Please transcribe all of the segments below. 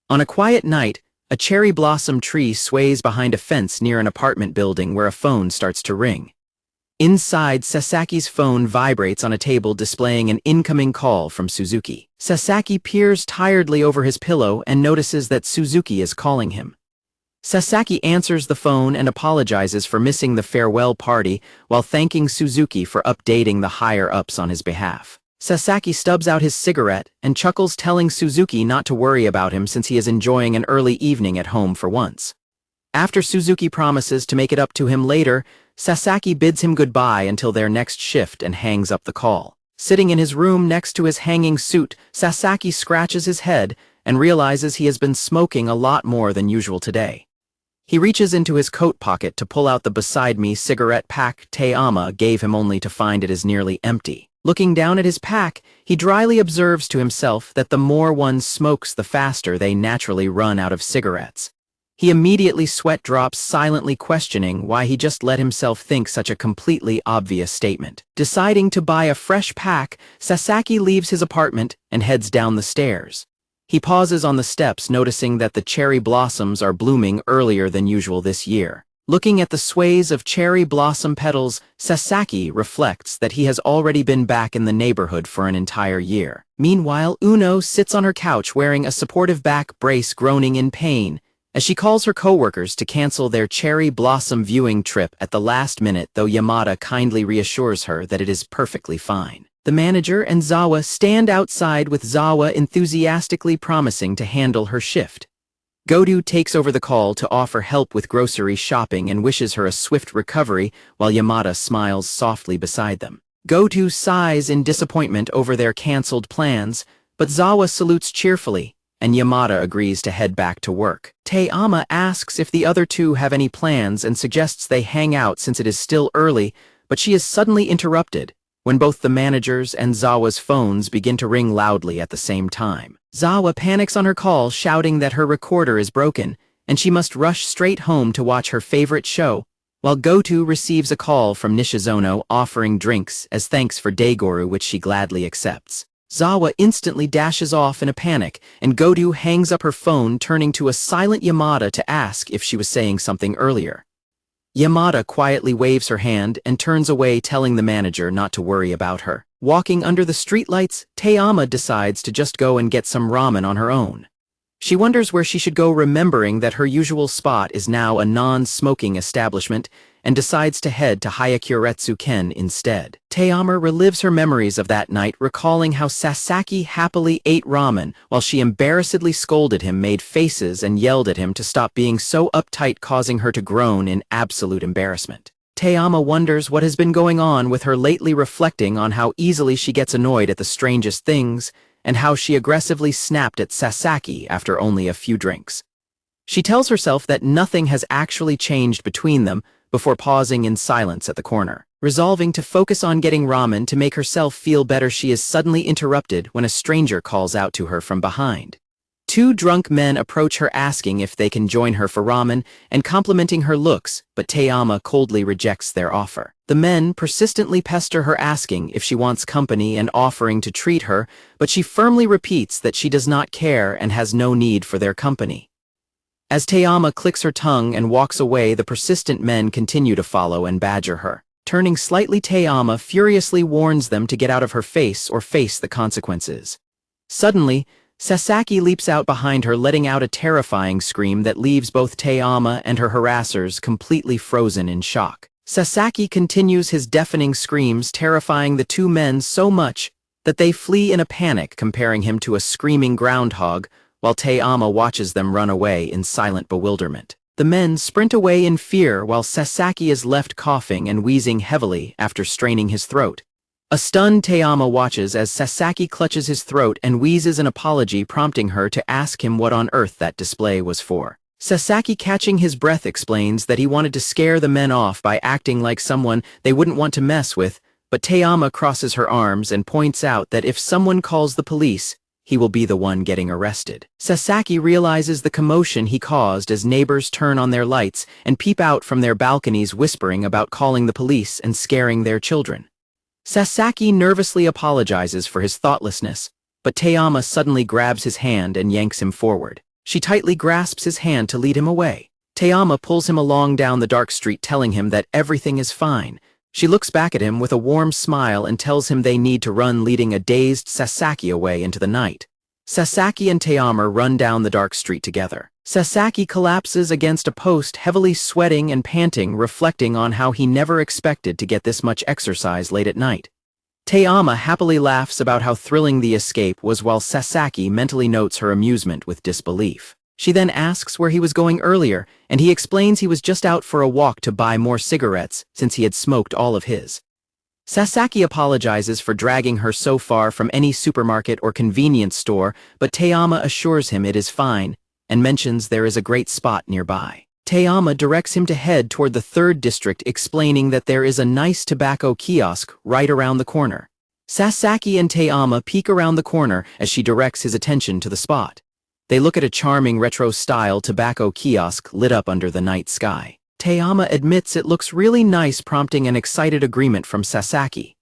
On a quiet night, a cherry blossom tree sways behind a fence near an apartment building where a phone starts to ring. Inside, Sasaki's phone vibrates on a table displaying an incoming call from Suzuki. Sasaki peers tiredly over his pillow and notices that Suzuki is calling him. Sasaki answers the phone and apologizes for missing the farewell party while thanking Suzuki for updating the higher-ups on his behalf. Sasaki stubs out his cigarette and chuckles, telling Suzuki not to worry about him since he is enjoying an early evening at home for once. After Suzuki promises to make it up to him later, Sasaki bids him goodbye until their next shift and hangs up the call. Sitting in his room next to his hanging suit, Sasaki scratches his head and realizes he has been smoking a lot more than usual today. He reaches into his coat pocket to pull out the beside me cigarette pack Te-ama gave him, only to find it is nearly empty. Looking down at his pack, he dryly observes to himself that the more one smokes, the faster they naturally run out of cigarettes. He immediately sweat drops, silently questioning why he just let himself think such a completely obvious statement. Deciding to buy a fresh pack, Sasaki leaves his apartment and heads down the stairs. He pauses on the steps, noticing that the cherry blossoms are blooming earlier than usual this year. Looking at the sways of cherry blossom petals, Sasaki reflects that he has already been back in the neighborhood for an entire year. Meanwhile, Uno sits on her couch wearing a supportive back brace, groaning in pain, as she calls her coworkers to cancel their cherry blossom viewing trip at the last minute, though Yamada kindly reassures her that it is perfectly fine. The manager and Zawa stand outside, with Zawa enthusiastically promising to handle her shift. Goto takes over the call to offer help with grocery shopping and wishes her a swift recovery, while Yamada smiles softly beside them. Goto sighs in disappointment over their cancelled plans, but Zawa salutes cheerfully, and Yamada agrees to head back to work. Te-ama asks if the other two have any plans and suggests they hang out since it is still early, but she is suddenly interrupted when both the manager's and Zawa's phones begin to ring loudly at the same time. Zawa panics on her call, shouting that her recorder is broken and she must rush straight home to watch her favorite show, while Goto receives a call from Nishizono offering drinks as thanks for Dagoru, which she gladly accepts. Zawa instantly dashes off in a panic, and Goto hangs up her phone, turning to a silent Yamada to ask if she was saying something earlier. Yamada quietly waves her hand and turns away, telling the manager not to worry about her. Walking under the streetlights, Te-ama decides to just go and get some ramen on her own. She wonders where she should go, remembering that her usual spot is now a non-smoking establishment, and decides to head to Hyakuretsu-ken instead. Te-ama relives her memories of that night, recalling how Sasaki happily ate ramen while she embarrassedly scolded him, made faces, and yelled at him to stop being so uptight, causing her to groan in absolute embarrassment. Te-ama wonders what has been going on with her lately, reflecting on how easily she gets annoyed at the strangest things, and how she aggressively snapped at Sasaki after only a few drinks. She tells herself that nothing has actually changed between them before pausing in silence at the corner. Resolving to focus on getting ramen to make herself feel better, she is suddenly interrupted when a stranger calls out to her from behind. Two drunk men approach her, asking if they can join her for ramen and complimenting her looks, but Te-ama coldly rejects their offer. The men persistently pester her, asking if she wants company and offering to treat her, but she firmly repeats that she does not care and has no need for their company. As Te-ama clicks her tongue and walks away, the persistent men continue to follow and badger her. Turning slightly, Te-ama furiously warns them to get out of her face or face the consequences. Suddenly, Sasaki leaps out behind her, letting out a terrifying scream that leaves both Te-ama and her harassers completely frozen in shock. Sasaki continues his deafening screams, terrifying the two men so much that they flee in a panic, comparing him to a screaming groundhog, while Te-ama watches them run away in silent bewilderment. The men sprint away in fear, while Sasaki is left coughing and wheezing heavily after straining his throat. A stunned Te-ama watches as Sasaki clutches his throat and wheezes an apology, prompting her to ask him what on earth that display was for. Sasaki, catching his breath, explains that he wanted to scare the men off by acting like someone they wouldn't want to mess with, but Te-ama crosses her arms and points out that if someone calls the police, he will be the one getting arrested. Sasaki realizes the commotion he caused as neighbors turn on their lights and peep out from their balconies, whispering about calling the police and scaring their children. Sasaki nervously apologizes for his thoughtlessness, but Te-ama suddenly grabs his hand and yanks him forward. She tightly grasps his hand to lead him away. Tayama pulls him along down the dark street, telling him that everything is fine. She looks back at him with a warm smile and tells him they need to run, leading a dazed Sasaki away into the night. Sasaki and Tayama run down the dark street together. Sasaki collapses against a post, heavily sweating and panting, reflecting on how he never expected to get this much exercise late at night. Tayama happily laughs about how thrilling the escape was, while Sasaki mentally notes her amusement with disbelief. She then asks where he was going earlier, and he explains he was just out for a walk to buy more cigarettes since he had smoked all of his. Sasaki apologizes for dragging her so far from any supermarket or convenience store, but Tayama assures him it is fine and mentions there is a great spot nearby. Tayama directs him to head toward the 3rd district, explaining that there is a nice tobacco kiosk right around the corner. Sasaki and Tayama peek around the corner as she directs his attention to the spot. They look at a charming retro-style tobacco kiosk lit up under the night sky. Tayama admits it looks really nice, prompting an excited agreement from Sasaki.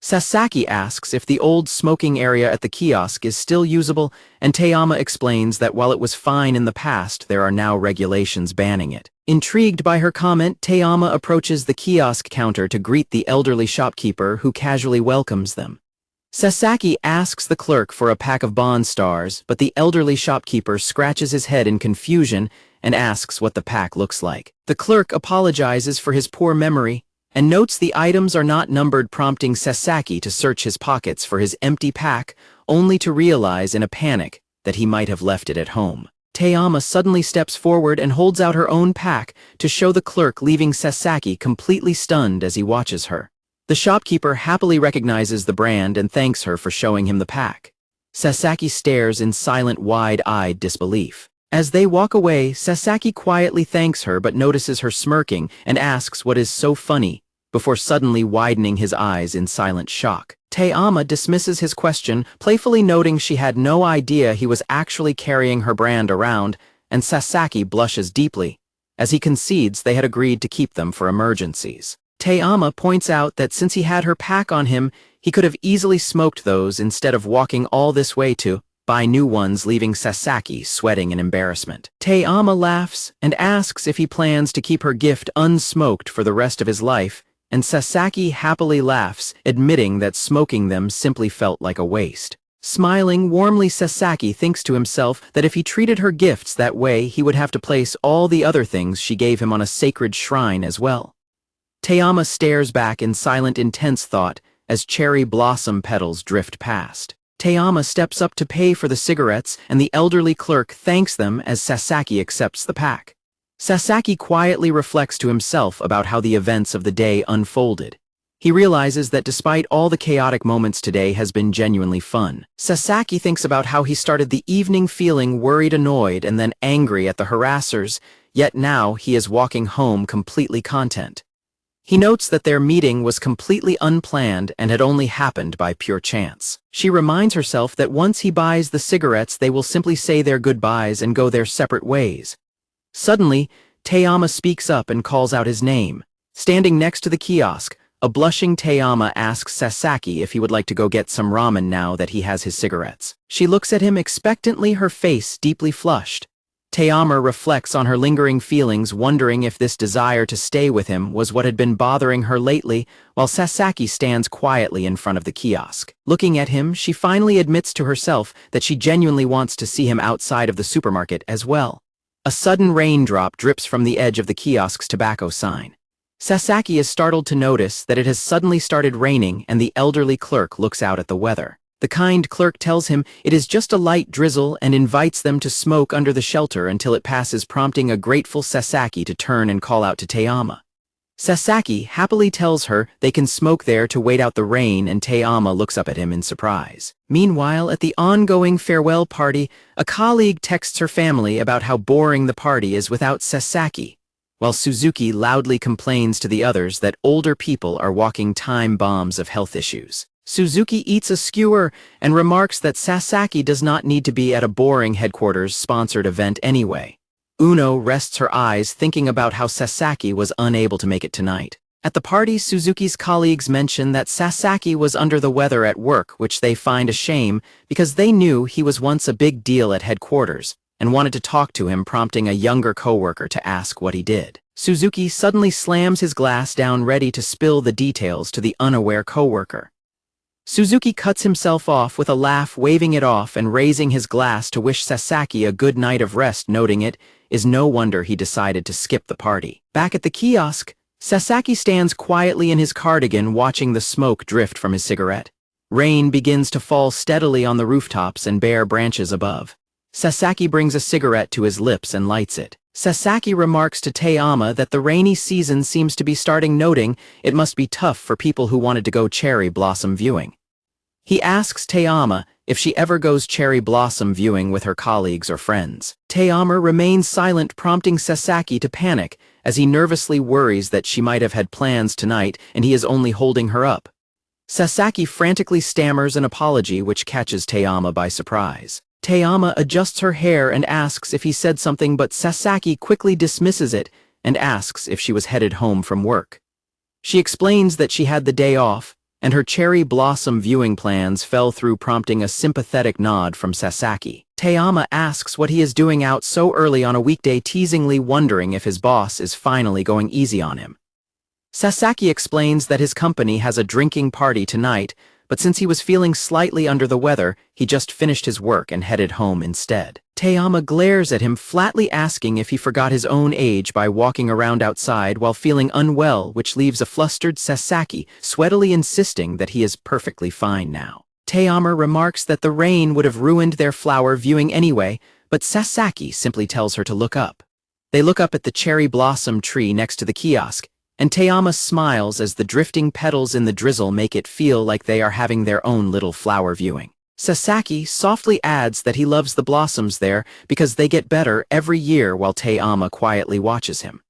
Sasaki asks if the old smoking area at the kiosk is still usable, and Tayama explains that while it was fine in the past, there are now regulations banning it. Intrigued by her comment, Tayama approaches the kiosk counter to greet the elderly shopkeeper, who casually welcomes them. Sasaki asks the clerk for a pack of Bond Stars, but the elderly shopkeeper scratches his head in confusion and asks what the pack looks like. The clerk apologizes for his poor memory and notes the items are not numbered, prompting Sasaki to search his pockets for his empty pack, only to realize in a panic that he might have left it at home. Tayama suddenly steps forward and holds out her own pack to show the clerk, leaving Sasaki completely stunned as he watches her. The shopkeeper happily recognizes the brand and thanks her for showing him the pack. Sasaki stares in silent, wide-eyed disbelief. As they walk away, Sasaki quietly thanks her but notices her smirking and asks what is so funny, before suddenly widening his eyes in silent shock. Tayama dismisses his question, playfully noting she had no idea he was actually carrying her brand around, and Sasaki blushes deeply, as he concedes they had agreed to keep them for emergencies. Tayama points out that since he had her pack on him, he could have easily smoked those instead of walking all this way to buy new ones, leaving Sasaki sweating in embarrassment. Tayama laughs and asks if he plans to keep her gift unsmoked for the rest of his life, and Sasaki happily laughs, admitting that smoking them simply felt like a waste. Smiling warmly, Sasaki thinks to himself that if he treated her gifts that way, he would have to place all the other things she gave him on a sacred shrine as well. Tayama stares back in silent, intense thought as cherry blossom petals drift past. Tayama steps up to pay for the cigarettes, and the elderly clerk thanks them as Sasaki accepts the pack. Sasaki quietly reflects to himself about how the events of the day unfolded. He realizes that despite all the chaotic moments, today has been genuinely fun. Sasaki thinks about how he started the evening feeling worried, annoyed, and then angry at the harassers, yet now he is walking home completely content. He notes that their meeting was completely unplanned and had only happened by pure chance. She reminds herself that once he buys the cigarettes, they will simply say their goodbyes and go their separate ways. Suddenly, Tayama speaks up and calls out his name. Standing next to the kiosk, a blushing Tayama asks Sasaki if he would like to go get some ramen now that he has his cigarettes. She looks at him expectantly, her face deeply flushed. Tayama reflects on her lingering feelings, wondering if this desire to stay with him was what had been bothering her lately, while Sasaki stands quietly in front of the kiosk. Looking at him, she finally admits to herself that she genuinely wants to see him outside of the supermarket as well. A sudden raindrop drips from the edge of the kiosk's tobacco sign. Sasaki is startled to notice that it has suddenly started raining, and the elderly clerk looks out at the weather. The kind clerk tells him it is just a light drizzle and invites them to smoke under the shelter until it passes, prompting a grateful Sasaki to turn and call out to Tayama. Sasaki happily tells her they can smoke there to wait out the rain, and Tayama looks up at him in surprise. Meanwhile, at the ongoing farewell party, a colleague texts her family about how boring the party is without Sasaki, while Suzuki loudly complains to the others that older people are walking time bombs of health issues. Suzuki eats a skewer and remarks that Sasaki does not need to be at a boring headquarters-sponsored event anyway. Uno rests her eyes thinking about how Sasaki was unable to make it tonight. At the party, Suzuki's colleagues mention that Sasaki was under the weather at work, which they find a shame because they knew he was once a big deal at headquarters, and wanted to talk to him, prompting a younger coworker to ask what he did. Suzuki suddenly slams his glass down, ready to spill the details to the unaware coworker. Suzuki cuts himself off with a laugh, waving it off and raising his glass to wish Sasaki a good night of rest, noting it is no wonder he decided to skip the party. Back at the kiosk, Sasaki stands quietly in his cardigan, watching the smoke drift from his cigarette. Rain begins to fall steadily on the rooftops and bare branches above. Sasaki brings a cigarette to his lips and lights it. Sasaki remarks to Taeyama that the rainy season seems to be starting, noting it must be tough for people who wanted to go cherry blossom viewing. He asks Taeyama if she ever goes cherry blossom viewing with her colleagues or friends. Taeyama remains silent, prompting Sasaki to panic as he nervously worries that she might have had plans tonight and he is only holding her up. Sasaki frantically stammers an apology, which catches Taeyama by surprise. Taeyama adjusts her hair and asks if he said something, but Sasaki quickly dismisses it and asks if she was headed home from work. She explains that she had the day off, and her cherry blossom viewing plans fell through, prompting a sympathetic nod from Sasaki. Taeyama asks what he is doing out so early on a weekday, teasingly wondering if his boss is finally going easy on him. Sasaki explains that his company has a drinking party tonight, but since he was feeling slightly under the weather, he just finished his work and headed home instead. Taeyama glares at him, flatly asking if he forgot his own age by walking around outside while feeling unwell, which leaves a flustered Sasaki sweatily insisting that he is perfectly fine now. Taeyama remarks that the rain would have ruined their flower viewing anyway, but Sasaki simply tells her to look up. They look up at the cherry blossom tree next to the kiosk, and Taeyama smiles as the drifting petals in the drizzle make it feel like they are having their own little flower viewing. Sasaki softly adds that he loves the blossoms there because they get better every year, while Taeyama quietly watches him.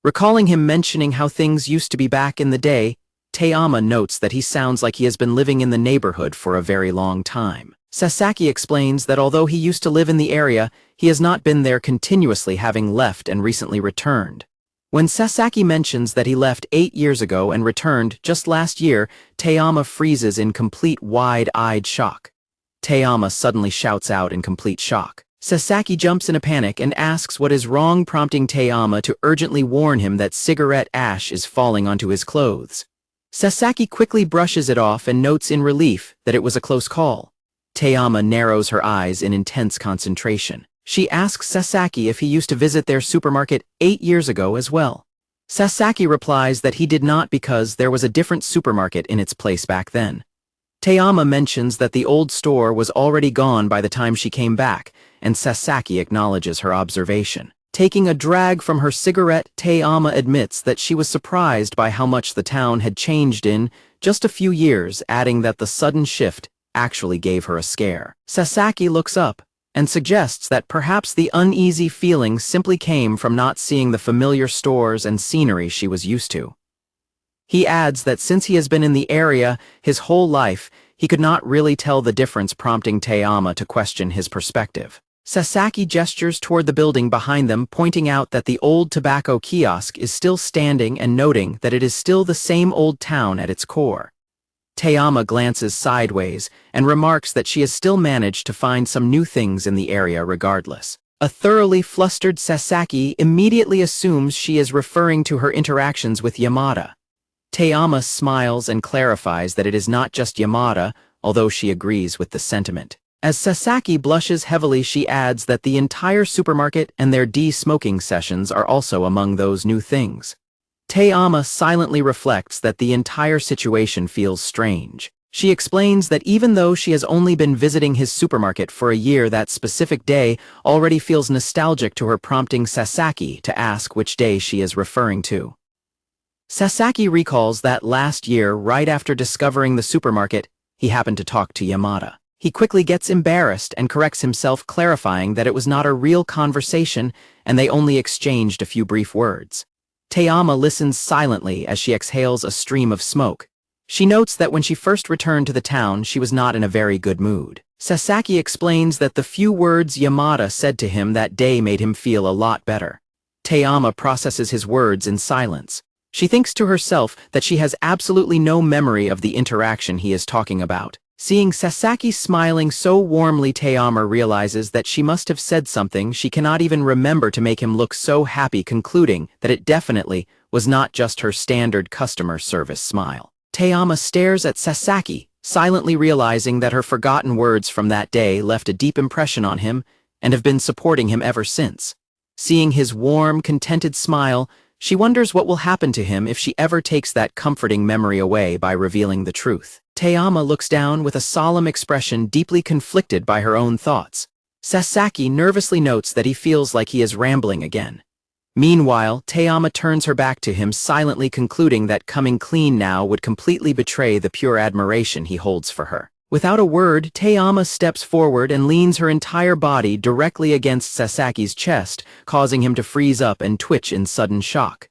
Recalling him mentioning how things used to be back in the day, Taeyama notes that he sounds like he has been living in the neighborhood for a very long time. Sasaki explains that although he used to live in the area, he has not been there continuously, having left and recently returned. When Sasaki mentions that he left 8 years ago and returned just last year, Taeyama freezes in complete wide-eyed shock. Taeyama suddenly shouts out in complete shock. Sasaki jumps in a panic and asks what is wrong, prompting Taeyama to urgently warn him that cigarette ash is falling onto his clothes. Sasaki quickly brushes it off and notes in relief that it was a close call. Taeyama narrows her eyes in intense concentration. She asks Sasaki if he used to visit their supermarket 8 years ago as well. Sasaki replies that he did not because there was a different supermarket in its place back then. Taeyama mentions that the old store was already gone by the time she came back, and Sasaki acknowledges her observation. Taking a drag from her cigarette, Taeyama admits that she was surprised by how much the town had changed in just a few years, adding that the sudden shift actually gave her a scare. Sasaki looks up and suggests that perhaps the uneasy feeling simply came from not seeing the familiar stores and scenery she was used to. He adds that since he has been in the area his whole life, he could not really tell the difference, prompting Taeyama to question his perspective. Sasaki gestures toward the building behind them, pointing out that the old tobacco kiosk is still standing and noting that it is still the same old town at its core. Taeyama glances sideways and remarks that she has still managed to find some new things in the area regardless. A thoroughly flustered Sasaki immediately assumes she is referring to her interactions with Yamada. Taeyama smiles and clarifies that it is not just Yamada, although she agrees with the sentiment. As Sasaki blushes heavily, she adds that the entire supermarket and their de-smoking sessions are also among those new things. Taeyama silently reflects that the entire situation feels strange. She explains that even though she has only been visiting his supermarket for a year, that specific day already feels nostalgic to her, prompting Sasaki to ask which day she is referring to. Sasaki recalls that last year, right after discovering the supermarket, he happened to talk to Yamada. He quickly gets embarrassed and corrects himself, clarifying that it was not a real conversation and they only exchanged a few brief words. Taeyama listens silently as she exhales a stream of smoke. She notes that when she first returned to the town, she was not in a very good mood. Sasaki explains that the few words Yamada said to him that day made him feel a lot better. Taeyama processes his words in silence. She thinks to herself that she has absolutely no memory of the interaction he is talking about. Seeing Sasaki smiling so warmly, Teyama realizes that she must have said something she cannot even remember to make him look so happy, concluding that it definitely was not just her standard customer service smile. Teyama stares at Sasaki, silently realizing that her forgotten words from that day left a deep impression on him and have been supporting him ever since. Seeing his warm, contented smile, she wonders what will happen to him if she ever takes that comforting memory away by revealing the truth. Teyama looks down with a solemn expression, deeply conflicted by her own thoughts. Sasaki nervously notes that he feels like he is rambling again. Meanwhile, Teyama turns her back to him, silently concluding that coming clean now would completely betray the pure admiration he holds for her. Without a word, Teyama steps forward and leans her entire body directly against Sasaki's chest, causing him to freeze up and twitch in sudden shock.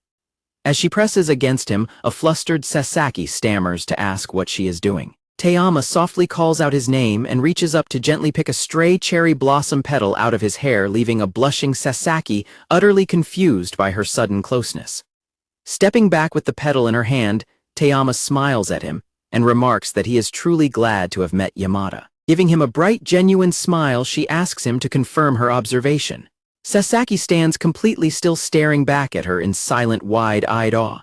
As she presses against him, a flustered Sasaki stammers to ask what she is doing. Teyama softly calls out his name and reaches up to gently pick a stray cherry blossom petal out of his hair, leaving a blushing Sasaki utterly confused by her sudden closeness. Stepping back with the petal in her hand, Teyama smiles at him and remarks that he is truly glad to have met Yamada. Giving him a bright, genuine smile, she asks him to confirm her observation. Sasaki stands completely still, staring back at her in silent, wide-eyed awe.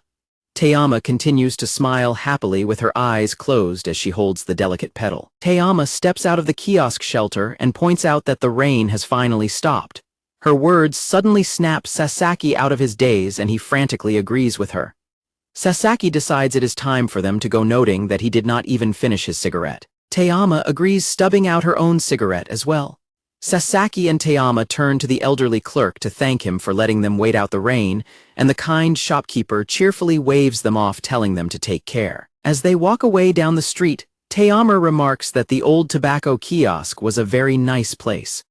Teyama continues to smile happily with her eyes closed as she holds the delicate petal. Teyama steps out of the kiosk shelter and points out that the rain has finally stopped. Her words suddenly snap Sasaki out of his daze, and he frantically agrees with her. Sasaki decides it is time for them to go, noting that he did not even finish his cigarette. Teyama agrees, stubbing out her own cigarette as well. Sasaki and Teyama turn to the elderly clerk to thank him for letting them wait out the rain, and the kind shopkeeper cheerfully waves them off, telling them to take care. As they walk away down the street, Teyama remarks that the old tobacco kiosk was a very nice place.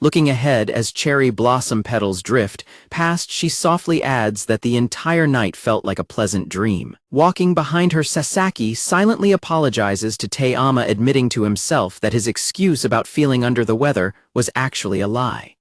Looking ahead as cherry blossom petals drift past, she softly adds that the entire night felt like a pleasant dream. Walking behind her, Sasaki silently apologizes to Teyama, admitting to himself that his excuse about feeling under the weather was actually a lie.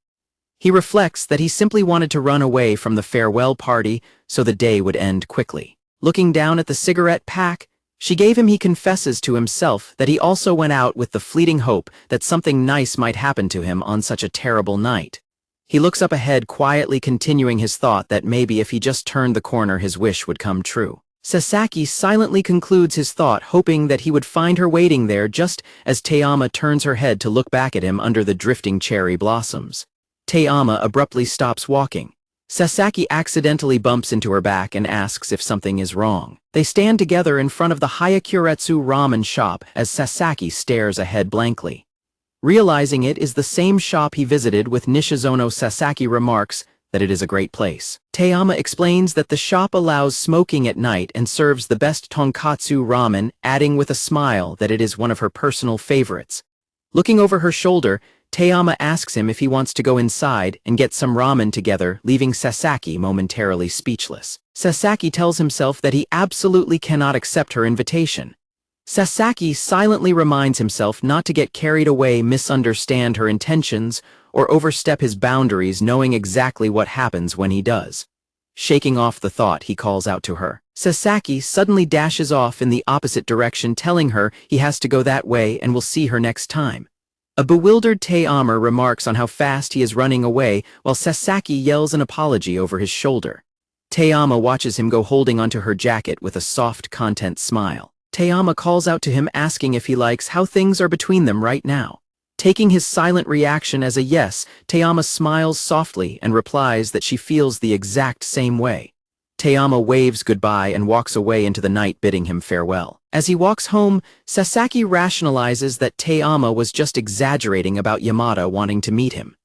He reflects that he simply wanted to run away from the farewell party so the day would end quickly. Looking down at the cigarette pack she gave him, he confesses to himself that he also went out with the fleeting hope that something nice might happen to him on such a terrible night. He looks up ahead, quietly continuing his thought that maybe if he just turned the corner his wish would come true. Sasaki silently concludes his thought, hoping that he would find her waiting there just as Teyama turns her head to look back at him under the drifting cherry blossoms. Teyama abruptly stops walking. Sasaki accidentally bumps into her back and asks if something is wrong. They stand together in front of the Hayakuretsu ramen shop as Sasaki stares ahead blankly. Realizing it is the same shop he visited with Nishizono, Sasaki remarks that it is a great place. Teyama explains that the shop allows smoking at night and serves the best tonkatsu ramen, adding with a smile that it is one of her personal favorites. Looking over her shoulder, Teyama asks him if he wants to go inside and get some ramen together, leaving Sasaki momentarily speechless. Sasaki tells himself that he absolutely cannot accept her invitation. Sasaki silently reminds himself not to get carried away, misunderstand her intentions, or overstep his boundaries, knowing exactly what happens when he does. Shaking off the thought, he calls out to her. Sasaki suddenly dashes off in the opposite direction, telling her he has to go that way and will see her next time. A bewildered Teyama remarks on how fast he is running away, while Sasaki yells an apology over his shoulder. Teyama watches him go, holding onto her jacket with a soft, content smile. Teyama calls out to him, asking if he likes how things are between them right now. Taking his silent reaction as a yes, Teyama smiles softly and replies that she feels the exact same way. Teyama waves goodbye and walks away into the night, bidding him farewell. As he walks home, Sasaki rationalizes that Teyama was just exaggerating about Yamada wanting to meet him.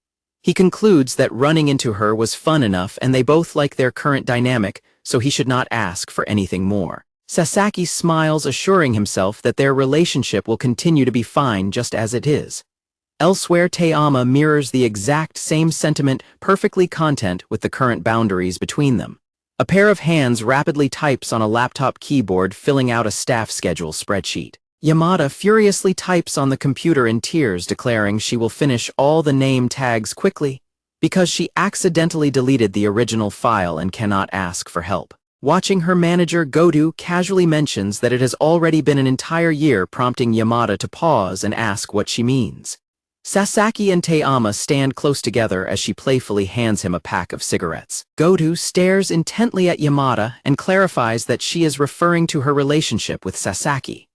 He concludes that running into her was fun enough and they both like their current dynamic, so he should not ask for anything more. Sasaki smiles, assuring himself that their relationship will continue to be fine just as it is. Elsewhere, Teyama mirrors the exact same sentiment, perfectly content with the current boundaries between them. A pair of hands rapidly types on a laptop keyboard, filling out a staff schedule spreadsheet. Yamada furiously types on the computer in tears, declaring she will finish all the name tags quickly because she accidentally deleted the original file and cannot ask for help. Watching her manager Godu casually mentions that it has already been an entire year, prompting Yamada to pause and ask what she means. Sasaki and Teama stand close together as she playfully hands him a pack of cigarettes. Godu stares intently at Yamada and clarifies that she is referring to her relationship with Sasaki.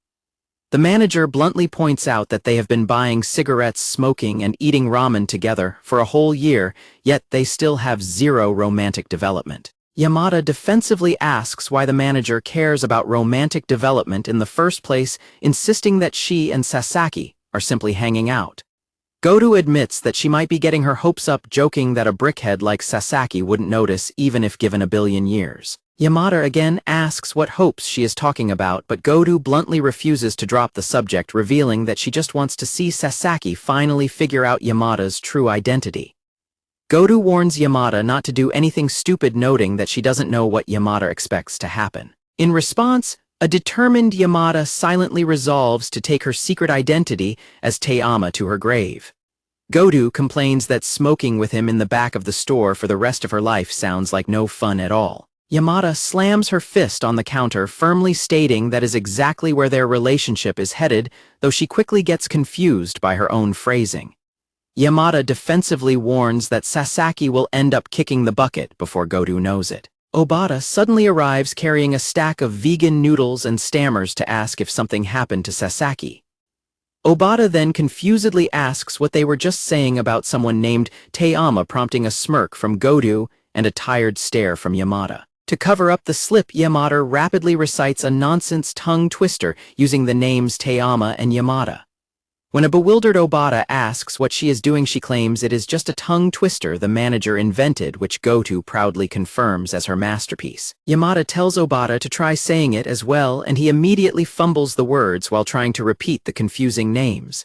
The manager bluntly points out that they have been buying cigarettes, smoking, and eating ramen together for a whole year, yet they still have zero romantic development. Yamada defensively asks why the manager cares about romantic development in the first place, insisting that she and Sasaki are simply hanging out. Godu admits that she might be getting her hopes up, joking that a brickhead like Sasaki wouldn't notice even if given a billion years. Yamada again asks what hopes she is talking about, but Godu bluntly refuses to drop the subject, revealing that she just wants to see Sasaki finally figure out Yamada's true identity. Godu warns Yamada not to do anything stupid, noting that she doesn't know what Yamada expects to happen. In response, a determined Yamada silently resolves to take her secret identity as Teama to her grave. Godu complains that smoking with him in the back of the store for the rest of her life sounds like no fun at all. Yamada slams her fist on the counter, firmly stating that is exactly where their relationship is headed, though she quickly gets confused by her own phrasing. Yamada defensively warns that Sasaki will end up kicking the bucket before Godu knows it. Obata suddenly arrives carrying a stack of vegan noodles and stammers to ask if something happened to Sasaki. Obata then confusedly asks what they were just saying about someone named Teama, prompting a smirk from Godu and a tired stare from Yamada. To cover up the slip, Yamada rapidly recites a nonsense tongue twister using the names Teama and Yamada. When a bewildered Obata asks what she is doing, she claims it is just a tongue twister the manager invented, which Gotu proudly confirms as her masterpiece. Yamada tells Obata to try saying it as well, and he immediately fumbles the words while trying to repeat the confusing names.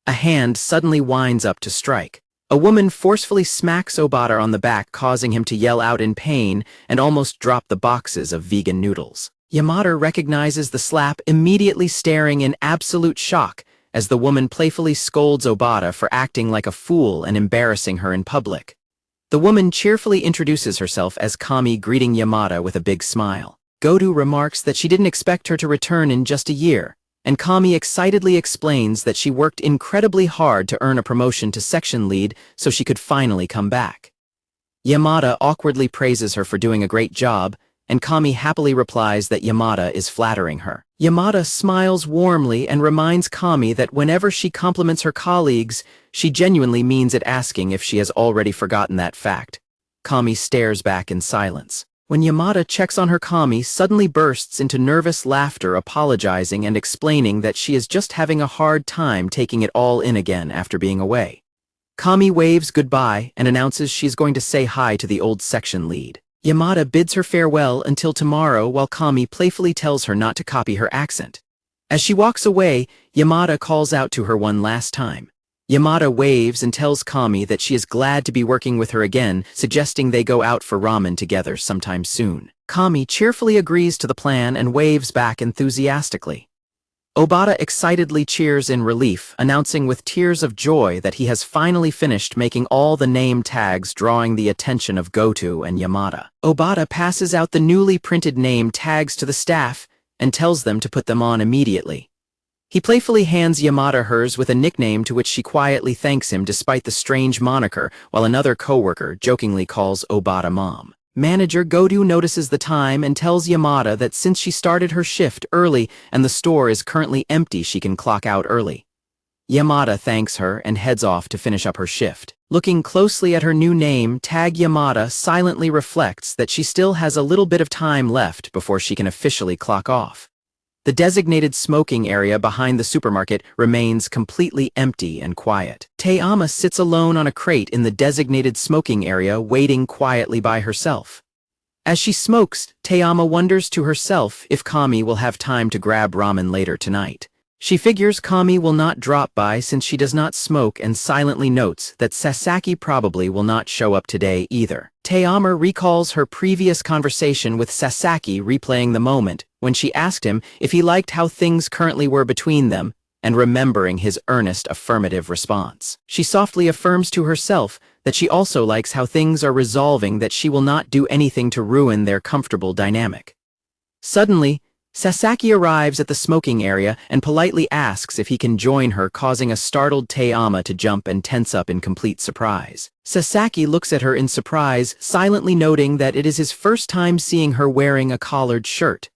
A hand suddenly winds up to strike. A woman forcefully smacks Obata on the back, causing him to yell out in pain and almost drop the boxes of vegan noodles. Yamada recognizes the slap, immediately staring in absolute shock as the woman playfully scolds Obata for acting like a fool and embarrassing her in public. The woman cheerfully introduces herself as Kami, greeting Yamada with a big smile. Godu remarks that she didn't expect her to return in just a year, and Kami excitedly explains that she worked incredibly hard to earn a promotion to section lead so she could finally come back. Yamada awkwardly praises her for doing a great job, and Kami happily replies that Yamada is flattering her. Yamada smiles warmly and reminds Kami that whenever she compliments her colleagues, she genuinely means it, asking if she has already forgotten that fact. Kami stares back in silence. When Yamada checks on her, Kami suddenly bursts into nervous laughter, apologizing and explaining that she is just having a hard time taking it all in again after being away. Kami waves goodbye and announces she's going to say hi to the old section lead. Yamada bids her farewell until tomorrow, while Kami playfully tells her not to copy her accent. As she walks away, Yamada calls out to her one last time. Yamada waves and tells Kami that she is glad to be working with her again, suggesting they go out for ramen together sometime soon. Kami cheerfully agrees to the plan and waves back enthusiastically. Obata excitedly cheers in relief, announcing with tears of joy that he has finally finished making all the name tags, drawing the attention of Gotu and Yamada. Obata passes out the newly printed name tags to the staff and tells them to put them on immediately. He playfully hands Yamada hers with a nickname, to which she quietly thanks him despite the strange moniker, while another coworker jokingly calls Obata Mom. Manager Godu notices the time and tells Yamada that since she started her shift early and the store is currently empty, she can clock out early. Yamada thanks her and heads off to finish up her shift. Looking closely at her new name tag, Yamada silently reflects that she still has a little bit of time left before she can officially clock off. The designated smoking area behind the supermarket remains completely empty and quiet. Teama sits alone on a crate in the designated smoking area, waiting quietly by herself. As she smokes, Teama wonders to herself if Kami will have time to grab ramen later tonight. She figures Kami will not drop by since she does not smoke, and silently notes that Sasaki probably will not show up today either. Teama recalls her previous conversation with Sasaki, replaying the moment when she asked him if he liked how things currently were between them, and remembering his earnest affirmative response. She softly affirms to herself that she also likes how things are resolving, that she will not do anything to ruin their comfortable dynamic. Suddenly, Sasaki arrives at the smoking area and politely asks if he can join her, causing a startled Te-ama to jump and tense up in complete surprise. Sasaki looks at her in surprise, silently noting that it is his first time seeing her wearing a collared shirt.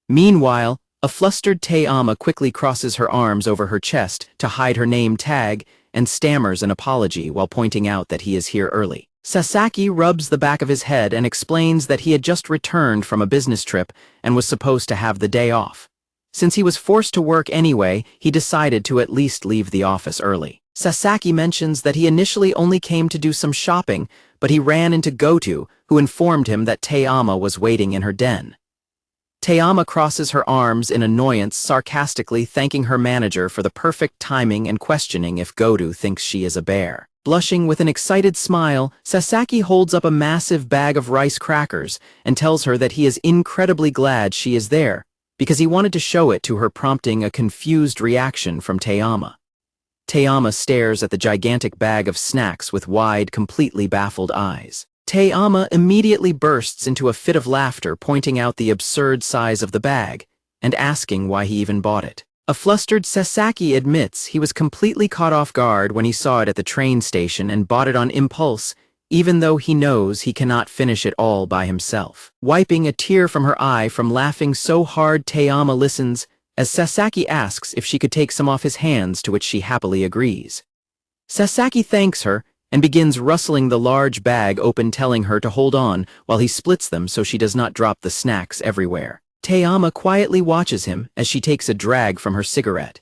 Meanwhile, a flustered Te-ama quickly crosses her arms over her chest to hide her name tag and stammers an apology while pointing out that he is here early. Sasaki rubs the back of his head and explains that he had just returned from a business trip and was supposed to have the day off. Since he was forced to work anyway, he decided to at least leave the office early. Sasaki mentions that he initially only came to do some shopping, but he ran into Goth, who informed him that Te-ama was waiting in her den. Te-ama crosses her arms in annoyance, sarcastically thanking her manager for the perfect timing and questioning if Goth thinks she is a bear. Blushing with an excited smile, Sasaki holds up a massive bag of rice crackers and tells her that he is incredibly glad she is there, because he wanted to show it to her, prompting a confused reaction from Te-ama. Te-ama stares at the gigantic bag of snacks with wide, completely baffled eyes. Te-ama immediately bursts into a fit of laughter, pointing out the absurd size of the bag and asking why he even bought it. A flustered Sasaki admits he was completely caught off guard when he saw it at the train station and bought it on impulse, even though he knows he cannot finish it all by himself. Wiping a tear from her eye from laughing so hard, Te-ama listens as Sasaki asks if she could take some off his hands, to which she happily agrees. Sasaki thanks her and begins rustling the large bag open, telling her to hold on while he splits them so she does not drop the snacks everywhere. Te-ama quietly watches him as she takes a drag from her cigarette.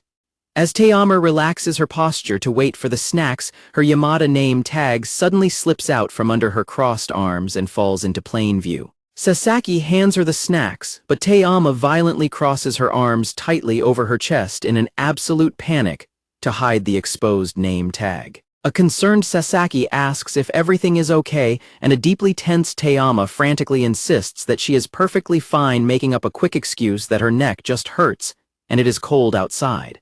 As Te-ama relaxes her posture to wait for the snacks, her Yamada name tag suddenly slips out from under her crossed arms and falls into plain view. Sasaki hands her the snacks, but Te-ama violently crosses her arms tightly over her chest in an absolute panic to hide the exposed name tag. A concerned Sasaki asks if everything is okay, and a deeply tense Te-ama frantically insists that she is perfectly fine, making up a quick excuse that her neck just hurts and it is cold outside.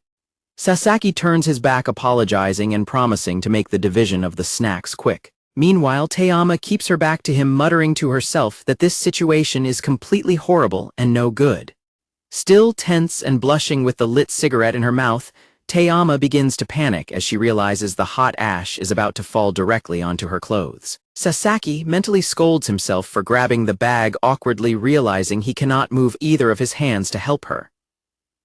Sasaki turns his back, apologizing and promising to make the division of the snacks quick. Meanwhile, Te-ama keeps her back to him, muttering to herself that this situation is completely horrible and no good. Still tense and blushing with the lit cigarette in her mouth, Te-ama begins to panic as she realizes the hot ash is about to fall directly onto her clothes. Sasaki mentally scolds himself for grabbing the bag awkwardly, realizing he cannot move either of his hands to help her.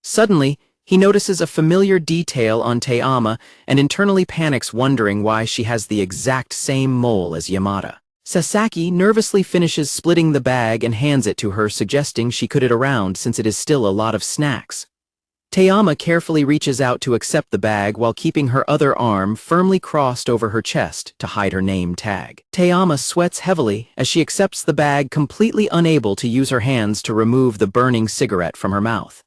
Suddenly, he notices a familiar detail on Te-ama and internally panics, wondering why she has the exact same mole as Yamada. Sasaki nervously finishes splitting the bag and hands it to her, suggesting she could it around since it is still a lot of snacks. Te-ama carefully reaches out to accept the bag while keeping her other arm firmly crossed over her chest to hide her name tag. Te-ama sweats heavily as she accepts the bag, completely unable to use her hands to remove the burning cigarette from her mouth.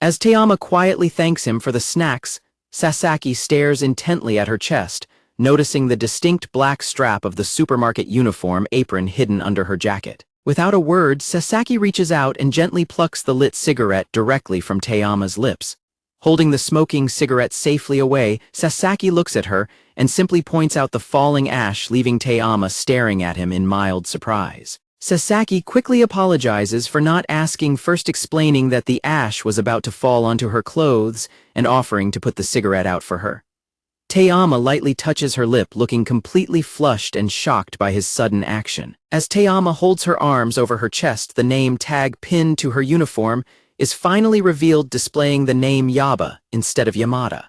As Te-ama quietly thanks him for the snacks, Sasaki stares intently at her chest, noticing the distinct black strap of the supermarket uniform apron hidden under her jacket. Without a word, Sasaki reaches out and gently plucks the lit cigarette directly from Te-ama's lips. Holding the smoking cigarette safely away, Sasaki looks at her and simply points out the falling ash, leaving Te-ama staring at him in mild surprise. Sasaki quickly apologizes for not asking first, explaining that the ash was about to fall onto her clothes and offering to put the cigarette out for her. Te-ama lightly touches her lip, looking completely flushed and shocked by his sudden action. As Te-ama holds her arms over her chest, the name tag pinned to her uniform is finally revealed, displaying the name Yaba instead of Yamada.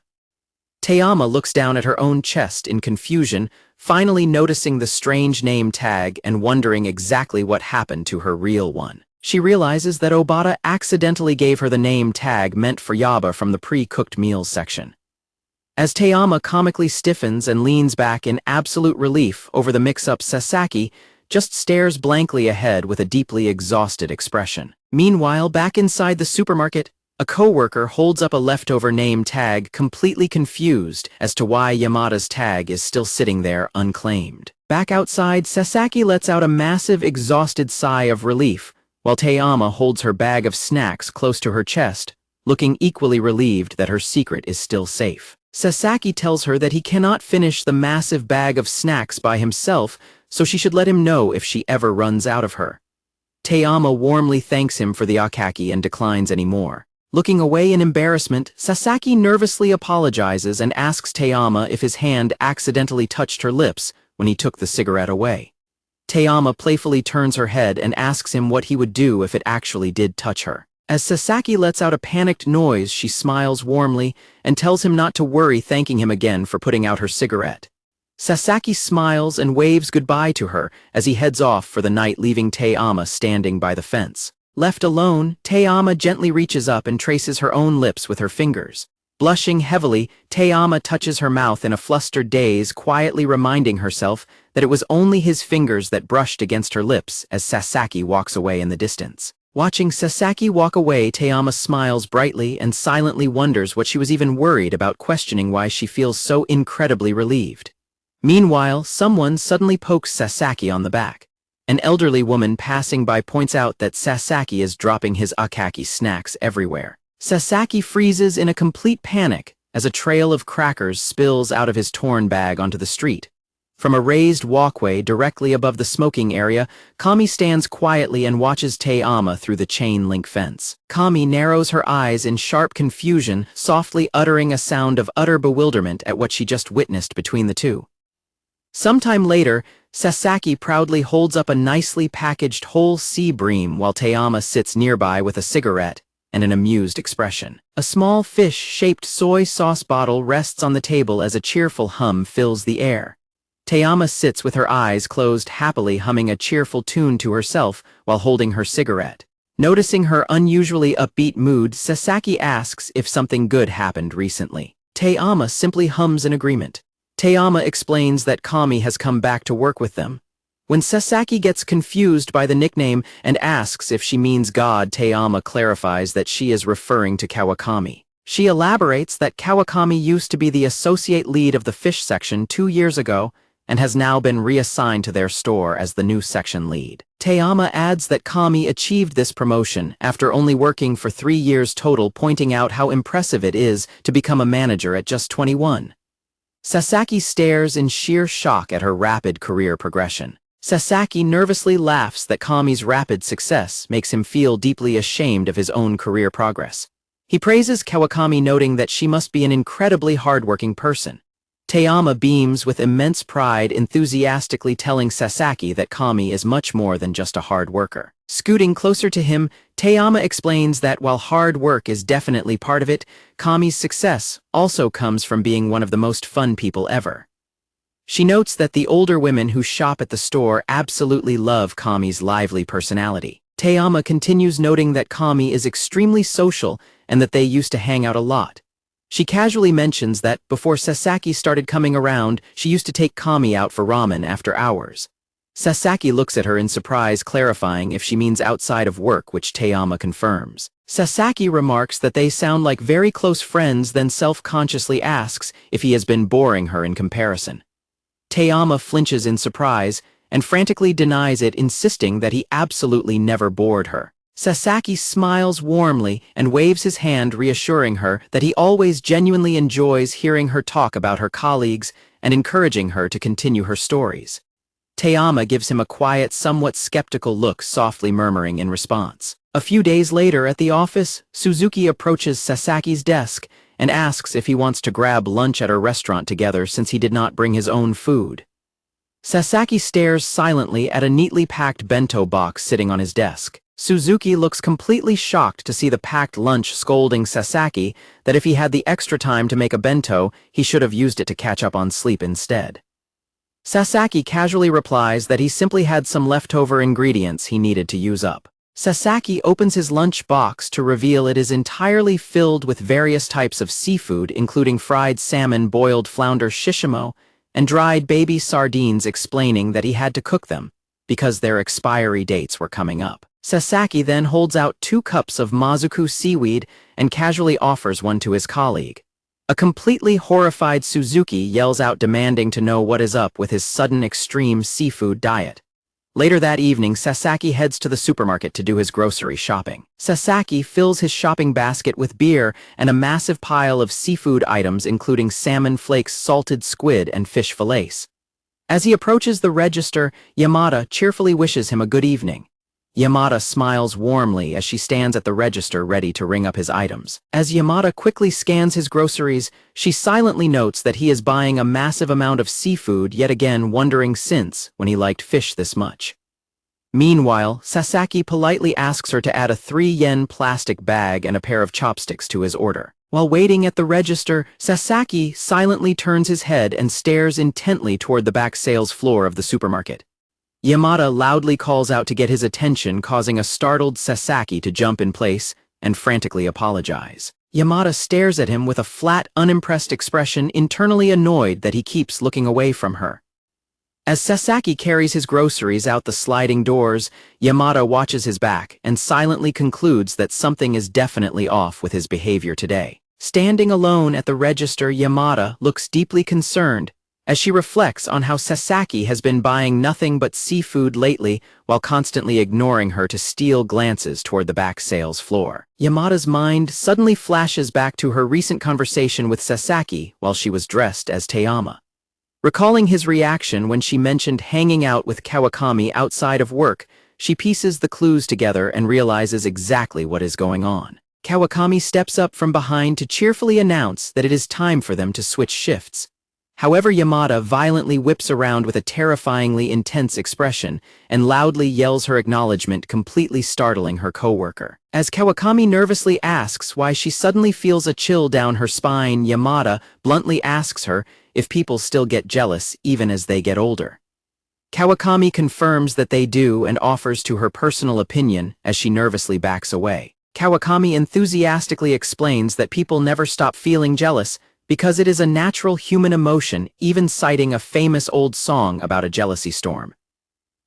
Te-ama looks down at her own chest in confusion, finally noticing the strange name tag and wondering exactly what happened to her real one. She realizes that Obata accidentally gave her the name tag meant for Yaba from the pre-cooked meals section. As Te-ama comically stiffens and leans back in absolute relief over the mix-up, Sasaki just stares blankly ahead with a deeply exhausted expression. Meanwhile, back inside the supermarket, a coworker holds up a leftover name tag, completely confused as to why Yamada's tag is still sitting there unclaimed. Back outside, Sasaki lets out a massive, exhausted sigh of relief, while Te-ama holds her bag of snacks close to her chest, looking equally relieved that her secret is still safe. Sasaki tells her that he cannot finish the massive bag of snacks by himself, so she should let him know if she ever runs out of her. Taeyama warmly thanks him for the akaki and declines any more. Looking away in embarrassment, Sasaki nervously apologizes and asks Taeyama if his hand accidentally touched her lips when he took the cigarette away. Taeyama playfully turns her head and asks him what he would do if it actually did touch her. As Sasaki lets out a panicked noise, she smiles warmly and tells him not to worry, thanking him again for putting out her cigarette. Sasaki smiles and waves goodbye to her as he heads off for the night, leaving Taeyama standing by the fence. Left alone, Taeyama gently reaches up and traces her own lips with her fingers. Blushing heavily, Taeyama touches her mouth in a flustered daze, quietly reminding herself that it was only his fingers that brushed against her lips as Sasaki walks away in the distance. Watching Sasaki walk away, Taeyama smiles brightly and silently wonders what she was even worried about, questioning why she feels so incredibly relieved. Meanwhile, someone suddenly pokes Sasaki on the back. An elderly woman passing by points out that Sasaki is dropping his akaki snacks everywhere. Sasaki freezes in a complete panic as a trail of crackers spills out of his torn bag onto the street. From a raised walkway directly above the smoking area, Kami stands quietly and watches Taeyama through the chain-link fence. Kami narrows her eyes in sharp confusion, softly uttering a sound of utter bewilderment at what she just witnessed between the two. Sometime later, Sasaki proudly holds up a nicely packaged whole sea bream while Taeyama sits nearby with a cigarette and an amused expression. A small fish-shaped soy sauce bottle rests on the table as a cheerful hum fills the air. Taeyama sits with her eyes closed, happily humming a cheerful tune to herself while holding her cigarette. Noticing her unusually upbeat mood, Sasaki asks if something good happened recently. Taeyama simply hums in agreement. Taeyama explains that Kami has come back to work with them. When Sasaki gets confused by the nickname and asks if she means God, Taeyama clarifies that she is referring to Kawakami. She elaborates that Kawakami used to be the associate lead of the fish section 2 years ago and has now been reassigned to their store as the new section lead. Taeyama adds that Kami achieved this promotion after only working for 3 years total, pointing out how impressive it is to become a manager at just 21. Sasaki stares in sheer shock at her rapid career progression. Sasaki nervously laughs that Kami's rapid success makes him feel deeply ashamed of his own career progress. He praises Kawakami, noting that she must be an incredibly hardworking person. Taeyama beams with immense pride, enthusiastically telling Sasaki that Kami is much more than just a hard worker. Scooting closer to him, Taeyama explains that while hard work is definitely part of it, Kami's success also comes from being one of the most fun people ever. She notes that the older women who shop at the store absolutely love Kami's lively personality. Taeyama continues, noting that Kami is extremely social and that they used to hang out a lot. She casually mentions that before Sasaki started coming around, she used to take Kami out for ramen after hours. Sasaki looks at her in surprise, clarifying if she means outside of work, which Taeyama confirms. Sasaki remarks that they sound like very close friends, then self-consciously asks if he has been boring her in comparison. Taeyama flinches in surprise and frantically denies it, insisting that he absolutely never bored her. Sasaki smiles warmly and waves his hand, reassuring her that he always genuinely enjoys hearing her talk about her colleagues and encouraging her to continue her stories. Taeyama gives him a quiet, somewhat skeptical look, softly murmuring in response. A few days later at the office, Suzuki approaches Sasaki's desk and asks if he wants to grab lunch at her restaurant together since he did not bring his own food. Sasaki stares silently at a neatly packed bento box sitting on his desk. Suzuki looks completely shocked to see the packed lunch, scolding Sasaki that if he had the extra time to make a bento, he should have used it to catch up on sleep instead. Sasaki casually replies that he simply had some leftover ingredients he needed to use up. Sasaki opens his lunch box to reveal it is entirely filled with various types of seafood, including fried salmon, boiled flounder shishimo, and dried baby sardines, explaining that he had to cook them because their expiry dates were coming up. Sasaki then holds out 2 cups of mazuku seaweed and casually offers one to his colleague. A completely horrified Suzuki yells out, demanding to know what is up with his sudden extreme seafood diet. Later that evening, Sasaki heads to the supermarket to do his grocery shopping. Sasaki fills his shopping basket with beer and a massive pile of seafood items including salmon flakes, salted squid, and fish fillets. As he approaches the register, Yamada cheerfully wishes him a good evening. Yamada smiles warmly as she stands at the register ready to ring up his items. As Yamada quickly scans his groceries, she silently notes that he is buying a massive amount of seafood, yet again wondering since when he liked fish this much. Meanwhile, Sasaki politely asks her to add a 3 yen plastic bag and a pair of chopsticks to his order. While waiting at the register, Sasaki silently turns his head and stares intently toward the back sales floor of the supermarket. Yamada loudly calls out to get his attention, causing a startled Sasaki to jump in place and frantically apologize. Yamada stares at him with a flat, unimpressed expression, internally annoyed that he keeps looking away from her. As Sasaki carries his groceries out the sliding doors, Yamada watches his back and silently concludes that something is definitely off with his behavior today. Standing alone at the register, Yamada looks deeply concerned as she reflects on how Sasaki has been buying nothing but seafood lately while constantly ignoring her to steal glances toward the back sales floor. Yamada's mind suddenly flashes back to her recent conversation with Sasaki while she was dressed as Teyama. Recalling his reaction when she mentioned hanging out with Kawakami outside of work, she pieces the clues together and realizes exactly what is going on. Kawakami steps up from behind to cheerfully announce that it is time for them to switch shifts. However, Yamada violently whips around with a terrifyingly intense expression and loudly yells her acknowledgement, completely startling her coworker. As Kawakami nervously asks why she suddenly feels a chill down her spine, Yamada bluntly asks her if people still get jealous even as they get older. Kawakami confirms that they do and offers to her personal opinion as she nervously backs away. Kawakami enthusiastically explains that people never stop feeling jealous because it is a natural human emotion, even citing a famous old song about a jealousy storm.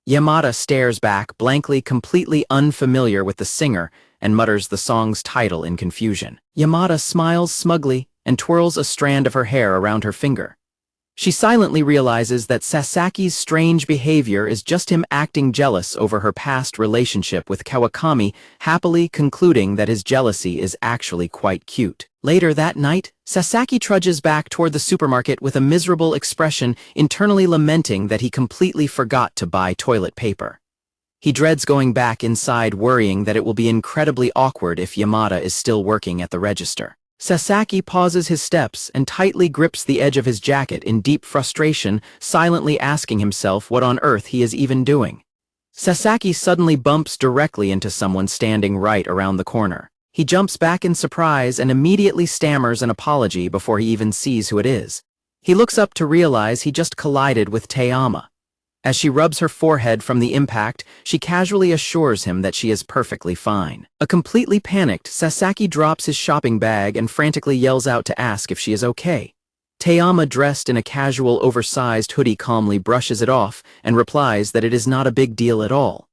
Yamada stares back, blankly, completely unfamiliar with the singer, and mutters the song's title in confusion. Yamada smiles smugly and twirls a strand of her hair around her finger. She silently realizes that Sasaki's strange behavior is just him acting jealous over her past relationship with Kawakami, happily concluding that his jealousy is actually quite cute. Later that night, Sasaki trudges back toward the supermarket with a miserable expression, internally lamenting that he completely forgot to buy toilet paper. He dreads going back inside, worrying that it will be incredibly awkward if Yamada is still working at the register. Sasaki pauses his steps and tightly grips the edge of his jacket in deep frustration, silently asking himself what on earth he is even doing. Sasaki suddenly bumps directly into someone standing right around the corner. He jumps back in surprise and immediately stammers an apology before he even sees who it is. He looks up to realize he just collided with Teyama. As she rubs her forehead from the impact, she casually assures him that she is perfectly fine. A completely panicked, Sasaki drops his shopping bag and frantically yells out to ask if she is okay. Teyama, dressed in a casual, oversized hoodie, calmly brushes it off and replies that it is not a big deal at all.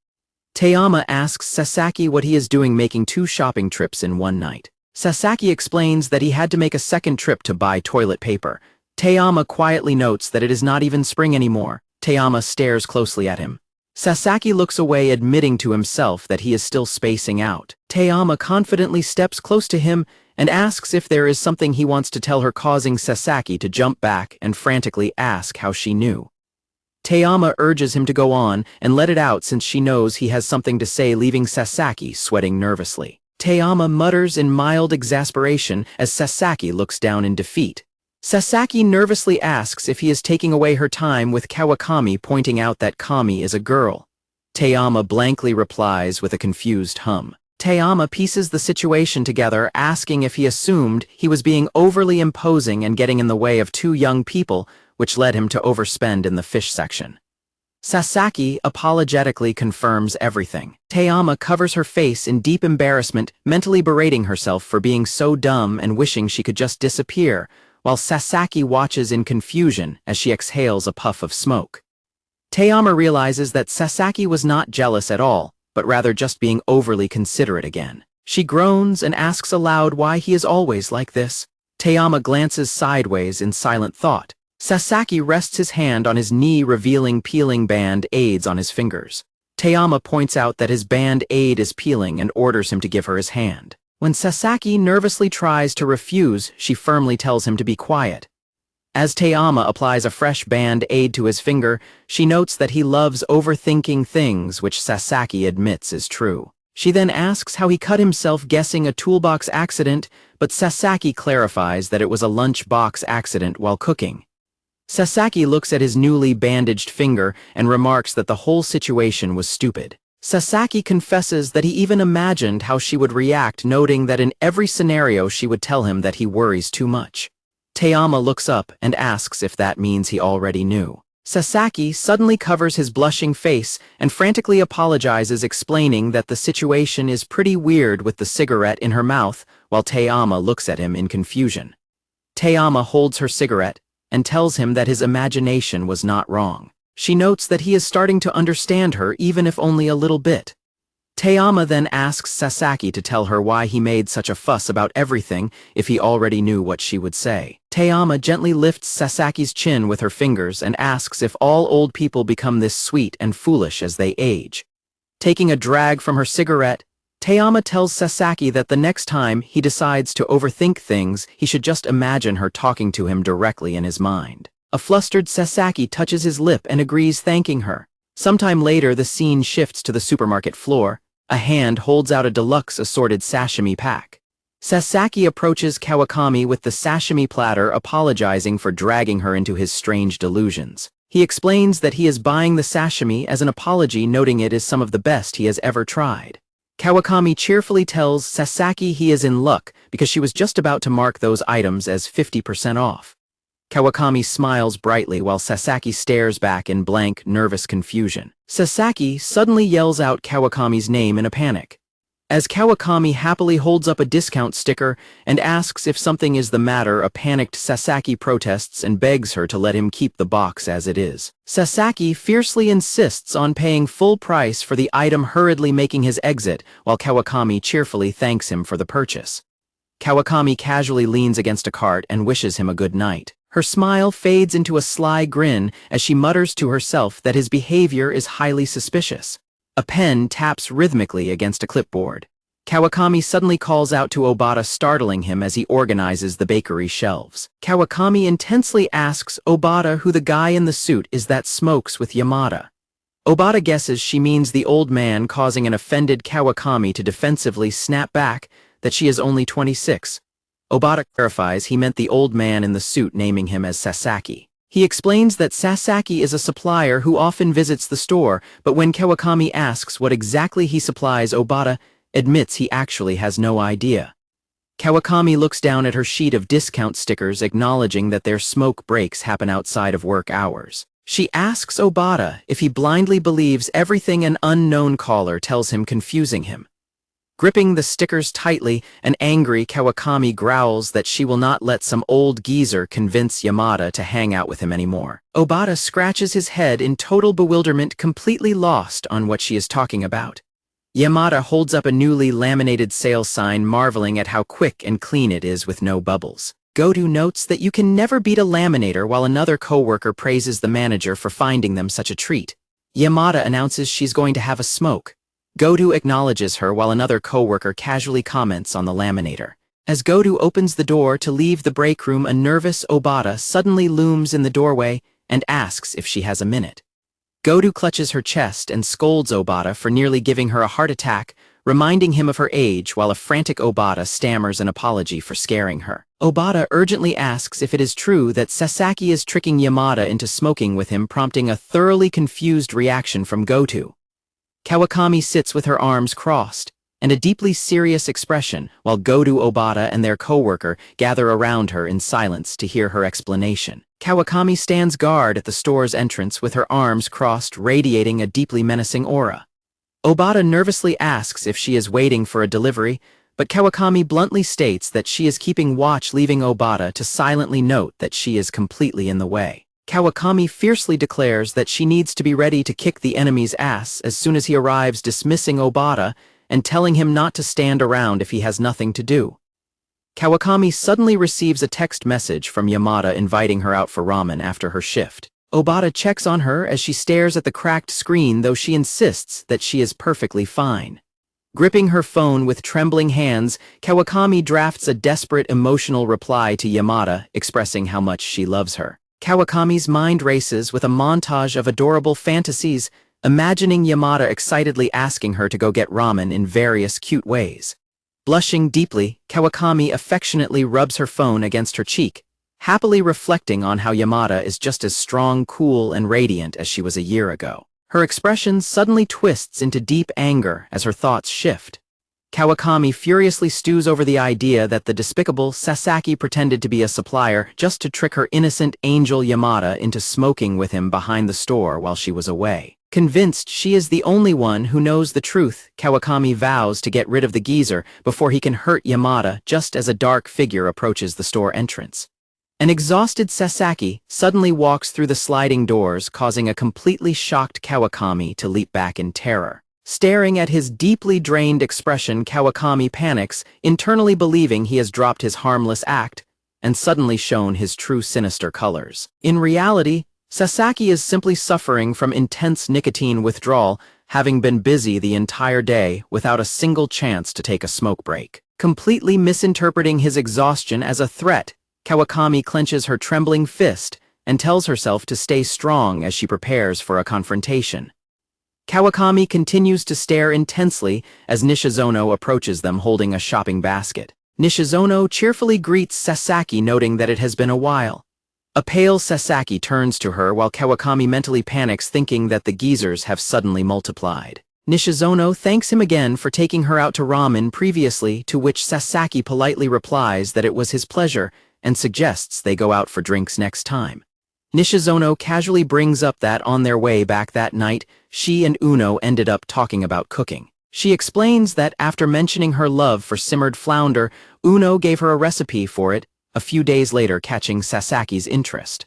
Teyama asks Sasaki what he is doing making 2 shopping trips in one night. Sasaki explains that he had to make a second trip to buy toilet paper. Teyama quietly notes that it is not even spring anymore. Teyama stares closely at him. Sasaki looks away, admitting to himself that he is still spacing out. Teyama confidently steps close to him and asks if there is something he wants to tell her, causing Sasaki to jump back and frantically ask how she knew. Teyama urges him to go on and let it out since she knows he has something to say, leaving Sasaki sweating nervously. Teyama mutters in mild exasperation as Sasaki looks down in defeat. Sasaki nervously asks if he is taking away her time with Kawakami, pointing out that Kami is a girl. Teyama blankly replies with a confused hum. Teyama pieces the situation together, asking if he assumed he was being overly imposing and getting in the way of 2 young people, which led him to overspend in the fish section. Sasaki apologetically confirms everything. Teyama covers her face in deep embarrassment, mentally berating herself for being so dumb and wishing she could just disappear, while Sasaki watches in confusion as she exhales a puff of smoke. Teyama realizes that Sasaki was not jealous at all, but rather just being overly considerate again. She groans and asks aloud why he is always like this. Teyama glances sideways in silent thought. Sasaki rests his hand on his knee, revealing peeling band-aids on his fingers. Teyama points out that his band-aid is peeling and orders him to give her his hand. When Sasaki nervously tries to refuse, she firmly tells him to be quiet. As Teyama applies a fresh band-aid to his finger, she notes that he loves overthinking things, which Sasaki admits is true. She then asks how he cut himself guessing a toolbox accident, but Sasaki clarifies that it was a lunchbox accident while cooking. Sasaki looks at his newly bandaged finger and remarks that the whole situation was stupid. Sasaki confesses that he even imagined how she would react, noting that in every scenario she would tell him that he worries too much. Teyama looks up and asks if that means he already knew. Sasaki suddenly covers his blushing face and frantically apologizes, explaining that the situation is pretty weird with the cigarette in her mouth, while Teyama looks at him in confusion. Teyama holds her cigarette and tells him that his imagination was not wrong. She notes that he is starting to understand her, even if only a little bit. Teyama then asks Sasaki to tell her why he made such a fuss about everything if he already knew what she would say. Teyama gently lifts Sasaki's chin with her fingers and asks if all old people become this sweet and foolish as they age. Taking a drag from her cigarette, Teyama tells Sasaki that the next time he decides to overthink things, he should just imagine her talking to him directly in his mind. A flustered Sasaki touches his lip and agrees, thanking her. Sometime later, the scene shifts to the supermarket floor. A hand holds out a deluxe assorted sashimi pack. Sasaki approaches Kawakami with the sashimi platter, apologizing for dragging her into his strange delusions. He explains that he is buying the sashimi as an apology, noting it is some of the best he has ever tried. Kawakami cheerfully tells Sasaki he is in luck because she was just about to mark those items as 50% off. Kawakami smiles brightly while Sasaki stares back in blank, nervous confusion. Sasaki suddenly yells out Kawakami's name in a panic. As Kawakami happily holds up a discount sticker and asks if something is the matter, a panicked Sasaki protests and begs her to let him keep the box as it is. Sasaki fiercely insists on paying full price for the item, hurriedly making his exit, while Kawakami cheerfully thanks him for the purchase. Kawakami casually leans against a cart and wishes him a good night. Her smile fades into a sly grin as she mutters to herself that his behavior is highly suspicious. A pen taps rhythmically against a clipboard. Kawakami suddenly calls out to Obata, startling him as he organizes the bakery shelves. Kawakami intensely asks Obata who the guy in the suit is that smokes with Yamada. Obata guesses she means the old man, causing an offended Kawakami to defensively snap back that she is only 26. Obata clarifies he meant the old man in the suit, naming him as Sasaki. He explains that Sasaki is a supplier who often visits the store, but when Kawakami asks what exactly he supplies, Obata admits he actually has no idea. Kawakami looks down at her sheet of discount stickers, acknowledging that their smoke breaks happen outside of work hours. She asks Obata if he blindly believes everything an unknown caller tells him, confusing him. Gripping the stickers tightly, an angry Kawakami growls that she will not let some old geezer convince Yamada to hang out with him anymore. Obata scratches his head in total bewilderment, completely lost on what she is talking about. Yamada holds up a newly laminated sale sign, marveling at how quick and clean it is with no bubbles. Goto notes that you can never beat a laminator, while another coworker praises the manager for finding them such a treat. Yamada announces she's going to have a smoke. Goto acknowledges her while another coworker casually comments on the laminator. As Goto opens the door to leave the break room, a nervous Obata suddenly looms in the doorway and asks if she has a minute. Goto clutches her chest and scolds Obata for nearly giving her a heart attack, reminding him of her age, while a frantic Obata stammers an apology for scaring her. Obata urgently asks if it is true that Sasaki is tricking Yamada into smoking with him, prompting a thoroughly confused reaction from Goto. Kawakami sits with her arms crossed and a deeply serious expression, while Goto, Obata, and their coworker gather around her in silence to hear her explanation. Kawakami stands guard at the store's entrance with her arms crossed, radiating a deeply menacing aura. Obata nervously asks if she is waiting for a delivery, but Kawakami bluntly states that she is keeping watch, leaving Obata to silently note that she is completely in the way. Kawakami fiercely declares that she needs to be ready to kick the enemy's ass as soon as he arrives, dismissing Obata and telling him not to stand around if he has nothing to do. Kawakami suddenly receives a text message from Yamada inviting her out for ramen after her shift. Obata checks on her as she stares at the cracked screen, though she insists that she is perfectly fine. Gripping her phone with trembling hands, Kawakami drafts a desperate emotional reply to Yamada expressing how much she loves her. Kawakami's mind races with a montage of adorable fantasies, imagining Yamada excitedly asking her to go get ramen in various cute ways. Blushing deeply, Kawakami affectionately rubs her phone against her cheek, happily reflecting on how Yamada is just as strong, cool, and radiant as she was a year ago. Her expression suddenly twists into deep anger as her thoughts shift. Kawakami furiously stews over the idea that the despicable Sasaki pretended to be a supplier just to trick her innocent angel Yamada into smoking with him behind the store while she was away. Convinced she is the only one who knows the truth, Kawakami vows to get rid of the geezer before he can hurt Yamada just as a dark figure approaches the store entrance. An exhausted Sasaki suddenly walks through the sliding doors, causing a completely shocked Kawakami to leap back in terror. Staring at his deeply drained expression, Kawakami panics, internally believing he has dropped his harmless act and suddenly shown his true sinister colors. In reality, Sasaki is simply suffering from intense nicotine withdrawal, having been busy the entire day without a single chance to take a smoke break. Completely misinterpreting his exhaustion as a threat, Kawakami clenches her trembling fist and tells herself to stay strong as she prepares for a confrontation. Kawakami continues to stare intensely as Nishizono approaches them holding a shopping basket. Nishizono cheerfully greets Sasaki, noting that it has been a while. A pale Sasaki turns to her while Kawakami mentally panics, thinking that the geezers have suddenly multiplied. Nishizono thanks him again for taking her out to ramen previously, to which Sasaki politely replies that it was his pleasure and suggests they go out for drinks next time. Nishizono casually brings up that on their way back that night, she and Uno ended up talking about cooking. She explains that after mentioning her love for simmered flounder, Uno gave her a recipe for it, a few days later catching Sasaki's interest.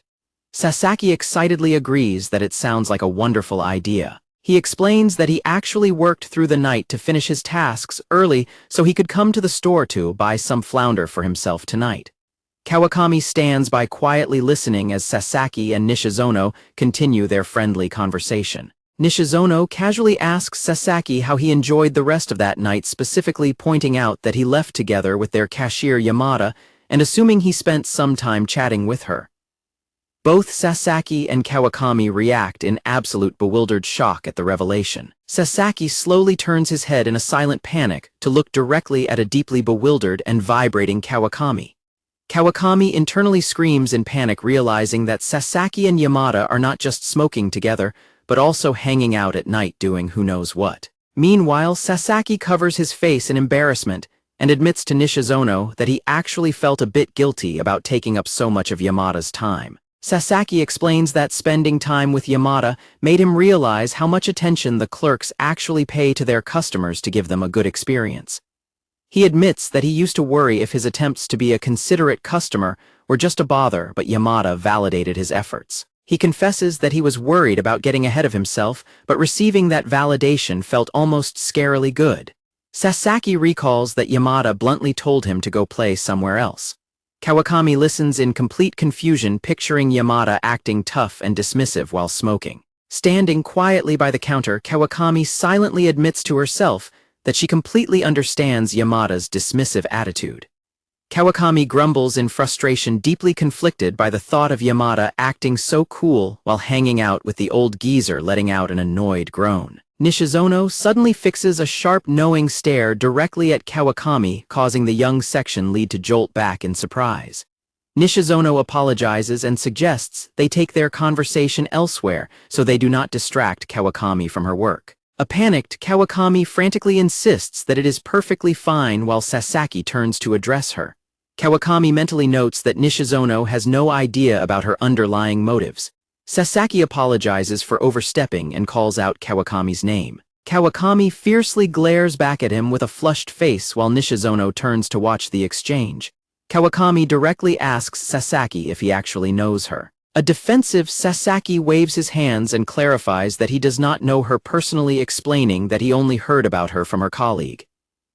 Sasaki excitedly agrees that it sounds like a wonderful idea. He explains that he actually worked through the night to finish his tasks early so he could come to the store to buy some flounder for himself tonight. Kawakami stands by quietly listening as Sasaki and Nishizono continue their friendly conversation. Nishizono casually asks Sasaki how he enjoyed the rest of that night, specifically pointing out that he left together with their cashier Yamada and assuming he spent some time chatting with her. Both Sasaki and Kawakami react in absolute bewildered shock at the revelation. Sasaki slowly turns his head in a silent panic to look directly at a deeply bewildered and vibrating Kawakami. Kawakami internally screams in panic, realizing that Sasaki and Yamada are not just smoking together, but also hanging out at night doing who knows what. Meanwhile, Sasaki covers his face in embarrassment and admits to Nishizono that he actually felt a bit guilty about taking up so much of Yamada's time. Sasaki explains that spending time with Yamada made him realize how much attention the clerks actually pay to their customers to give them a good experience. He admits that he used to worry if his attempts to be a considerate customer were just a bother, but Yamada validated his efforts. He confesses that he was worried about getting ahead of himself, but receiving that validation felt almost scarily good. Sasaki recalls that Yamada bluntly told him to go play somewhere else. Kawakami listens in complete confusion, picturing Yamada acting tough and dismissive while smoking. Standing quietly by the counter, Kawakami silently admits to herself that she completely understands Yamada's dismissive attitude. Kawakami grumbles in frustration, deeply conflicted by the thought of Yamada acting so cool while hanging out with the old geezer, letting out an annoyed groan. Nishizono suddenly fixes a sharp, knowing stare directly at Kawakami, causing the young section lead to jolt back in surprise. Nishizono apologizes and suggests they take their conversation elsewhere so they do not distract Kawakami from her work. A panicked Kawakami frantically insists that it is perfectly fine while Sasaki turns to address her. Kawakami mentally notes that Nishizono has no idea about her underlying motives. Sasaki apologizes for overstepping and calls out Kawakami's name. Kawakami fiercely glares back at him with a flushed face while Nishizono turns to watch the exchange. Kawakami directly asks Sasaki if he actually knows her. A defensive Sasaki waves his hands and clarifies that he does not know her personally, explaining that he only heard about her from her colleague.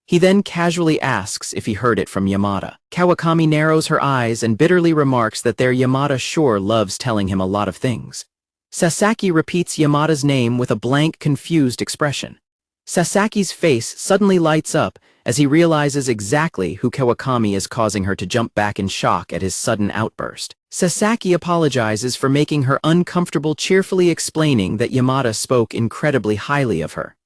He then casually asks if he heard it from Yamada. Kawakami narrows her eyes and bitterly remarks that their Yamada sure loves telling him a lot of things. Sasaki repeats Yamada's name with a blank, confused expression. Sasaki's face suddenly lights up as he realizes exactly who Kawakami is, causing her to jump back in shock at his sudden outburst. Sasaki apologizes for making her uncomfortable, cheerfully explaining that Yamada spoke incredibly highly of her.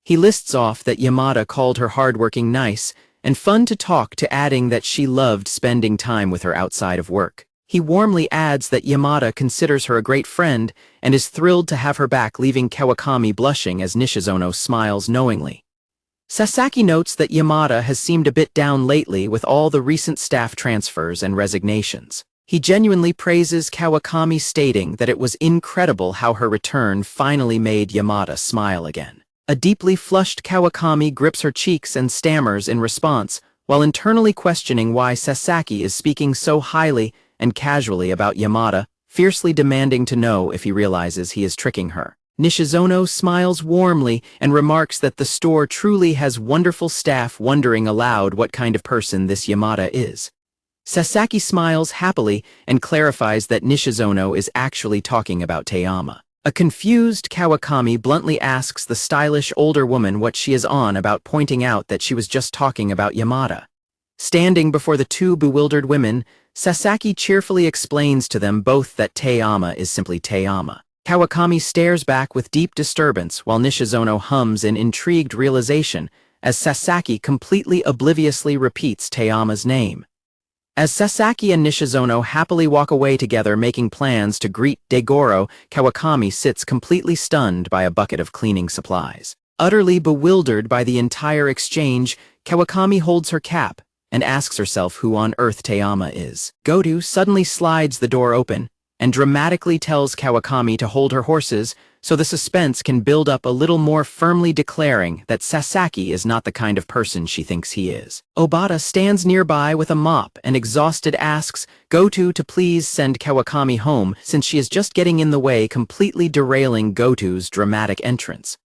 He lists off that Yamada called her hardworking, nice, and fun to talk to, adding that she loved spending time with her outside of work. He warmly adds that Yamada considers her a great friend and is thrilled to have her back, leaving Kawakami blushing as Nishizono smiles knowingly. Sasaki notes that Yamada has seemed a bit down lately with all the recent staff transfers and resignations. He genuinely praises Kawakami, stating that it was incredible how her return finally made Yamada smile again. A deeply flushed Kawakami grips her cheeks and stammers in response, while internally questioning why Sasaki is speaking so highly and casually about Yamada, fiercely demanding to know if he realizes he is tricking her. Nishizono smiles warmly and remarks that the store truly has wonderful staff, wondering aloud what kind of person this Yamada is. Sasaki smiles happily and clarifies that Nishizono is actually talking about Teama. A confused Kawakami bluntly asks the stylish older woman what she is on about, pointing out that she was just talking about Yamada. Standing before the two bewildered women, Sasaki cheerfully explains to them both that Teama is simply Teama. Kawakami stares back with deep disturbance while Nishizono hums in intrigued realization as Sasaki completely obliviously repeats Teama's name. As Sasaki and Nishizono happily walk away together, making plans to greet Degoro, Kawakami sits completely stunned by a bucket of cleaning supplies. Utterly bewildered by the entire exchange, Kawakami holds her cap and asks herself who on earth Teama is. Goto suddenly slides the door open and dramatically tells Kawakami to hold her horses so the suspense can build up a little more, firmly declaring that Sasaki is not the kind of person she thinks he is. Obata stands nearby with a mop and exhausted asks Goto to please send Kawakami home since she is just getting in the way, completely derailing Goto's dramatic entrance.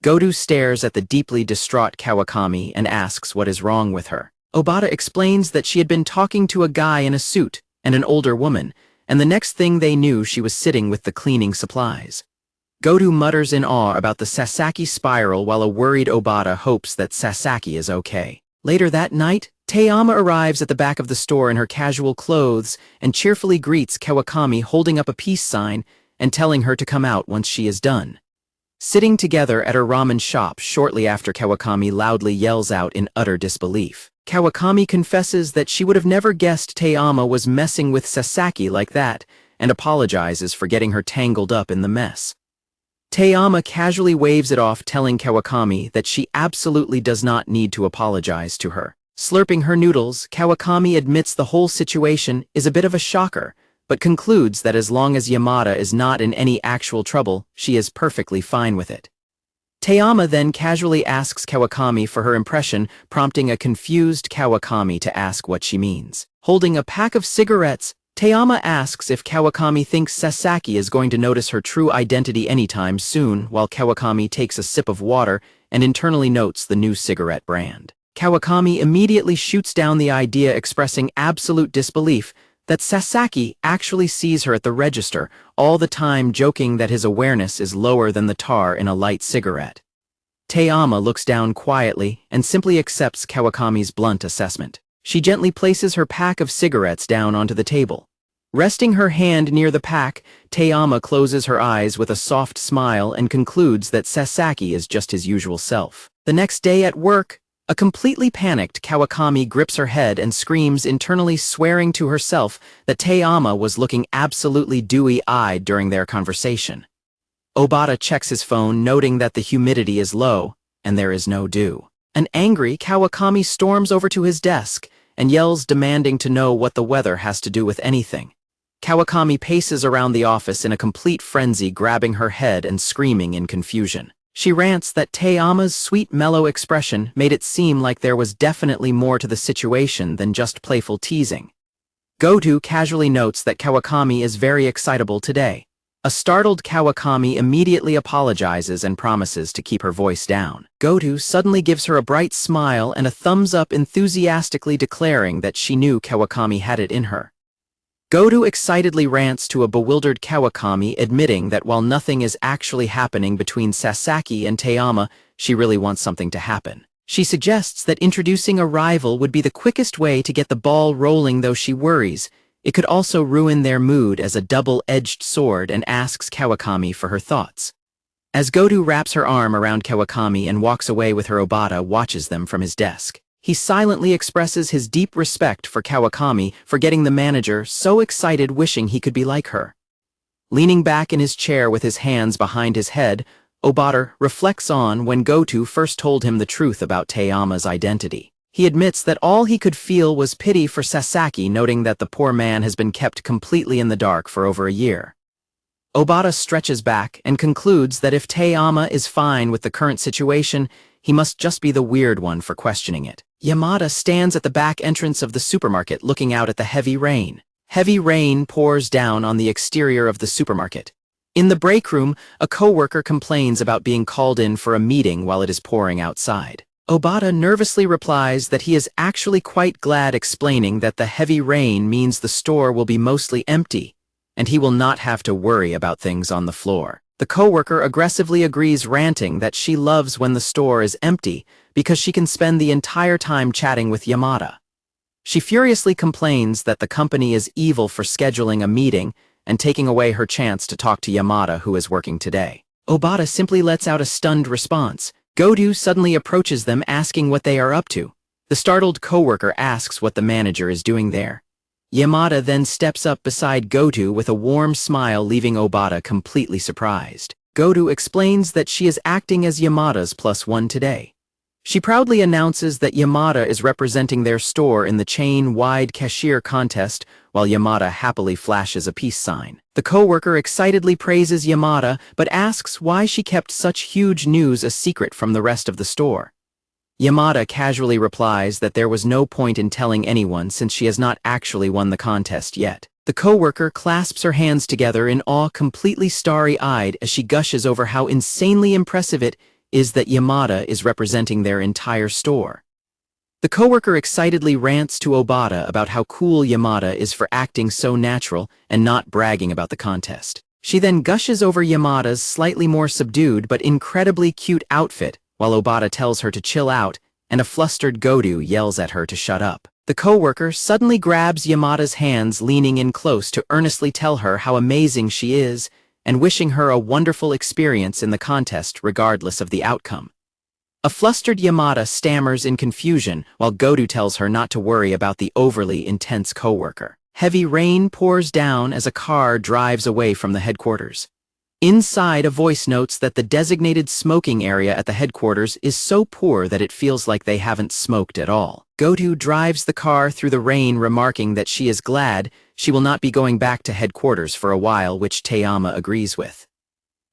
Goto stares at the deeply distraught Kawakami and asks what is wrong with her. Obata explains that she had been talking to a guy in a suit and an older woman, and the next thing they knew she was sitting with the cleaning supplies. Goto mutters in awe about the Sasaki spiral while a worried Obata hopes that Sasaki is okay. Later that night, Teama arrives at the back of the store in her casual clothes and cheerfully greets Kawakami, holding up a peace sign and telling her to come out once she is done. Sitting together at her ramen shop shortly after, Kawakami loudly yells out in utter disbelief. Kawakami confesses that she would have never guessed Teama was messing with Sasaki like that and apologizes for getting her tangled up in the mess. Teama casually waves it off, telling Kawakami that she absolutely does not need to apologize to her. Slurping her noodles, Kawakami admits the whole situation is a bit of a shocker, but concludes that as long as Yamada is not in any actual trouble, she is perfectly fine with it. Teama then casually asks Kawakami for her impression, prompting a confused Kawakami to ask what she means. Holding a pack of cigarettes, Teama asks if Kawakami thinks Sasaki is going to notice her true identity anytime soon, while Kawakami takes a sip of water and internally notes the new cigarette brand. Kawakami immediately shoots down the idea, expressing absolute disbelief that Sasaki actually sees her at the register, all the time joking that his awareness is lower than the tar in a light cigarette. Teama looks down quietly and simply accepts Kawakami's blunt assessment. She gently places her pack of cigarettes down onto the table. Resting her hand near the pack, Teama closes her eyes with a soft smile and concludes that Sasaki is just his usual self. The next day at work, a completely panicked Kawakami grips her head and screams, internally swearing to herself that Teama was looking absolutely dewy-eyed during their conversation. Obata checks his phone, noting that the humidity is low and there is no dew. An angry Kawakami storms over to his desk and yells, demanding to know what the weather has to do with anything. Kawakami paces around the office in a complete frenzy, grabbing her head and screaming in confusion. She rants that Teama's sweet, mellow expression made it seem like there was definitely more to the situation than just playful teasing. Goto casually notes that Kawakami is very excitable today, A startled Kawakami immediately apologizes and promises to keep her voice down. Goto suddenly gives her a bright smile and a thumbs up, enthusiastically declaring that she knew Kawakami had it in her. Goto excitedly rants to a bewildered Kawakami, admitting that while nothing is actually happening between Sasaki and Teyama, she really wants something to happen. She suggests that introducing a rival would be the quickest way to get the ball rolling, though she worries it could also ruin their mood as a double-edged sword, and asks Kawakami for her thoughts. As Goto wraps her arm around Kawakami and walks away with her, Obata watches them from his desk. He silently expresses his deep respect for Kawakami for getting the manager so excited, wishing he could be like her. Leaning back in his chair with his hands behind his head, Obata reflects on when Goto first told him the truth about Teyama's identity. He admits that all he could feel was pity for Sasaki, noting that the poor man has been kept completely in the dark for over a year. Obata stretches back and concludes that if Teyama is fine with the current situation, he must just be the weird one for questioning it. Yamada stands at the back entrance of the supermarket looking out at the heavy rain. Heavy rain pours down on the exterior of the supermarket. In the break room, a coworker complains about being called in for a meeting while it is pouring outside. Obata nervously replies that he is actually quite glad, explaining that the heavy rain means the store will be mostly empty, and he will not have to worry about things on the floor. The coworker aggressively agrees, ranting that she loves when the store is empty because she can spend the entire time chatting with Yamada. She furiously complains that the company is evil for scheduling a meeting and taking away her chance to talk to Yamada, who is working today. Obata simply lets out a stunned response. Goto suddenly approaches them, asking what they are up to. The startled coworker asks what the manager is doing there. Yamada then steps up beside Goto with a warm smile, leaving Obata completely surprised. Goto explains that she is acting as Yamada's +1 today. She proudly announces that Yamada is representing their store in the chain-wide cashier contest, while Yamada happily flashes a peace sign. The coworker excitedly praises Yamada, but asks why she kept such huge news a secret from the rest of the store. Yamada casually replies that there was no point in telling anyone since she has not actually won the contest yet. The coworker clasps her hands together in awe, completely starry-eyed, as she gushes over how insanely impressive it is that Yamada is representing their entire store. The coworker excitedly rants to Obata about how cool Yamada is for acting so natural and not bragging about the contest. She then gushes over Yamada's slightly more subdued but incredibly cute outfit, while Obata tells her to chill out, and a flustered Goto yells at her to shut up. The coworker suddenly grabs Yamada's hands, leaning in close to earnestly tell her how amazing she is, and wishing her a wonderful experience in the contest regardless of the outcome. A flustered Yamada stammers in confusion, while Goto tells her not to worry about the overly intense coworker. Heavy rain pours down as a car drives away from the headquarters. Inside, a voice notes that the designated smoking area at the headquarters is so poor that it feels like they haven't smoked at all. Goto drives the car through the rain, remarking that she is glad she will not be going back to headquarters for a while, which Teyama agrees with.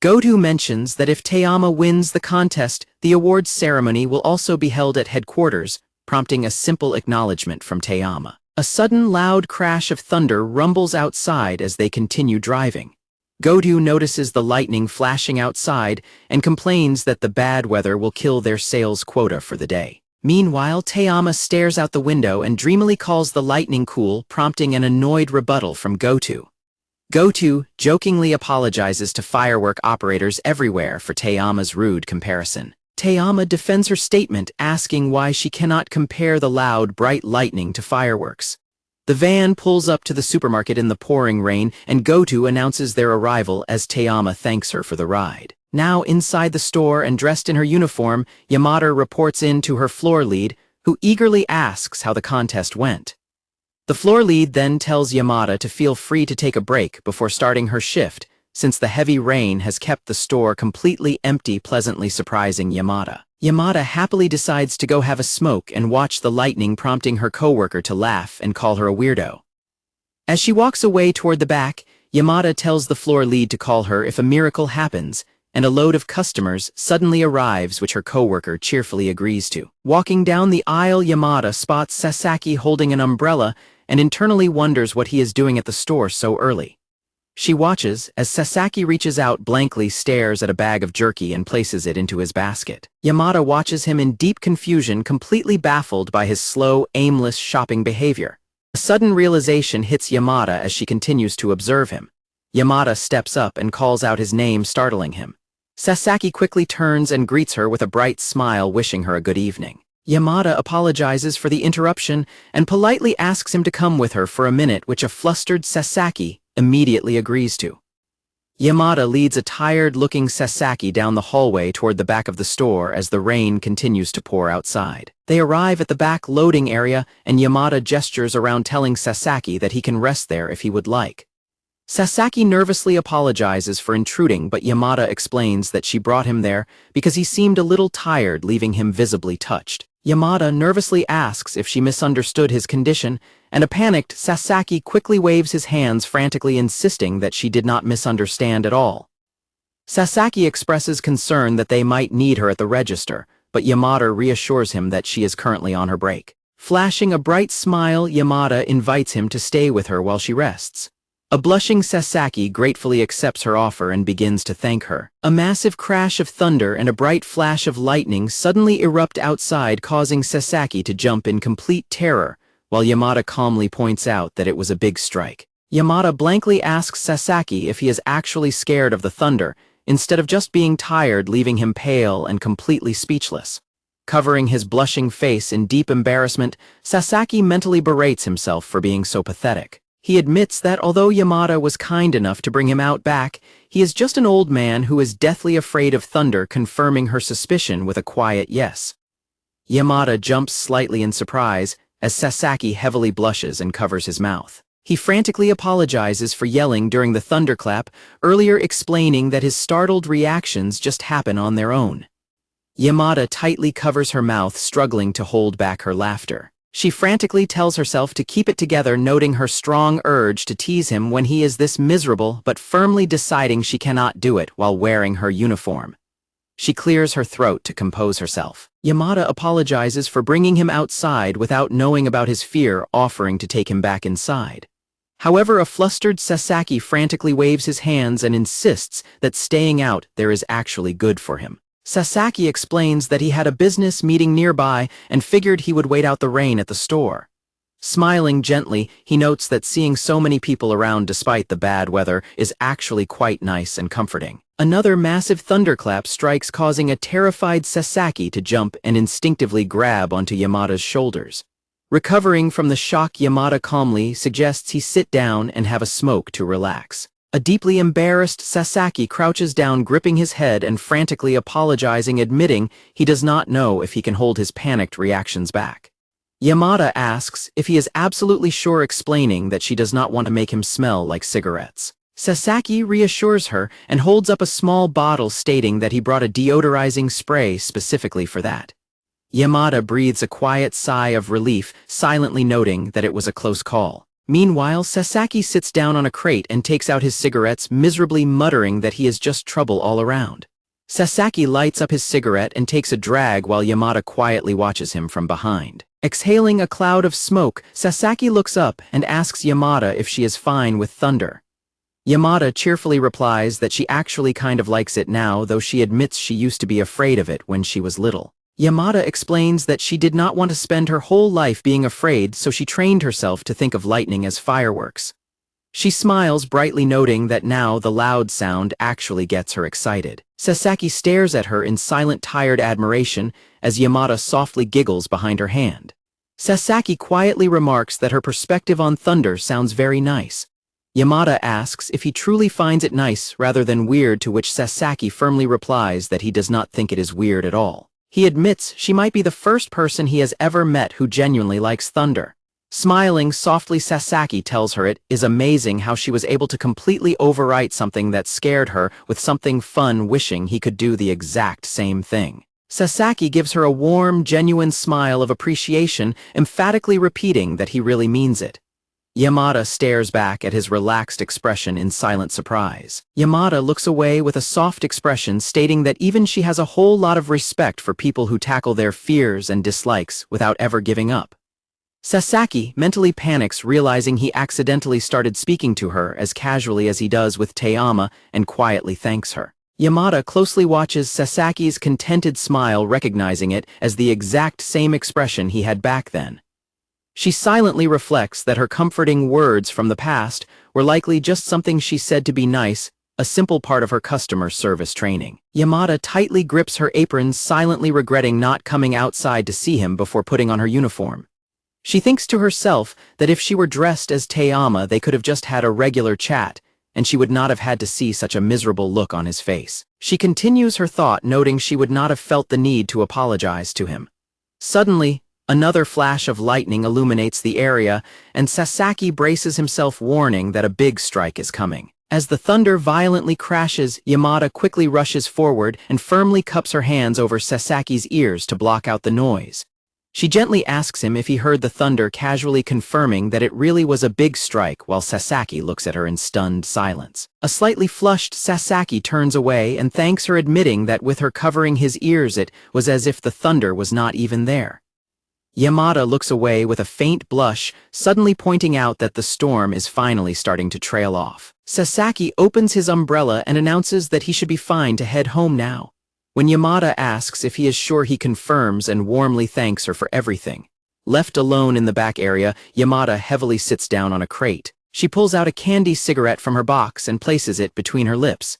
Goto mentions that if Teyama wins the contest, the awards ceremony will also be held at headquarters, prompting a simple acknowledgement from Teyama. A sudden loud crash of thunder rumbles outside as they continue driving. Goto notices the lightning flashing outside and complains that the bad weather will kill their sales quota for the day. Meanwhile, Teyama stares out the window and dreamily calls the lightning cool, prompting an annoyed rebuttal from Goto. Goto jokingly apologizes to firework operators everywhere for Teyama's rude comparison. Teyama defends her statement, asking why she cannot compare the loud, bright lightning to fireworks. The van pulls up to the supermarket in the pouring rain, and Goto announces their arrival as Teyama thanks her for the ride. Now inside the store and dressed in her uniform, Yamada reports in to her floor lead, who eagerly asks how the contest went. The floor lead then tells Yamada to feel free to take a break before starting her shift, since the heavy rain has kept the store completely empty, pleasantly surprising Yamada. Yamada happily decides to go have a smoke and watch the lightning, prompting her coworker to laugh and call her a weirdo. As she walks away toward the back, Yamada tells the floor lead to call her if a miracle happens, and a load of customers suddenly arrives, which her coworker cheerfully agrees to. Walking down the aisle, Yamada spots Sasaki holding an umbrella and internally wonders what he is doing at the store so early. She watches as Sasaki reaches out, blankly stares at a bag of jerky and places it into his basket. Yamada watches him in deep confusion, completely baffled by his slow, aimless shopping behavior. A sudden realization hits Yamada as she continues to observe him. Yamada steps up and calls out his name, startling him. Sasaki quickly turns and greets her with a bright smile, wishing her a good evening. Yamada apologizes for the interruption and politely asks him to come with her for a minute, which a flustered Sasaki immediately agrees to. Yamada leads a tired-looking Sasaki down the hallway toward the back of the store as the rain continues to pour outside. They arrive at the back loading area, and Yamada gestures around, telling Sasaki that he can rest there if he would like. Sasaki nervously apologizes for intruding, but Yamada explains that she brought him there because he seemed a little tired, leaving him visibly touched. Yamada nervously asks if she misunderstood his condition, and a panicked Sasaki quickly waves his hands, frantically insisting that she did not misunderstand at all. Sasaki expresses concern that they might need her at the register, but Yamada reassures him that she is currently on her break. Flashing a bright smile, Yamada invites him to stay with her while she rests. A blushing Sasaki gratefully accepts her offer and begins to thank her. A massive crash of thunder and a bright flash of lightning suddenly erupt outside, causing Sasaki to jump in complete terror, while Yamada calmly points out that it was a big strike. Yamada blankly asks Sasaki if he is actually scared of the thunder, instead of just being tired, leaving him pale and completely speechless. Covering his blushing face in deep embarrassment, Sasaki mentally berates himself for being so pathetic. He admits that although Yamada was kind enough to bring him out back, he is just an old man who is deathly afraid of thunder, confirming her suspicion with a quiet yes. Yamada jumps slightly in surprise as Sasaki heavily blushes and covers his mouth. He frantically apologizes for yelling during the thunderclap, earlier explaining that his startled reactions just happen on their own. Yamada tightly covers her mouth, struggling to hold back her laughter. She frantically tells herself to keep it together, noting her strong urge to tease him when he is this miserable, but firmly deciding she cannot do it while wearing her uniform. She clears her throat to compose herself. Yamada apologizes for bringing him outside without knowing about his fear, offering to take him back inside. However, a flustered Sasaki frantically waves his hands and insists that staying out there is actually good for him. Sasaki explains that he had a business meeting nearby and figured he would wait out the rain at the store. Smiling gently, he notes that seeing so many people around despite the bad weather is actually quite nice and comforting. Another massive thunderclap strikes, causing a terrified Sasaki to jump and instinctively grab onto Yamada's shoulders. Recovering from the shock, Yamada calmly suggests he sit down and have a smoke to relax. A deeply embarrassed Sasaki crouches down, gripping his head and frantically apologizing, admitting he does not know if he can hold his panicked reactions back. Yamada asks if he is absolutely sure, explaining that she does not want to make him smell like cigarettes. Sasaki reassures her and holds up a small bottle, stating that he brought a deodorizing spray specifically for that. Yamada breathes a quiet sigh of relief, silently noting that it was a close call. Meanwhile, Sasaki sits down on a crate and takes out his cigarettes, miserably muttering that he is just trouble all around. Sasaki lights up his cigarette and takes a drag while Yamada quietly watches him from behind. Exhaling a cloud of smoke, Sasaki looks up and asks Yamada if she is fine with thunder. Yamada cheerfully replies that she actually kind of likes it now, though she admits she used to be afraid of it when she was little. Yamada explains that she did not want to spend her whole life being afraid, so she trained herself to think of lightning as fireworks. She smiles brightly, noting that now the loud sound actually gets her excited. Sasaki stares at her in silent, tired admiration as Yamada softly giggles behind her hand. Sasaki quietly remarks that her perspective on thunder sounds very nice. Yamada asks if he truly finds it nice rather than weird, to which Sasaki firmly replies that he does not think it is weird at all. He admits she might be the first person he has ever met who genuinely likes thunder. Smiling softly, Sasaki tells her it is amazing how she was able to completely overwrite something that scared her with something fun, wishing he could do the exact same thing. Sasaki gives her a warm, genuine smile of appreciation, emphatically repeating that he really means it. Yamada stares back at his relaxed expression in silent surprise. Yamada looks away with a soft expression, stating that even she has a whole lot of respect for people who tackle their fears and dislikes without ever giving up. Sasaki mentally panics, realizing he accidentally started speaking to her as casually as he does with Teyama, and quietly thanks her. Yamada closely watches Sasaki's contented smile, recognizing it as the exact same expression he had back then. She silently reflects that her comforting words from the past were likely just something she said to be nice, a simple part of her customer service training. Yamada tightly grips her apron, silently regretting not coming outside to see him before putting on her uniform. She thinks to herself that if she were dressed as Teyama, they could have just had a regular chat, and she would not have had to see such a miserable look on his face. She continues her thought, noting she would not have felt the need to apologize to him. Suddenly, another flash of lightning illuminates the area, and Sasaki braces himself, warning that a big strike is coming. As the thunder violently crashes, Yamada quickly rushes forward and firmly cups her hands over Sasaki's ears to block out the noise. She gently asks him if he heard the thunder, casually confirming that it really was a big strike, while Sasaki looks at her in stunned silence. A slightly flushed Sasaki turns away and thanks her, admitting that with her covering his ears it was as if the thunder was not even there. Yamada looks away with a faint blush, suddenly pointing out that the storm is finally starting to trail off. Sasaki opens his umbrella and announces that he should be fine to head home now. When Yamada asks if he is sure, he confirms and warmly thanks her for everything. Left alone in the back area, Yamada heavily sits down on a crate. She pulls out a candy cigarette from her box and places it between her lips.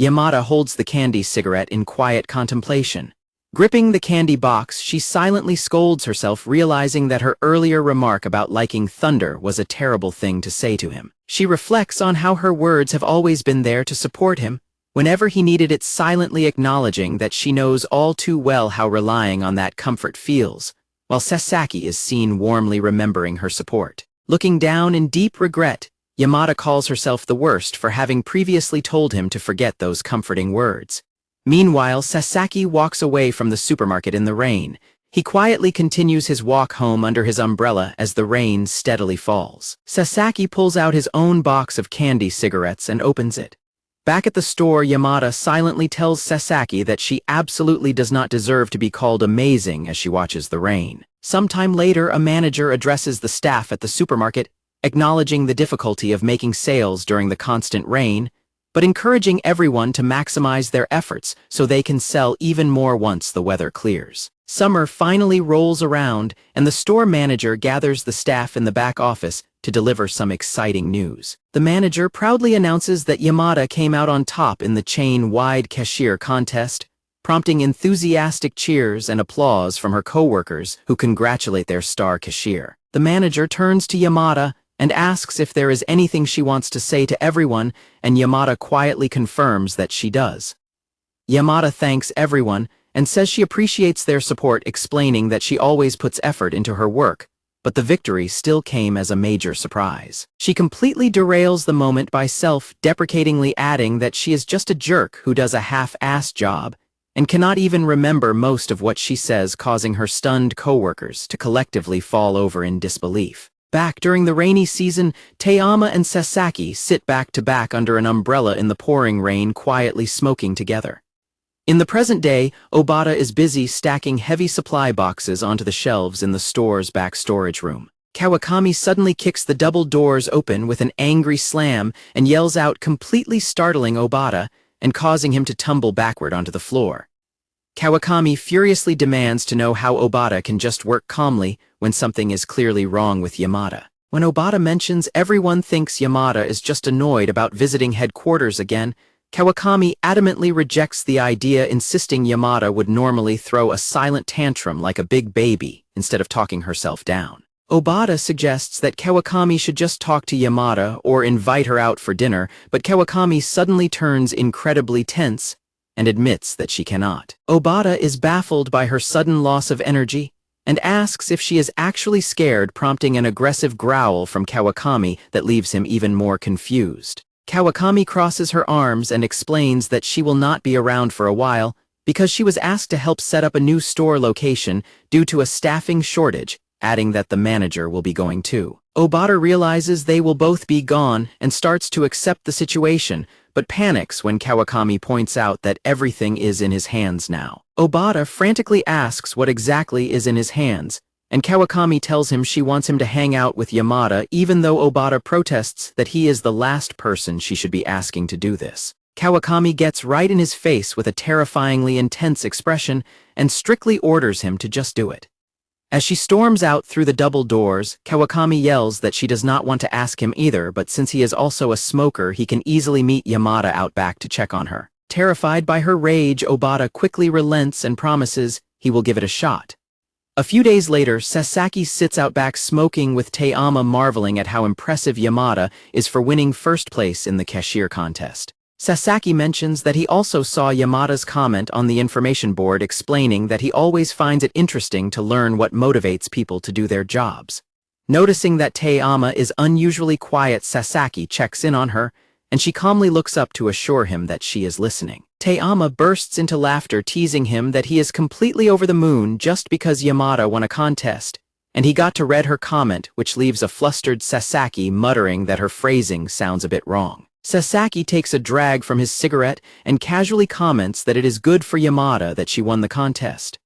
Yamada holds the candy cigarette in quiet contemplation. Gripping the candy box, she silently scolds herself, realizing that her earlier remark about liking thunder was a terrible thing to say to him. She reflects on how her words have always been there to support him whenever he needed it, silently acknowledging that she knows all too well how relying on that comfort feels, while Sasaki is seen warmly remembering her support. Looking down in deep regret, Yamada calls herself the worst for having previously told him to forget those comforting words. Meanwhile, Sasaki walks away from the supermarket in the rain. He quietly continues his walk home under his umbrella as the rain steadily falls. Sasaki pulls out his own box of candy cigarettes and opens it. Back at the store, Yamada silently tells Sasaki that she absolutely does not deserve to be called amazing as she watches the rain. Sometime later, a manager addresses the staff at the supermarket, acknowledging the difficulty of making sales during the constant rain, but encouraging everyone to maximize their efforts so they can sell even more once the weather clears. Summer finally rolls around, and the store manager gathers the staff in the back office to deliver some exciting news. The manager proudly announces that Yamada came out on top in the chain-wide cashier contest, prompting enthusiastic cheers and applause from her co-workers who congratulate their star cashier. The manager turns to Yamada and asks if there is anything she wants to say to everyone, and Yamada quietly confirms that she does. Yamada thanks everyone and says she appreciates their support, explaining that she always puts effort into her work, but the victory still came as a major surprise. She completely derails the moment by self-deprecatingly adding that she is just a jerk who does a half-assed job and cannot even remember most of what she says, causing her stunned coworkers to collectively fall over in disbelief. Back during the rainy season, Teyama and Sasaki sit back to back under an umbrella in the pouring rain, quietly smoking together. In the present day, Obata is busy stacking heavy supply boxes onto the shelves in the store's back storage room. Kawakami suddenly kicks the double doors open with an angry slam and yells out, completely startling Obata and causing him to tumble backward onto the floor. Kawakami furiously demands to know how Obata can just work calmly when something is clearly wrong with Yamada. When Obata mentions everyone thinks Yamada is just annoyed about visiting headquarters again, Kawakami adamantly rejects the idea, insisting Yamada would normally throw a silent tantrum like a big baby instead of talking herself down. Obata suggests that Kawakami should just talk to Yamada or invite her out for dinner, but Kawakami suddenly turns incredibly tense and admits that she cannot. Obata is baffled by her sudden loss of energy and asks if she is actually scared, prompting an aggressive growl from Kawakami that leaves him even more confused. Kawakami crosses her arms and explains that she will not be around for a while because she was asked to help set up a new store location due to a staffing shortage, adding that the manager will be going too. Obata realizes they will both be gone and starts to accept the situation, but panics when Kawakami points out that everything is in his hands now. Obata frantically asks what exactly is in his hands, and Kawakami tells him she wants him to hang out with Yamada even though Obata protests that he is the last person she should be asking to do this. Kawakami gets right in his face with a terrifyingly intense expression and strictly orders him to just do it. As she storms out through the double doors, Kawakami yells that she does not want to ask him either, but since he is also a smoker, he can easily meet Yamada out back to check on her. Terrified by her rage, Obata quickly relents and promises he will give it a shot. A few days later, Sasaki sits out back smoking with Teama, marveling at how impressive Yamada is for winning first place in the Cashier contest. Sasaki mentions that he also saw Yamada's comment on the information board explaining that he always finds it interesting to learn what motivates people to do their jobs. Noticing that Teama is unusually quiet, Sasaki checks in on her, and she calmly looks up to assure him that she is listening. Teama bursts into laughter, teasing him that he is completely over the moon just because Yamada won a contest, and he got to read her comment, which leaves a flustered Sasaki muttering that her phrasing sounds a bit wrong. Sasaki takes a drag from his cigarette and casually comments that it is good for Yamada that she won the contest.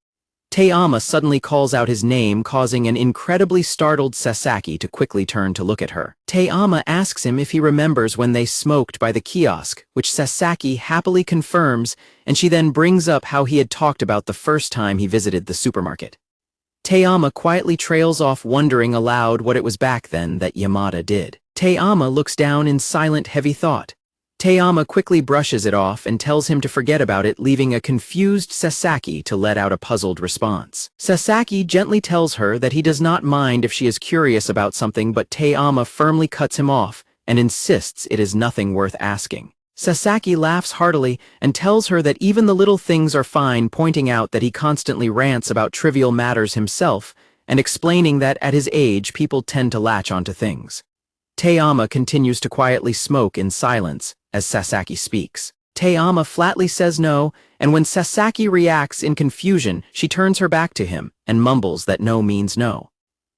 Teama suddenly calls out his name, causing an incredibly startled Sasaki to quickly turn to look at her. Teama asks him if he remembers when they smoked by the kiosk, which Sasaki happily confirms, and she then brings up how he had talked about the first time he visited the supermarket. Teama quietly trails off, wondering aloud what it was back then that Yamada did. Teama looks down in silent, heavy thought. Teama quickly brushes it off and tells him to forget about it, leaving a confused Sasaki to let out a puzzled response. Sasaki gently tells her that he does not mind if she is curious about something, but Teama firmly cuts him off and insists it is nothing worth asking. Sasaki laughs heartily and tells her that even the little things are fine, pointing out that he constantly rants about trivial matters himself and explaining that at his age people tend to latch onto things. Teama continues to quietly smoke in silence as Sasaki speaks. Teama flatly says no, and when Sasaki reacts in confusion, she turns her back to him and mumbles that no means no.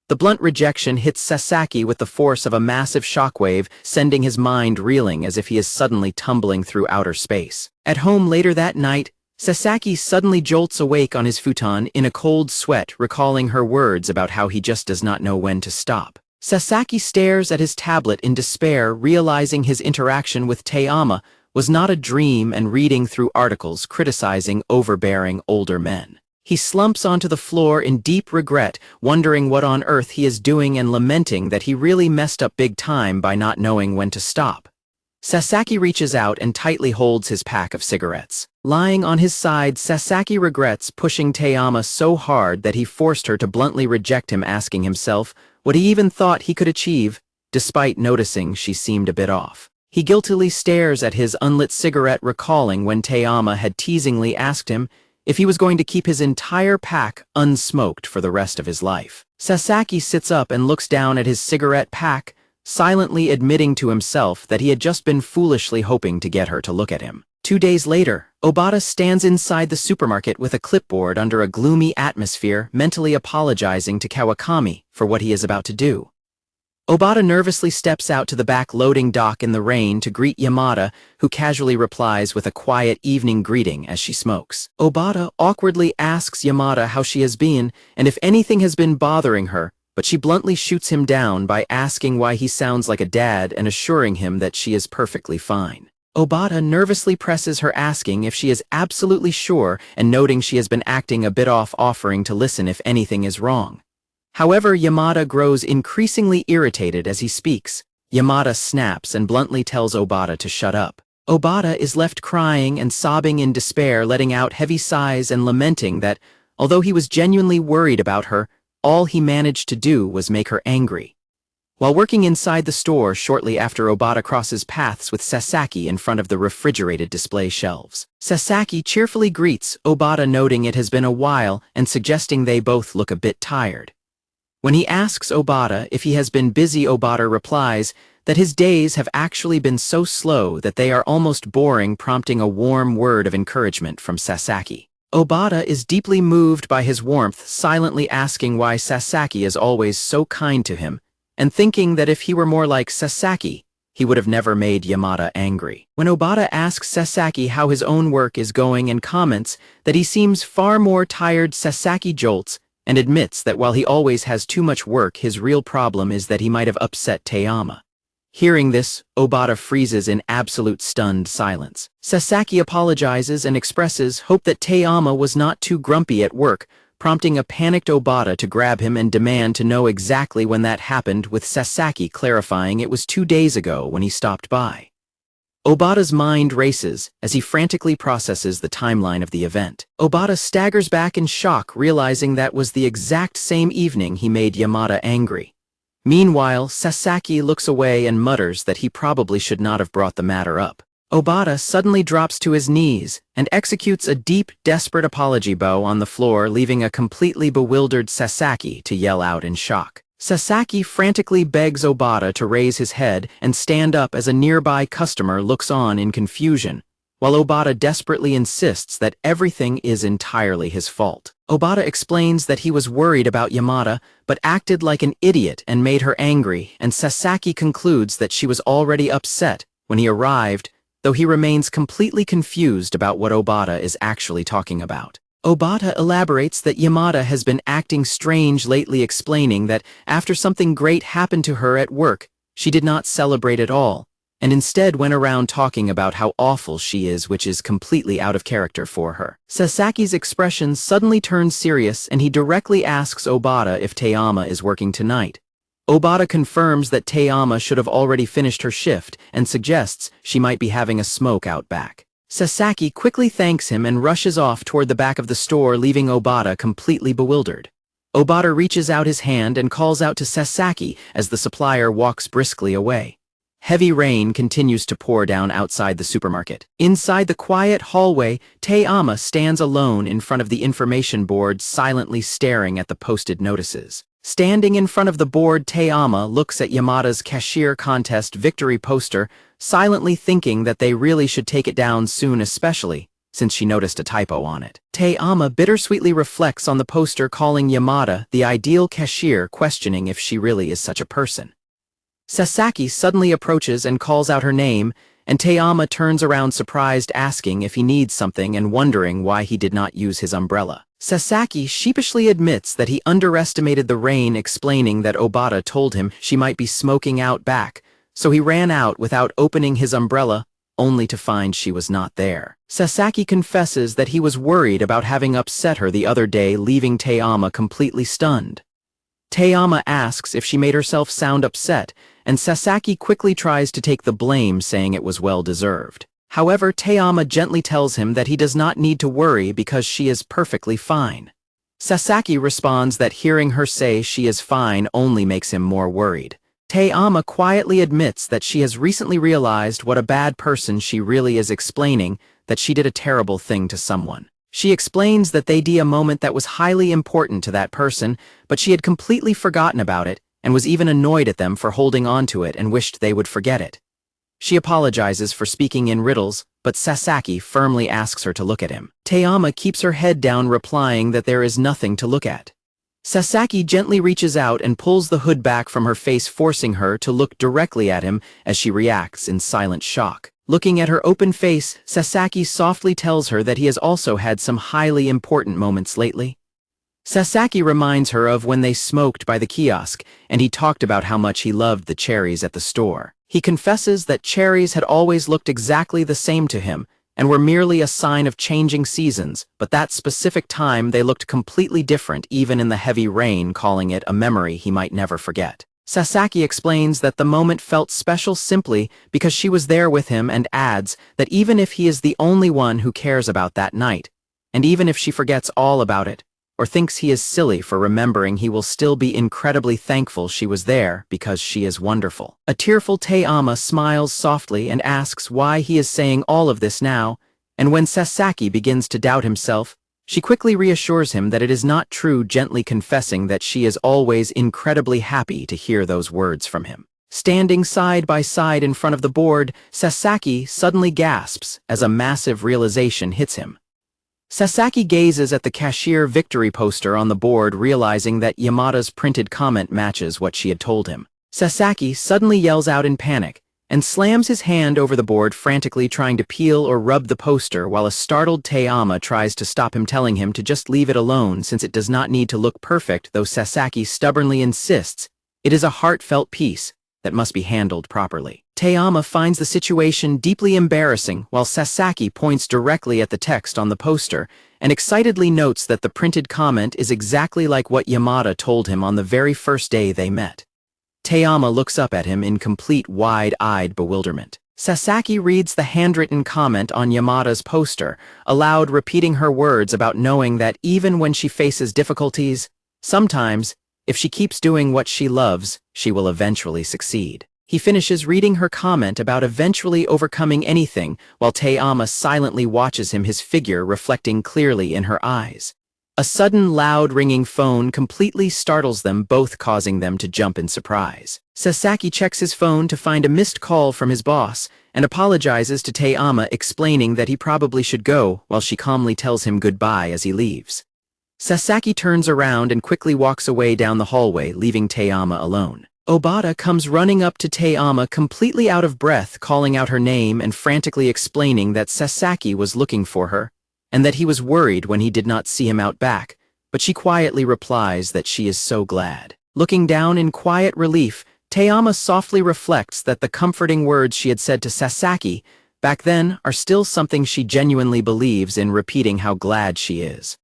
The blunt rejection hits Sasaki with the force of a massive shockwave, sending his mind reeling as if he is suddenly tumbling through outer space. At home later that night, Sasaki suddenly jolts awake on his futon in a cold sweat, recalling her words about how he just does not know when to stop. Sasaki stares at his tablet in despair, realizing his interaction with Teama was not a dream and reading through articles criticizing overbearing older men. He slumps onto the floor in deep regret, wondering what on earth he is doing and lamenting that he really messed up big time by not knowing when to stop. Sasaki reaches out and tightly holds his pack of cigarettes. Lying on his side, Sasaki regrets pushing Teama so hard that he forced her to bluntly reject him, asking himself what he even thought he could achieve, despite noticing she seemed a bit off. He guiltily stares at his unlit cigarette, recalling when Teama had teasingly asked him if he was going to keep his entire pack unsmoked for the rest of his life. Sasaki sits up and looks down at his cigarette pack, silently admitting to himself that he had just been foolishly hoping to get her to look at him. 2 days later, Obata stands inside the supermarket with a clipboard under a gloomy atmosphere, mentally apologizing to Kawakami for what he is about to do. Obata nervously steps out to the back loading dock in the rain to greet Yamada, who casually replies with a quiet evening greeting as she smokes. Obata awkwardly asks Yamada how she has been and if anything has been bothering her, but she bluntly shoots him down by asking why he sounds like a dad and assuring him that she is perfectly fine. Obata nervously presses her, asking if she is absolutely sure and noting she has been acting a bit off, offering to listen if anything is wrong. However, Yamada grows increasingly irritated as he speaks. Yamada snaps and bluntly tells Obata to shut up. Obata is left crying and sobbing in despair, letting out heavy sighs and lamenting that, although he was genuinely worried about her, all he managed to do was make her angry. While working inside the store shortly after, Obata crosses paths with Sasaki in front of the refrigerated display shelves. Sasaki cheerfully greets Obata, noting it has been a while and suggesting they both look a bit tired. When he asks Obata if he has been busy, Obata replies that his days have actually been so slow that they are almost boring, prompting a warm word of encouragement from Sasaki. Obata is deeply moved by his warmth, silently asking why Sasaki is always so kind to him, and thinking that if he were more like Sasaki, he would have never made Yamada angry. When Obata asks Sasaki how his own work is going and comments that he seems far more tired, Sasaki jolts and admits that while he always has too much work, his real problem is that he might have upset Taeyama. Hearing this, Obata freezes in absolute stunned silence. Sasaki apologizes and expresses hope that Taeyama was not too grumpy at work, prompting a panicked Obata to grab him and demand to know exactly when that happened, with Sasaki clarifying it was 2 days ago when he stopped by. Obata's mind races as he frantically processes the timeline of the event. Obata staggers back in shock, realizing that was the exact same evening he made Yamada angry. Meanwhile, Sasaki looks away and mutters that he probably should not have brought the matter up. Obata suddenly drops to his knees and executes a deep, desperate apology bow on the floor, leaving a completely bewildered Sasaki to yell out in shock. Sasaki frantically begs Obata to raise his head and stand up as a nearby customer looks on in confusion, while Obata desperately insists that everything is entirely his fault. Obata explains that he was worried about Yamada, but acted like an idiot and made her angry, and Sasaki concludes that she was already upset when he arrived, though he remains completely confused about what Obata is actually talking about. Obata elaborates that Yamada has been acting strange lately, explaining that after something great happened to her at work, she did not celebrate at all, and instead went around talking about how awful she is, which is completely out of character for her. Sasaki's expression suddenly turns serious, and he directly asks Obata if Taeyama is working tonight. Obata confirms that Taeyama should have already finished her shift and suggests she might be having a smoke out back. Sasaki quickly thanks him and rushes off toward the back of the store, leaving Obata completely bewildered. Obata reaches out his hand and calls out to Sasaki as the supplier walks briskly away. Heavy rain continues to pour down outside the supermarket. Inside the quiet hallway, Taeyama stands alone in front of the information board, silently staring at the posted notices. Standing in front of the board, Taeyama looks at Yamada's Cashier contest victory poster, silently thinking that they really should take it down soon, especially since she noticed a typo on it. Taeyama bittersweetly reflects on the poster calling Yamada the ideal cashier, questioning if she really is such a person. Sasaki suddenly approaches and calls out her name, and Taeyama turns around surprised, asking if he needs something and wondering why he did not use his umbrella. Sasaki sheepishly admits that he underestimated the rain, explaining that Obata told him she might be smoking out back, so he ran out without opening his umbrella, only to find she was not there. Sasaki confesses that he was worried about having upset her the other day, leaving Taeyama completely stunned. Taeyama asks if she made herself sound upset, and Sasaki quickly tries to take the blame, saying it was well-deserved. However, Taeyama gently tells him that he does not need to worry because she is perfectly fine. Sasaki responds that hearing her say she is fine only makes him more worried. Taeyama quietly admits that she has recently realized what a bad person she really is, explaining that she did a terrible thing to someone. She explains that they did a moment that was highly important to that person, but she had completely forgotten about it and was even annoyed at them for holding on to it and wished they would forget it. She apologizes for speaking in riddles, but Sasaki firmly asks her to look at him. Taeyama keeps her head down, replying that there is nothing to look at. Sasaki gently reaches out and pulls the hood back from her face, forcing her to look directly at him as she reacts in silent shock. Looking at her open face, Sasaki softly tells her that he has also had some highly important moments lately. Sasaki reminds her of when they smoked by the kiosk, and he talked about how much he loved the cherries at the store. He confesses that cherries had always looked exactly the same to him, and were merely a sign of changing seasons, but that specific time they looked completely different even in the heavy rain, calling it a memory he might never forget. Sasaki explains that the moment felt special simply because she was there with him, and adds that even if he is the only one who cares about that night, and even if she forgets all about it, or thinks he is silly for remembering, he will still be incredibly thankful she was there because she is wonderful. A tearful Taeyama smiles softly and asks why he is saying all of this now, and when Sasaki begins to doubt himself, she quickly reassures him that it is not true, gently confessing that she is always incredibly happy to hear those words from him. Standing side by side in front of the board, Sasaki suddenly gasps as a massive realization hits him. Sasaki gazes at the Cashier victory poster on the board, realizing that Yamada's printed comment matches what she had told him. Sasaki suddenly yells out in panic, and slams his hand over the board, frantically trying to peel or rub the poster, while a startled Teiyama tries to stop him, telling him to just leave it alone since it does not need to look perfect, though Sasaki stubbornly insists it is a heartfelt piece that must be handled properly. Teiyama finds the situation deeply embarrassing, while Sasaki points directly at the text on the poster and excitedly notes that the printed comment is exactly like what Yamada told him on the very first day they met. Teiyama looks up at him in complete wide-eyed bewilderment. Sasaki reads the handwritten comment on Yamada's poster, aloud repeating her words about knowing that even when she faces difficulties, sometimes, if she keeps doing what she loves, she will eventually succeed. He finishes reading her comment about eventually overcoming anything, while Teiyama silently watches him, his figure reflecting clearly in her eyes. A sudden loud ringing phone completely startles them both, causing them to jump in surprise. Sasaki checks his phone to find a missed call from his boss and apologizes to Teiyama, explaining that he probably should go, while she calmly tells him goodbye as he leaves. Sasaki turns around and quickly walks away down the hallway, leaving Teiyama alone. Obata comes running up to Teiyama, completely out of breath, calling out her name and frantically explaining that Sasaki was looking for her, and that he was worried when he did not see him out back, but she quietly replies that she is so glad. Looking down in quiet relief, Teiyama softly reflects that the comforting words she had said to Sasaki back then are still something she genuinely believes in, repeating how glad she is.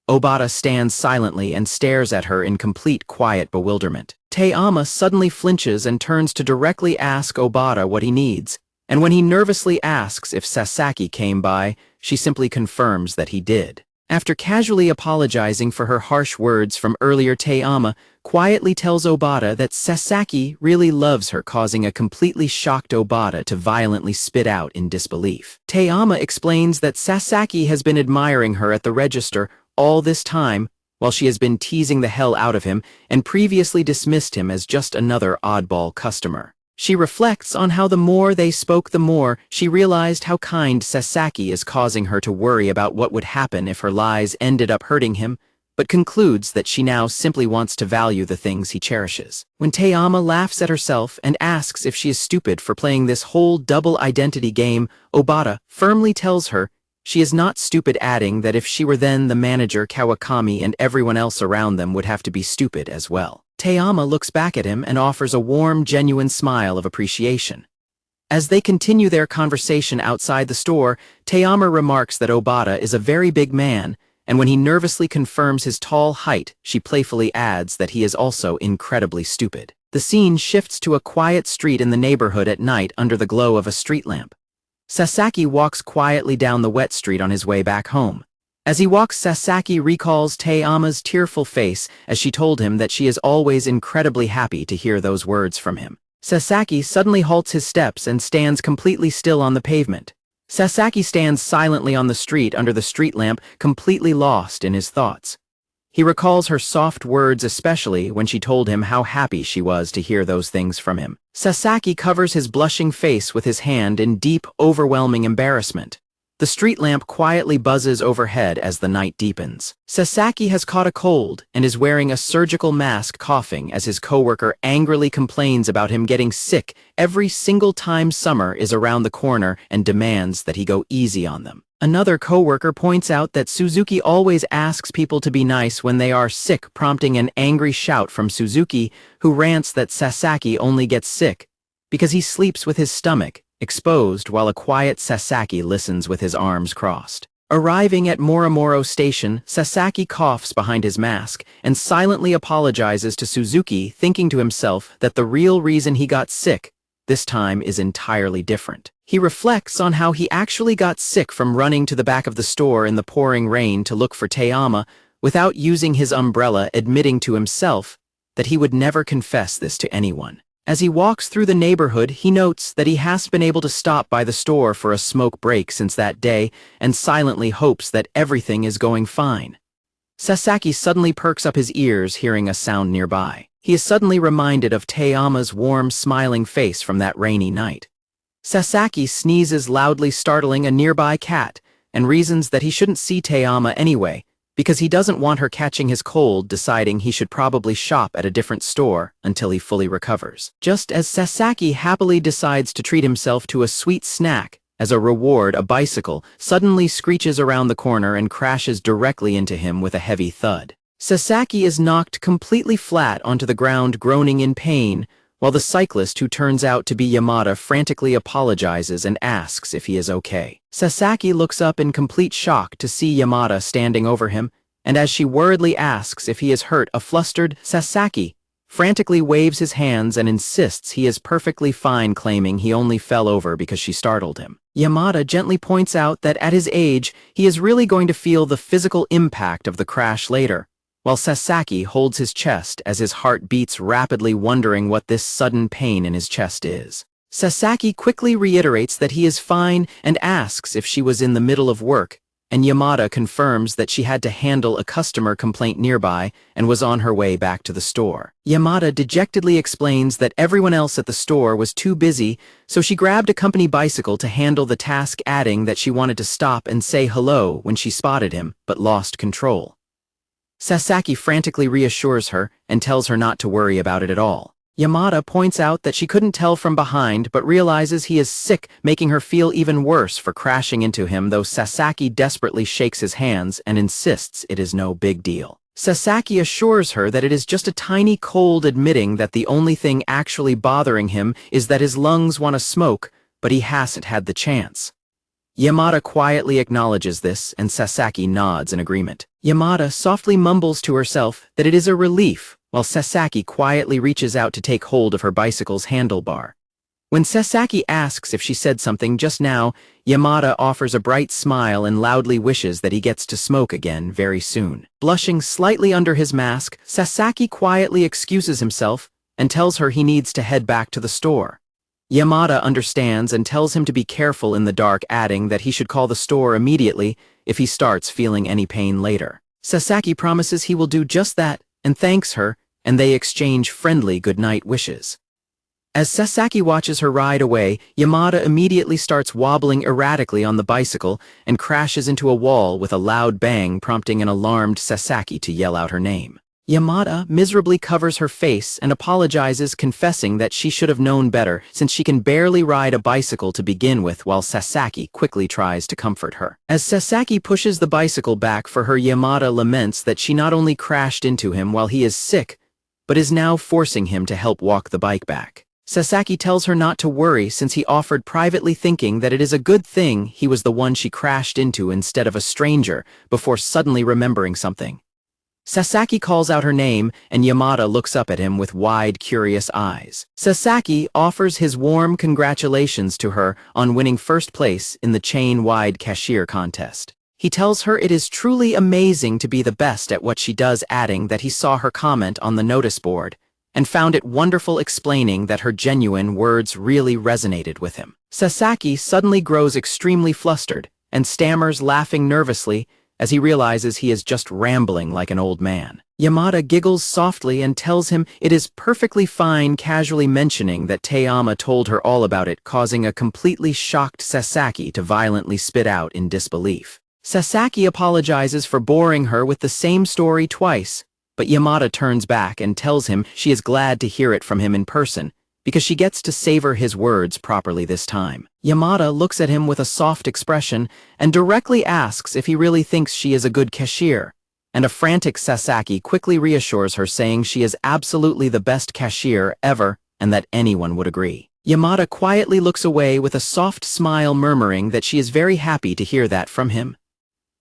Obata stands silently and stares at her in complete quiet bewilderment. Teiyama suddenly flinches and turns to directly ask Obata what he needs, and when he nervously asks if Sasaki came by, she simply confirms that he did. After casually apologizing for her harsh words from earlier, Teiyama quietly tells Obata that Sasaki really loves her, causing a completely shocked Obata to violently spit out in disbelief. Teiyama explains that Sasaki has been admiring her at the register all this time, while she has been teasing the hell out of him and previously dismissed him as just another oddball customer. She reflects on how the more they spoke, the more she realized how kind Sasaki is, causing her to worry about what would happen if her lies ended up hurting him, but concludes that she now simply wants to value the things he cherishes. When Teiyama laughs at herself and asks if she is stupid for playing this whole double identity game, Obata firmly tells her she is not stupid, adding that if she were then the manager, Kawakami and everyone else around them would have to be stupid as well. Teiyama looks back at him and offers a warm, genuine smile of appreciation. As they continue their conversation outside the store, Teiyama remarks that Obata is a very big man, and when he nervously confirms his tall height, she playfully adds that he is also incredibly stupid. The scene shifts to a quiet street in the neighborhood at night under the glow of a street lamp. Sasaki walks quietly down the wet street on his way back home. As he walks, Sasaki recalls Teiyama's tearful face as she told him that she is always incredibly happy to hear those words from him. Sasaki suddenly halts his steps and stands completely still on the pavement. Sasaki stands silently on the street under the street lamp, completely lost in his thoughts. He recalls her soft words, especially when she told him how happy she was to hear those things from him. Sasaki covers his blushing face with his hand in deep, overwhelming embarrassment. The street lamp quietly buzzes overhead as the night deepens. Sasaki has caught a cold and is wearing a surgical mask, coughing as his coworker angrily complains about him getting sick every single time summer is around the corner and demands that he go easy on them. Another coworker points out that Suzuki always asks people to be nice when they are sick, prompting an angry shout from Suzuki, who rants that Sasaki only gets sick because he sleeps with his stomach exposed, while a quiet Sasaki listens with his arms crossed. Arriving at Morimoro Station, Sasaki coughs behind his mask and silently apologizes to Suzuki, thinking to himself that the real reason he got sick this time is entirely different. He reflects on how he actually got sick from running to the back of the store in the pouring rain to look for Teiyama without using his umbrella, admitting to himself that he would never confess this to anyone. As he walks through the neighborhood, he notes that he has been able to stop by the store for a smoke break since that day and silently hopes that everything is going fine. Sasaki suddenly perks up his ears, hearing a sound nearby. He is suddenly reminded of Teiyama's warm, smiling face from that rainy night. Sasaki sneezes loudly, startling a nearby cat, and reasons that he shouldn't see Teiyama anyway, because he doesn't want her catching his cold, deciding he should probably shop at a different store until he fully recovers. Just as Sasaki happily decides to treat himself to a sweet snack, as a reward, a bicycle suddenly screeches around the corner and crashes directly into him with a heavy thud. Sasaki is knocked completely flat onto the ground, groaning in pain, while the cyclist, who turns out to be Yamada, frantically apologizes and asks if he is okay. Sasaki looks up in complete shock to see Yamada standing over him, and as she worriedly asks if he is hurt, a flustered Sasaki frantically waves his hands and insists he is perfectly fine, claiming he only fell over because she startled him. Yamada gently points out that at his age, he is really going to feel the physical impact of the crash later, while Sasaki holds his chest as his heart beats rapidly, wondering what this sudden pain in his chest is. Sasaki quickly reiterates that he is fine and asks if she was in the middle of work, and Yamada confirms that she had to handle a customer complaint nearby and was on her way back to the store. Yamada dejectedly explains that everyone else at the store was too busy, so she grabbed a company bicycle to handle the task, adding that she wanted to stop and say hello when she spotted him, but lost control. Sasaki frantically reassures her and tells her not to worry about it at all. Yamada points out that she couldn't tell from behind but realizes he is sick, making her feel even worse for crashing into him, though Sasaki desperately shakes his hands and insists it is no big deal. Sasaki assures her that it is just a tiny cold, admitting that the only thing actually bothering him is that his lungs want to smoke, but he hasn't had the chance. Yamada quietly acknowledges this, and Sasaki nods in agreement. Yamada softly mumbles to herself that it is a relief, while Sasaki quietly reaches out to take hold of her bicycle's handlebar. When Sasaki asks if she said something just now, Yamada offers a bright smile and loudly wishes that he gets to smoke again very soon. Blushing slightly under his mask, Sasaki quietly excuses himself and tells her he needs to head back to the store. Yamada understands and tells him to be careful in the dark, adding that he should call the store immediately if he starts feeling any pain later. Sasaki promises he will do just that and thanks her, and they exchange friendly goodnight wishes. As Sasaki watches her ride away, Yamada immediately starts wobbling erratically on the bicycle and crashes into a wall with a loud bang, prompting an alarmed Sasaki to yell out her name. Yamada miserably covers her face and apologizes, confessing that she should have known better since she can barely ride a bicycle to begin with, while Sasaki quickly tries to comfort her. As Sasaki pushes the bicycle back for her, Yamada laments that she not only crashed into him while he is sick, but is now forcing him to help walk the bike back. Sasaki tells her not to worry since he offered privately, thinking that it is a good thing he was the one she crashed into instead of a stranger, before suddenly remembering something. Sasaki calls out her name, and Yamada looks up at him with wide, curious eyes. Sasaki offers his warm congratulations to her on winning first place in the chain-wide cashier contest. He tells her it is truly amazing to be the best at what she does, adding that he saw her comment on the notice board and found it wonderful, explaining that her genuine words really resonated with him. Sasaki suddenly grows extremely flustered and stammers, laughing nervously, as he realizes he is just rambling like an old man. Yamada giggles softly and tells him it is perfectly fine, casually mentioning that Teama told her all about it, causing a completely shocked Sasaki to violently spit out in disbelief. Sasaki apologizes for boring her with the same story twice, but Yamada turns back and tells him she is glad to hear it from him in person, because she gets to savor his words properly this time. Yamada looks at him with a soft expression and directly asks if he really thinks she is a good cashier, and a frantic Sasaki quickly reassures her, saying she is absolutely the best cashier ever and that anyone would agree. Yamada quietly looks away with a soft smile, murmuring that she is very happy to hear that from him.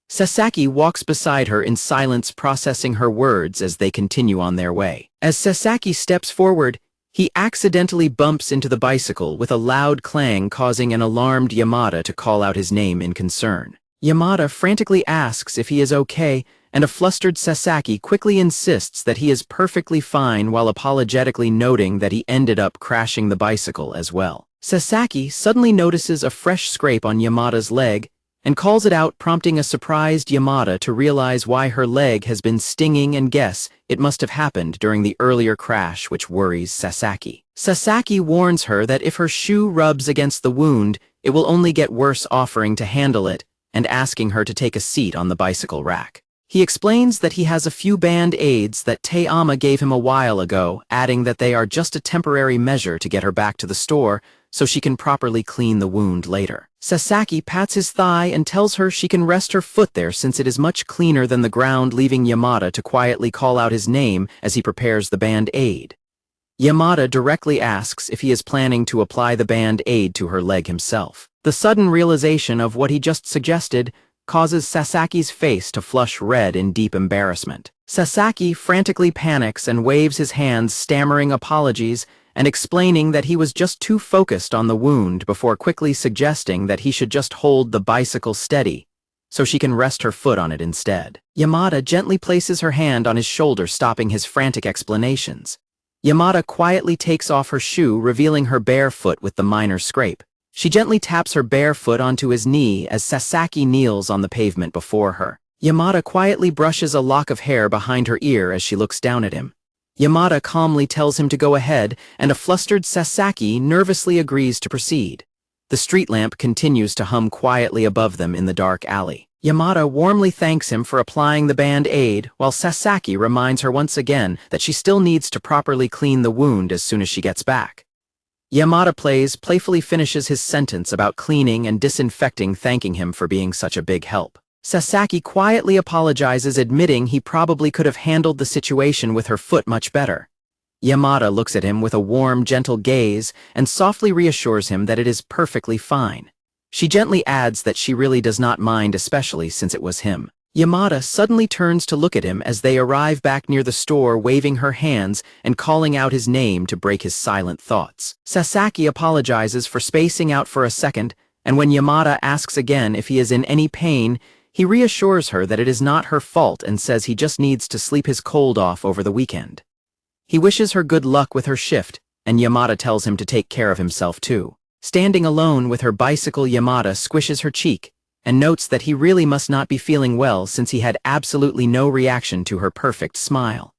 Sasaki walks beside her in silence, processing her words as they continue on their way. As Sasaki steps forward, he accidentally bumps into the bicycle with a loud clang, causing an alarmed Yamada to call out his name in concern. Yamada frantically asks if he is okay, and a flustered Sasaki quickly insists that he is perfectly fine, while apologetically noting that he ended up crashing the bicycle as well. Sasaki suddenly notices a fresh scrape on Yamada's leg and calls it out, prompting a surprised Yamada to realize why her leg has been stinging and guess it must have happened during the earlier crash, which worries Sasaki. Sasaki warns her that if her shoe rubs against the wound, it will only get worse, offering to handle it and asking her to take a seat on the bicycle rack. He explains that he has a few band-aids that Te-ama gave him a while ago, adding that they are just a temporary measure to get her back to the store so she can properly clean the wound later. Sasaki pats his thigh and tells her she can rest her foot there since it is much cleaner than the ground, leaving Yamada to quietly call out his name as he prepares the band-aid. Yamada directly asks if he is planning to apply the band-aid to her leg himself. The sudden realization of what he just suggested causes Sasaki's face to flush red in deep embarrassment. Sasaki frantically panics and waves his hands, stammering apologies and explaining that he was just too focused on the wound before quickly suggesting that he should just hold the bicycle steady so she can rest her foot on it instead. Yamada gently places her hand on his shoulder, stopping his frantic explanations. Yamada quietly takes off her shoe, revealing her bare foot with the minor scrape. She gently taps her bare foot onto his knee as Sasaki kneels on the pavement before her. Yamada quietly brushes a lock of hair behind her ear as she looks down at him. Yamada calmly tells him to go ahead, and a flustered Sasaki nervously agrees to proceed. The street lamp continues to hum quietly above them in the dark alley. Yamada warmly thanks him for applying the band-aid, while Sasaki reminds her once again that she still needs to properly clean the wound as soon as she gets back. Yamada playfully finishes his sentence about cleaning and disinfecting, thanking him for being such a big help. Sasaki quietly apologizes, admitting he probably could have handled the situation with her foot much better. Yamada looks at him with a warm, gentle gaze and softly reassures him that it is perfectly fine. She gently adds that she really does not mind, especially since it was him. Yamada suddenly turns to look at him as they arrive back near the store, waving her hands and calling out his name to break his silent thoughts. Sasaki apologizes for spacing out for a second, and when Yamada asks again if he is in any pain, he reassures her that it is not her fault and says he just needs to sleep his cold off over the weekend. He wishes her good luck with her shift, and Yamada tells him to take care of himself too. Standing alone with her bicycle, Yamada squishes her cheek and notes that he really must not be feeling well since he had absolutely no reaction to her perfect smile.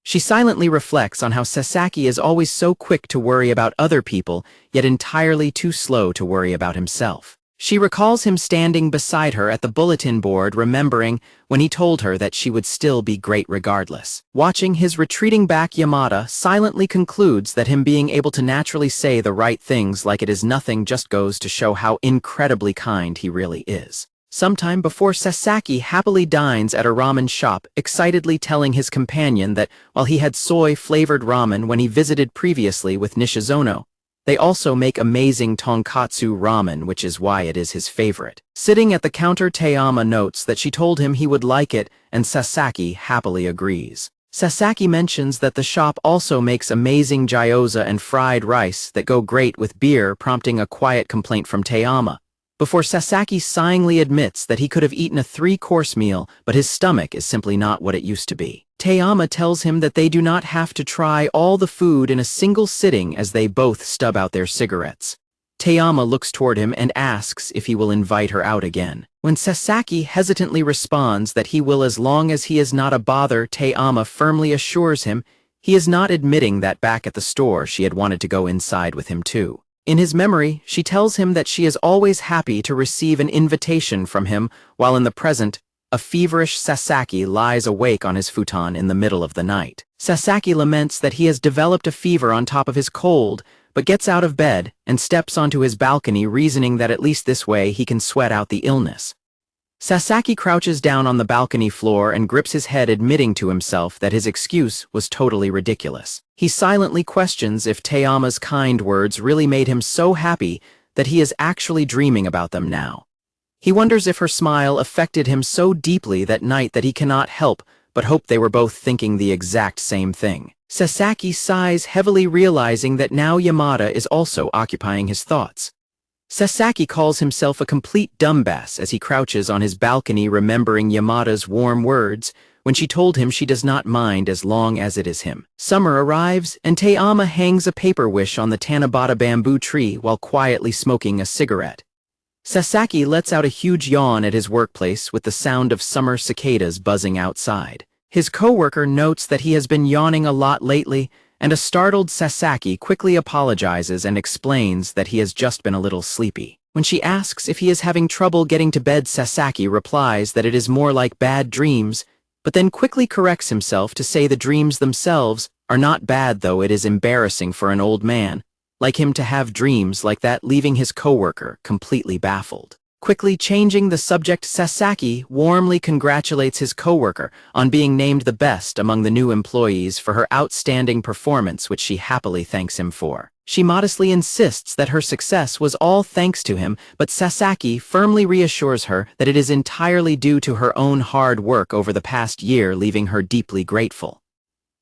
She silently reflects on how Sasaki is always so quick to worry about other people, yet entirely too slow to worry about himself. She recalls him standing beside her at the bulletin board, remembering when he told her that she would still be great regardless. Watching his retreating back, Yamada silently concludes that him being able to naturally say the right things like it is nothing just goes to show how incredibly kind he really is. Sometime before, Sasaki happily dines at a ramen shop, excitedly telling his companion that while he had soy-flavored ramen when he visited previously with Nishizono, they also make amazing tonkatsu ramen, which is why it is his favorite. Sitting at the counter, Te-ama notes that she told him he would like it, and Sasaki happily agrees. Sasaki mentions that the shop also makes amazing gyoza and fried rice that go great with beer, prompting a quiet complaint from Te-ama, before Sasaki sighingly admits that he could have eaten a 3-course meal, but his stomach is simply not what it used to be. Te-ama tells him that they do not have to try all the food in a single sitting as they both stub out their cigarettes. Te-ama looks toward him and asks if he will invite her out again. When Sasaki hesitantly responds that he will as long as he is not a bother, Te-ama firmly assures him he is not, admitting that back at the store she had wanted to go inside with him too. In his memory, she tells him that she is always happy to receive an invitation from him, while in the present, a feverish Sasaki lies awake on his futon in the middle of the night. Sasaki laments that he has developed a fever on top of his cold, but gets out of bed and steps onto his balcony, reasoning that at least this way he can sweat out the illness. Sasaki crouches down on the balcony floor and grips his head, admitting to himself that his excuse was totally ridiculous. He silently questions if Te-ama's kind words really made him so happy that he is actually dreaming about them now. He wonders if her smile affected him so deeply that night that he cannot help but hope they were both thinking the exact same thing. Sasaki sighs heavily, realizing that now Yamada is also occupying his thoughts. Sasaki calls himself a complete dumbass as he crouches on his balcony, remembering Yamada's warm words when she told him she does not mind as long as it is him. Summer arrives, and Te-ama hangs a paper wish on the Tanabata bamboo tree while quietly smoking a cigarette. Sasaki lets out a huge yawn at his workplace with the sound of summer cicadas buzzing outside. His coworker notes that he has been yawning a lot lately, and a startled Sasaki quickly apologizes and explains that he has just been a little sleepy. When she asks if he is having trouble getting to bed, Sasaki replies that it is more like bad dreams, but then quickly corrects himself to say the dreams themselves are not bad, though it is embarrassing for an old man like him to have dreams like that, leaving his coworker completely baffled. Quickly changing the subject, Sasaki warmly congratulates his coworker on being named the best among the new employees for her outstanding performance, which she happily thanks him for. She modestly insists that her success was all thanks to him, but Sasaki firmly reassures her that it is entirely due to her own hard work over the past year, leaving her deeply grateful.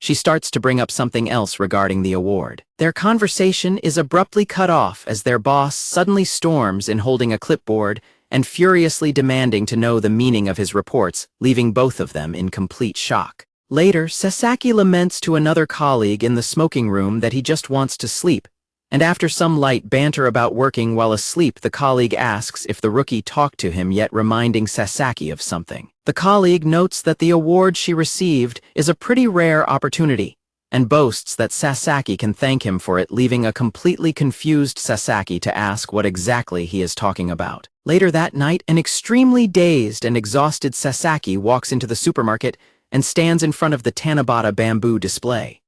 She starts to bring up something else regarding the award. Their conversation is abruptly cut off as their boss suddenly storms in, holding a clipboard and furiously demanding to know the meaning of his reports, leaving both of them in complete shock. Later, Sasaki laments to another colleague in the smoking room that he just wants to sleep, and after some light banter about working while asleep, the colleague asks if the rookie talked to him yet, reminding Sasaki of something. The colleague notes that the award she received is a pretty rare opportunity, and boasts that Sasaki can thank him for it, leaving a completely confused Sasaki to ask what exactly he is talking about. Later that night, an extremely dazed and exhausted Sasaki walks into the supermarket and stands in front of the Tanabata bamboo display.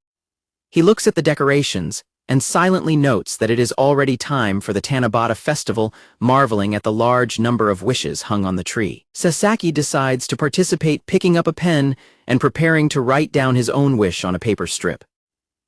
He looks at the decorations and silently notes that it is already time for the Tanabata festival, marveling at the large number of wishes hung on the tree. Sasaki decides to participate, picking up a pen and preparing to write down his own wish on a paper strip.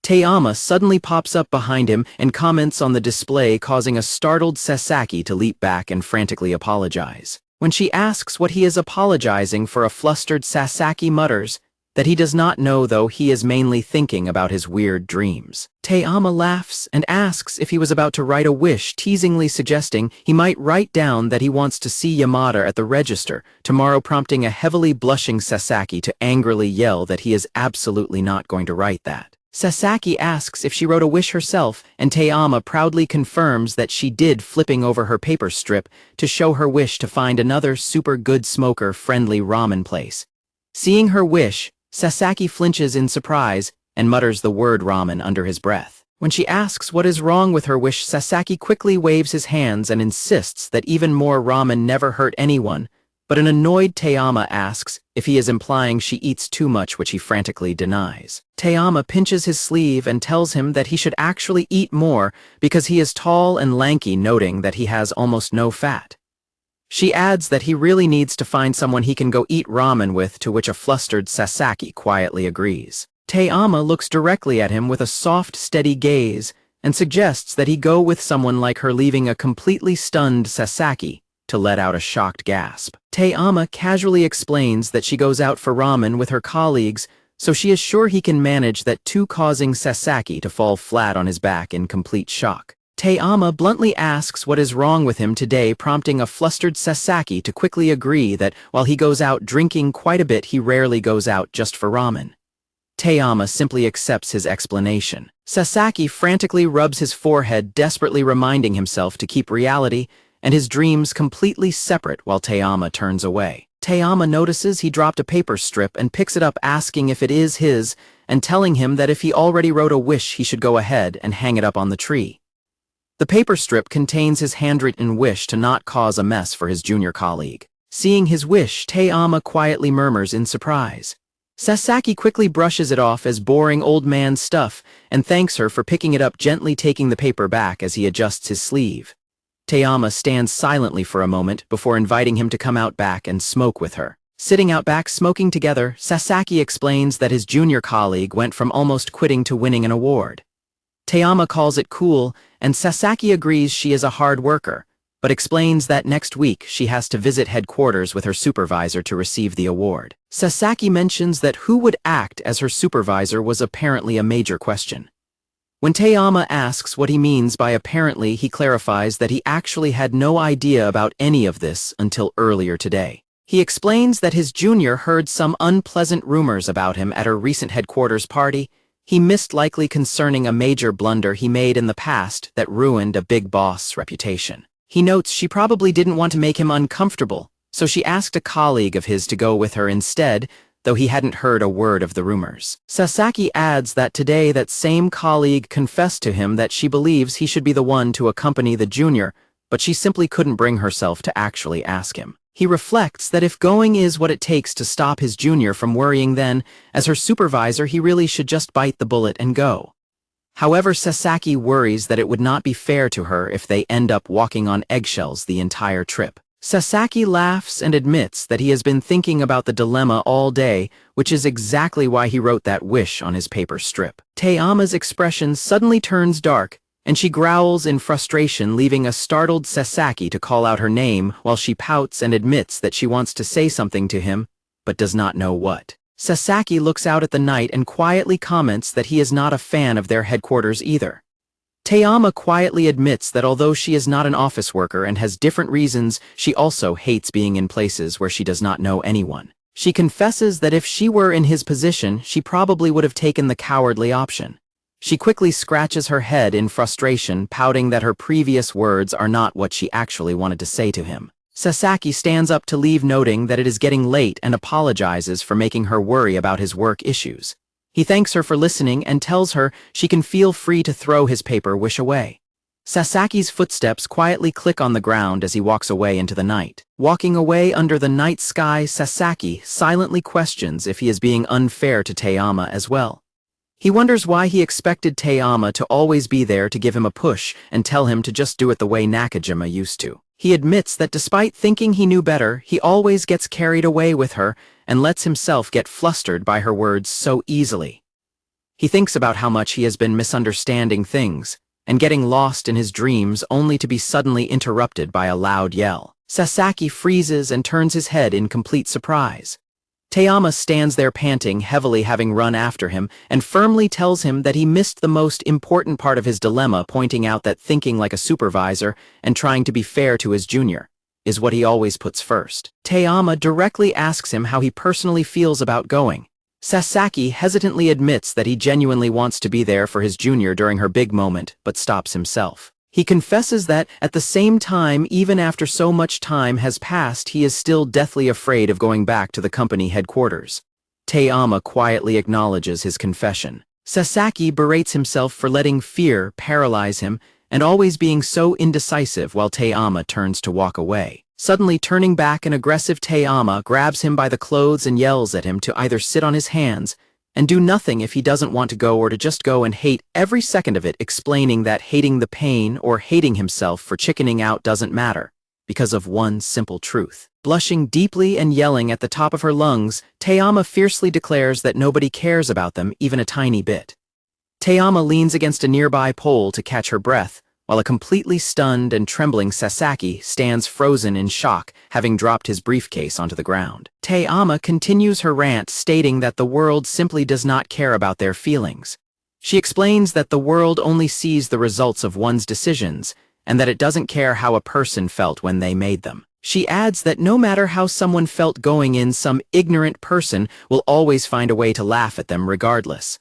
Taeyama suddenly pops up behind him and comments on the display, causing a startled Sasaki to leap back and frantically apologize. When she asks what he is apologizing for, a flustered Sasaki mutters that he does not know, though he is mainly thinking about his weird dreams. Taeyama laughs and asks if he was about to write a wish, teasingly suggesting he might write down that he wants to see Yamada at the register tomorrow, prompting a heavily blushing Sasaki to angrily yell that he is absolutely not going to write that. Sasaki asks if she wrote a wish herself, and Taeyama proudly confirms that she did, flipping over her paper strip to show her wish to find another super good smoker-friendly ramen place. Seeing her wish, Sasaki flinches in surprise and mutters the word ramen under his breath. When she asks what is wrong with her wish, Sasaki quickly waves his hands and insists that even more ramen never hurt anyone, but an annoyed Taeyama asks if he is implying she eats too much, which he frantically denies. Taeyama pinches his sleeve and tells him that he should actually eat more because he is tall and lanky, noting that he has almost no fat. She adds that he really needs to find someone he can go eat ramen with, to which a flustered Sasaki quietly agrees. Taeyama looks directly at him with a soft, steady gaze and suggests that he go with someone like her, leaving a completely stunned Sasaki to let out a shocked gasp. Taeyama casually explains that she goes out for ramen with her colleagues, so she is sure he can manage that too, causing Sasaki to fall flat on his back in complete shock. Taeyama bluntly asks what is wrong with him today, prompting a flustered Sasaki to quickly agree that while he goes out drinking quite a bit, he rarely goes out just for ramen. Taeyama simply accepts his explanation. Sasaki frantically rubs his forehead, desperately reminding himself to keep reality and his dreams completely separate, while Taeyama turns away. Taeyama notices he dropped a paper strip and picks it up, asking if it is his and telling him that if he already wrote a wish, he should go ahead and hang it up on the tree. The paper strip contains his handwritten wish to not cause a mess for his junior colleague. Seeing his wish, Taeyama quietly murmurs in surprise. Sasaki quickly brushes it off as boring old man stuff and thanks her for picking it up, gently taking the paper back as he adjusts his sleeve. Taeyama stands silently for a moment before inviting him to come out back and smoke with her. Sitting out back smoking together, Sasaki explains that his junior colleague went from almost quitting to winning an award. Taeyama calls it cool, and Sasaki agrees she is a hard worker, but explains that next week she has to visit headquarters with her supervisor to receive the award. Sasaki mentions that who would act as her supervisor was apparently a major question. When Taeyama asks what he means by apparently, he clarifies that he actually had no idea about any of this until earlier today. He explains that his junior heard some unpleasant rumors about him at her recent headquarters party. He missed, likely concerning a major blunder he made in the past that ruined a big boss' reputation. He notes she probably didn't want to make him uncomfortable, so she asked a colleague of his to go with her instead, though he hadn't heard a word of the rumors. Sasaki adds that today that same colleague confessed to him that she believes he should be the one to accompany the junior, but she simply couldn't bring herself to actually ask him. He reflects that if going is what it takes to stop his junior from worrying, then, as her supervisor, he really should just bite the bullet and go. However, Sasaki worries that it would not be fair to her if they end up walking on eggshells the entire trip. Sasaki laughs and admits that he has been thinking about the dilemma all day, which is exactly why he wrote that wish on his paper strip. Taeyama's expression suddenly turns dark, and she growls in frustration, leaving a startled Sasaki to call out her name while she pouts and admits that she wants to say something to him, but does not know what. Sasaki looks out at the night and quietly comments that he is not a fan of their headquarters either. Taeyama quietly admits that although she is not an office worker and has different reasons, she also hates being in places where she does not know anyone. She confesses that if she were in his position, she probably would have taken the cowardly option. She quickly scratches her head in frustration, pouting that her previous words are not what she actually wanted to say to him. Sasaki stands up to leave, noting that it is getting late, and apologizes for making her worry about his work issues. He thanks her for listening and tells her she can feel free to throw his paper wish away. Sasaki's footsteps quietly click on the ground as he walks away into the night. Walking away under the night sky, Sasaki silently questions if he is being unfair to Taeyama as well. He wonders why he expected Taeyama to always be there to give him a push and tell him to just do it the way Nakajima used to. He admits that despite thinking he knew better, he always gets carried away with her and lets himself get flustered by her words so easily. He thinks about how much he has been misunderstanding things and getting lost in his dreams, only to be suddenly interrupted by a loud yell. Sasaki freezes and turns his head in complete surprise. Taeyama stands there panting heavily, having run after him, and firmly tells him that he missed the most important part of his dilemma, pointing out that thinking like a supervisor and trying to be fair to his junior is what he always puts first. Taeyama directly asks him how he personally feels about going. Sasaki hesitantly admits that he genuinely wants to be there for his junior during her big moment, but stops himself. He confesses that, at the same time, even after so much time has passed, he is still deathly afraid of going back to the company headquarters. Taeyama quietly acknowledges his confession. Sasaki berates himself for letting fear paralyze him and always being so indecisive, while Taeyama turns to walk away. Suddenly turning back, an aggressive Taeyama grabs him by the clothes and yells at him to either sit on his hands and do nothing if he doesn't want to go, or to just go and hate every second of it, explaining that hating the pain or hating himself for chickening out doesn't matter, because of one simple truth. Blushing deeply and yelling at the top of her lungs, Taeyama fiercely declares that nobody cares about them even a tiny bit. Taeyama leans against a nearby pole to catch her breath, while a completely stunned and trembling Sasaki stands frozen in shock, having dropped his briefcase onto the ground. Taeyama continues her rant, stating that the world simply does not care about their feelings. She explains that the world only sees the results of one's decisions, and that it doesn't care how a person felt when they made them. She adds that no matter how someone felt going in, some ignorant person will always find a way to laugh at them regardless.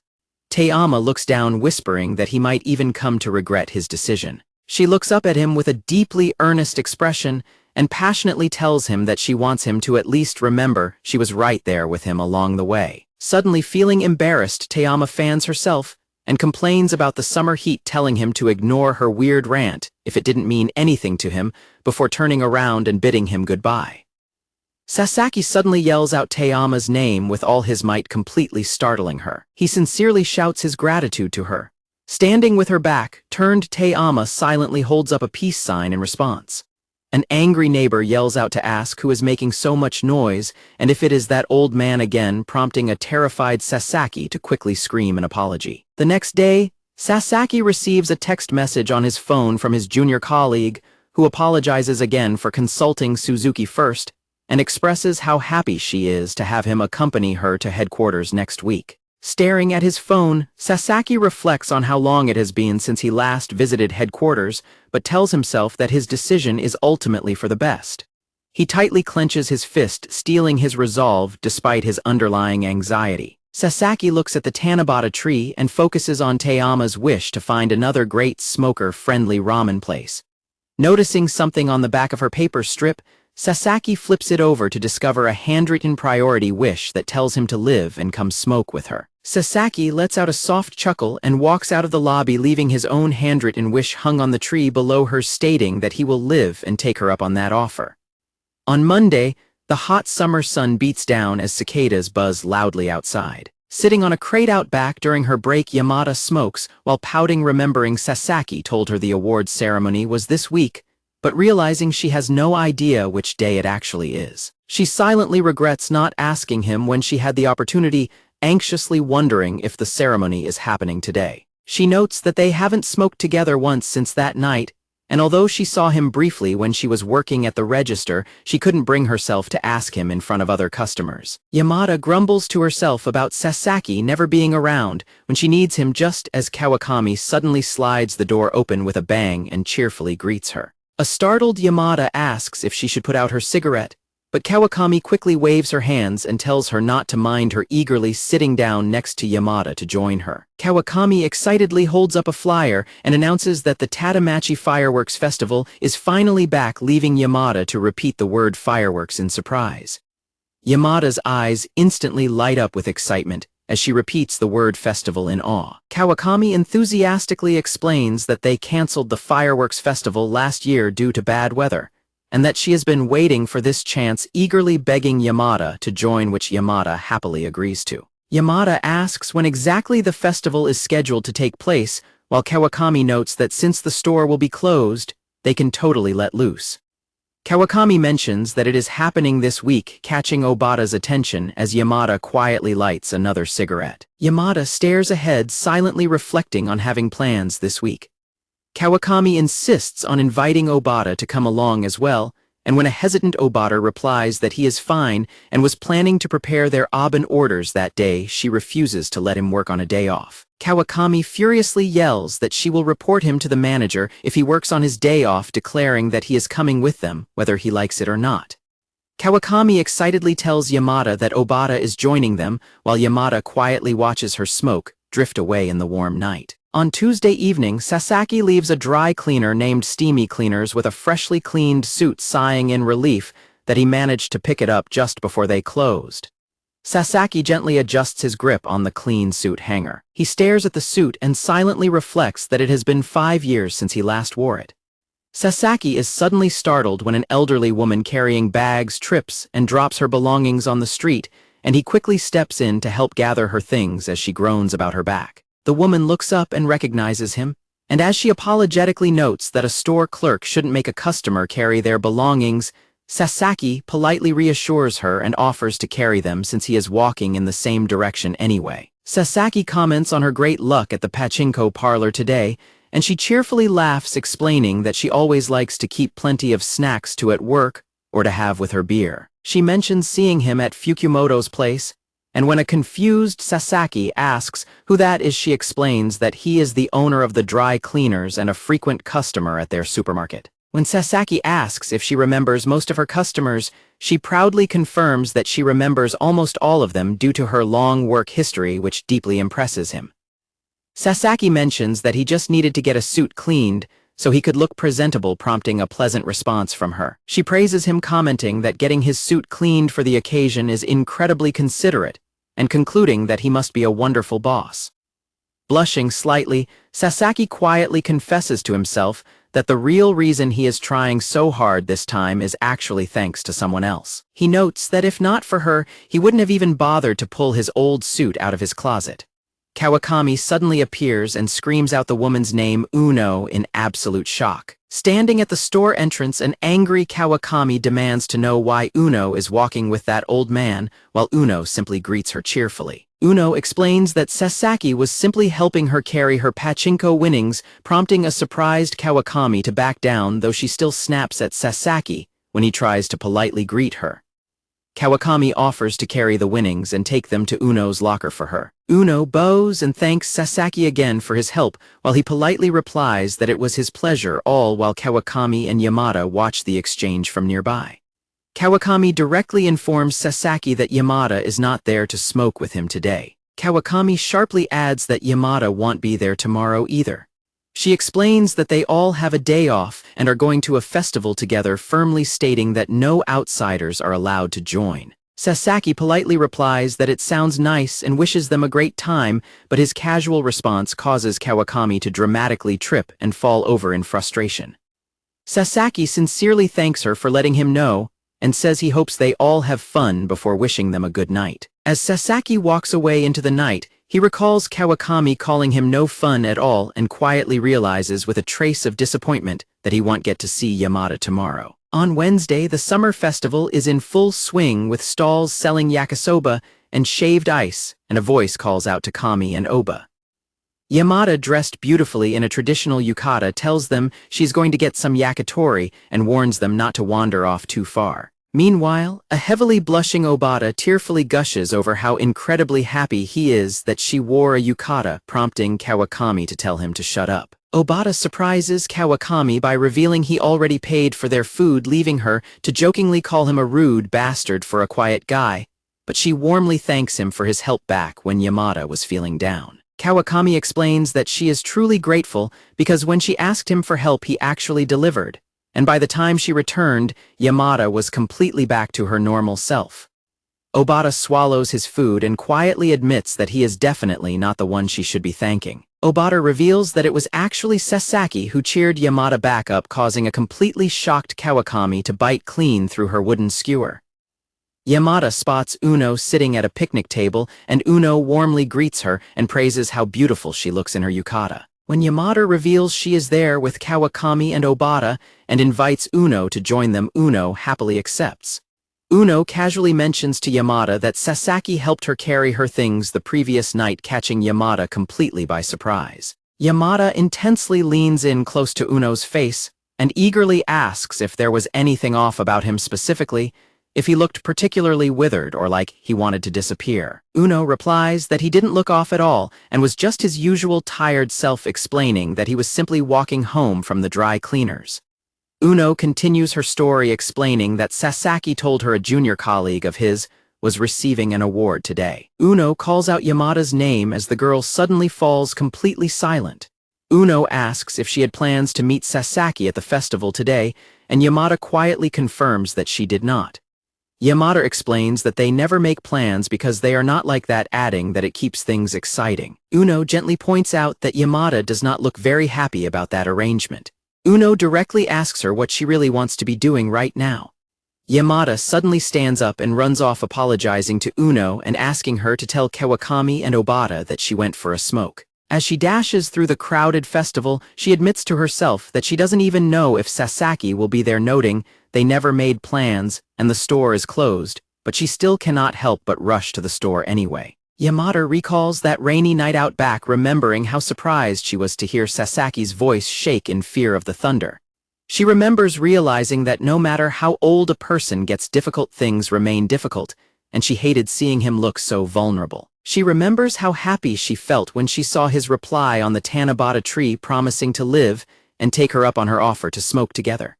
Taeyama looks down, whispering that he might even come to regret his decision. She looks up at him with a deeply earnest expression and passionately tells him that she wants him to at least remember she was right there with him along the way. Suddenly feeling embarrassed, Taeyama fans herself and complains about the summer heat, telling him to ignore her weird rant if it didn't mean anything to him, before turning around and bidding him goodbye. Sasaki suddenly yells out Taeyama's name with all his might, completely startling her. He sincerely shouts his gratitude to her. Standing with her back turned, Taeyama silently holds up a peace sign in response. An angry neighbor yells out to ask who is making so much noise, and if it is that old man again, prompting a terrified Sasaki to quickly scream an apology. The next day, Sasaki receives a text message on his phone from his junior colleague, who apologizes again for consulting Suzuki first, and expresses how happy she is to have him accompany her to headquarters next week. Staring at his phone, Sasaki reflects on how long it has been since he last visited headquarters, but tells himself that his decision is ultimately for the best. He tightly clenches his fist, steeling his resolve despite his underlying anxiety. Sasaki looks at the Tanabata tree and focuses on Taeyama's wish to find another great smoker-friendly ramen place. Noticing something on the back of her paper strip, Sasaki flips it over to discover a handwritten priority wish that tells him to live and come smoke with her. Sasaki lets out a soft chuckle and walks out of the lobby, leaving his own handwritten wish hung on the tree below her, stating that he will live and take her up on that offer. On Monday, the hot summer sun beats down as cicadas buzz loudly outside. Sitting on a crate out back during her break, Yamada smokes while pouting, remembering Sasaki told her the awards ceremony was this week, but realizing she has no idea which day it actually is. She silently regrets not asking him when she had the opportunity, anxiously wondering if the ceremony is happening today. She notes that they haven't smoked together once since that night, and although she saw him briefly when she was working at the register, she couldn't bring herself to ask him in front of other customers. Yamada grumbles to herself about Sasaki never being around when she needs him, just as Kawakami suddenly slides the door open with a bang and cheerfully greets her. A startled Yamada asks if she should put out her cigarette, but Kawakami quickly waves her hands and tells her not to mind her, eagerly sitting down next to Yamada to join her. Kawakami excitedly holds up a flyer and announces that the Tadamachi Fireworks Festival is finally back, leaving Yamada to repeat the word fireworks in surprise. Yamada's eyes instantly light up with excitement as she repeats the word festival in awe. Kawakami enthusiastically explains that they canceled the fireworks festival last year due to bad weather, and that she has been waiting for this chance, eagerly begging Yamada to join, which Yamada happily agrees to. Yamada asks when exactly the festival is scheduled to take place, while Kawakami notes that since the store will be closed, they can totally let loose. Kawakami mentions that it is happening this week, catching Obata's attention as Yamada quietly lights another cigarette. Yamada stares ahead, silently reflecting on having plans this week. Kawakami insists on inviting Obata to come along as well, and when a hesitant Obata replies that he is fine and was planning to prepare their Aben orders that day, she refuses to let him work on a day off. Kawakami furiously yells that she will report him to the manager if he works on his day off, declaring that he is coming with them, whether he likes it or not. Kawakami excitedly tells Yamada that Obata is joining them, while Yamada quietly watches her smoke drift away in the warm night. On Tuesday evening, Sasaki leaves a dry cleaner named Steamy Cleaners with a freshly cleaned suit, sighing in relief that he managed to pick it up just before they closed. Sasaki gently adjusts his grip on the clean suit hanger. He stares at the suit and silently reflects that it has been 5 years since he last wore it. Sasaki is suddenly startled when an elderly woman carrying bags trips and drops her belongings on the street, and he quickly steps in to help gather her things as she groans about her back. The woman looks up and recognizes him, and as she apologetically notes that a store clerk shouldn't make a customer carry their belongings, Sasaki politely reassures her and offers to carry them since he is walking in the same direction anyway. Sasaki comments on her great luck at the pachinko parlor today, and she cheerfully laughs, explaining that she always likes to keep plenty of snacks to at work or to have with her beer. She mentions seeing him at Fukumoto's place, and when a confused Sasaki asks who that is, she explains that he is the owner of the dry cleaners and a frequent customer at their supermarket. When Sasaki asks if she remembers most of her customers, she proudly confirms that she remembers almost all of them due to her long work history, which deeply impresses him. Sasaki mentions that he just needed to get a suit cleaned so he could look presentable, prompting a pleasant response from her. She praises him, commenting that getting his suit cleaned for the occasion is incredibly considerate, and concluding that he must be a wonderful boss. Blushing slightly, Sasaki quietly confesses to himself that the real reason he is trying so hard this time is actually thanks to someone else. He notes that if not for her, he wouldn't have even bothered to pull his old suit out of his closet. Kawakami suddenly appears and screams out the woman's name, Uno, in absolute shock. Standing at the store entrance, an angry Kawakami demands to know why Uno is walking with that old man, while Uno simply greets her cheerfully. Uno explains that Sasaki was simply helping her carry her pachinko winnings, prompting a surprised Kawakami to back down, though she still snaps at Sasaki when he tries to politely greet her. Kawakami offers to carry the winnings and take them to Uno's locker for her. Uno bows and thanks Sasaki again for his help, while he politely replies that it was his pleasure, all while Kawakami and Yamada watch the exchange from nearby. Kawakami directly informs Sasaki that Yamada is not there to smoke with him today. Kawakami sharply adds that Yamada won't be there tomorrow either. She explains that they all have a day off and are going to a festival together, firmly stating that no outsiders are allowed to join. Sasaki politely replies that it sounds nice and wishes them a great time, but his casual response causes Kawakami to dramatically trip and fall over in frustration. Sasaki sincerely thanks her for letting him know, and says he hopes they all have fun before wishing them a good night. As Sasaki walks away into the night, he recalls Kawakami calling him no fun at all and quietly realizes with a trace of disappointment that he won't get to see Yamada tomorrow. On Wednesday, the summer festival is in full swing with stalls selling yakisoba and shaved ice, and a voice calls out to Kami and Oba. Yamada, dressed beautifully in a traditional yukata, tells them she's going to get some yakitori and warns them not to wander off too far. Meanwhile, a heavily blushing Obata tearfully gushes over how incredibly happy he is that she wore a yukata, prompting Kawakami to tell him to shut up. Obata surprises Kawakami by revealing he already paid for their food, leaving her to jokingly call him a rude bastard for a quiet guy, but she warmly thanks him for his help back when Yamada was feeling down. Kawakami explains that she is truly grateful because when she asked him for help he actually delivered, and by the time she returned, Yamada was completely back to her normal self. Obata swallows his food and quietly admits that he is definitely not the one she should be thanking. Obata reveals that it was actually Sasaki who cheered Yamada back up, causing a completely shocked Kawakami to bite clean through her wooden skewer. Yamada spots Uno sitting at a picnic table, and Uno warmly greets her and praises how beautiful she looks in her yukata. When Yamada reveals she is there with Kawakami and Obata and invites Uno to join them, Uno happily accepts. Uno casually mentions to Yamada that Sasaki helped her carry her things the previous night, catching Yamada completely by surprise. Yamada intensely leans in close to Uno's face and eagerly asks if there was anything off about him specifically, if he looked particularly withered or like he wanted to disappear. Uno replies that he didn't look off at all and was just his usual tired self, explaining that he was simply walking home from the dry cleaners. Uno continues her story, explaining that Sasaki told her a junior colleague of his was receiving an award today. Uno calls out Yamada's name as the girl suddenly falls completely silent. Uno asks if she had plans to meet Sasaki at the festival today, and Yamada quietly confirms that she did not. Yamada explains that they never make plans because they are not like that, adding that it keeps things exciting. Uno gently points out that Yamada does not look very happy about that arrangement. Uno directly asks her what she really wants to be doing right now. Yamada suddenly stands up and runs off, apologizing to Uno and asking her to tell Kawakami and Obata that she went for a smoke. As she dashes through the crowded festival, she admits to herself that she doesn't even know if Sasaki will be there, noting they never made plans and the store is closed, but she still cannot help but rush to the store anyway. Yamada recalls that rainy night out back, remembering how surprised she was to hear Sasaki's voice shake in fear of the thunder. She remembers realizing that no matter how old a person gets, difficult things remain difficult, and she hated seeing him look so vulnerable. She remembers how happy she felt when she saw his reply on the Tanabata tree, promising to live and take her up on her offer to smoke together.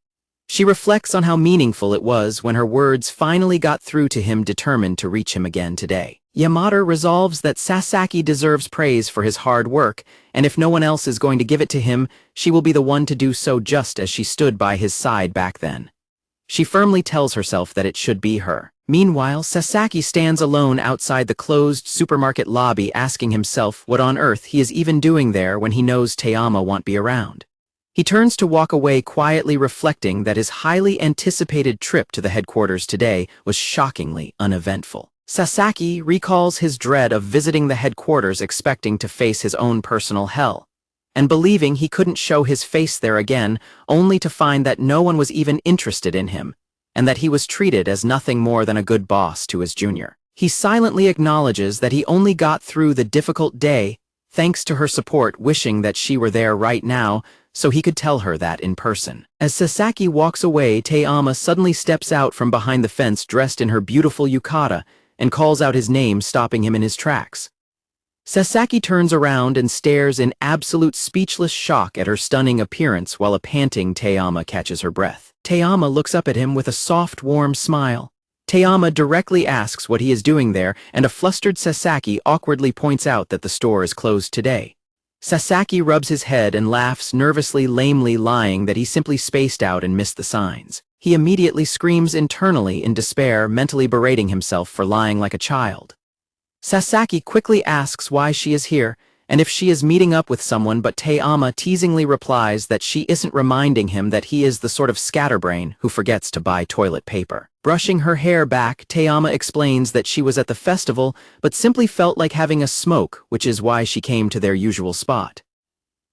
She reflects on how meaningful it was when her words finally got through to him, determined to reach him again today. Yamada resolves that Sasaki deserves praise for his hard work, and if no one else is going to give it to him, she will be the one to do so, just as she stood by his side back then. She firmly tells herself that it should be her. Meanwhile, Sasaki stands alone outside the closed supermarket lobby, asking himself what on earth he is even doing there when he knows Teama won't be around. He turns to walk away, quietly reflecting that his highly anticipated trip to the headquarters today was shockingly uneventful. Sasaki recalls his dread of visiting the headquarters, expecting to face his own personal hell, and believing he couldn't show his face there again, only to find that no one was even interested in him, and that he was treated as nothing more than a good boss to his junior. He silently acknowledges that he only got through the difficult day thanks to her support, wishing that she were there right now so he could tell her that in person. As Sasaki walks away, Teama suddenly steps out from behind the fence, dressed in her beautiful yukata, and calls out his name, stopping him in his tracks. Sasaki turns around and stares in absolute speechless shock at her stunning appearance, while a panting Teama catches her breath. Teama looks up at him with a soft, warm smile. Teama directly asks what he is doing there, and a flustered Sasaki awkwardly points out that the store is closed today. Sasaki rubs his head and laughs nervously, lamely lying that he simply spaced out and missed the signs. He immediately screams internally in despair, mentally berating himself for lying like a child. Sasaki quickly asks why she is here, and if she is meeting up with someone, but Te-ama teasingly replies that she isn't, reminding him that he is the sort of scatterbrain who forgets to buy toilet paper. Brushing her hair back, Te-ama explains that she was at the festival but simply felt like having a smoke, which is why she came to their usual spot.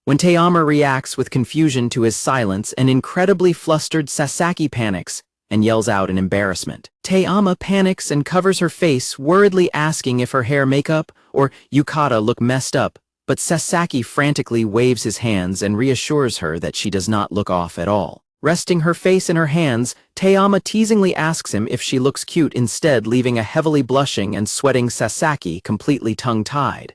When Te-ama reacts with confusion to his silence, an incredibly flustered Sasaki panics and yells out in embarrassment. Te-ama panics and covers her face, worriedly asking if her hair, makeup, or yukata look messed up, but Sasaki frantically waves his hands and reassures her that she does not look off at all. Resting her face in her hands, Te-ama teasingly asks him if she looks cute instead, leaving a heavily blushing and sweating Sasaki completely tongue-tied.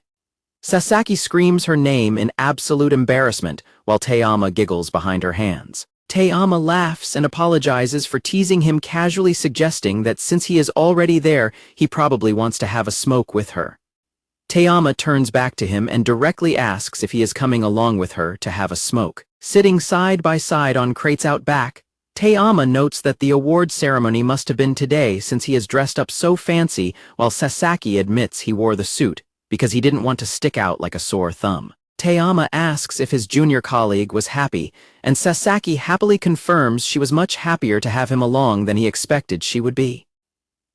Sasaki screams her name in absolute embarrassment while Te-ama giggles behind her hands. Te-ama laughs and apologizes for teasing him, casually suggesting that since he is already there, he probably wants to have a smoke with her. Te-ama turns back to him and directly asks if he is coming along with her to have a smoke. Sitting side by side on crates out back, Te-ama notes that the award ceremony must have been today since he is dressed up so fancy, while Sasaki admits he wore the suit because he didn't want to stick out like a sore thumb. Te-ama asks if his junior colleague was happy, and Sasaki happily confirms she was much happier to have him along than he expected she would be.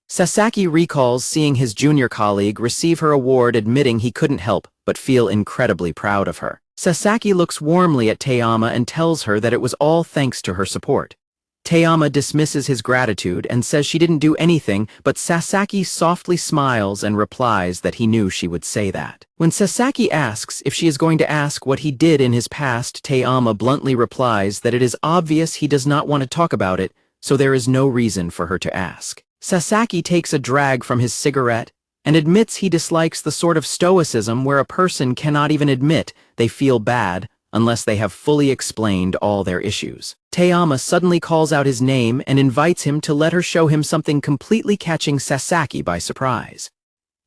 Sasaki recalls seeing his junior colleague receive her award, admitting he couldn't help but feel incredibly proud of her. Sasaki looks warmly at Te-ama and tells her that it was all thanks to her support. Te-ama dismisses his gratitude and says she didn't do anything, but Sasaki softly smiles and replies that he knew she would say that. When Sasaki asks if she is going to ask what he did in his past, Te-ama bluntly replies that it is obvious he does not want to talk about it, so there is no reason for her to ask. Sasaki takes a drag from his cigarette and admits he dislikes the sort of stoicism where a person cannot even admit they feel bad unless they have fully explained all their issues. Te-ama suddenly calls out his name and invites him to let her show him something, completely catching Sasaki by surprise.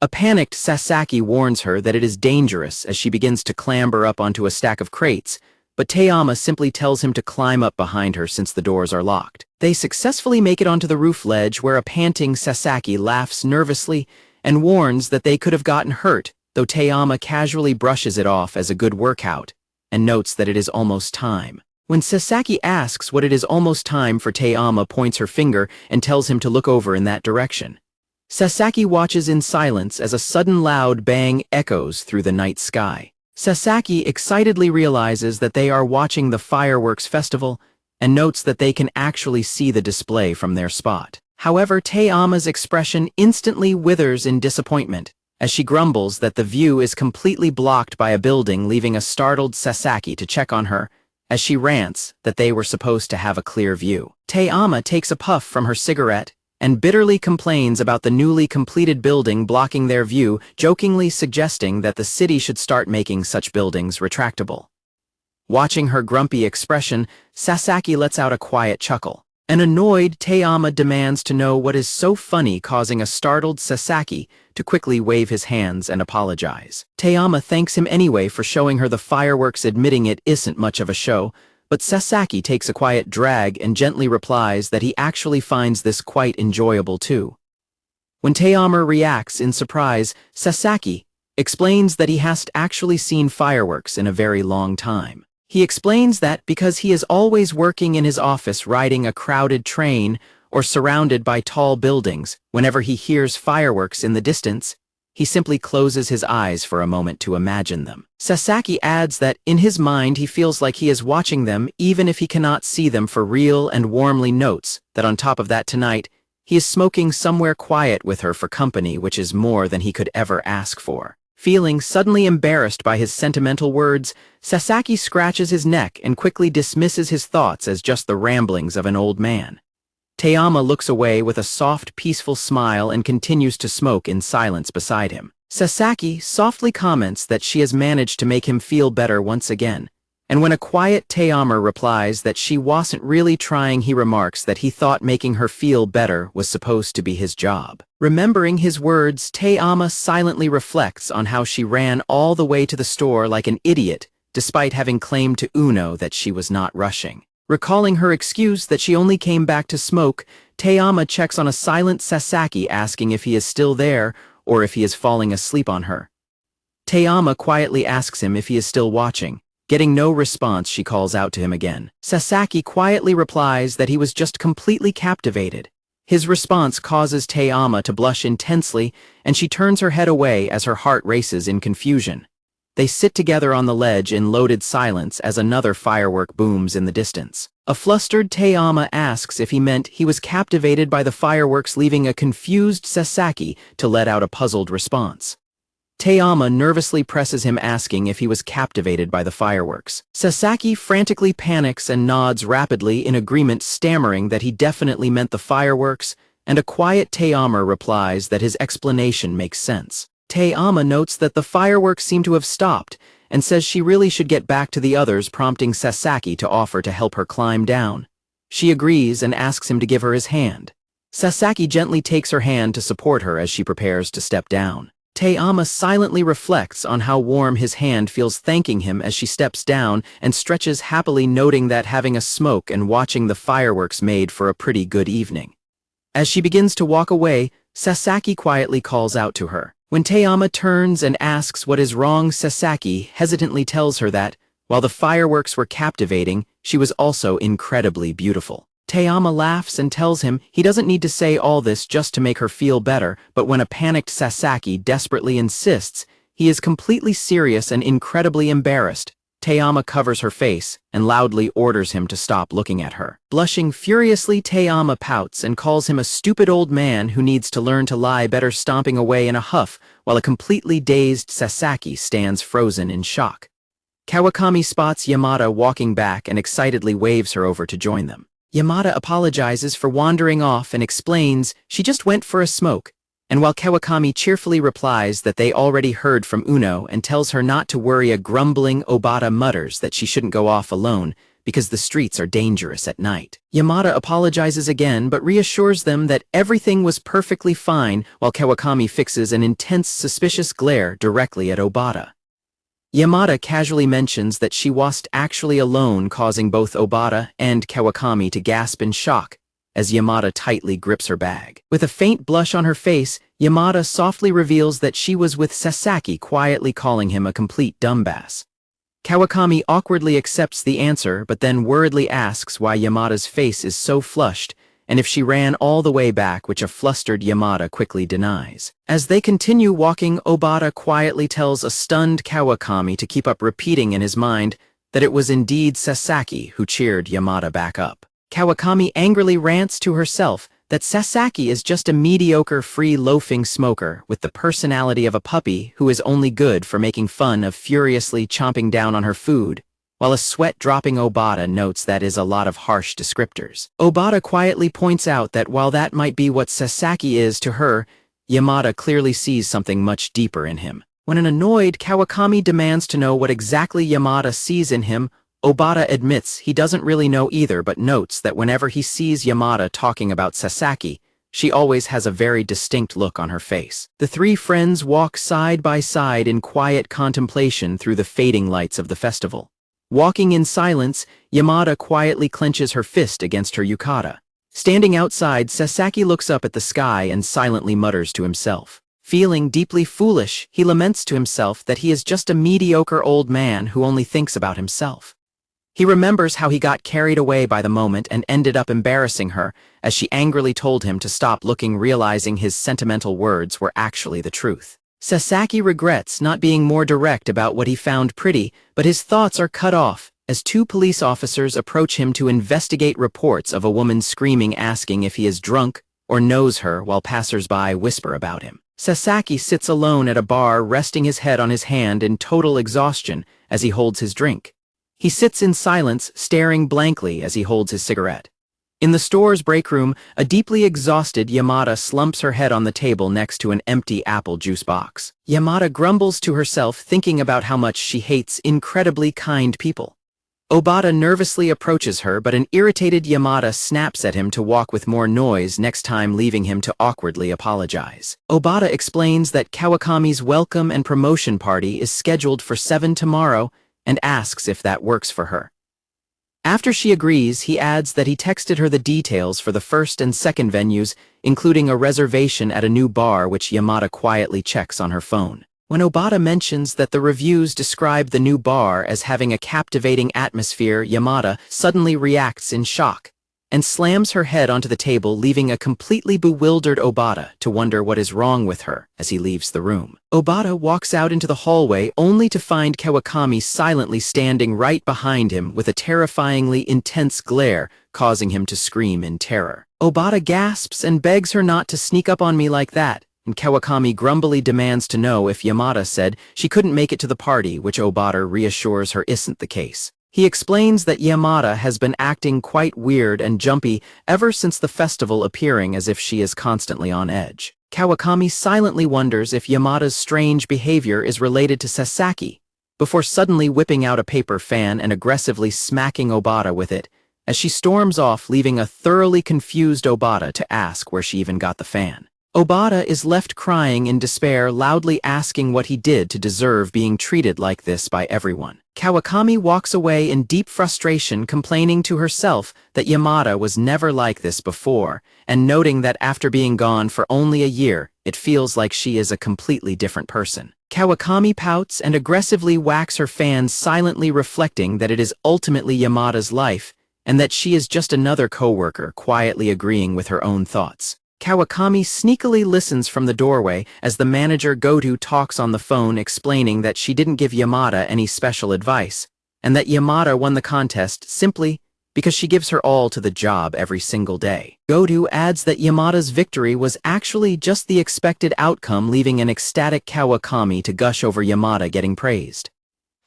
A panicked Sasaki warns her that it is dangerous as she begins to clamber up onto a stack of crates, but Te-ama simply tells him to climb up behind her since the doors are locked. They successfully make it onto the roof ledge, where a panting Sasaki laughs nervously and warns that they could have gotten hurt, though Te-ama casually brushes it off as a good workout and notes that it is almost time. When Sasaki asks what it is almost time for, Te-ama points her finger and tells him to look over in that direction. Sasaki watches in silence as a sudden loud bang echoes through the night sky. Sasaki excitedly realizes that they are watching the fireworks festival and notes that they can actually see the display from their spot. However, Te-ama's expression instantly withers in disappointment as she grumbles that the view is completely blocked by a building, leaving a startled Sasaki to check on her as she rants that they were supposed to have a clear view. Te-ama takes a puff from her cigarette and bitterly complains about the newly completed building blocking their view, jokingly suggesting that the city should start making such buildings retractable. Watching her grumpy expression, Sasaki lets out a quiet chuckle. An annoyed Te-ama demands to know what is so funny, causing a startled Sasaki to quickly wave his hands and apologize. Te-ama thanks him anyway for showing her the fireworks, admitting it isn't much of a show, but Sasaki takes a quiet drag and gently replies that he actually finds this quite enjoyable too. When Te-ama reacts in surprise, Sasaki explains that he hasn't actually seen fireworks in a very long time. He explains that because he is always working in his office, riding a crowded train, or surrounded by tall buildings, whenever he hears fireworks in the distance, he simply closes his eyes for a moment to imagine them. Sasaki adds that in his mind he feels like he is watching them even if he cannot see them for real, and warmly notes that on top of that tonight, he is smoking somewhere quiet with her for company, which is more than he could ever ask for. Feeling suddenly embarrassed by his sentimental words, Sasaki scratches his neck and quickly dismisses his thoughts as just the ramblings of an old man. Te-ama looks away with a soft, peaceful smile and continues to smoke in silence beside him. Sasaki softly comments that she has managed to make him feel better once again, and when a quiet Te-ama replies that she wasn't really trying, he remarks that he thought making her feel better was supposed to be his job. Remembering his words, Te-ama silently reflects on how she ran all the way to the store like an idiot, despite having claimed to Uno that she was not rushing. Recalling her excuse that she only came back to smoke, Taeyama checks on a silent Sasaki asking if he is still there or if he is falling asleep on her. Taeyama quietly asks him if he is still watching. Getting no response, she calls out to him again. Sasaki quietly replies that he was just completely captivated. His response causes Taeyama to blush intensely, and she turns her head away as her heart races in confusion. They sit together on the ledge in loaded silence as another firework booms in the distance. A flustered Taeyama asks if he meant he was captivated by the fireworks, leaving a confused Sasaki to let out a puzzled response. Taeyama nervously presses him, asking if he was captivated by the fireworks. Sasaki frantically panics and nods rapidly in agreement, stammering that he definitely meant the fireworks, and a quiet Taeyama replies that his explanation makes sense. Taeyama notes that the fireworks seem to have stopped and says she really should get back to the others, prompting Sasaki to offer to help her climb down. She agrees and asks him to give her his hand. Sasaki gently takes her hand to support her as she prepares to step down. Taeyama silently reflects on how warm his hand feels, thanking him as she steps down and stretches happily, noting that having a smoke and watching the fireworks made for a pretty good evening. As she begins to walk away, Sasaki quietly calls out to her. When Taeyama turns and asks what is wrong, Sasaki hesitantly tells her that, while the fireworks were captivating, she was also incredibly beautiful. Taeyama laughs and tells him he doesn't need to say all this just to make her feel better, but when a panicked Sasaki desperately insists, he is completely serious and incredibly embarrassed. Taeyama covers her face and loudly orders him to stop looking at her. Blushing furiously, Taeyama pouts and calls him a stupid old man who needs to learn to lie better, stomping away in a huff while a completely dazed Sasaki stands frozen in shock. Kawakami spots Yamada walking back and excitedly waves her over to join them. Yamada apologizes for wandering off and explains she just went for a smoke, and while Kawakami cheerfully replies that they already heard from Uno and tells her not to worry, a grumbling Obata mutters that she shouldn't go off alone because the streets are dangerous at night. Yamada apologizes again but reassures them that everything was perfectly fine, while Kawakami fixes an intense suspicious glare directly at Obata. Yamada casually mentions that she wasn't actually alone, causing both Obata and Kawakami to gasp in shock as Yamada tightly grips her bag. With a faint blush on her face, Yamada softly reveals that she was with Sasaki, quietly calling him a complete dumbass. Kawakami awkwardly accepts the answer but then worriedly asks why Yamada's face is so flushed and if she ran all the way back, which a flustered Yamada quickly denies. As they continue walking, Obata quietly tells a stunned Kawakami to keep up, repeating in his mind that it was indeed Sasaki who cheered Yamada back up. Kawakami angrily rants to herself that Sasaki is just a mediocre free-loafing smoker with the personality of a puppy who is only good for making fun of furiously chomping down on her food, while a sweat-dropping Obata notes that is a lot of harsh descriptors. Obata quietly points out that while that might be what Sasaki is to her, Yamada clearly sees something much deeper in him. When an annoyed Kawakami demands to know what exactly Yamada sees in him, Obata admits he doesn't really know either, but notes that whenever he sees Yamada talking about Sasaki, she always has a very distinct look on her face. The three friends walk side by side in quiet contemplation through the fading lights of the festival. Walking in silence, Yamada quietly clenches her fist against her yukata. Standing outside, Sasaki looks up at the sky and silently mutters to himself. Feeling deeply foolish, he laments to himself that he is just a mediocre old man who only thinks about himself. He remembers how he got carried away by the moment and ended up embarrassing her as she angrily told him to stop looking, realizing his sentimental words were actually the truth. Sasaki regrets not being more direct about what he found pretty, but his thoughts are cut off as two police officers approach him to investigate reports of a woman screaming, asking if he is drunk or knows her, while passers-by whisper about him. Sasaki sits alone at a bar, resting his head on his hand in total exhaustion as he holds his drink. He sits in silence, staring blankly as he holds his cigarette. In the store's break room, a deeply exhausted Yamada slumps her head on the table next to an empty apple juice box. Yamada grumbles to herself, thinking about how much she hates incredibly kind people. Obata nervously approaches her, but an irritated Yamada snaps at him to walk with more noise next time, leaving him to awkwardly apologize. Obata explains that Kawakami's welcome and promotion party is scheduled for 7 tomorrow and asks if that works for her. After she agrees, he adds that he texted her the details for the first and second venues, including a reservation at a new bar which Yamada quietly checks on her phone. When Obata mentions that the reviews describe the new bar as having a captivating atmosphere, Yamada suddenly reacts in shock and slams her head onto the table, leaving a completely bewildered Obata to wonder what is wrong with her as he leaves the room. Obata walks out into the hallway only to find Kawakami silently standing right behind him with a terrifyingly intense glare, causing him to scream in terror. Obata gasps and begs her not to sneak up on me like that, and Kawakami grumbly demands to know if Yamada said she couldn't make it to the party, which Obata reassures her isn't the case. He explains that Yamada has been acting quite weird and jumpy ever since the festival, appearing as if she is constantly on edge. Kawakami silently wonders if Yamada's strange behavior is related to Sasaki, before suddenly whipping out a paper fan and aggressively smacking Obata with it, as she storms off, leaving a thoroughly confused Obata to ask where she even got the fan. Obata is left crying in despair, loudly asking what he did to deserve being treated like this by everyone. Kawakami walks away in deep frustration, complaining to herself that Yamada was never like this before, and noting that after being gone for only a year, it feels like she is a completely different person. Kawakami pouts and aggressively whacks her fans, silently reflecting that it is ultimately Yamada's life, and that she is just another coworker, quietly agreeing with her own thoughts. Kawakami sneakily listens from the doorway as the manager Goto talks on the phone, explaining that she didn't give Yamada any special advice, and that Yamada won the contest simply because she gives her all to the job every single day. Goto adds that Yamada's victory was actually just the expected outcome, leaving an ecstatic Kawakami to gush over Yamada getting praised.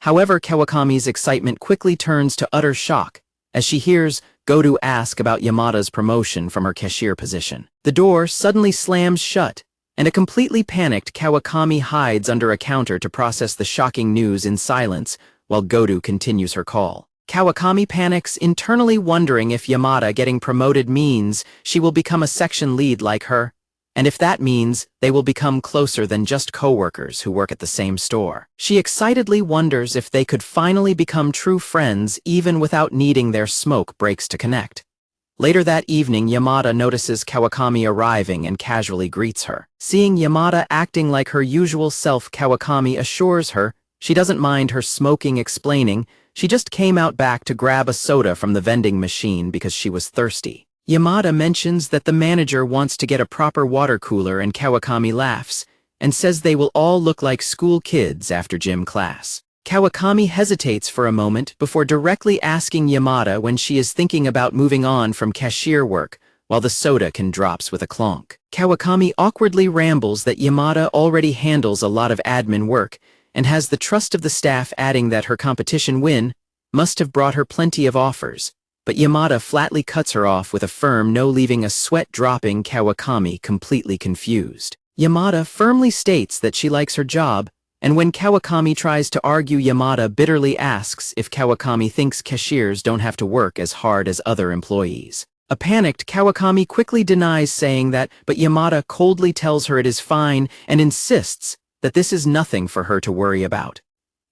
However, Kawakami's excitement quickly turns to utter shock as she hears Goto ask about Yamada's promotion from her cashier position. The door suddenly slams shut, and a completely panicked Kawakami hides under a counter to process the shocking news in silence while Goto continues her call. Kawakami panics, internally wondering if Yamada getting promoted means she will become a section lead like her, and if that means they will become closer than just coworkers who work at the same store. She excitedly wonders if they could finally become true friends even without needing their smoke breaks to connect. Later that evening, Yamada notices Kawakami arriving and casually greets her. Seeing Yamada acting like her usual self, Kawakami assures her she doesn't mind her smoking, explaining she just came out back to grab a soda from the vending machine because she was thirsty. Yamada mentions that the manager wants to get a proper water cooler, and Kawakami laughs and says they will all look like school kids after gym class. Kawakami hesitates for a moment before directly asking Yamada when she is thinking about moving on from cashier work, while the soda can drops with a clonk. Kawakami awkwardly rambles that Yamada already handles a lot of admin work and has the trust of the staff, adding that her competition win must have brought her plenty of offers. But Yamada flatly cuts her off with a firm no, leaving a sweat dropping Kawakami completely confused. Yamada firmly states that she likes her job, and when Kawakami tries to argue, Yamada bitterly asks if Kawakami thinks cashiers don't have to work as hard as other employees. A panicked Kawakami quickly denies saying that, but Yamada coldly tells her it is fine and insists that this is nothing for her to worry about.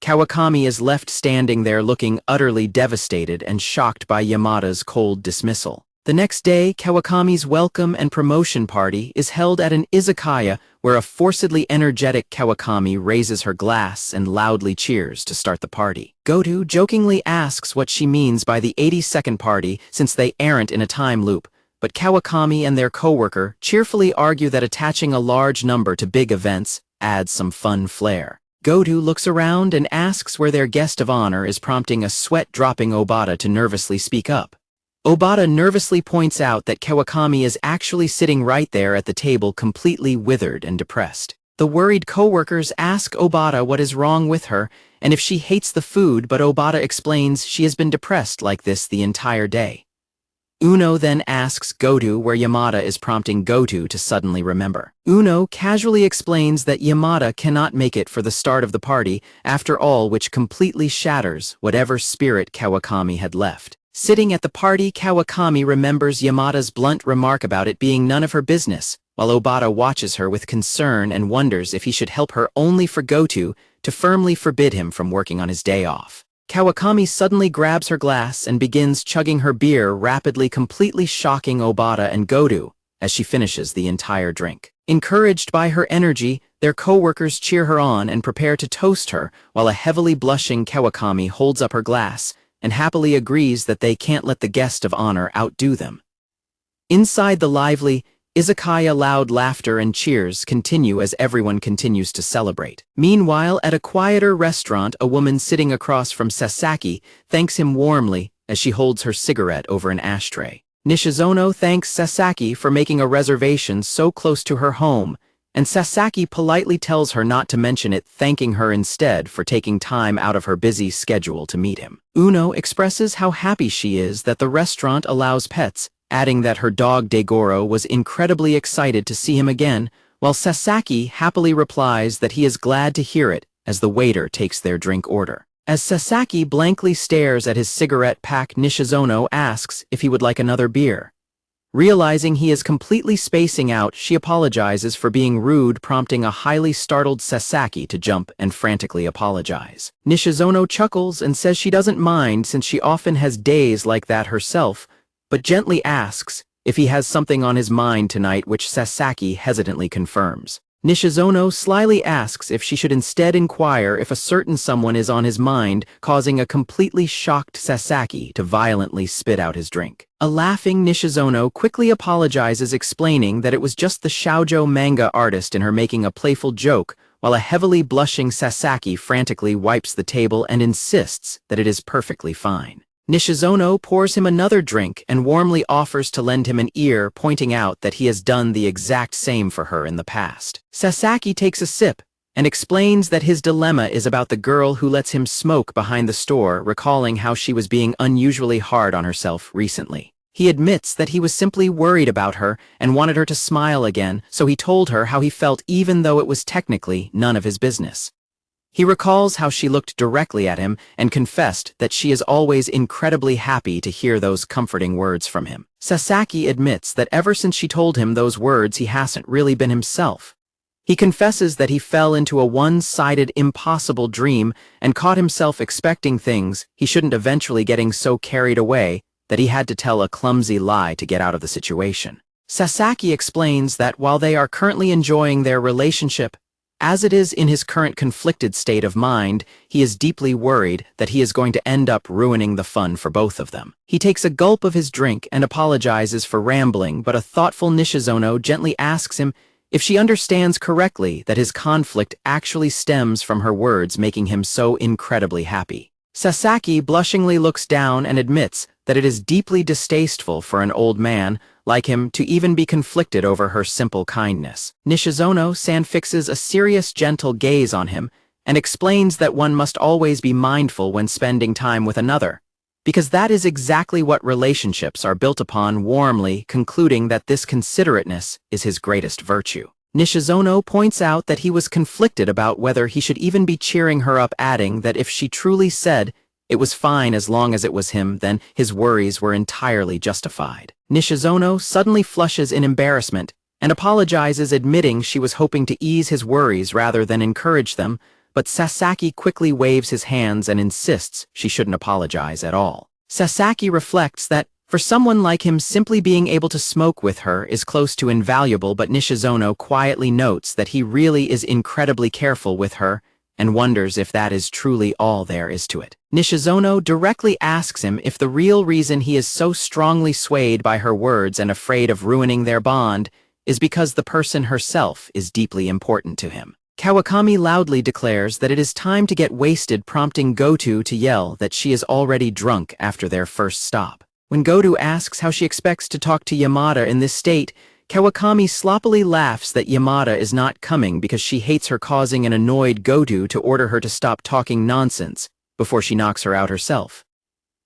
Kawakami is left standing there looking utterly devastated and shocked by Yamada's cold dismissal. The next day, Kawakami's welcome and promotion party is held at an izakaya where a forcedly energetic Kawakami raises her glass and loudly cheers to start the party. Goto jokingly asks what she means by the 80-second party since they aren't in a time loop, but Kawakami and their coworker cheerfully argue that attaching a large number to big events adds some fun flair. Goto looks around and asks where their guest of honor is, prompting a sweat-dropping Obata to nervously speak up. Obata nervously points out that Kawakami is actually sitting right there at the table, completely withered and depressed. The worried coworkers ask Obata what is wrong with her and if she hates the food, but Obata explains she has been depressed like this the entire day. Uno then asks Goto where Yamada is, prompting Goto to suddenly remember. Uno casually explains that Yamada cannot make it for the start of the party after all, which completely shatters whatever spirit Kawakami had left. Sitting at the party, Kawakami remembers Yamada's blunt remark about it being none of her business, while Obata watches her with concern and wonders if he should help her, only for Goto to firmly forbid him from working on his day off. Kawakami suddenly grabs her glass and begins chugging her beer rapidly, completely shocking Obata and Goto as she finishes the entire drink. Encouraged by her energy, their co-workers cheer her on and prepare to toast her, while a heavily blushing Kawakami holds up her glass and happily agrees that they can't let the guest of honor outdo them. Inside the lively izakaya, loud laughter and cheers continue as everyone continues to celebrate. Meanwhile, at a quieter restaurant, a woman sitting across from Sasaki thanks him warmly as she holds her cigarette over an ashtray. Nishizono thanks Sasaki for making a reservation so close to her home, and Sasaki politely tells her not to mention it, thanking her instead for taking time out of her busy schedule to meet him. Uno expresses how happy she is that the restaurant allows pets, adding that her dog Daigoro was incredibly excited to see him again, while Sasaki happily replies that he is glad to hear it as the waiter takes their drink order. As Sasaki blankly stares at his cigarette pack, Nishizono asks if he would like another beer. Realizing he is completely spacing out, she apologizes for being rude, prompting a highly startled Sasaki to jump and frantically apologize. Nishizono chuckles and says she doesn't mind since she often has days like that herself, but gently asks if he has something on his mind tonight, which Sasaki hesitantly confirms. Nishizono slyly asks if she should instead inquire if a certain someone is on his mind, causing a completely shocked Sasaki to violently spit out his drink. A laughing Nishizono quickly apologizes, explaining that it was just the shoujo manga artist in her making a playful joke, while a heavily blushing Sasaki frantically wipes the table and insists that it is perfectly fine. Nishizono pours him another drink and warmly offers to lend him an ear, pointing out that he has done the exact same for her in the past. Sasaki takes a sip and explains that his dilemma is about the girl who lets him smoke behind the store, recalling how she was being unusually hard on herself recently. He admits that he was simply worried about her and wanted her to smile again, so he told her how he felt even though it was technically none of his business. He recalls how she looked directly at him and confessed that she is always incredibly happy to hear those comforting words from him. Sasaki admits that ever since she told him those words, he hasn't really been himself. He confesses that he fell into a one-sided, impossible dream and caught himself expecting things he shouldn't, eventually getting so carried away that he had to tell a clumsy lie to get out of the situation. Sasaki explains that while they are currently enjoying their relationship, as it is in his current conflicted state of mind, he is deeply worried that he is going to end up ruining the fun for both of them. He takes a gulp of his drink and apologizes for rambling, but a thoughtful Nishizono gently asks him if she understands correctly that his conflict actually stems from her words making him so incredibly happy. Sasaki blushingly looks down and admits that it is deeply distasteful for an old man like him to even be conflicted over her simple kindness. Nishizono-san fixes a serious, gentle gaze on him and explains that one must always be mindful when spending time with another, because that is exactly what relationships are built upon, warmly concluding that this considerateness is his greatest virtue. Nishizono points out that he was conflicted about whether he should even be cheering her up, adding that if she truly said it was fine as long as it was him, then his worries were entirely justified. Nishizono suddenly flushes in embarrassment and apologizes, admitting she was hoping to ease his worries rather than encourage them, but Sasaki quickly waves his hands and insists she shouldn't apologize at all. Sasaki reflects that for someone like him, simply being able to smoke with her is close to invaluable, but Nishizono quietly notes that he really is incredibly careful with her and wonders if that is truly all there is to it. Nishizono directly asks him if the real reason he is so strongly swayed by her words and afraid of ruining their bond is because the person herself is deeply important to him. Kawakami loudly declares that it is time to get wasted, prompting Goto to yell that she is already drunk after their first stop. When Goto asks how she expects to talk to Yamada in this state, Kawakami sloppily laughs that Yamada is not coming because she hates her, causing an annoyed Goto to order her to stop talking nonsense before she knocks her out herself.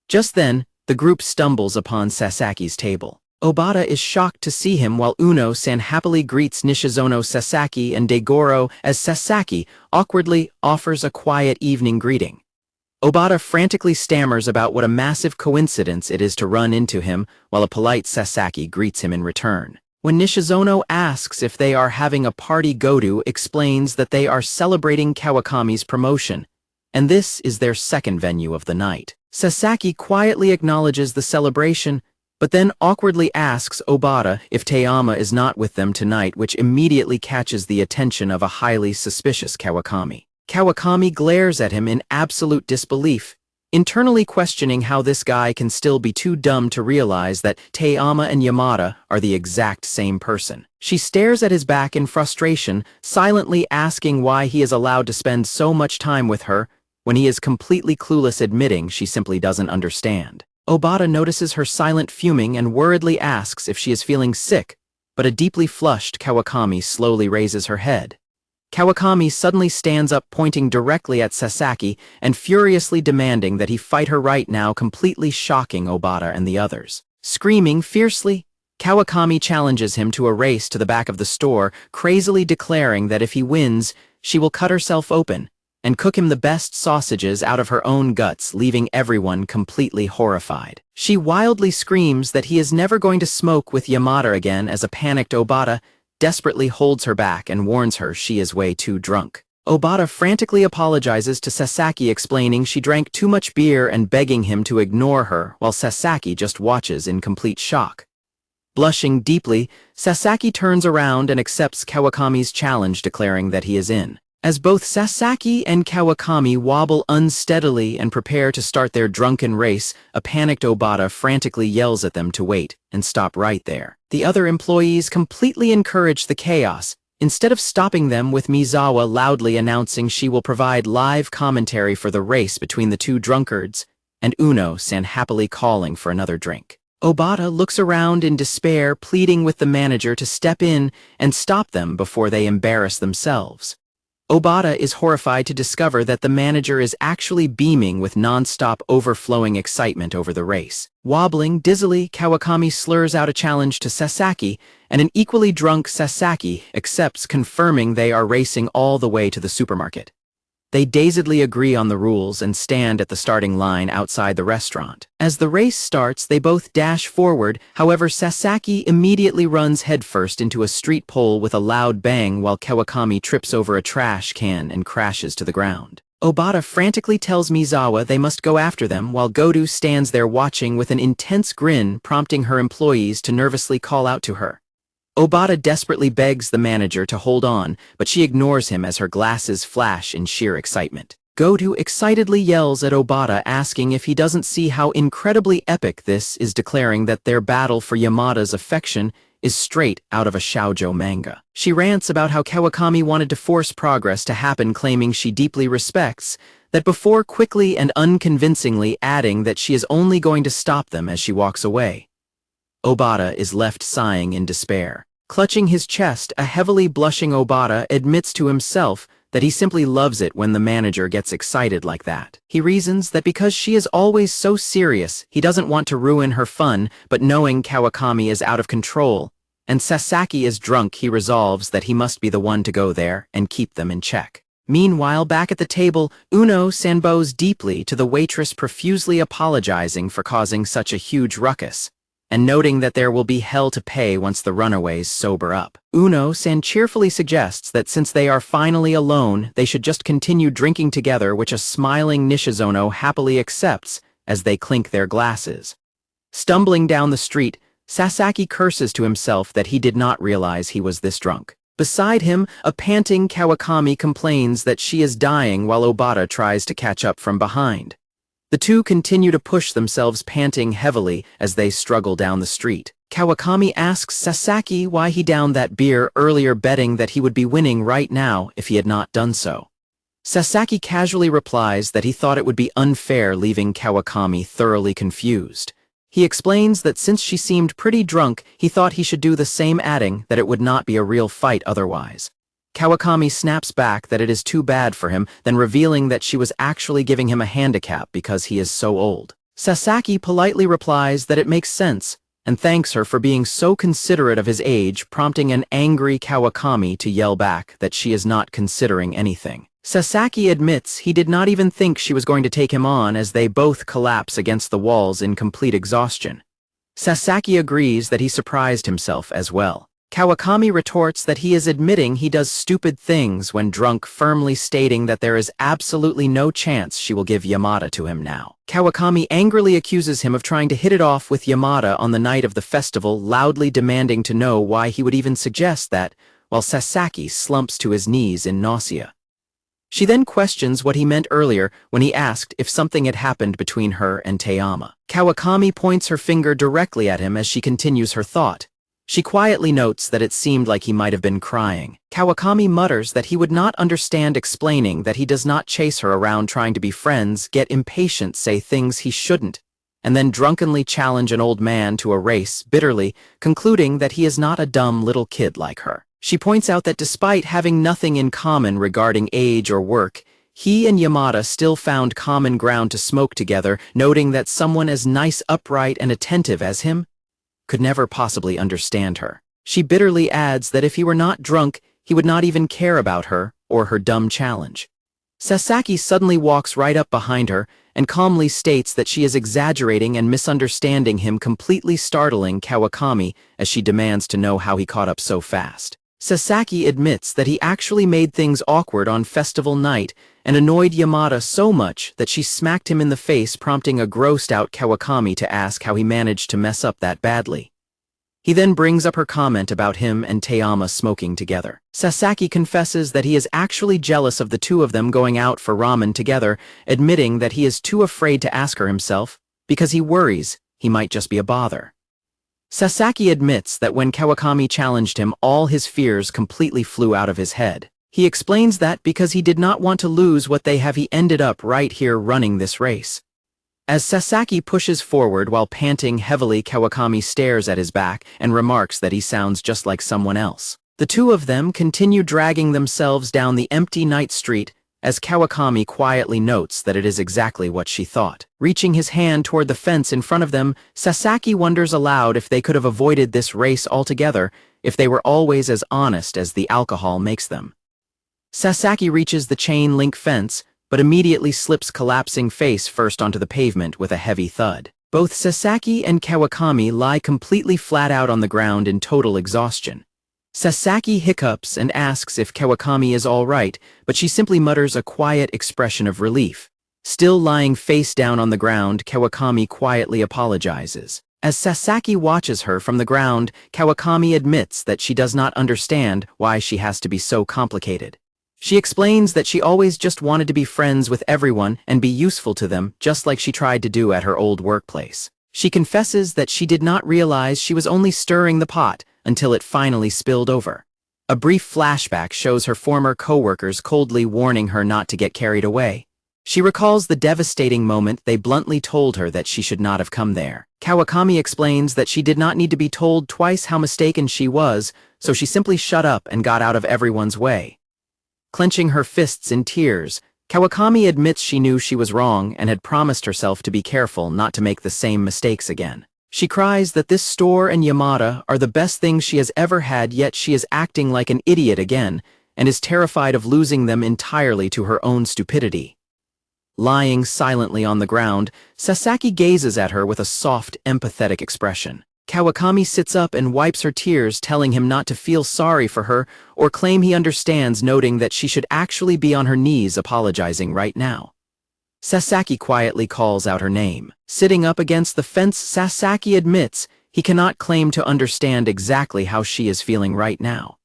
Just then, the group stumbles upon Sasaki's table. Obata is shocked to see him, while Uno-san happily greets Nishizono, Sasaki, and Daigoro as Sasaki awkwardly offers a quiet evening greeting. Obata frantically stammers about what a massive coincidence it is to run into him, while a polite Sasaki greets him in return. When Nishizono asks if they are having a party, Goto explains that they are celebrating Kawakami's promotion, and this is their second venue of the night. Sasaki quietly acknowledges the celebration, but then awkwardly asks Obata if Teama is not with them tonight, which immediately catches the attention of a highly suspicious Kawakami. Kawakami glares at him in absolute disbelief, internally questioning how this guy can still be too dumb to realize that Teama and Yamada are the exact same person. She stares at his back in frustration, silently asking why he is allowed to spend so much time with her when he is completely clueless, admitting she simply doesn't understand. Obata notices her silent fuming and worriedly asks if she is feeling sick, but a deeply flushed Kawakami slowly raises her head. Kawakami suddenly stands up, pointing directly at Sasaki and furiously demanding that he fight her right now, completely shocking Obata and the others. Screaming fiercely, Kawakami challenges him to a race to the back of the store, crazily declaring that if he wins, she will cut herself open and cook him the best sausages out of her own guts, leaving everyone completely horrified. She wildly screams that he is never going to smoke with Yamada again as a panicked Obata desperately holds her back and warns her she is way too drunk. Obata frantically apologizes to Sasaki, explaining she drank too much beer and begging him to ignore her, while Sasaki just watches in complete shock. Blushing deeply, Sasaki turns around and accepts Kawakami's challenge, declaring that he is in. As both Sasaki and Kawakami wobble unsteadily and prepare to start their drunken race, a panicked Obata frantically yells at them to wait and stop right there. The other employees completely encourage the chaos, instead of stopping them, with Mizawa loudly announcing she will provide live commentary for the race between the two drunkards, and Uno-san happily calling for another drink. Obata looks around in despair, pleading with the manager to step in and stop them before they embarrass themselves. Obata is horrified to discover that the manager is actually beaming with non-stop overflowing excitement over the race. Wobbling dizzily, Kawakami slurs out a challenge to Sasaki, and an equally drunk Sasaki accepts, confirming they are racing all the way to the supermarket. They dazedly agree on the rules and stand at the starting line outside the restaurant. As the race starts, they both dash forward. However, Sasaki immediately runs headfirst into a street pole with a loud bang, while Kawakami trips over a trash can and crashes to the ground. Obata frantically tells Mizawa they must go after them, while Godu stands there watching with an intense grin, prompting her employees to nervously call out to her. Obata desperately begs the manager to hold on, but she ignores him as her glasses flash in sheer excitement. Godu excitedly yells at Obata, asking if he doesn't see how incredibly epic this is, declaring that their battle for Yamada's affection is straight out of a shoujo manga. She rants about how Kawakami wanted to force progress to happen, claiming she deeply respects that, before quickly and unconvincingly adding that she is only going to stop them as she walks away. Obata is left sighing in despair. Clutching his chest, a heavily blushing Obata admits to himself that he simply loves it when the manager gets excited like that. He reasons that because she is always so serious, he doesn't want to ruin her fun, but knowing Kawakami is out of control and Sasaki is drunk, he resolves that he must be the one to go there and keep them in check. Meanwhile, back at the table, Uno-san bows deeply to the waitress, profusely apologizing for causing such a huge ruckus, and noting that there will be hell to pay once the runaways sober up. Uno-san cheerfully suggests that since they are finally alone, they should just continue drinking together, which a smiling Nishizono happily accepts as they clink their glasses. Stumbling down the street, Sasaki curses to himself that he did not realize he was this drunk. Beside him, a panting Kawakami complains that she is dying, while Obata tries to catch up from behind. The two continue to push themselves, panting heavily as they struggle down the street. Kawakami asks Sasaki why he downed that beer earlier, betting that he would be winning right now if he had not done so. Sasaki casually replies that he thought it would be unfair, leaving Kawakami thoroughly confused. He explains that since she seemed pretty drunk, he thought he should do the same, adding that it would not be a real fight otherwise. Kawakami snaps back that it is too bad for him, then revealing that she was actually giving him a handicap because he is so old. Sasaki politely replies that it makes sense, and thanks her for being so considerate of his age, prompting an angry Kawakami to yell back that she is not considering anything. Sasaki admits he did not even think she was going to take him on, as they both collapse against the walls in complete exhaustion. Sasaki agrees that he surprised himself as well. Kawakami retorts that he is admitting he does stupid things when drunk, firmly stating that there is absolutely no chance she will give Yamada to him now. Kawakami angrily accuses him of trying to hit it off with Yamada on the night of the festival, loudly demanding to know why he would even suggest that, while Sasaki slumps to his knees in nausea. She then questions what he meant earlier when he asked if something had happened between her and Teyama. Kawakami points her finger directly at him as she continues her thought. She quietly notes that it seemed like he might have been crying. Kawakami mutters that he would not understand, explaining that he does not chase her around trying to be friends, get impatient, say things he shouldn't, and then drunkenly challenge an old man to a race, bitterly concluding that he is not a dumb little kid like her. She points out that despite having nothing in common regarding age or work, he and Yamada still found common ground to smoke together, noting that someone as nice, upright, and attentive as him could never possibly understand her. She bitterly adds that if he were not drunk, he would not even care about her or her dumb challenge. Sasaki suddenly walks right up behind her and calmly states that she is exaggerating and misunderstanding him, completely startling Kawakami as she demands to know how he caught up so fast. Sasaki admits that he actually made things awkward on festival night and annoyed Yamada so much that she smacked him in the face, prompting a grossed-out Kawakami to ask how he managed to mess up that badly. He then brings up her comment about him and Teyama smoking together. Sasaki confesses that he is actually jealous of the two of them going out for ramen together, admitting that he is too afraid to ask her himself because he worries he might just be a bother. Sasaki admits that when Kawakami challenged him, all his fears completely flew out of his head. He explains that because he did not want to lose what they have, he ended up right here running this race. As Sasaki pushes forward while panting heavily, Kawakami stares at his back and remarks that he sounds just like someone else. The two of them continue dragging themselves down the empty night street as Kawakami quietly notes that it is exactly what she thought. Reaching his hand toward the fence in front of them, Sasaki wonders aloud if they could have avoided this race altogether if they were always as honest as the alcohol makes them. Sasaki reaches the chain-link fence, but immediately slips, collapsing face first onto the pavement with a heavy thud. Both Sasaki and Kawakami lie completely flat out on the ground in total exhaustion. Sasaki hiccups and asks if Kawakami is all right, but she simply mutters a quiet expression of relief. Still lying face down on the ground, Kawakami quietly apologizes. As Sasaki watches her from the ground, Kawakami admits that she does not understand why she has to be so complicated. She explains that she always just wanted to be friends with everyone and be useful to them, just like she tried to do at her old workplace. She confesses that she did not realize she was only stirring the pot until it finally spilled over. A brief flashback shows her former co-workers coldly warning her not to get carried away. She recalls the devastating moment they bluntly told her that she should not have come there. Kawakami explains that she did not need to be told twice how mistaken she was, so she simply shut up and got out of everyone's way. Clenching her fists in tears, Kawakami admits she knew she was wrong and had promised herself to be careful not to make the same mistakes again. She cries that this store and Yamada are the best things she has ever had, yet she is acting like an idiot again and is terrified of losing them entirely to her own stupidity. Lying silently on the ground, Sasaki gazes at her with a soft, empathetic expression. Kawakami sits up and wipes her tears, telling him not to feel sorry for her or claim he understands, noting that she should actually be on her knees apologizing right now. Sasaki quietly calls out her name. Sitting up against the fence, Sasaki admits he cannot claim to understand exactly how she is feeling right now.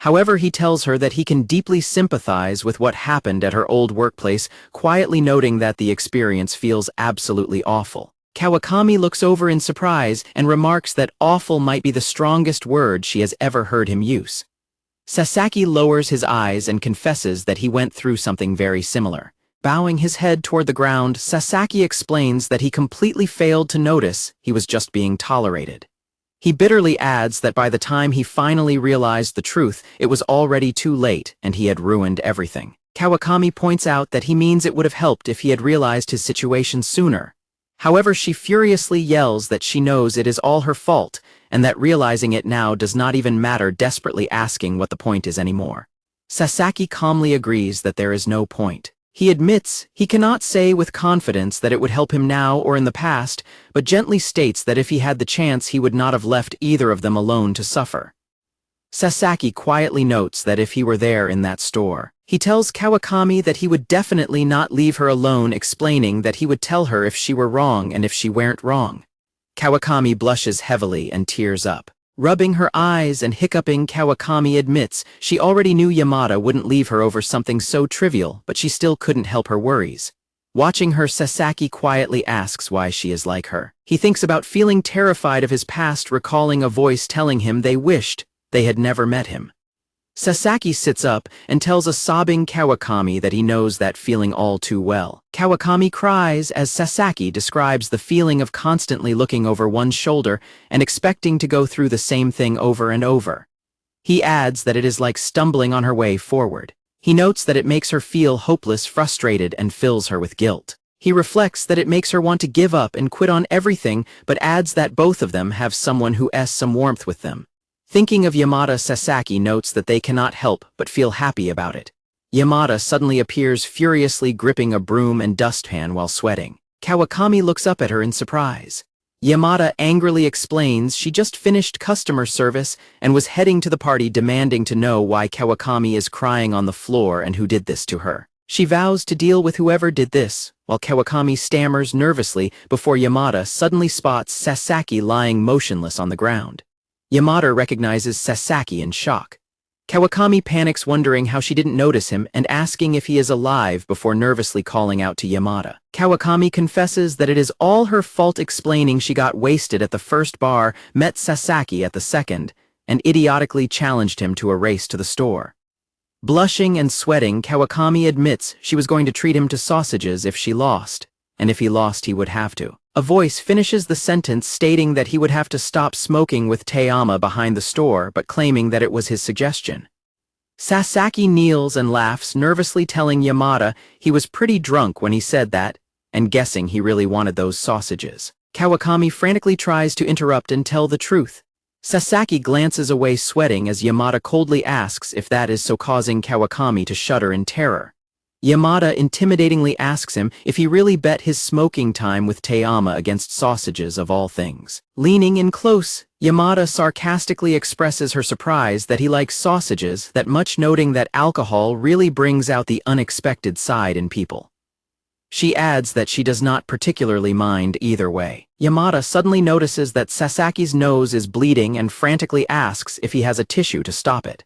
However, he tells her that he can deeply sympathize with what happened at her old workplace, quietly noting that the experience feels absolutely awful. Kawakami looks over in surprise and remarks that awful might be the strongest word she has ever heard him use. Sasaki lowers his eyes and confesses that he went through something very similar. Bowing his head toward the ground, Sasaki explains that he completely failed to notice he was just being tolerated. He bitterly adds that by the time he finally realized the truth, it was already too late and he had ruined everything. Kawakami points out that he means it would have helped if he had realized his situation sooner. However, she furiously yells that she knows it is all her fault and that realizing it now does not even matter, desperately asking what the point is anymore. Sasaki calmly agrees that there is no point. He admits he cannot say with confidence that it would help him now or in the past, but gently states that if he had the chance he would not have left either of them alone to suffer. Sasaki quietly notes that if he were there in that store, he tells Kawakami that he would definitely not leave her alone, explaining that he would tell her if she were wrong and if she weren't wrong. Kawakami blushes heavily and tears up. Rubbing her eyes and hiccuping, Kawakami admits she already knew Yamada wouldn't leave her over something so trivial, but she still couldn't help her worries. Watching her, Sasaki quietly asks why she is like her. He thinks about feeling terrified of his past, recalling a voice telling him they wished they had never met him. Sasaki sits up and tells a sobbing Kawakami that he knows that feeling all too well. Kawakami cries as Sasaki describes the feeling of constantly looking over one's shoulder and expecting to go through the same thing over and over. He adds that it is like stumbling on her way forward. He notes that it makes her feel hopeless, frustrated, and fills her with guilt. He reflects that it makes her want to give up and quit on everything, but adds that both of them have someone who has some warmth with them. Thinking of Yamada, Sasaki notes that they cannot help but feel happy about it. Yamada suddenly appears, furiously gripping a broom and dustpan while sweating. Kawakami looks up at her in surprise. Yamada angrily explains she just finished customer service and was heading to the party, demanding to know why Kawakami is crying on the floor and who did this to her. She vows to deal with whoever did this, while Kawakami stammers nervously before Yamada suddenly spots Sasaki lying motionless on the ground. Yamada recognizes Sasaki in shock. Kawakami panics, wondering how she didn't notice him and asking if he is alive before nervously calling out to Yamada. Kawakami confesses that it is all her fault, explaining she got wasted at the first bar, met Sasaki at the second, and idiotically challenged him to a race to the store. Blushing and sweating, Kawakami admits she was going to treat him to sausages if she lost, and if he lost he would have to. A voice finishes the sentence stating that he would have to stop smoking with Teyama behind the store, but claiming that it was his suggestion. Sasaki kneels and laughs, nervously telling Yamada he was pretty drunk when he said that, and guessing he really wanted those sausages. Kawakami frantically tries to interrupt and tell the truth. Sasaki glances away, sweating, as Yamada coldly asks if that is so, causing Kawakami to shudder in terror. Yamada intimidatingly asks him if he really bet his smoking time with Teyama against sausages of all things. Leaning in close, Yamada sarcastically expresses her surprise that he likes sausages that much, noting that alcohol really brings out the unexpected side in people. She adds that she does not particularly mind either way. Yamada suddenly notices that Sasaki's nose is bleeding and frantically asks if he has a tissue to stop it.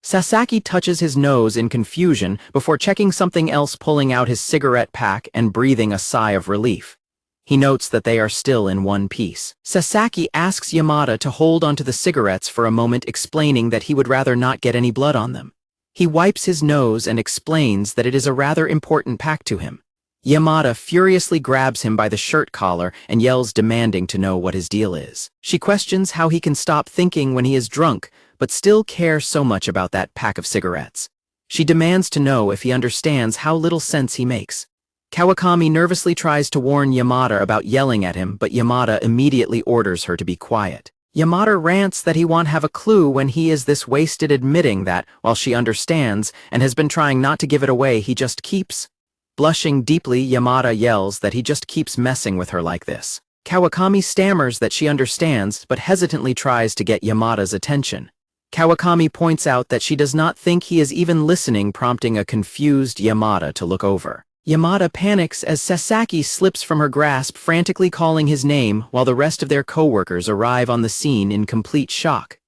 Sasaki touches his nose in confusion before checking something else, pulling out his cigarette pack and breathing a sigh of relief. He notes that they are still in one piece. Sasaki asks Yamada to hold onto the cigarettes for a moment, explaining that he would rather not get any blood on them. He wipes his nose and explains that it is a rather important pack to him. Yamada furiously grabs him by the shirt collar and yells, demanding to know what his deal is. She questions how he can stop thinking when he is drunk, but still cares so much about that pack of cigarettes. She demands to know if he understands how little sense he makes. Kawakami nervously tries to warn Yamada about yelling at him, but Yamada immediately orders her to be quiet. Yamada rants that he won't have a clue when he is this wasted, admitting that, while she understands and has been trying not to give it away, he just keeps. Blushing deeply, Yamada yells that he just keeps messing with her like this. Kawakami stammers that she understands, but hesitantly tries to get Yamada's attention. Kawakami points out that she does not think he is even listening, prompting a confused Yamada to look over. Yamada panics as Sasaki slips from her grasp, frantically calling his name, while the rest of their co-workers arrive on the scene in complete shock.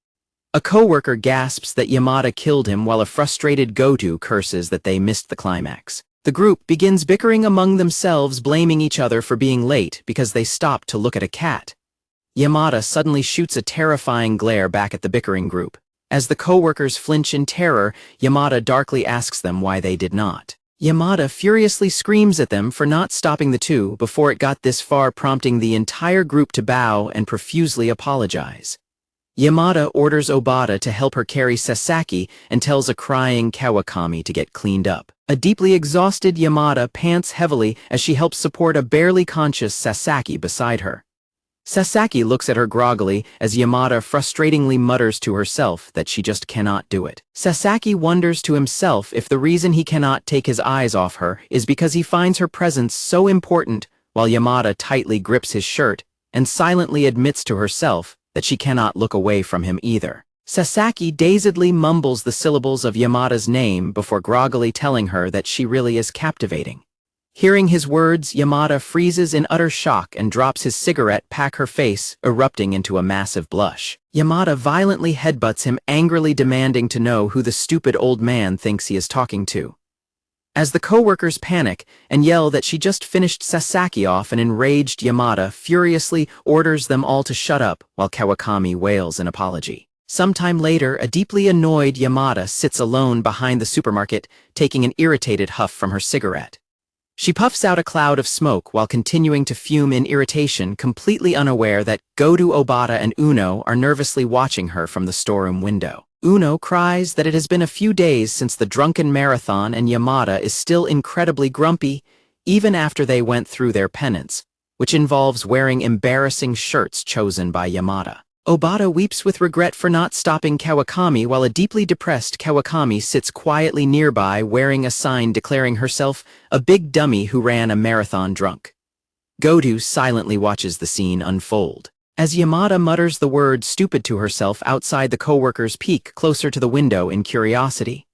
A co-worker gasps that Yamada killed him, while a frustrated Goto curses that they missed the climax. The group begins bickering among themselves, blaming each other for being late because they stopped to look at a cat. Yamada suddenly shoots a terrifying glare back at the bickering group. As the co-workers flinch in terror, Yamada darkly asks them why they did not. Yamada furiously screams at them for not stopping the two before it got this far, prompting the entire group to bow and profusely apologize. Yamada orders Obata to help her carry Sasaki and tells a crying Kawakami to get cleaned up. A deeply exhausted Yamada pants heavily as she helps support a barely conscious Sasaki beside her. Sasaki looks at her groggily as Yamada frustratingly mutters to herself that she just cannot do it. Sasaki wonders to himself if the reason he cannot take his eyes off her is because he finds her presence so important, while Yamada tightly grips his shirt and silently admits to herself that she cannot look away from him either. Sasaki dazedly mumbles the syllables of Yamada's name before groggily telling her that she really is captivating. Hearing his words, Yamada freezes in utter shock and drops his cigarette pack her face, erupting into a massive blush. Yamada violently headbutts him, angrily demanding to know who the stupid old man thinks he is talking to. As the co-workers panic and yell that she just finished Sasaki off, an enraged Yamada furiously orders them all to shut up while Kawakami wails an apology. Sometime later, a deeply annoyed Yamada sits alone behind the supermarket, taking an irritated huff from her cigarette. She puffs out a cloud of smoke while continuing to fume in irritation, completely unaware that Goto, Obata, and Uno are nervously watching her from the storeroom window. Uno cries that it has been a few days since the drunken marathon and Yamada is still incredibly grumpy, even after they went through their penance, which involves wearing embarrassing shirts chosen by Yamada. Obata weeps with regret for not stopping Kawakami, while a deeply depressed Kawakami sits quietly nearby wearing a sign declaring herself a big dummy who ran a marathon drunk. Goto silently watches the scene unfold. As Yamada mutters the word stupid to herself outside, the co-workers peek closer to the window in curiosity.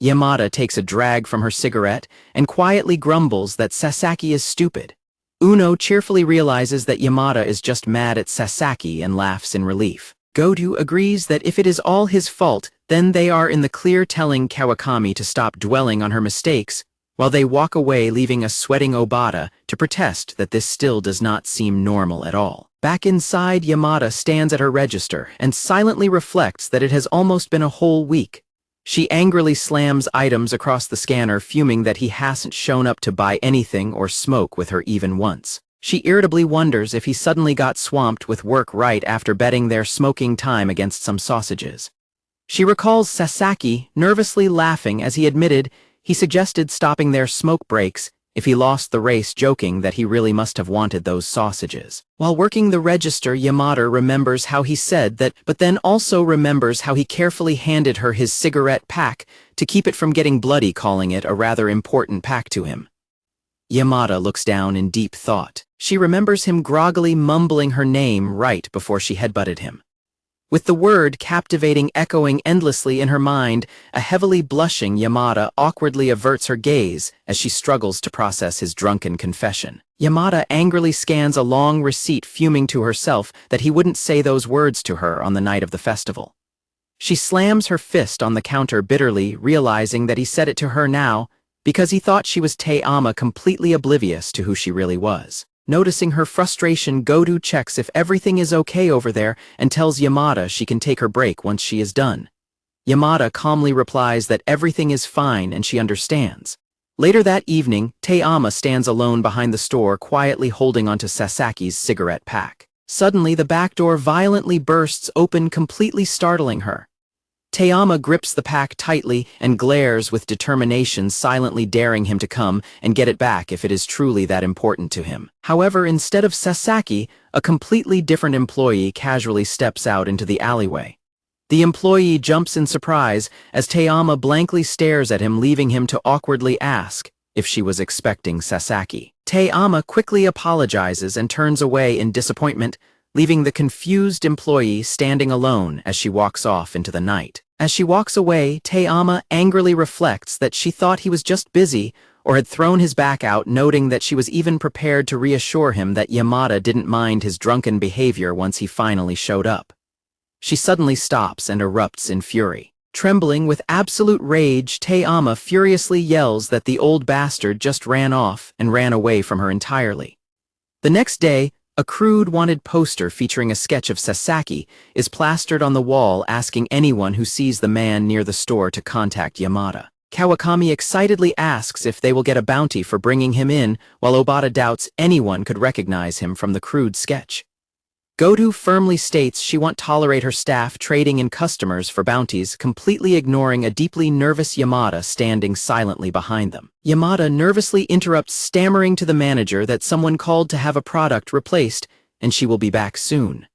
Yamada takes a drag from her cigarette and quietly grumbles that Sasaki is stupid. Uno cheerfully realizes that Yamada is just mad at Sasaki and laughs in relief. Goto agrees that if it is all his fault, then they are in the clear, telling Kawakami to stop dwelling on her mistakes, while they walk away, leaving a sweating Obata to protest that this still does not seem normal at all. Back inside, Yamada stands at her register and silently reflects that it has almost been a whole week. She angrily slams items across the scanner, fuming that he hasn't shown up to buy anything or smoke with her even once. She irritably wonders if he suddenly got swamped with work right after betting their smoking time against some sausages. She recalls Sasaki nervously laughing as he admitted he suggested stopping their smoke breaks if he lost the race, joking that he really must have wanted those sausages. While working the register, Yamada remembers how he said that, but then also remembers how he carefully handed her his cigarette pack to keep it from getting bloody, calling it a rather important pack to him. Yamada looks down in deep thought. She remembers him groggily mumbling her name right before she headbutted him. With the word captivating echoing endlessly in her mind, a heavily blushing Yamada awkwardly averts her gaze as she struggles to process his drunken confession. Yamada angrily scans a long receipt, fuming to herself that he wouldn't say those words to her on the night of the festival. She slams her fist on the counter bitterly, realizing that he said it to her now because he thought she was Te-ama, completely oblivious to who she really was. Noticing her frustration, Goto checks if everything is okay over there and tells Yamada she can take her break once she is done. Yamada calmly replies that everything is fine and she understands. Later that evening, Te-ama stands alone behind the store, quietly holding onto Sasaki's cigarette pack. Suddenly, the back door violently bursts open, completely startling her. Te-ama grips the pack tightly and glares with determination, silently daring him to come and get it back if it is truly that important to him. However, instead of Sasaki, a completely different employee casually steps out into the alleyway. The employee jumps in surprise as Te-ama blankly stares at him, leaving him to awkwardly ask if she was expecting Sasaki. Te-ama quickly apologizes and turns away in disappointment, leaving the confused employee standing alone as she walks off into the night. As she walks away, Te-ama angrily reflects that she thought he was just busy or had thrown his back out, noting that she was even prepared to reassure him that Yamada didn't mind his drunken behavior once he finally showed up. She suddenly stops and erupts in fury. Trembling with absolute rage, Te-ama furiously yells that the old bastard just ran off and ran away from her entirely. The next day, a crude wanted poster featuring a sketch of Sasaki is plastered on the wall, asking anyone who sees the man near the store to contact Yamada. Kawakami excitedly asks if they will get a bounty for bringing him in, while Obata doubts anyone could recognize him from the crude sketch. Goto firmly states she won't tolerate her staff trading in customers for bounties, completely ignoring a deeply nervous Yamada standing silently behind them. Yamada nervously interrupts, stammering to the manager that someone called to have a product replaced and she will be back soon.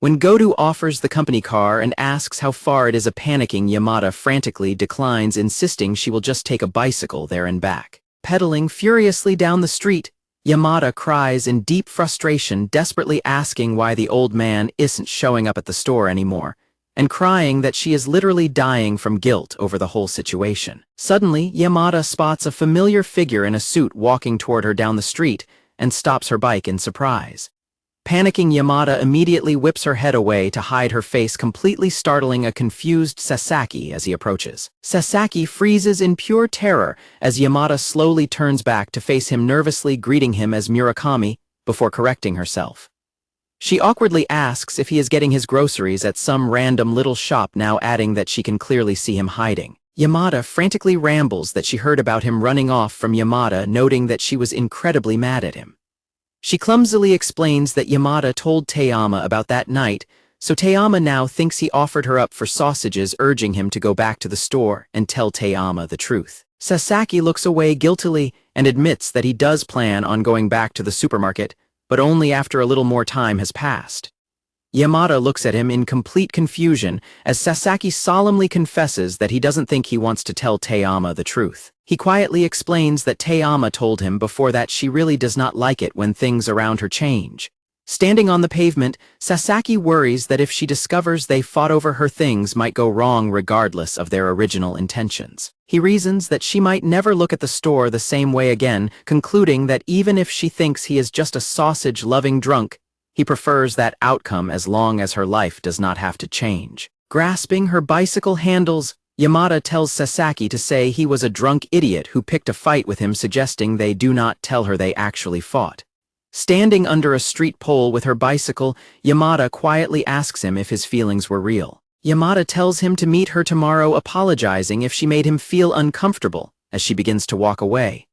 When Goto offers the company car and asks how far it is, a panicking Yamada frantically declines, insisting she will just take a bicycle there and back. Pedaling furiously down the street, Yamada cries in deep frustration, desperately asking why the old man isn't showing up at the store anymore, and crying that she is literally dying from guilt over the whole situation. Suddenly, Yamada spots a familiar figure in a suit walking toward her down the street and stops her bike in surprise. Panicking, Yamada immediately whips her head away to hide her face, completely startling a confused Sasaki as he approaches. Sasaki freezes in pure terror as Yamada slowly turns back to face him, nervously greeting him as Murakami before correcting herself. She awkwardly asks if he is getting his groceries at some random little shop, now adding that she can clearly see him hiding. Yamada frantically rambles that she heard about him running off from Yamada, noting that she was incredibly mad at him. She clumsily explains that Yamada told Teyama about that night, so Teyama now thinks he offered her up for sausages, urging him to go back to the store and tell Teyama the truth. Sasaki looks away guiltily and admits that he does plan on going back to the supermarket, but only after a little more time has passed. Yamada looks at him in complete confusion as Sasaki solemnly confesses that he doesn't think he wants to tell Teyama the truth. He quietly explains that Teyama told him before that she really does not like it when things around her change. Standing on the pavement, Sasaki worries that if she discovers they fought over her, things might go wrong regardless of their original intentions. He reasons that she might never look at the store the same way again, concluding that even if she thinks he is just a sausage-loving drunk, he prefers that outcome as long as her life does not have to change. Grasping her bicycle handles, Yamada tells Sasaki to say he was a drunk idiot who picked a fight with him, suggesting they do not tell her they actually fought. Standing under a street pole with her bicycle, Yamada quietly asks him if his feelings were real. Yamada tells him to meet her tomorrow, apologizing if she made him feel uncomfortable as she begins to walk away.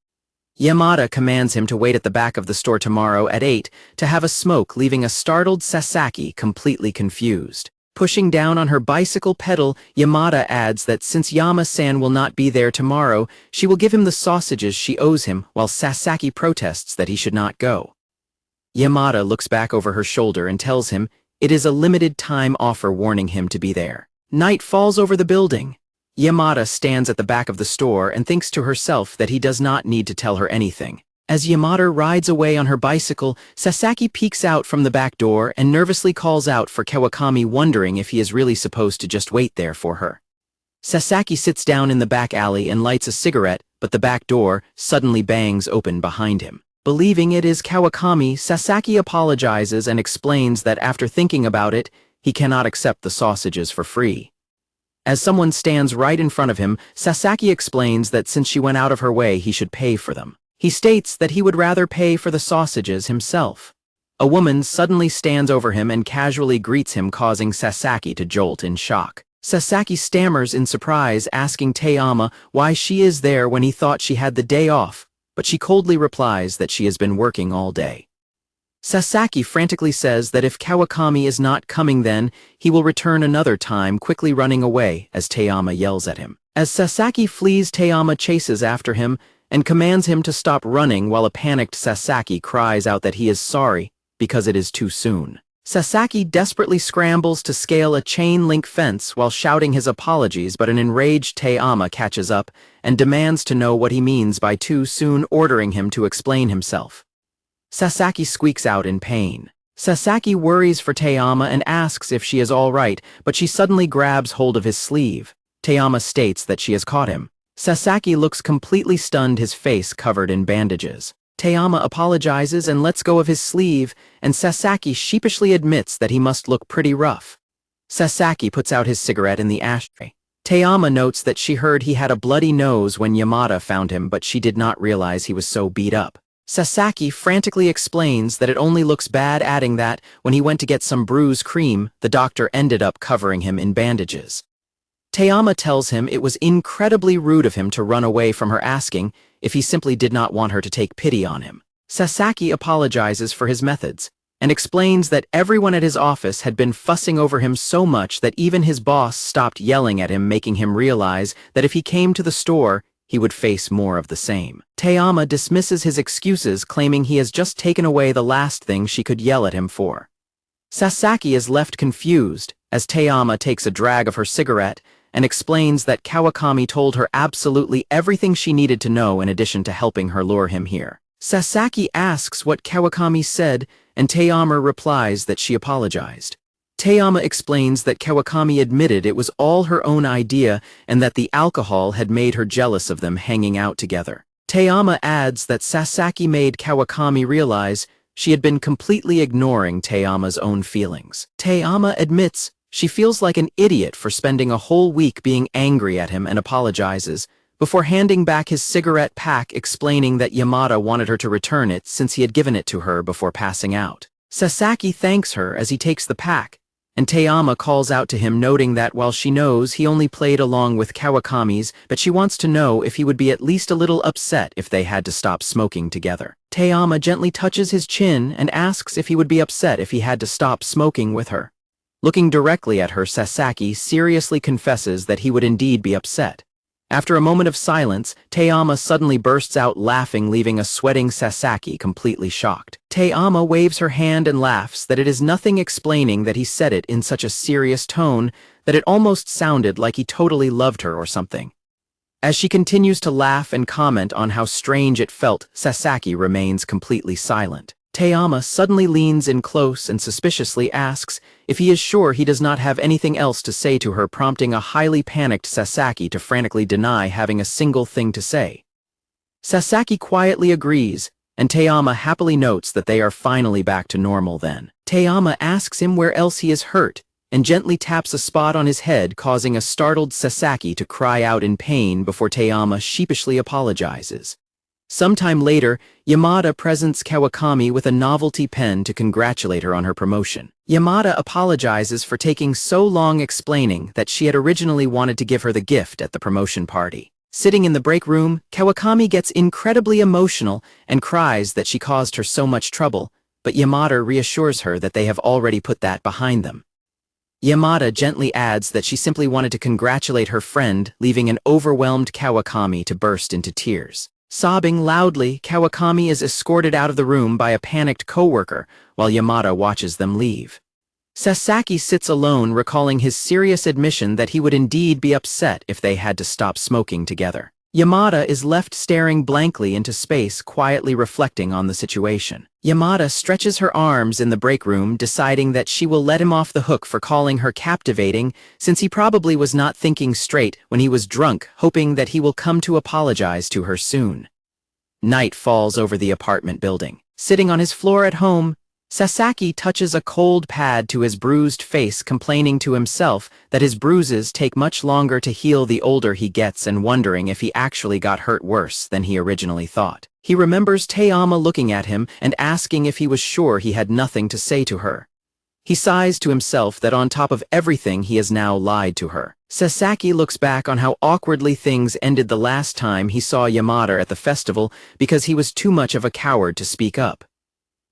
Yamada commands him to wait at the back of the store tomorrow at 8 to have a smoke, leaving a startled Sasaki completely confused. Pushing down on her bicycle pedal, Yamada adds that since Yama-san will not be there tomorrow, she will give him the sausages she owes him, while Sasaki protests that he should not go. Yamada looks back over her shoulder and tells him it is a limited-time offer, warning him to be there. Night falls over the building. Yamada stands at the back of the store and thinks to herself that he does not need to tell her anything. As Yamada rides away on her bicycle, Sasaki peeks out from the back door and nervously calls out for Kawakami, wondering if he is really supposed to just wait there for her. Sasaki sits down in the back alley and lights a cigarette, but the back door suddenly bangs open behind him. Believing it is Kawakami, Sasaki apologizes and explains that after thinking about it, he cannot accept the sausages for free. As someone stands right in front of him, Sasaki explains that since she went out of her way, he should pay for them. He states that he would rather pay for the sausages himself. A woman suddenly stands over him and casually greets him, causing Sasaki to jolt in shock. Sasaki stammers in surprise, asking Teyama why she is there when he thought she had the day off, but she coldly replies that she has been working all day. Sasaki frantically says that if Kawakami is not coming, then he will return another time, quickly running away as Teyama yells at him. As Sasaki flees, Teyama chases after him and commands him to stop running, while a panicked Sasaki cries out that he is sorry because it is too soon. Sasaki desperately scrambles to scale a chain-link fence while shouting his apologies, but an enraged Teyama catches up and demands to know what he means by too soon, ordering him to explain himself. Sasaki squeaks out in pain. Sasaki worries for Teyama and asks if she is all right, but she suddenly grabs hold of his sleeve. Teyama states that she has caught him. Sasaki looks completely stunned, his face covered in bandages. Teyama apologizes and lets go of his sleeve, and Sasaki sheepishly admits that he must look pretty rough. Sasaki puts out his cigarette in the ashtray. Teyama notes that she heard he had a bloody nose when Yamada found him, but she did not realize he was so beat up. Sasaki frantically explains that it only looks bad, adding that when he went to get some bruise cream, the doctor ended up covering him in bandages. Teyama tells him it was incredibly rude of him to run away from her, asking if he simply did not want her to take pity on him. Sasaki apologizes for his methods and explains that everyone at his office had been fussing over him so much that even his boss stopped yelling at him, making him realize that if he came to the store, he would face more of the same. Teyama dismisses his excuses, claiming he has just taken away the last thing she could yell at him for. Sasaki is left confused as Teyama takes a drag of her cigarette and explains that Kawakami told her absolutely everything she needed to know in addition to helping her lure him here. Sasaki asks what Kawakami said, and Teyama replies that she apologized. Tayama explains that Kawakami admitted it was all her own idea and that the alcohol had made her jealous of them hanging out together. Tayama adds that Sasaki made Kawakami realize she had been completely ignoring Tayama's own feelings. Tayama admits she feels like an idiot for spending a whole week being angry at him and apologizes, before handing back his cigarette pack explaining that Yamada wanted her to return it since he had given it to her before passing out. Sasaki thanks her as he takes the pack, and Tayama calls out to him noting that while she knows he only played along with Kawakami's, but she wants to know if he would be at least a little upset if they had to stop smoking together. Tayama gently touches his chin and asks if he would be upset if he had to stop smoking with her. Looking directly at her, Sasaki seriously confesses that he would indeed be upset. After a moment of silence, Tayama suddenly bursts out laughing, leaving a sweating Sasaki completely shocked. Tayama waves her hand and laughs that it is nothing, explaining that he said it in such a serious tone that it almost sounded like he totally loved her or something. As she continues to laugh and comment on how strange it felt, Sasaki remains completely silent. Tayama suddenly leans in close and suspiciously asks if he is sure he does not have anything else to say to her, prompting a highly panicked Sasaki to frantically deny having a single thing to say. Sasaki quietly agrees, and Tayama happily notes that they are finally back to normal then. Tayama asks him where else he is hurt, and gently taps a spot on his head, causing a startled Sasaki to cry out in pain before Tayama sheepishly apologizes. Sometime later, Yamada presents Kawakami with a novelty pen to congratulate her on her promotion. Yamada apologizes for taking so long, explaining that she had originally wanted to give her the gift at the promotion party. Sitting in the break room, Kawakami gets incredibly emotional and cries that she caused her so much trouble, but Yamada reassures her that they have already put that behind them. Yamada gently adds that she simply wanted to congratulate her friend, leaving an overwhelmed Kawakami to burst into tears. Sobbing loudly, Kawakami is escorted out of the room by a panicked coworker while Yamada watches them leave. Sasaki sits alone, recalling his serious admission that he would indeed be upset if they had to stop smoking together. Yamada is left staring blankly into space, quietly reflecting on the situation. Yamada stretches her arms in the break room, deciding that she will let him off the hook for calling her captivating, since he probably was not thinking straight when he was drunk, hoping that he will come to apologize to her soon. Night falls over the apartment building. Sitting on his floor at home, Sasaki touches a cold pad to his bruised face, complaining to himself that his bruises take much longer to heal the older he gets and wondering if he actually got hurt worse than he originally thought. He remembers Tayama looking at him and asking if he was sure he had nothing to say to her. He sighs to himself that on top of everything he has now lied to her. Sasaki looks back on how awkwardly things ended the last time he saw Yamada at the festival because he was too much of a coward to speak up.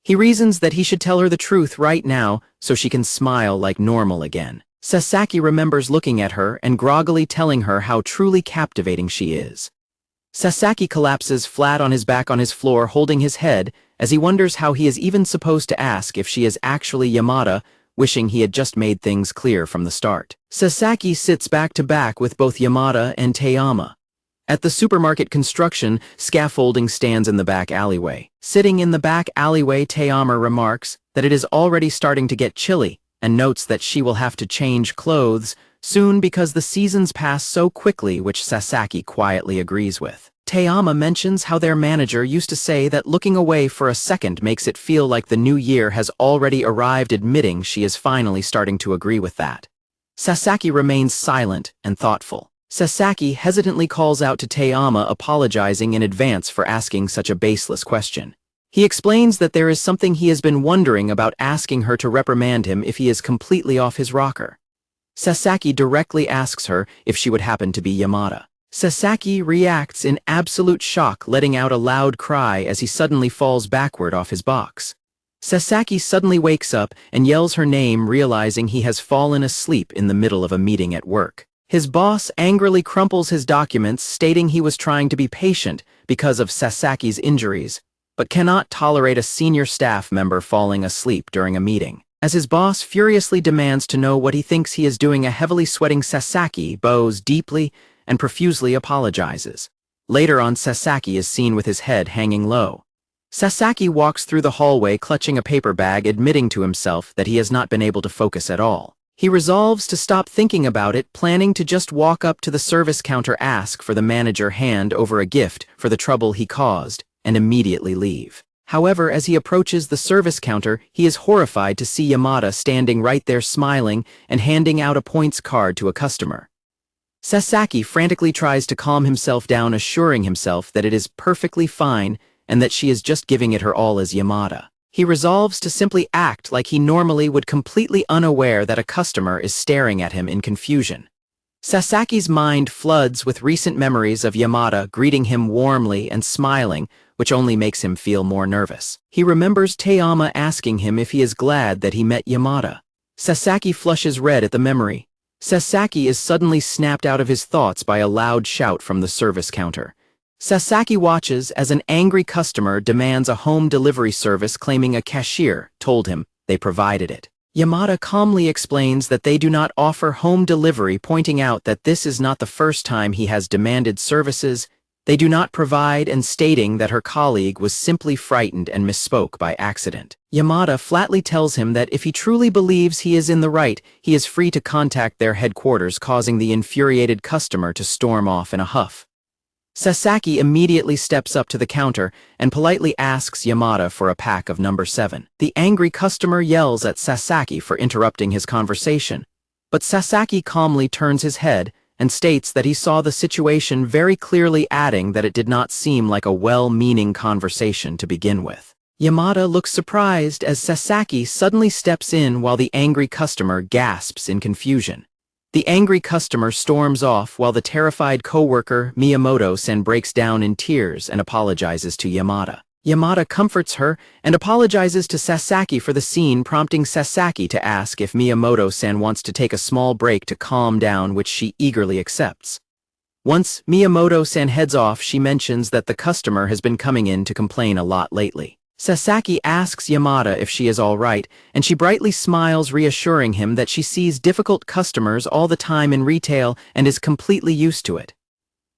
He reasons that he should tell her the truth right now so she can smile like normal again. Sasaki remembers looking at her and groggily telling her how truly captivating she is. Sasaki collapses flat on his back on his floor, holding his head, as he wonders how he is even supposed to ask if she is actually Yamada, wishing he had just made things clear from the start. Sasaki sits back to back with both Yamada and Tayama. At the supermarket construction, scaffolding stands in the back alleyway. Sitting in the back alleyway, Tayama remarks that it is already starting to get chilly and notes that she will have to change clothes soon because the seasons pass so quickly, which Sasaki quietly agrees with. Tayama mentions how their manager used to say that looking away for a second makes it feel like the new year has already arrived, admitting she is finally starting to agree with that. Sasaki remains silent and thoughtful. Sasaki hesitantly calls out to Tayama, apologizing in advance for asking such a baseless question. He explains that there is something he has been wondering about, asking her to reprimand him if he is completely off his rocker. Sasaki directly asks her if she would happen to be Yamada. Sasaki reacts in absolute shock, letting out a loud cry as he suddenly falls backward off his box. Sasaki suddenly wakes up and yells her name, realizing he has fallen asleep in the middle of a meeting at work. His boss angrily crumples his documents, stating he was trying to be patient because of Sasaki's injuries, but cannot tolerate a senior staff member falling asleep during a meeting. As his boss furiously demands to know what he thinks he is doing, a heavily sweating Sasaki bows deeply and profusely apologizes. Later on, Sasaki is seen with his head hanging low. Sasaki walks through the hallway clutching a paper bag, admitting to himself that he has not been able to focus at all. He resolves to stop thinking about it, planning to just walk up to the service counter, ask for the manager, hand over a gift for the trouble he caused, and immediately leave. However, as he approaches the service counter, he is horrified to see Yamada standing right there smiling and handing out a points card to a customer. Sasaki frantically tries to calm himself down, assuring himself that it is perfectly fine and that she is just giving it her all as Yamada. He resolves to simply act like he normally would, completely unaware that a customer is staring at him in confusion. Sasaki's mind floods with recent memories of Yamada greeting him warmly and smiling, which only makes him feel more nervous. He remembers Taeyama asking him if he is glad that he met Yamada. Sasaki flushes red at the memory. Sasaki is suddenly snapped out of his thoughts by a loud shout from the service counter. Sasaki watches as an angry customer demands a home delivery service, claiming a cashier told him they provided it. Yamada calmly explains that they do not offer home delivery, pointing out that this is not the first time he has demanded services they do not provide, and stating that her colleague was simply frightened and misspoke by accident. Yamada flatly tells him that if he truly believes he is in the right, he is free to contact their headquarters, causing the infuriated customer to storm off in a huff. Sasaki immediately steps up to the counter and politely asks Yamada for a pack of number 7. The angry customer yells at Sasaki for interrupting his conversation, but Sasaki calmly turns his head and states that he saw the situation very clearly, adding that it did not seem like a well-meaning conversation to begin with. Yamada looks surprised as Sasaki suddenly steps in while the angry customer gasps in confusion. The angry customer storms off while the terrified co-worker Miyamoto-san breaks down in tears and apologizes to Yamada. Yamada comforts her and apologizes to Sasaki for the scene, prompting Sasaki to ask if Miyamoto-san wants to take a small break to calm down, which she eagerly accepts. Once Miyamoto-san heads off, she mentions that the customer has been coming in to complain a lot lately. Sasaki asks Yamada if she is all right, and she brightly smiles, reassuring him that she sees difficult customers all the time in retail and is completely used to it.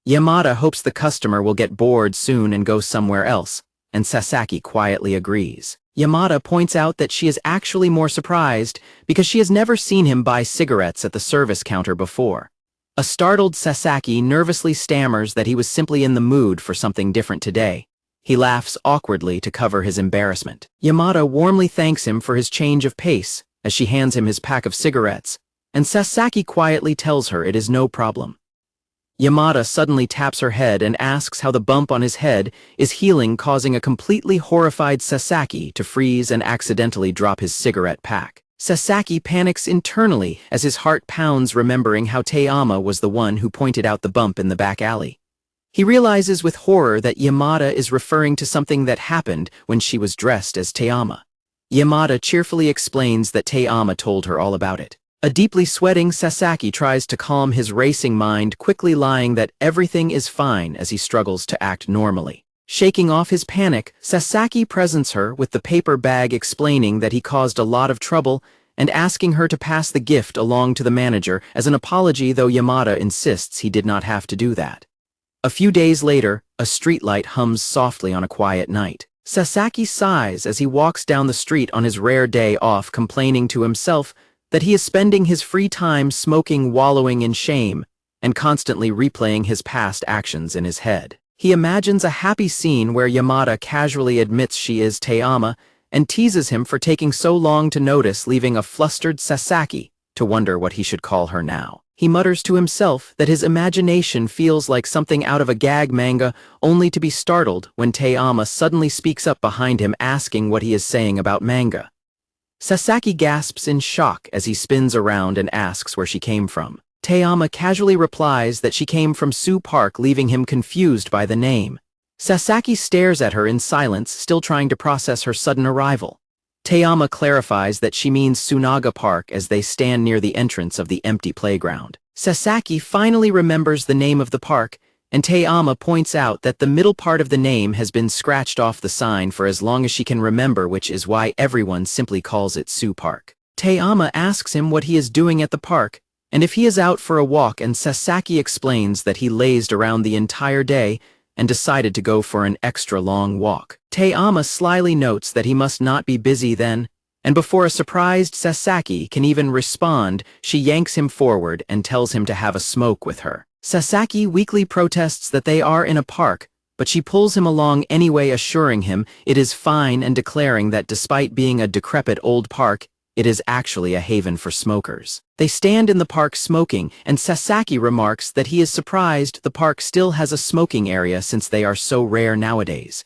Yamada hopes the customer will get bored soon and go somewhere else, and Sasaki quietly agrees. Yamada points out that she is actually more surprised because she has never seen him buy cigarettes at the service counter before. A startled Sasaki nervously stammers that he was simply in the mood for something different today. He laughs awkwardly to cover his embarrassment. Yamada warmly thanks him for his change of pace as she hands him his pack of cigarettes, and Sasaki quietly tells her it is no problem. Yamada suddenly taps her head and asks how the bump on his head is healing, causing a completely horrified Sasaki to freeze and accidentally drop his cigarette pack. Sasaki panics internally as his heart pounds, remembering how Taeyama was the one who pointed out the bump in the back alley. He realizes with horror that Yamada is referring to something that happened when she was dressed as Taeyama. Yamada cheerfully explains that Taeyama told her all about it. A deeply sweating Sasaki tries to calm his racing mind, quickly lying that everything is fine as he struggles to act normally. Shaking off his panic, Sasaki presents her with the paper bag, explaining that he caused a lot of trouble and asking her to pass the gift along to the manager as an apology, though Yamada insists he did not have to do that. A few days later, a streetlight hums softly on a quiet night. Sasaki sighs as he walks down the street on his rare day off, complaining to himself that he is spending his free time smoking, wallowing in shame, and constantly replaying his past actions in his head. He imagines a happy scene where Yamada casually admits she is Taeyama and teases him for taking so long to notice, leaving a flustered Sasaki to wonder what he should call her now. He mutters to himself that his imagination feels like something out of a gag manga, only to be startled when Taeyama suddenly speaks up behind him, asking what he is saying about manga. Sasaki gasps in shock as he spins around and asks where she came from. Taeyama casually replies that she came from Sioux Park, leaving him confused by the name. Sasaki stares at her in silence, still trying to process her sudden arrival. Taeyama clarifies that she means Sunaga Park as they stand near the entrance of the empty playground. Sasaki finally remembers the name of the park, and Taeyama points out that the middle part of the name has been scratched off the sign for as long as she can remember, which is why everyone simply calls it Sioux Park. Taeyama asks him what he is doing at the park, and if he is out for a walk, and Sasaki explains that he lazed around the entire day, and decided to go for an extra long walk. Taeyama slyly notes that he must not be busy then, and before a surprised Sasaki can even respond, she yanks him forward and tells him to have a smoke with her. Sasaki weakly protests that they are in a park, but she pulls him along anyway, assuring him it is fine and declaring that despite being a decrepit old park, it is actually a haven for smokers. They stand in the park smoking, and Sasaki remarks that he is surprised the park still has a smoking area since they are so rare nowadays.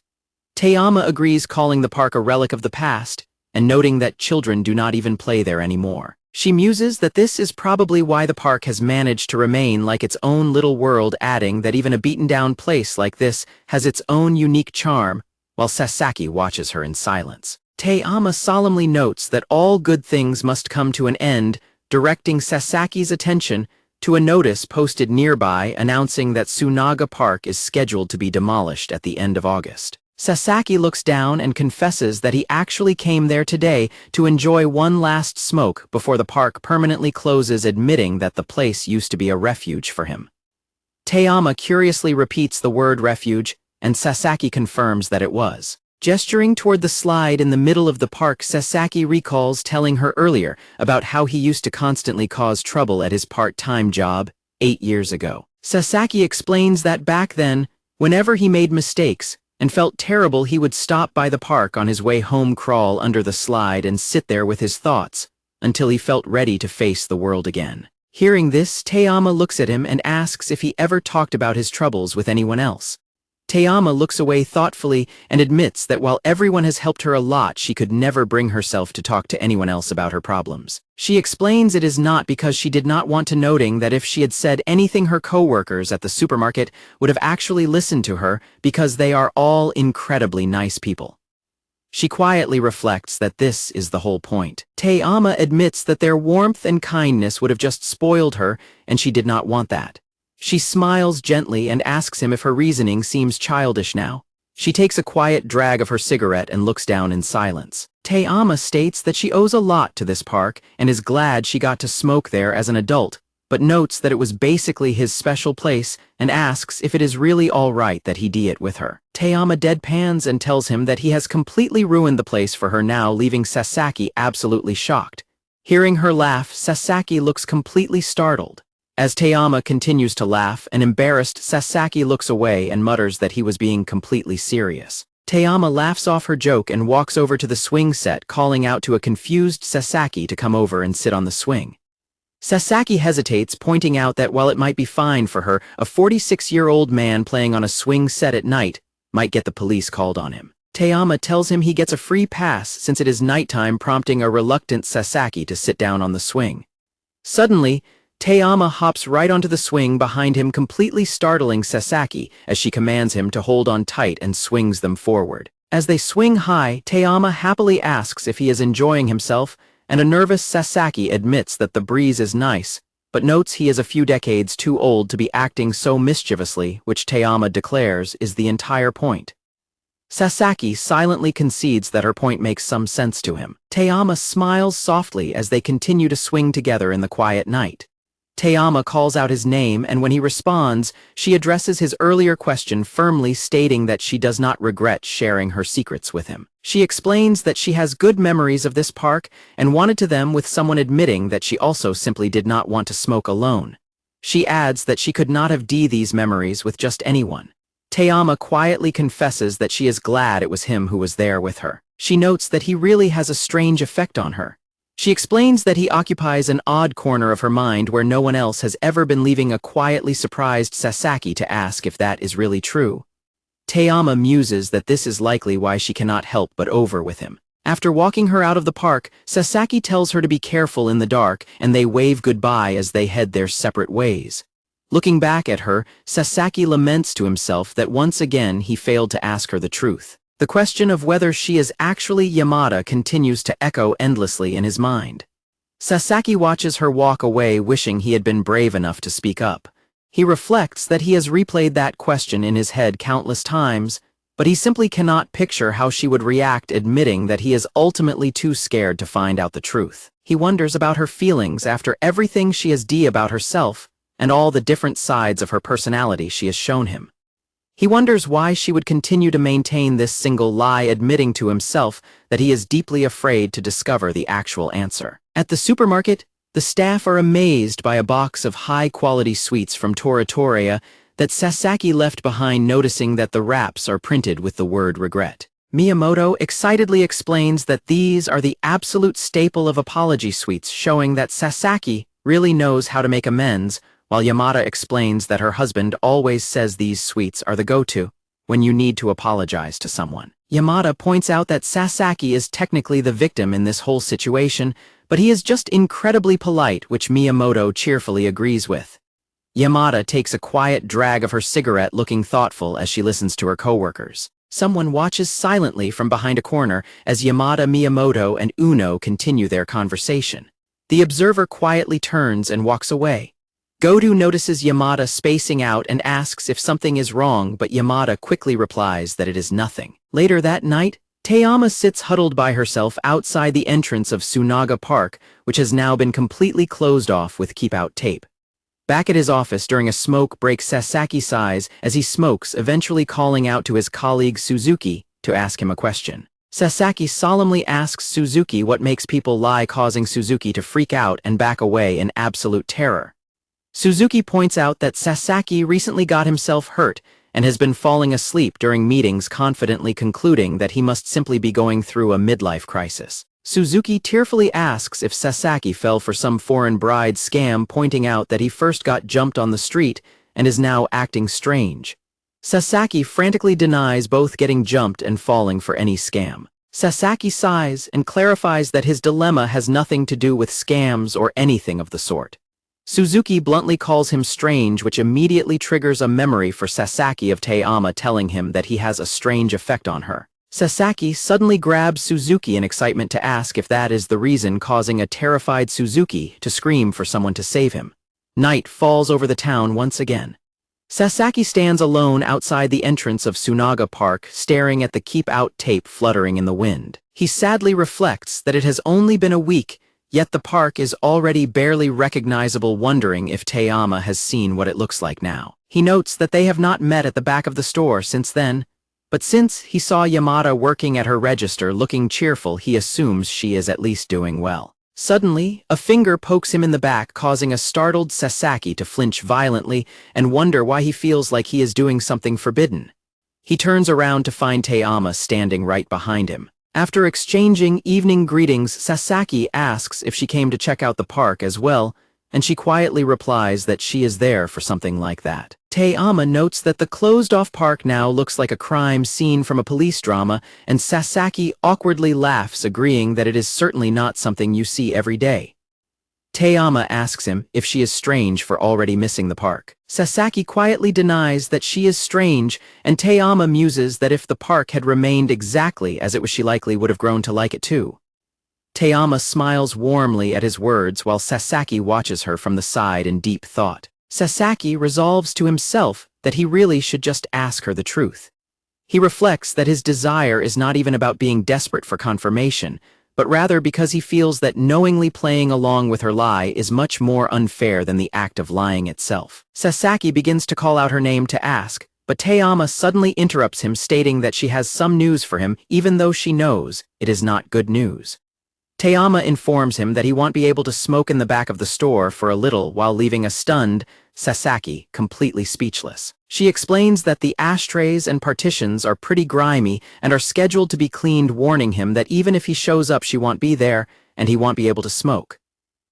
Taeyama agrees, calling the park a relic of the past, and noting that children do not even play there anymore. She muses that this is probably why the park has managed to remain like its own little world, adding that even a beaten-down place like this has its own unique charm, while Sasaki watches her in silence. Taeyama solemnly notes that all good things must come to an end, directing Sasaki's attention to a notice posted nearby announcing that Tsunaga Park is scheduled to be demolished at the end of August. Sasaki looks down and confesses that he actually came there today to enjoy one last smoke before the park permanently closes, admitting that the place used to be a refuge for him. Taeyama curiously repeats the word refuge, and Sasaki confirms that it was. Gesturing toward the slide in the middle of the park, Sasaki recalls telling her earlier about how he used to constantly cause trouble at his part-time job 8 years ago. Sasaki explains that back then, whenever he made mistakes and felt terrible, he would stop by the park on his way home, crawl under the slide, and sit there with his thoughts until he felt ready to face the world again. Hearing this, Taeyama looks at him and asks if he ever talked about his troubles with anyone else. Taeyama looks away thoughtfully and admits that while everyone has helped her a lot, she could never bring herself to talk to anyone else about her problems. She explains it is not because she did not want to, noting that if she had said anything, her co-workers at the supermarket would have actually listened to her because they are all incredibly nice people. She quietly reflects that this is the whole point. Taeyama admits that their warmth and kindness would have just spoiled her, and she did not want that. She smiles gently and asks him if her reasoning seems childish now. She takes a quiet drag of her cigarette and looks down in silence. Taeyama states that she owes a lot to this park and is glad she got to smoke there as an adult, but notes that it was basically his special place and asks if it is really all right that he did it with her. Taeyama deadpans and tells him that he has completely ruined the place for her now, leaving Sasaki absolutely shocked. Hearing her laugh, Sasaki looks completely startled. As Taeyama continues to laugh, an embarrassed Sasaki looks away and mutters that he was being completely serious. Taeyama laughs off her joke and walks over to the swing set, calling out to a confused Sasaki to come over and sit on the swing. Sasaki hesitates, pointing out that while it might be fine for her, a 46-year-old man playing on a swing set at night might get the police called on him. Taeyama tells him he gets a free pass since it is nighttime, prompting a reluctant Sasaki to sit down on the swing. Suddenly, Taeyama hops right onto the swing behind him, completely startling Sasaki as she commands him to hold on tight and swings them forward. As they swing high, Taeyama happily asks if he is enjoying himself, and a nervous Sasaki admits that the breeze is nice, but notes he is a few decades too old to be acting so mischievously, which Taeyama declares is the entire point. Sasaki silently concedes that her point makes some sense to him. Taeyama smiles softly as they continue to swing together in the quiet night. Taeyama calls out his name, and when he responds, she addresses his earlier question, firmly stating that she does not regret sharing her secrets with him. She explains that she has good memories of this park and wanted to them with someone, admitting that she also simply did not want to smoke alone. She adds that she could not have these memories with just anyone. Taeyama quietly confesses that she is glad it was him who was there with her. She notes that he really has a strange effect on her. She explains that he occupies an odd corner of her mind where no one else has ever been, leaving a quietly surprised Sasaki to ask if that is really true. Taeyama muses that this is likely why she cannot help but over with him. After walking her out of the park, Sasaki tells her to be careful in the dark, and they wave goodbye as they head their separate ways. Looking back at her, Sasaki laments to himself that once again he failed to ask her the truth. The question of whether she is actually Yamada continues to echo endlessly in his mind. Sasaki watches her walk away, wishing he had been brave enough to speak up. He reflects that he has replayed that question in his head countless times, but he simply cannot picture how she would react, admitting that he is ultimately too scared to find out the truth. He wonders about her feelings after everything she has about herself and all the different sides of her personality she has shown him. He wonders why she would continue to maintain this single lie, admitting to himself that he is deeply afraid to discover the actual answer. At the supermarket, the staff are amazed by a box of high-quality sweets from Toratoria that Sasaki left behind, noticing that the wraps are printed with the word regret. Miyamoto excitedly explains that these are the absolute staple of apology sweets, showing that Sasaki really knows how to make amends, while Yamada explains that her husband always says these sweets are the go-to when you need to apologize to someone. Yamada points out that Sasaki is technically the victim in this whole situation, but he is just incredibly polite, which Miyamoto cheerfully agrees with. Yamada takes a quiet drag of her cigarette, looking thoughtful as she listens to her coworkers. Someone watches silently from behind a corner as Yamada, Miyamoto, and Uno continue their conversation. The observer quietly turns and walks away. Godu notices Yamada spacing out and asks if something is wrong, but Yamada quickly replies that it is nothing. Later that night, Teiyama sits huddled by herself outside the entrance of Tsunaga Park, which has now been completely closed off with keep-out tape. Back at his office during a smoke break, Sasaki sighs as he smokes, eventually calling out to his colleague Suzuki to ask him a question. Sasaki solemnly asks Suzuki what makes people lie, causing Suzuki to freak out and back away in absolute terror. Suzuki points out that Sasaki recently got himself hurt and has been falling asleep during meetings, confidently concluding that he must simply be going through a midlife crisis. Suzuki tearfully asks if Sasaki fell for some foreign bride scam, pointing out that he first got jumped on the street and is now acting strange. Sasaki frantically denies both getting jumped and falling for any scam. Sasaki sighs and clarifies that his dilemma has nothing to do with scams or anything of the sort. Suzuki bluntly calls him strange, which immediately triggers a memory for Sasaki of Teiyama telling him that he has a strange effect on her. Sasaki suddenly grabs Suzuki in excitement to ask if that is the reason, causing a terrified Suzuki to scream for someone to save him. Night falls over the town once again. Sasaki stands alone outside the entrance of Tsunaga Park, staring at the keep-out tape fluttering in the wind. He sadly reflects that it has only been a week, yet the park is already barely recognizable, wondering if Teiyama has seen what it looks like now. He notes that they have not met at the back of the store since then, but since he saw Yamada working at her register looking cheerful, he assumes she is at least doing well. Suddenly, a finger pokes him in the back, causing a startled Sasaki to flinch violently and wonder why he feels like he is doing something forbidden. He turns around to find Teiyama standing right behind him. After exchanging evening greetings, Sasaki asks if she came to check out the park as well, and she quietly replies that she is there for something like that. Teiyama notes that the closed-off park now looks like a crime scene from a police drama, and Sasaki awkwardly laughs, agreeing that it is certainly not something you see every day. Teiyama asks him if she is strange for already missing the park. Sasaki quietly denies that she is strange, and Teiyama muses that if the park had remained exactly as it was, she likely would have grown to like it too. Teiyama smiles warmly at his words while Sasaki watches her from the side in deep thought. Sasaki resolves to himself that he really should just ask her the truth. He reflects that his desire is not even about being desperate for confirmation, but rather because he feels that knowingly playing along with her lie is much more unfair than the act of lying itself. Sasaki begins to call out her name to ask, but Teiyama suddenly interrupts him, stating that she has some news for him, even though she knows it is not good news. Teiyama informs him that he won't be able to smoke in the back of the store for a little, while leaving a stunned Sasaki completely speechless. She explains that the ashtrays and partitions are pretty grimy and are scheduled to be cleaned, warning him that even if he shows up, she won't be there and he won't be able to smoke.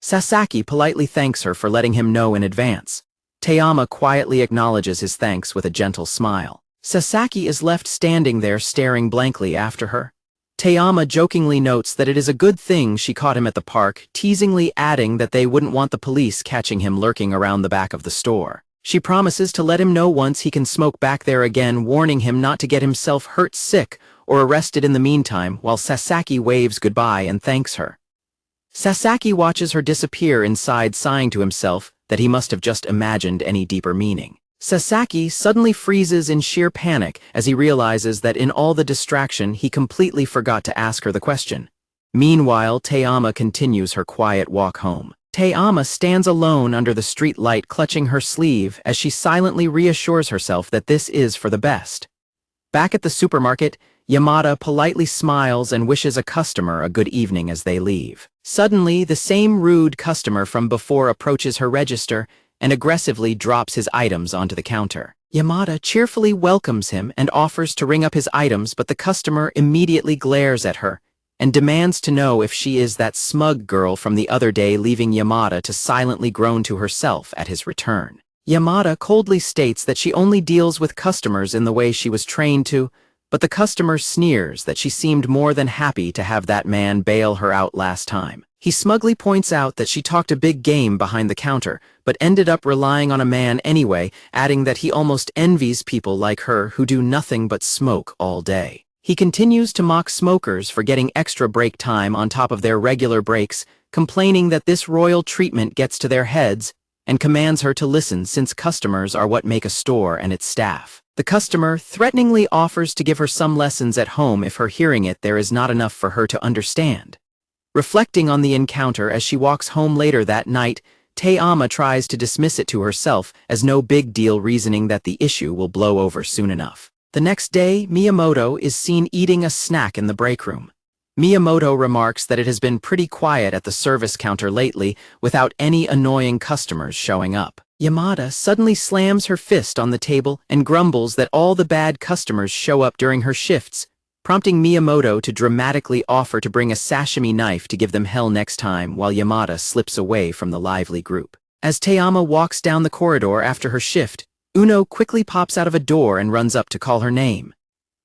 Sasaki politely thanks her for letting him know in advance. Teiyama quietly acknowledges his thanks with a gentle smile. Sasaki is left standing there staring blankly after her. Teiyama jokingly notes that it is a good thing she caught him at the park, teasingly adding that they wouldn't want the police catching him lurking around the back of the store. She promises to let him know once he can smoke back there again, warning him not to get himself hurt, sick, or arrested in the meantime, while Sasaki waves goodbye and thanks her. Sasaki watches her disappear inside, sighing to himself that he must have just imagined any deeper meaning. Sasaki suddenly freezes in sheer panic as he realizes that in all the distraction he completely forgot to ask her the question. Meanwhile, Teiyama continues her quiet walk home. Te-ama stands alone under the street light, clutching her sleeve as she silently reassures herself that this is for the best. Back at the supermarket, Yamada politely smiles and wishes a customer a good evening as they leave. Suddenly, the same rude customer from before approaches her register and aggressively drops his items onto the counter. Yamada cheerfully welcomes him and offers to ring up his items, but the customer immediately glares at her and demands to know if she is that smug girl from the other day, leaving Yamada to silently groan to herself at his return. Yamada coldly states that she only deals with customers in the way she was trained to, but the customer sneers that she seemed more than happy to have that man bail her out last time. He smugly points out that she talked a big game behind the counter, but ended up relying on a man anyway, adding that he almost envies people like her who do nothing but smoke all day. He continues to mock smokers for getting extra break time on top of their regular breaks, complaining that this royal treatment gets to their heads, and commands her to listen since customers are what make a store and its staff. The customer threateningly offers to give her some lessons at home if her hearing it there is not enough for her to understand. Reflecting on the encounter as she walks home later that night, Te-ama tries to dismiss it to herself as no big deal, reasoning that the issue will blow over soon enough. The next day, Miyamoto is seen eating a snack in the break room. Miyamoto remarks that it has been pretty quiet at the service counter lately, without any annoying customers showing up. Yamada suddenly slams her fist on the table and grumbles that all the bad customers show up during her shifts, prompting Miyamoto to dramatically offer to bring a sashimi knife to give them hell next time, while Yamada slips away from the lively group. As Te-ama walks down the corridor after her shift, Uno quickly pops out of a door and runs up to call her name.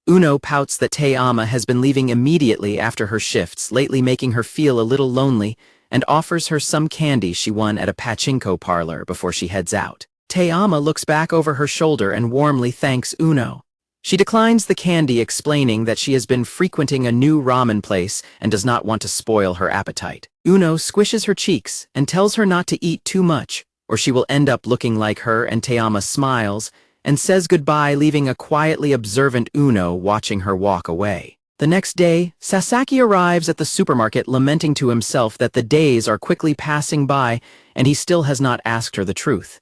Uno pouts that Te-ama has been leaving immediately after her shifts, lately making her feel a little lonely, and offers her some candy she won at a pachinko parlor before she heads out. Te-ama looks back over her shoulder and warmly thanks Uno. She declines the candy, explaining that she has been frequenting a new ramen place and does not want to spoil her appetite. Uno squishes her cheeks and tells her not to eat too much, or she will end up looking like her, and Te-ama smiles and says goodbye, leaving a quietly observant Uno watching her walk away. The next day, Sasaki arrives at the supermarket lamenting to himself that the days are quickly passing by and he still has not asked her the truth.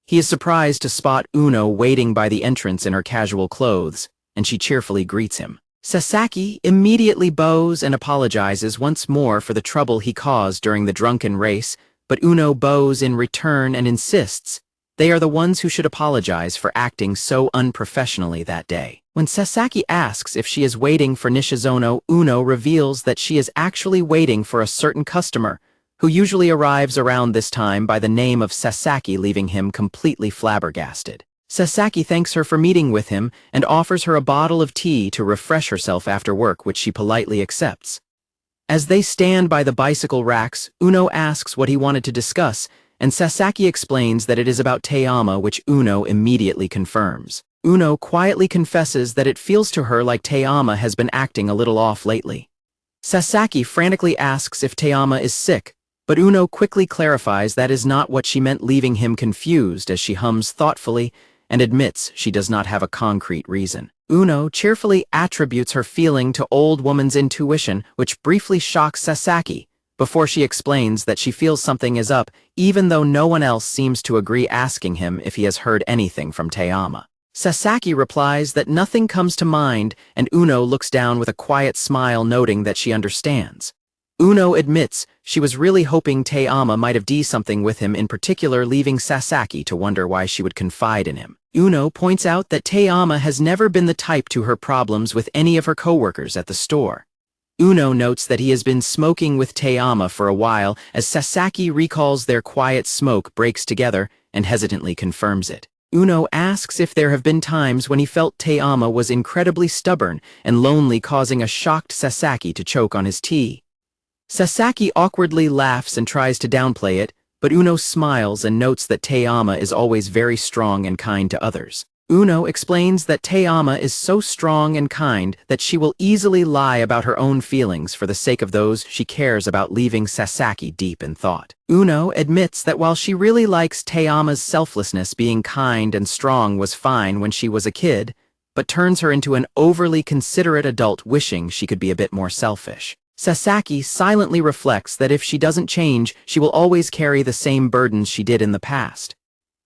He is surprised to spot Uno waiting by the entrance in her casual clothes, and she cheerfully greets him. Sasaki immediately bows and apologizes once more for the trouble he caused during the drunken race, but Uno bows in return and insists they are the ones who should apologize for acting so unprofessionally that day. When Sasaki asks if she is waiting for Nishizono, Uno reveals that she is actually waiting for a certain customer, who usually arrives around this time by the name of Sasaki, leaving him completely flabbergasted. Sasaki thanks her for meeting with him and offers her a bottle of tea to refresh herself after work, which she politely accepts. As they stand by the bicycle racks, Uno asks what he wanted to discuss, and Sasaki explains that it is about Te-ama, which Uno immediately confirms. Uno quietly confesses that it feels to her like Te-ama has been acting a little off lately. Sasaki frantically asks if Te-ama is sick, but Uno quickly clarifies that is not what she meant, leaving him confused as she hums thoughtfully and admits she does not have a concrete reason. Uno cheerfully attributes her feeling to old woman's intuition, which briefly shocks Sasaki, before she explains that she feels something is up, even though no one else seems to agree, asking him if he has heard anything from Te-ama. Sasaki replies that nothing comes to mind, and Uno looks down with a quiet smile, noting that she understands. Uno admits she was really hoping Te-ama might have done something with him in particular, leaving Sasaki to wonder why she would confide in him. Uno points out that Te-ama has never been the type to her problems with any of her coworkers at the store. Uno notes that he has been smoking with Te-ama for a while, as Sasaki recalls their quiet smoke breaks together and hesitantly confirms it. Uno asks if there have been times when he felt Te-ama was incredibly stubborn and lonely, causing a shocked Sasaki to choke on his tea. Sasaki awkwardly laughs and tries to downplay it, but Uno smiles and notes that Te-ama is always very strong and kind to others. Uno explains that Te-ama is so strong and kind that she will easily lie about her own feelings for the sake of those she cares about, leaving Sasaki deep in thought. Uno admits that while she really likes Te-ama's selflessness, being kind and strong was fine when she was a kid, but turns her into an overly considerate adult, wishing she could be a bit more selfish. Sasaki silently reflects that if she doesn't change, she will always carry the same burdens she did in the past.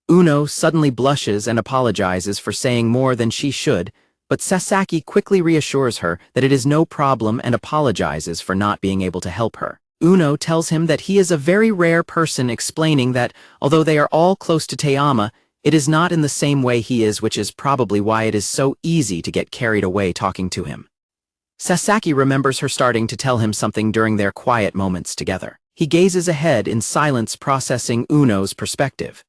Uno suddenly blushes and apologizes for saying more than she should, but Sasaki quickly reassures her that it is no problem and apologizes for not being able to help her. Uno tells him that he is a very rare person, explaining that, although they are all close to Teama, it is not in the same way he is, which is probably why it is so easy to get carried away talking to him. Sasaki remembers her starting to tell him something during their quiet moments together. He gazes ahead in silence, processing Uno's perspective.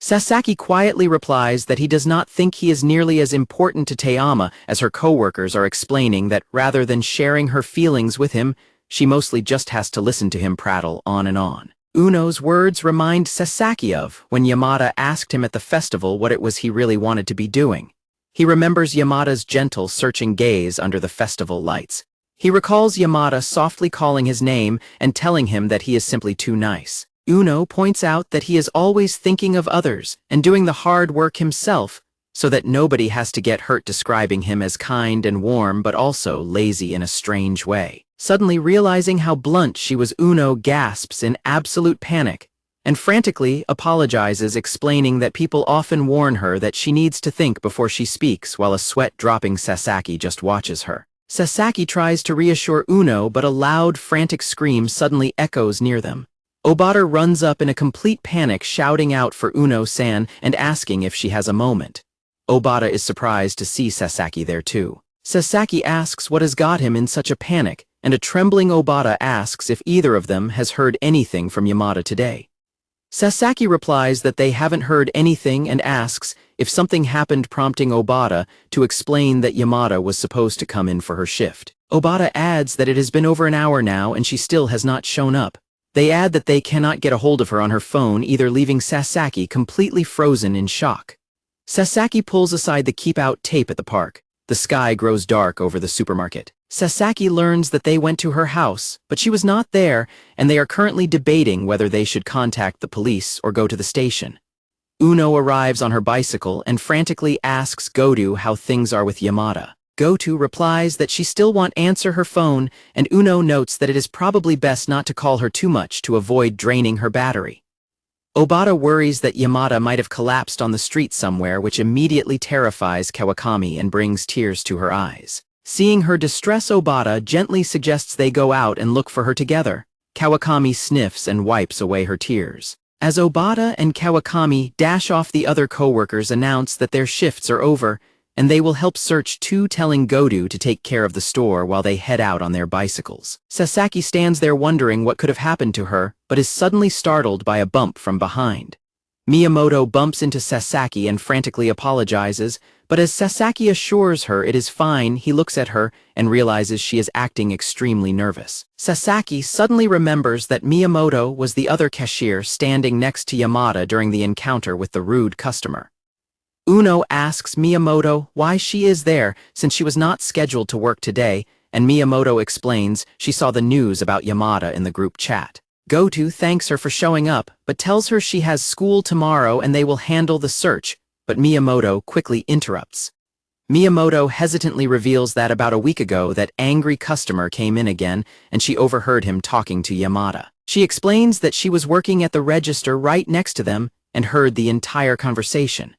Sasaki quietly replies that he does not think he is nearly as important to Teama as her co-workers are, explaining that rather than sharing her feelings with him, she mostly just has to listen to him prattle on and on. Uno's words remind Sasaki of when Yamada asked him at the festival what it was he really wanted to be doing. He remembers Yamada's gentle, searching gaze under the festival lights. He recalls Yamada softly calling his name and telling him that he is simply too nice. Uno points out that he is always thinking of others and doing the hard work himself so that nobody has to get hurt, describing him as kind and warm but also lazy in a strange way. Suddenly realizing how blunt she was, Uno gasps in absolute panic and frantically apologizes, explaining that people often warn her that she needs to think before she speaks, while a sweat-dropping Sasaki just watches her. Sasaki tries to reassure Uno, but a loud, frantic scream suddenly echoes near them. Obata runs up in a complete panic, shouting out for Uno-san and asking if she has a moment. Obata is surprised to see Sasaki there too. Sasaki asks what has got him in such a panic, and a trembling Obata asks if either of them has heard anything from Yamada today. Sasaki replies that they haven't heard anything and asks if something happened, prompting Obata to explain that Yamada was supposed to come in for her shift. Obata adds that it has been over an hour now and she still has not shown up. They add that they cannot get a hold of her on her phone either, leaving Sasaki completely frozen in shock. Sasaki pulls aside the keep-out tape at the park. The sky grows dark over the supermarket. Sasaki learns that they went to her house, but she was not there, and they are currently debating whether they should contact the police or go to the station. Uno arrives on her bicycle and frantically asks Goto how things are with Yamada. Goto replies that she still won't answer her phone, and Uno notes that it is probably best not to call her too much to avoid draining her battery. Obata worries that Yamada might have collapsed on the street somewhere, which immediately terrifies Kawakami and brings tears to her eyes. Seeing her distress, Obata gently suggests they go out and look for her together. Kawakami sniffs and wipes away her tears. As Obata and Kawakami dash off, the other co-workers announce that their shifts are over, and they will help search too, telling Goto to take care of the store while they head out on their bicycles. Sasaki stands there wondering what could have happened to her, but is suddenly startled by a bump from behind. Miyamoto bumps into Sasaki and frantically apologizes, but as Sasaki assures her it is fine, he looks at her and realizes she is acting extremely nervous. Sasaki suddenly remembers that Miyamoto was the other cashier standing next to Yamada during the encounter with the rude customer. Uno asks Miyamoto why she is there since she was not scheduled to work today, and Miyamoto explains she saw the news about Yamada in the group chat. Goto thanks her for showing up, but tells her she has school tomorrow and they will handle the search, but Miyamoto quickly interrupts. Miyamoto hesitantly reveals that about a week ago that angry customer came in again and she overheard him talking to Yamada. She explains that she was working at the register right next to them and heard the entire conversation.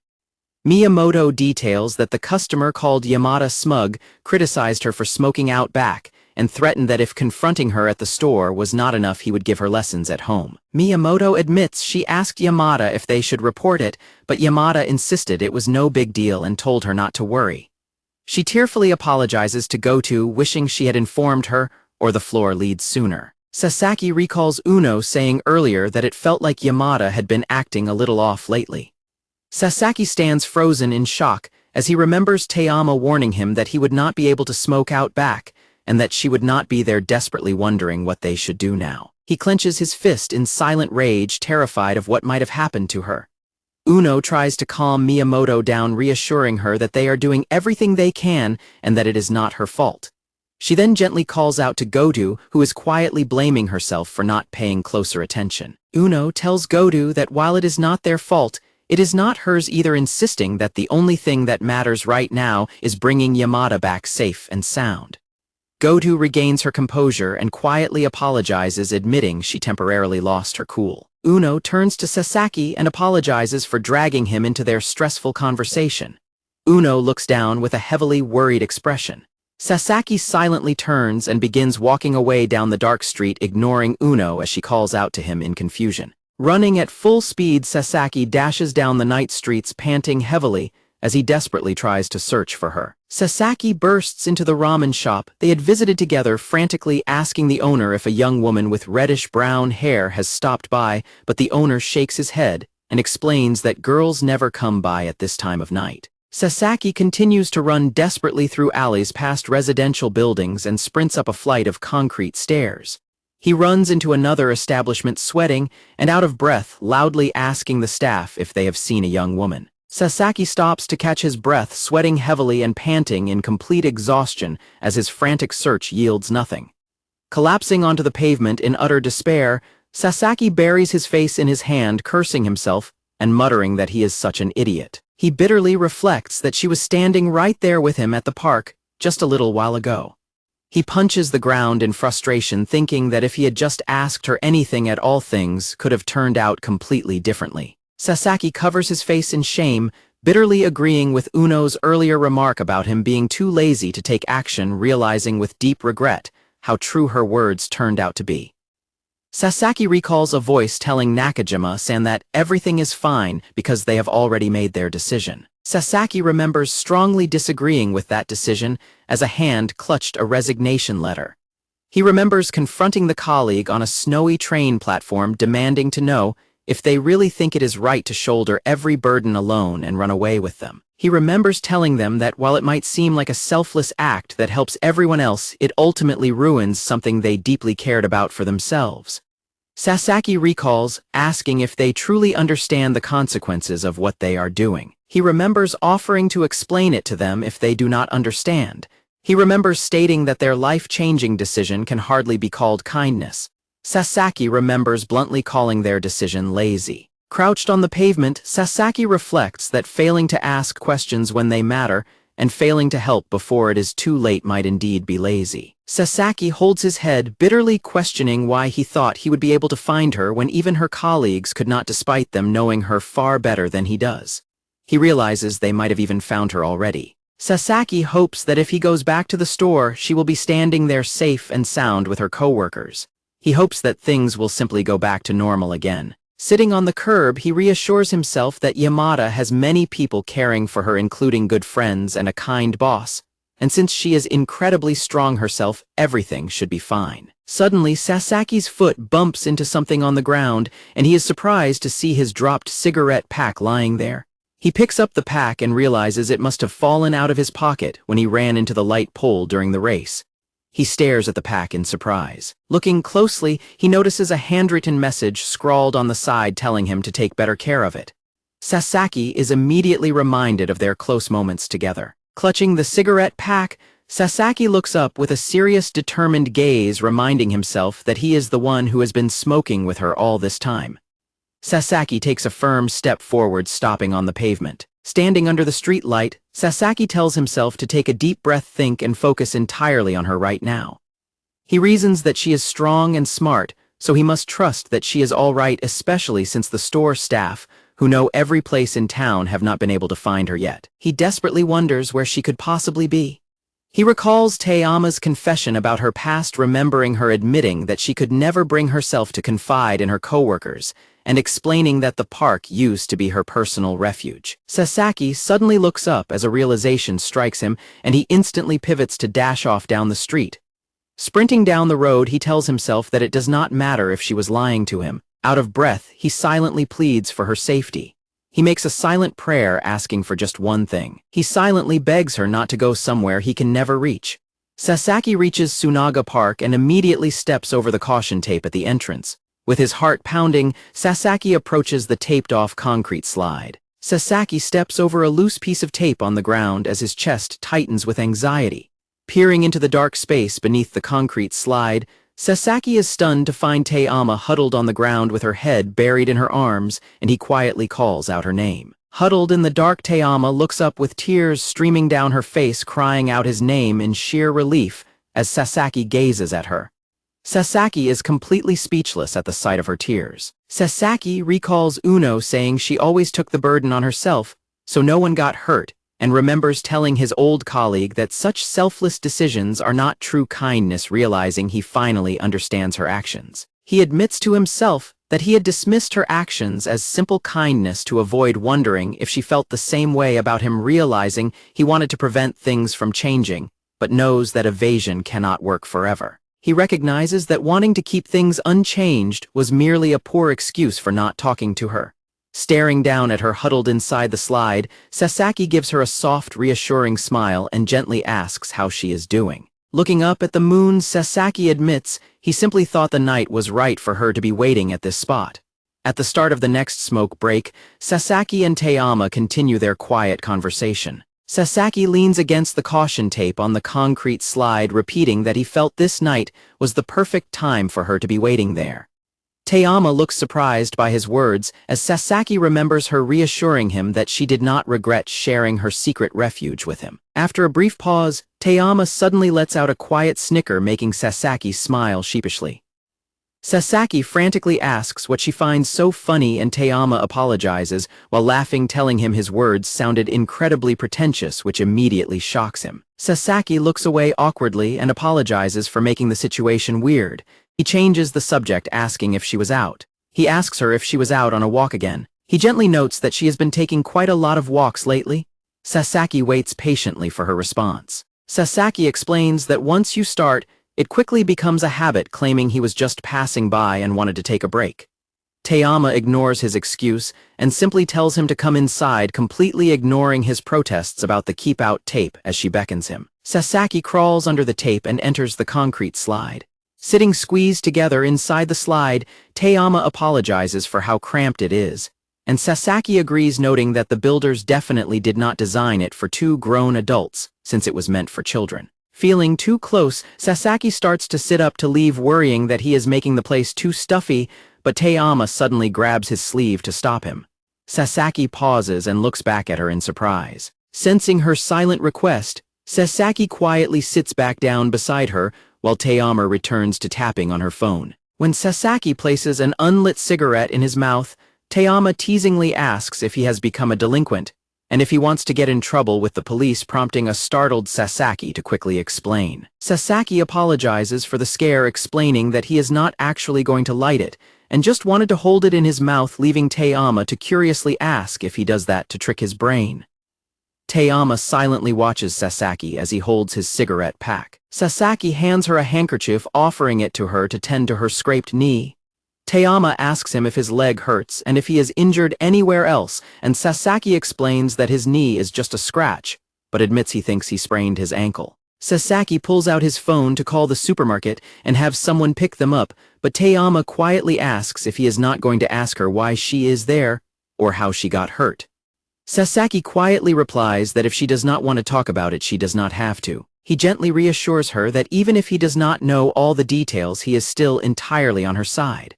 Miyamoto details that the customer called Yamada smug, criticized her for smoking out back, and threatened that if confronting her at the store was not enough, he would give her lessons at home. Miyamoto admits she asked Yamada if they should report it, but Yamada insisted it was no big deal and told her not to worry. She tearfully apologizes to Goto, wishing she had informed her, or the floor leads sooner. Sasaki recalls Uno saying earlier that it felt like Yamada had been acting a little off lately. Sasaki stands frozen in shock as he remembers Teama warning him that he would not be able to smoke out back and that she would not be there, desperately wondering what they should do now. He clenches his fist in silent rage, terrified of what might have happened to her. Uno tries to calm Miyamoto down, reassuring her that they are doing everything they can and that it is not her fault. She then gently calls out to Goto, who is quietly blaming herself for not paying closer attention. Uno tells Goto that while it is not their fault, it is not hers either, insisting that the only thing that matters right now is bringing Yamada back safe and sound. Goto regains her composure and quietly apologizes, admitting she temporarily lost her cool. Uno turns to Sasaki and apologizes for dragging him into their stressful conversation. Uno looks down with a heavily worried expression. Sasaki silently turns and begins walking away down the dark street, ignoring Uno as she calls out to him in confusion. Running at full speed, Sasaki dashes down the night streets, panting heavily as he desperately tries to search for her. Sasaki bursts into the ramen shop they had visited together, frantically asking the owner if a young woman with reddish-brown hair has stopped by, but the owner shakes his head and explains that girls never come by at this time of night. Sasaki continues to run desperately through alleys past residential buildings and sprints up a flight of concrete stairs. He runs into another establishment, sweating and out of breath, loudly asking the staff if they have seen a young woman. Sasaki stops to catch his breath, sweating heavily and panting in complete exhaustion as his frantic search yields nothing. Collapsing onto the pavement in utter despair, Sasaki buries his face in his hand, cursing himself and muttering that he is such an idiot. He bitterly reflects that she was standing right there with him at the park just a little while ago. He punches the ground in frustration, thinking that if he had just asked her anything at all, things could have turned out completely differently. Sasaki covers his face in shame, bitterly agreeing with Uno's earlier remark about him being too lazy to take action, realizing with deep regret how true her words turned out to be. Sasaki recalls a voice telling Nakajima-san that everything is fine because they have already made their decision. Sasaki remembers strongly disagreeing with that decision as a hand clutched a resignation letter. He remembers confronting the colleague on a snowy train platform, demanding to know if they really think it is right to shoulder every burden alone and run away with them. He remembers telling them that while it might seem like a selfless act that helps everyone else, it ultimately ruins something they deeply cared about for themselves. Sasaki recalls asking if they truly understand the consequences of what they are doing. He remembers offering to explain it to them if they do not understand. He remembers stating that their life-changing decision can hardly be called kindness. Sasaki remembers bluntly calling their decision lazy. Crouched on the pavement, Sasaki reflects that failing to ask questions when they matter and failing to help before it is too late might indeed be lazy. Sasaki holds his head, bitterly questioning why he thought he would be able to find her when even her colleagues could not, despite them knowing her far better than he does. He realizes they might have even found her already. Sasaki hopes that if he goes back to the store, she will be standing there safe and sound with her coworkers. He hopes that things will simply go back to normal again. Sitting on the curb, he reassures himself that Yamada has many people caring for her, including good friends and a kind boss, and since she is incredibly strong herself, everything should be fine. Suddenly, Sasaki's foot bumps into something on the ground, and he is surprised to see his dropped cigarette pack lying there. He picks up the pack and realizes it must have fallen out of his pocket when he ran into the light pole during the race. He stares at the pack in surprise. Looking closely, he notices a handwritten message scrawled on the side telling him to take better care of it. Sasaki is immediately reminded of their close moments together. Clutching the cigarette pack, Sasaki looks up with a serious, determined gaze, reminding himself that he is the one who has been smoking with her all this time. Sasaki takes a firm step forward, stopping on the pavement. Standing under the street light, Sasaki tells himself to take a deep breath, think, and focus entirely on her right now. He reasons that she is strong and smart, so he must trust that she is all right, especially since the store staff, who know every place in town, have not been able to find her yet. He desperately wonders where she could possibly be. He recalls Teyama's confession about her past, remembering her admitting that she could never bring herself to confide in her coworkers, and explaining that the park used to be her personal refuge. Sasaki suddenly looks up as a realization strikes him, and he instantly pivots to dash off down the street. Sprinting down the road, he tells himself that it does not matter if she was lying to him. Out of breath, he silently pleads for her safety. He makes a silent prayer, asking for just one thing. He silently begs her not to go somewhere he can never reach. Sasaki reaches Tsunaga Park and immediately steps over the caution tape at the entrance. With his heart pounding, Sasaki approaches the taped-off concrete slide. Sasaki steps over a loose piece of tape on the ground as his chest tightens with anxiety. Peering into the dark space beneath the concrete slide, Sasaki is stunned to find Teyama huddled on the ground with her head buried in her arms, and he quietly calls out her name. Huddled in the dark, Teyama looks up with tears streaming down her face, crying out his name in sheer relief as Sasaki gazes at her. Sasaki is completely speechless at the sight of her tears. Sasaki recalls Uno saying she always took the burden on herself, so no one got hurt, and remembers telling his old colleague that such selfless decisions are not true kindness, realizing he finally understands her actions. He admits to himself that he had dismissed her actions as simple kindness to avoid wondering if she felt the same way about him, realizing he wanted to prevent things from changing, but knows that evasion cannot work forever. He recognizes that wanting to keep things unchanged was merely a poor excuse for not talking to her. Staring down at her huddled inside the slide, Sasaki gives her a soft, reassuring smile and gently asks how she is doing. Looking up at the moon, Sasaki admits he simply thought the night was right for her to be waiting at this spot. At the start of the next smoke break, Sasaki and Teyama continue their quiet conversation. Sasaki leans against the caution tape on the concrete slide, repeating that he felt this night was the perfect time for her to be waiting there. Teyama looks surprised by his words as Sasaki remembers her reassuring him that she did not regret sharing her secret refuge with him. After a brief pause, Teyama suddenly lets out a quiet snicker, making Sasaki smile sheepishly. Sasaki frantically asks what she finds so funny, and Teyama apologizes while laughing, telling him his words sounded incredibly pretentious, which immediately shocks him. Sasaki looks away awkwardly and apologizes for making the situation weird. He changes the subject, asking if she was out. He asks her if she was out on a walk again. He gently notes that she has been taking quite a lot of walks lately. Sasaki waits patiently for her response. Sasaki explains that once you start, it quickly becomes a habit, claiming he was just passing by and wanted to take a break. Teyama ignores his excuse and simply tells him to come inside, completely ignoring his protests about the keep-out tape as she beckons him. Sasaki crawls under the tape and enters the concrete slide. Sitting squeezed together inside the slide, Teyama apologizes for how cramped it is, and Sasaki agrees, noting that the builders definitely did not design it for two grown adults, since it was meant for children. Feeling too close, Sasaki starts to sit up to leave, worrying that he is making the place too stuffy, but Teyama suddenly grabs his sleeve to stop him. Sasaki pauses and looks back at her in surprise. Sensing her silent request, Sasaki quietly sits back down beside her, while Teyama returns to tapping on her phone. When Sasaki places an unlit cigarette in his mouth, Teyama teasingly asks if he has become a delinquent, and if he wants to get in trouble with the police, prompting a startled Sasaki to quickly explain. Sasaki apologizes for the scare, explaining that he is not actually going to light it, and just wanted to hold it in his mouth, leaving Teyama to curiously ask if he does that to trick his brain. Teyama silently watches Sasaki as he holds his cigarette pack. Sasaki hands her a handkerchief, offering it to her to tend to her scraped knee. Teyama asks him if his leg hurts and if he is injured anywhere else, and Sasaki explains that his knee is just a scratch, but admits he thinks he sprained his ankle. Sasaki pulls out his phone to call the supermarket and have someone pick them up, but Teyama quietly asks if he is not going to ask her why she is there or how she got hurt. Sasaki quietly replies that if she does not want to talk about it, she does not have to. He gently reassures her that even if he does not know all the details, he is still entirely on her side.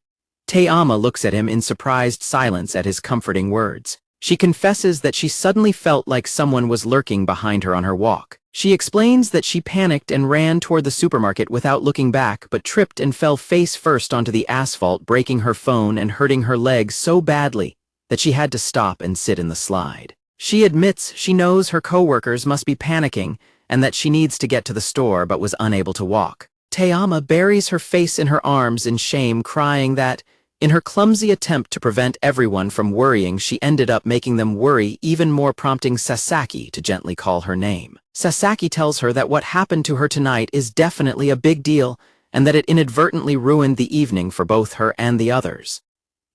Teyama looks at him in surprised silence at his comforting words. She confesses that she suddenly felt like someone was lurking behind her on her walk. She explains that she panicked and ran toward the supermarket without looking back, but tripped and fell face first onto the asphalt, breaking her phone and hurting her leg so badly that she had to stop and sit in the slide. She admits she knows her coworkers must be panicking and that she needs to get to the store but was unable to walk. Teyama buries her face in her arms in shame, crying that, in her clumsy attempt to prevent everyone from worrying, she ended up making them worry even more, prompting Sasaki to gently call her name. Sasaki tells her that what happened to her tonight is definitely a big deal and that it inadvertently ruined the evening for both her and the others.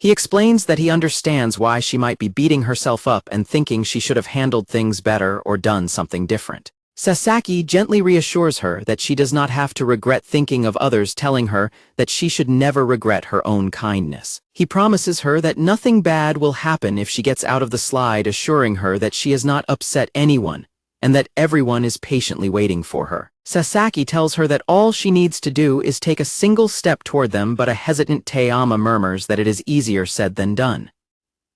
He explains that he understands why she might be beating herself up and thinking she should have handled things better or done something different. Sasaki gently reassures her that she does not have to regret thinking of others, telling her that she should never regret her own kindness. He promises her that nothing bad will happen if she gets out of the slide, assuring her that she has not upset anyone and that everyone is patiently waiting for her. Sasaki tells her that all she needs to do is take a single step toward them, but a hesitant Teyama murmurs that it is easier said than done.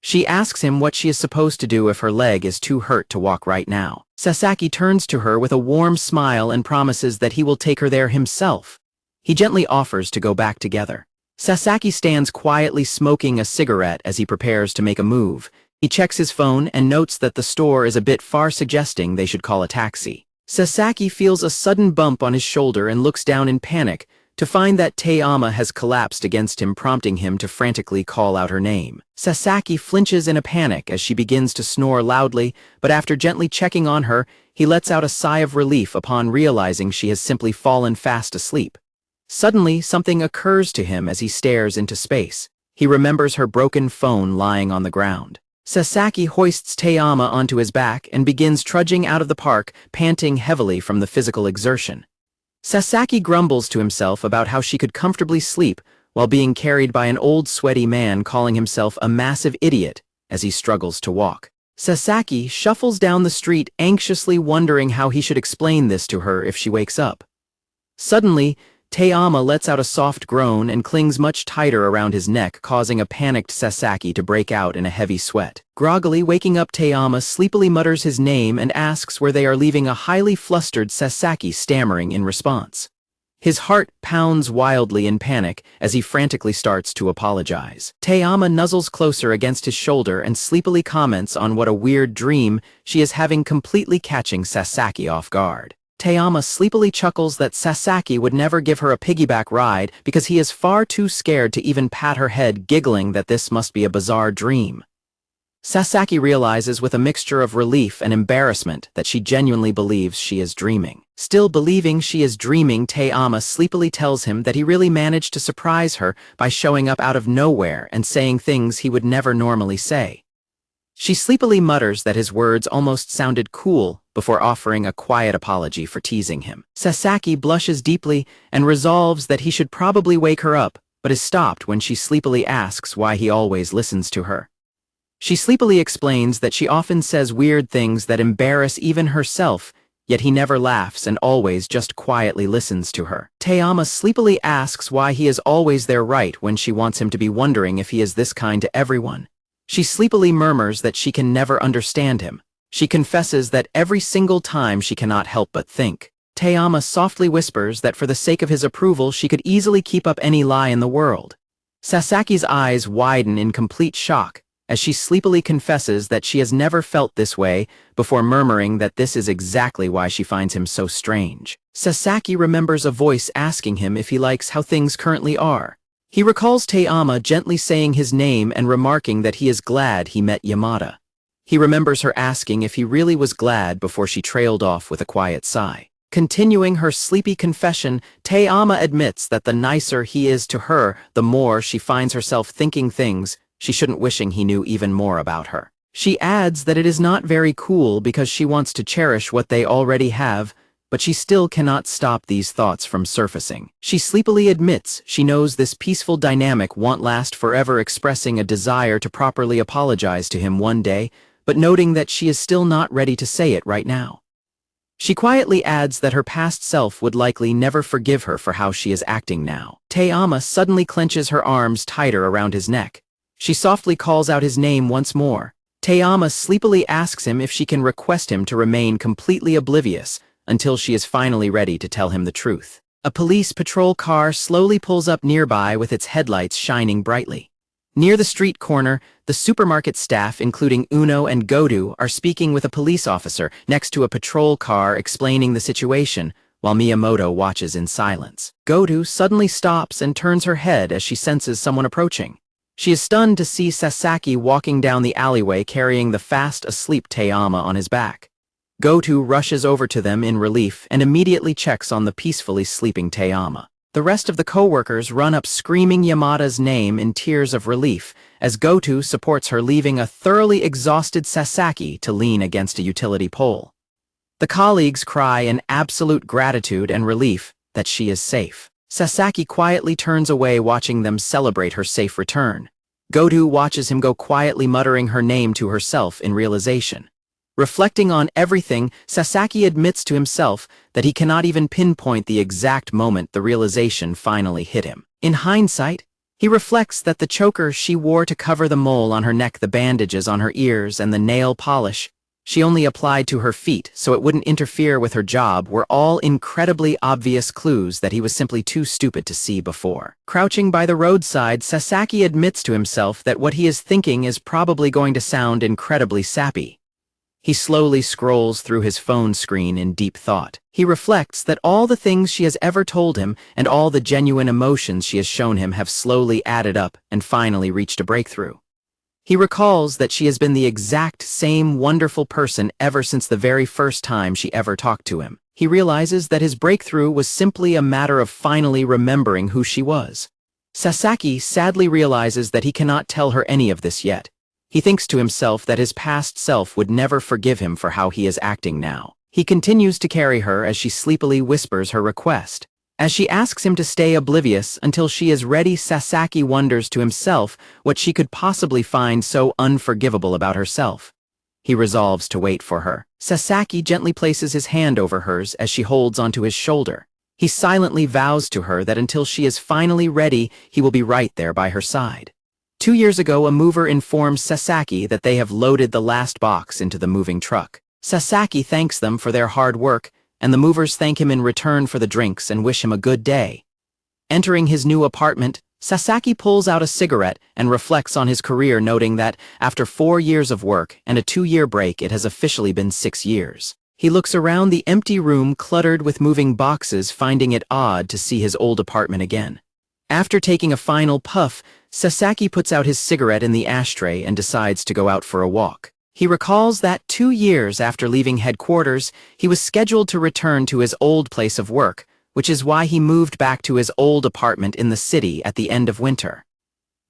She asks him what she is supposed to do if her leg is too hurt to walk right now. Sasaki turns to her with a warm smile and promises that he will take her there himself. He gently offers to go back together. Sasaki stands quietly smoking a cigarette as he prepares to make a move. He checks his phone and notes that the store is a bit far, suggesting they should call a taxi. Sasaki feels a sudden bump on his shoulder and looks down in panic to find that Taeyama has collapsed against him, prompting him to frantically call out her name. Sasaki flinches in a panic as she begins to snore loudly, but after gently checking on her, he lets out a sigh of relief upon realizing she has simply fallen fast asleep. Suddenly, something occurs to him as he stares into space. He remembers her broken phone lying on the ground. Sasaki hoists Taeyama onto his back and begins trudging out of the park, panting heavily from the physical exertion. Sasaki grumbles to himself about how she could comfortably sleep while being carried by an old sweaty man calling himself a massive idiot as he struggles to walk. Sasaki shuffles down the street, anxiously wondering how he should explain this to her if she wakes up. Suddenly, Taeyama lets out a soft groan and clings much tighter around his neck, causing a panicked Sasaki to break out in a heavy sweat. Groggily waking up, Taeyama sleepily mutters his name and asks where they are, leaving a highly flustered Sasaki stammering in response. His heart pounds wildly in panic as he frantically starts to apologize. Taeyama nuzzles closer against his shoulder and sleepily comments on what a weird dream she is having, completely catching Sasaki off guard. Taeyama sleepily chuckles that Sasaki would never give her a piggyback ride because he is far too scared to even pat her head, giggling that this must be a bizarre dream. Sasaki realizes with a mixture of relief and embarrassment that she genuinely believes she is dreaming. Still believing she is dreaming, Taeyama sleepily tells him that he really managed to surprise her by showing up out of nowhere and saying things he would never normally say. She sleepily mutters that his words almost sounded cool before offering a quiet apology for teasing him. Sasaki blushes deeply and resolves that he should probably wake her up, but is stopped when she sleepily asks why he always listens to her. She sleepily explains that she often says weird things that embarrass even herself, yet he never laughs and always just quietly listens to her. Taeyama sleepily asks why he is always there right when she wants him to be, wondering if he is this kind to everyone. She sleepily murmurs that she can never understand him. She confesses that every single time she cannot help but think. Taeyama softly whispers that for the sake of his approval she could easily keep up any lie in the world. Sasaki's eyes widen in complete shock as she sleepily confesses that she has never felt this way, before murmuring that this is exactly why she finds him so strange. Sasaki remembers a voice asking him if he likes how things currently are. He recalls Taeyama gently saying his name and remarking that he is glad he met Yamada. He remembers her asking if he really was glad before she trailed off with a quiet sigh. Continuing her sleepy confession, Taeyama admits that the nicer he is to her, the more she finds herself thinking things she shouldn't, wishing he knew even more about her. She adds that it is not very cool because she wants to cherish what they already have, but she still cannot stop these thoughts from surfacing. She sleepily admits she knows this peaceful dynamic won't last forever, expressing a desire to properly apologize to him one day, but noting that she is still not ready to say it right now. She quietly adds that her past self would likely never forgive her for how she is acting now. Taeyama suddenly clenches her arms tighter around his neck. She softly calls out his name once more. Taeyama sleepily asks him if she can request him to remain completely oblivious until she is finally ready to tell him the truth. A police patrol car slowly pulls up nearby with its headlights shining brightly. Near the street corner, the supermarket staff, including Uno and Godu, are speaking with a police officer next to a patrol car, explaining the situation, while Miyamoto watches in silence. Godu suddenly stops and turns her head as she senses someone approaching. She is stunned to see Sasaki walking down the alleyway carrying the fast-asleep Taeyama on his back. Gotu rushes over to them in relief and immediately checks on the peacefully sleeping Taeyama. The rest of the co-workers run up screaming Yamada's name in tears of relief as Gotu supports her, leaving a thoroughly exhausted Sasaki to lean against a utility pole. The colleagues cry in absolute gratitude and relief that she is safe. Sasaki quietly turns away, watching them celebrate her safe return. Gotu watches him go, quietly muttering her name to herself in realization. Reflecting on everything, Sasaki admits to himself that he cannot even pinpoint the exact moment the realization finally hit him. In hindsight, He reflects that the choker she wore to cover the mole on her neck, the bandages on her ears, and the nail polish she only applied to her feet so it wouldn't interfere with her job were all incredibly obvious clues that he was simply too stupid to see before. Crouching by the roadside, Sasaki admits to himself that what he is thinking is probably going to sound incredibly sappy. He slowly scrolls through his phone screen in deep thought. He reflects that all the things she has ever told him and all the genuine emotions she has shown him have slowly added up and finally reached a breakthrough. He recalls that she has been the exact same wonderful person ever since the very first time she ever talked to him. He realizes that his breakthrough was simply a matter of finally remembering who she was. Sasaki sadly realizes that he cannot tell her any of this yet. He thinks to himself that his past self would never forgive him for how he is acting now. He continues to carry her as she sleepily whispers her request. As she asks him to stay oblivious until she is ready, Sasaki wonders to himself what she could possibly find so unforgivable about herself. He resolves to wait for her. Sasaki gently places his hand over hers as she holds onto his shoulder. He silently vows to her that until she is finally ready, he will be right there by her side. 2 years ago, a mover informs Sasaki that they have loaded the last box into the moving truck. Sasaki thanks them for their hard work, and the movers thank him in return for the drinks and wish him a good day. Entering his new apartment, Sasaki pulls out a cigarette and reflects on his career, noting that after 4 years of work and a 2-year break, it has officially been 6 years. He looks around the empty room cluttered with moving boxes, finding it odd to see his old apartment again. After taking a final puff, Sasaki puts out his cigarette in the ashtray and decides to go out for a walk. He recalls that 2 years after leaving headquarters, he was scheduled to return to his old place of work, which is why he moved back to his old apartment in the city at the end of winter.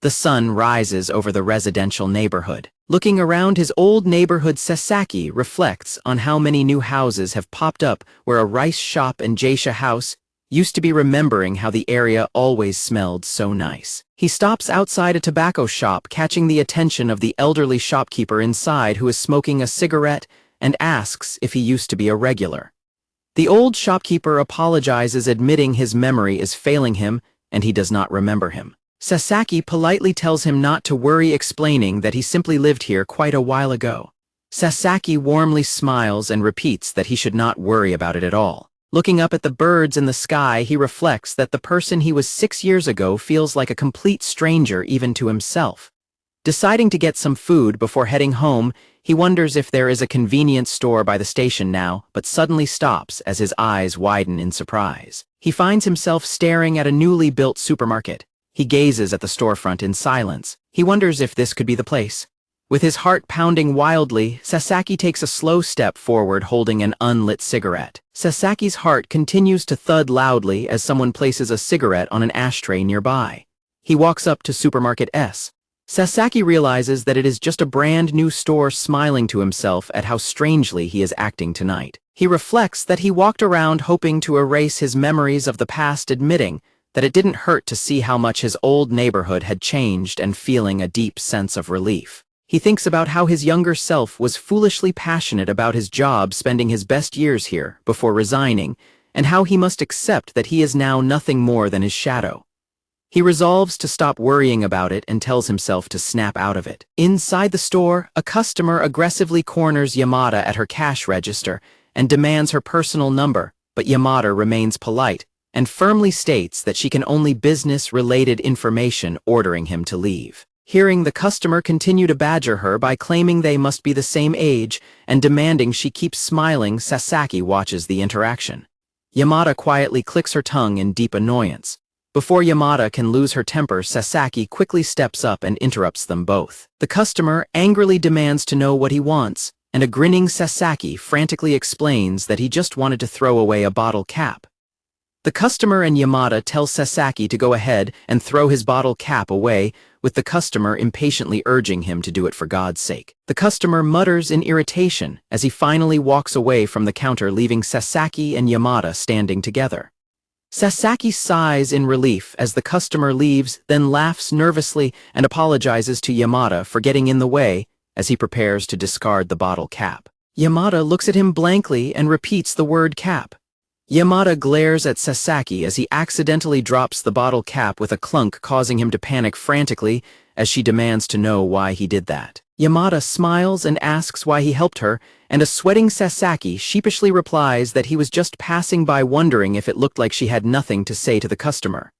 The sun rises over the residential neighborhood. Looking around his old neighborhood, Sasaki reflects on how many new houses have popped up where a rice shop and geisha house used to be, remembering how the area always smelled so nice. He stops outside a tobacco shop, catching the attention of the elderly shopkeeper inside who is smoking a cigarette, and asks if he used to be a regular. The old shopkeeper apologizes, admitting his memory is failing him and he does not remember him. Sasaki politely tells him not to worry, explaining that he simply lived here quite a while ago. Sasaki warmly smiles and repeats that he should not worry about it at all. Looking up at the birds in the sky, he reflects that the person he was 6 years ago feels like a complete stranger even to himself. Deciding to get some food before heading home, he wonders if there is a convenience store by the station now, but suddenly stops as his eyes widen in surprise. He finds himself staring at a newly built supermarket. He gazes at the storefront in silence. He wonders if this could be the place. With his heart pounding wildly, Sasaki takes a slow step forward, holding an unlit cigarette. Sasaki's heart continues to thud loudly as someone places a cigarette on an ashtray nearby. He walks up to Supermarket S. Sasaki realizes that it is just a brand new store, smiling to himself at how strangely he is acting tonight. He reflects that he walked around hoping to erase his memories of the past, admitting that it didn't hurt to see how much his old neighborhood had changed and feeling a deep sense of relief. He thinks about how his younger self was foolishly passionate about his job, spending his best years here before resigning, and how he must accept that he is now nothing more than his shadow. He resolves to stop worrying about it and tells himself to snap out of it. Inside the store, a customer aggressively corners Yamada at her cash register and demands her personal number, but Yamada remains polite and firmly states that she can only business-related information, ordering him to leave. Hearing the customer continue to badger her by claiming they must be the same age and demanding she keeps smiling, Sasaki watches the interaction. Yamada quietly clicks her tongue in deep annoyance. Before Yamada can lose her temper, Sasaki quickly steps up and interrupts them both. The customer angrily demands to know what he wants, and a grinning Sasaki frantically explains that he just wanted to throw away a bottle cap. The customer and Yamada tell Sasaki to go ahead and throw his bottle cap away, with the customer impatiently urging him to do it for God's sake. The customer mutters in irritation as he finally walks away from the counter, leaving Sasaki and Yamada standing together. Sasaki sighs in relief as the customer leaves, then laughs nervously and apologizes to Yamada for getting in the way as he prepares to discard the bottle cap. Yamada looks at him blankly and repeats the word cap. Yamada glares at Sasaki as he accidentally drops the bottle cap with a clunk, causing him to panic frantically as she demands to know why he did that. Yamada smiles and asks why he helped her, and a sweating Sasaki sheepishly replies that he was just passing by wondering if it looked like she had nothing to say to the customer.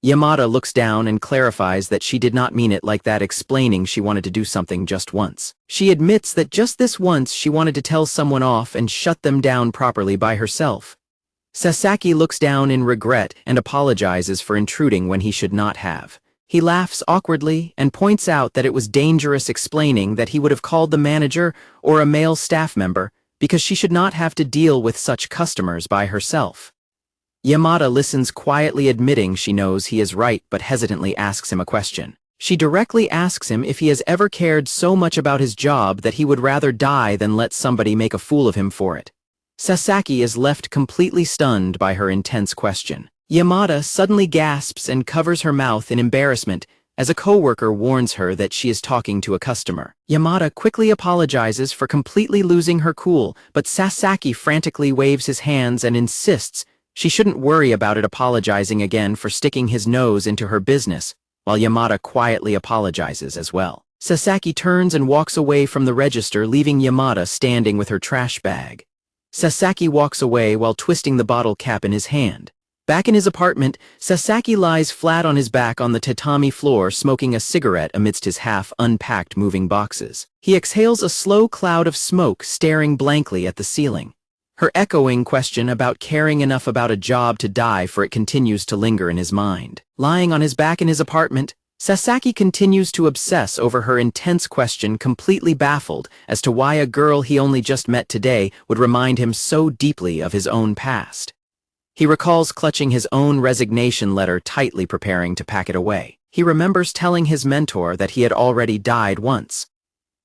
Yamada looks down and clarifies that she did not mean it like that, explaining she wanted to do something just once. She admits that just this once she wanted to tell someone off and shut them down properly by herself. Sasaki looks down in regret and apologizes for intruding when he should not have. He laughs awkwardly and points out that it was dangerous, explaining that he would have called the manager or a male staff member because she should not have to deal with such customers by herself. Yamada listens quietly, admitting she knows he is right, but hesitantly asks him a question. She directly asks him if he has ever cared so much about his job that he would rather die than let somebody make a fool of him for it. Sasaki is left completely stunned by her intense question. Yamada suddenly gasps and covers her mouth in embarrassment as a coworker warns her that she is talking to a customer. Yamada quickly apologizes for completely losing her cool, but Sasaki frantically waves his hands and insists she shouldn't worry about it, apologizing again for sticking his nose into her business, while Yamada quietly apologizes as well. Sasaki turns and walks away from the register, leaving Yamada standing with her trash bag. Sasaki walks away while twisting the bottle cap in his hand. Back in his apartment, Sasaki lies flat on his back on the tatami floor, smoking a cigarette amidst his half-unpacked moving boxes. He exhales a slow cloud of smoke, staring blankly at the ceiling. Her echoing question about caring enough about a job to die for it continues to linger in his mind. Lying on his back in his apartment, Sasaki continues to obsess over her intense question, completely baffled as to why a girl he only just met today would remind him so deeply of his own past. He recalls clutching his own resignation letter tightly, preparing to pack it away. He remembers telling his mentor that he had already died once.